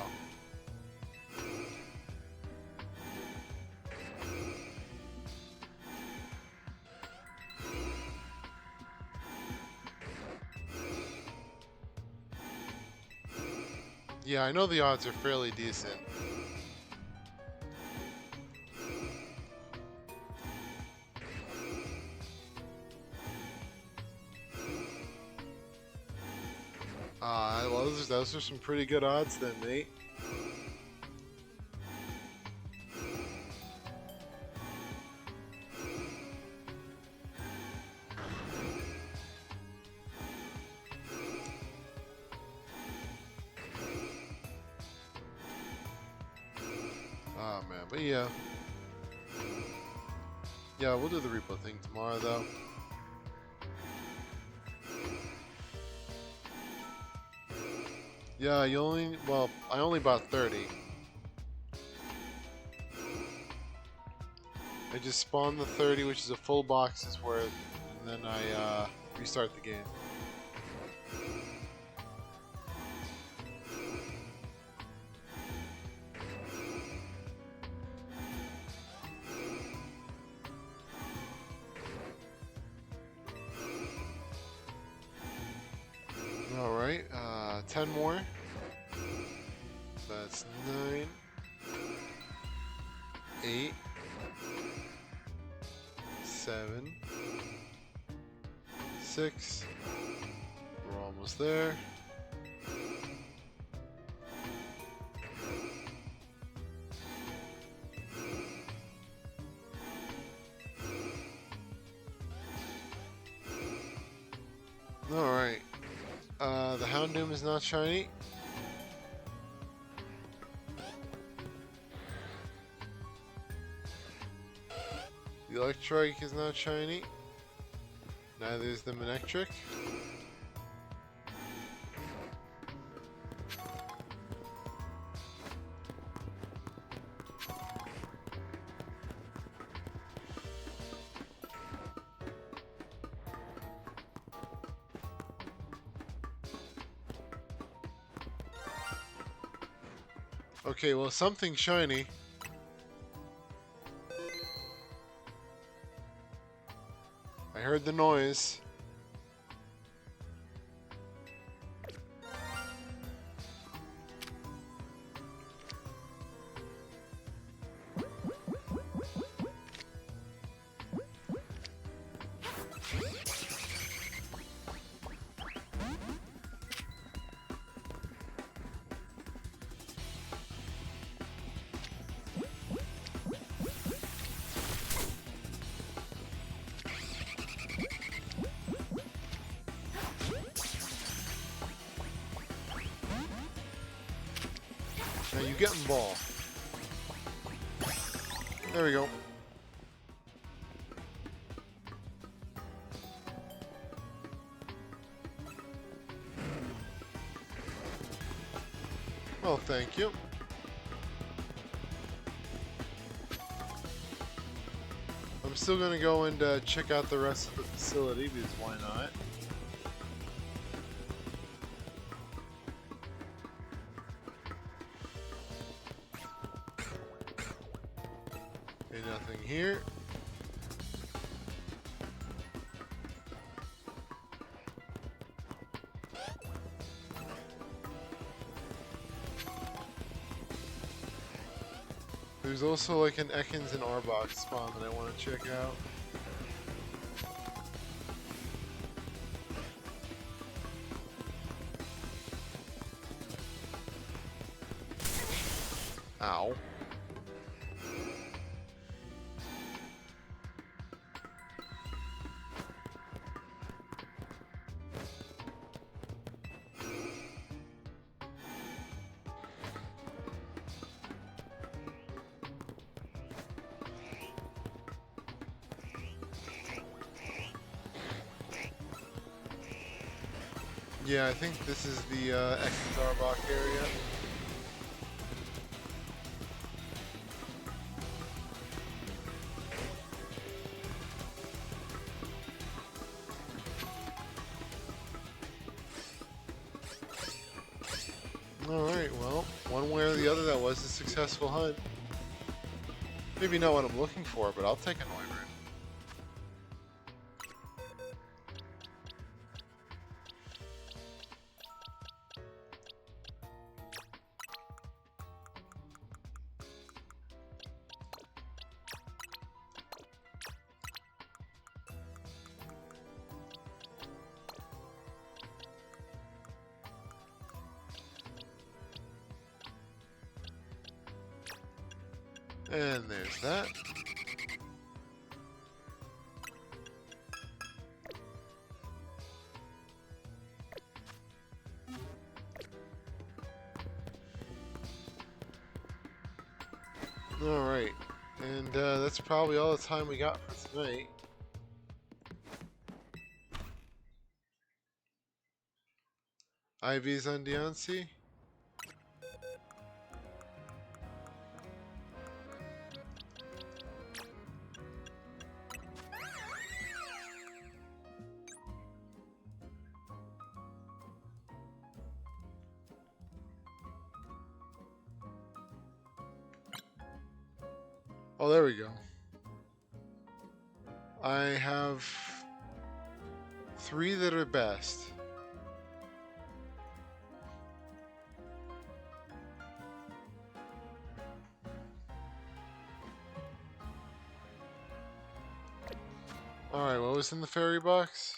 Yeah, I know the odds are fairly decent. Well, those are some pretty good odds then, mate. Oh man, but yeah. Yeah, we'll do the repo thing tomorrow though. Yeah, you only, well, I only bought 30. I just spawned the 30, which is a full box's worth, and then I restart the game. Alright, 10 more. That's 9, 8, 7, 6. We're almost there. Alright. The Houndoom is not shiny. The Electrike is not shiny. Neither is the Manectric. Okay, well, something shiny. I heard the noise. Now you get in ball. There we go. Well, thank you. I'm still gonna go and check out the rest of the facility because why not? Okay, nothing here. There's also like an Ekans and Arbok spawn that I want to check out. Ow. Yeah, I think this is the Ekans Arbok area. Alright, well, one way or the other that was a successful hunt. Maybe not what I'm looking for, but I'll take an Wyvern. And there's that. Alright, and that's probably all the time we got for tonight. IV's on Deoncé. Oh, there we go. I have 3 that are best. Alright, what was in the fairy box?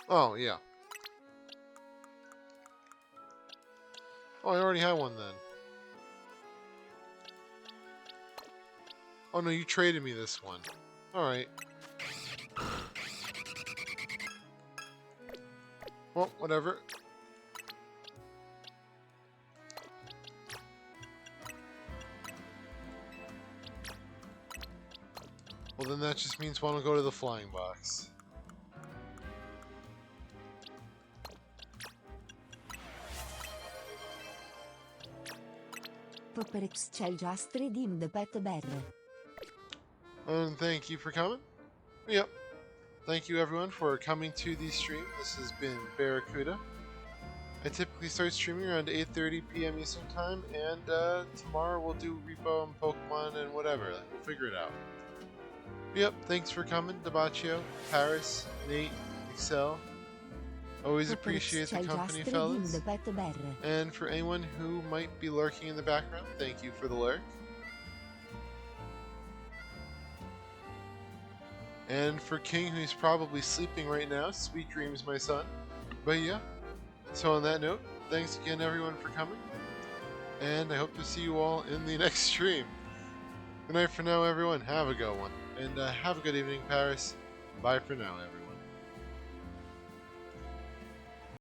Oh, yeah. Oh, I already had one then. Oh no, you traded me this one. Alright. Well, whatever. Well, then that just means one will go to the flying box. Poperex shall just redeem the pet bear. And thank you for coming. Yep. Thank you everyone for coming to the stream. This has been Barracuda. I typically start streaming around 8:30 p.m. Eastern Time, and tomorrow we'll do Repo and Pokemon and whatever. We'll figure it out. Yep, thanks for coming, Debaccio, Paris, Nate, Excel. Always appreciate the company, fellas. And for anyone who might be lurking in the background, thank you for the lurk. And for King, who's probably sleeping right now, sweet dreams, my son. But yeah, so on that note, thanks again everyone for coming. And I hope to see you all in the next stream. Good night for now, everyone. Have a good one. And have a good evening, Paris. Bye for now, everyone.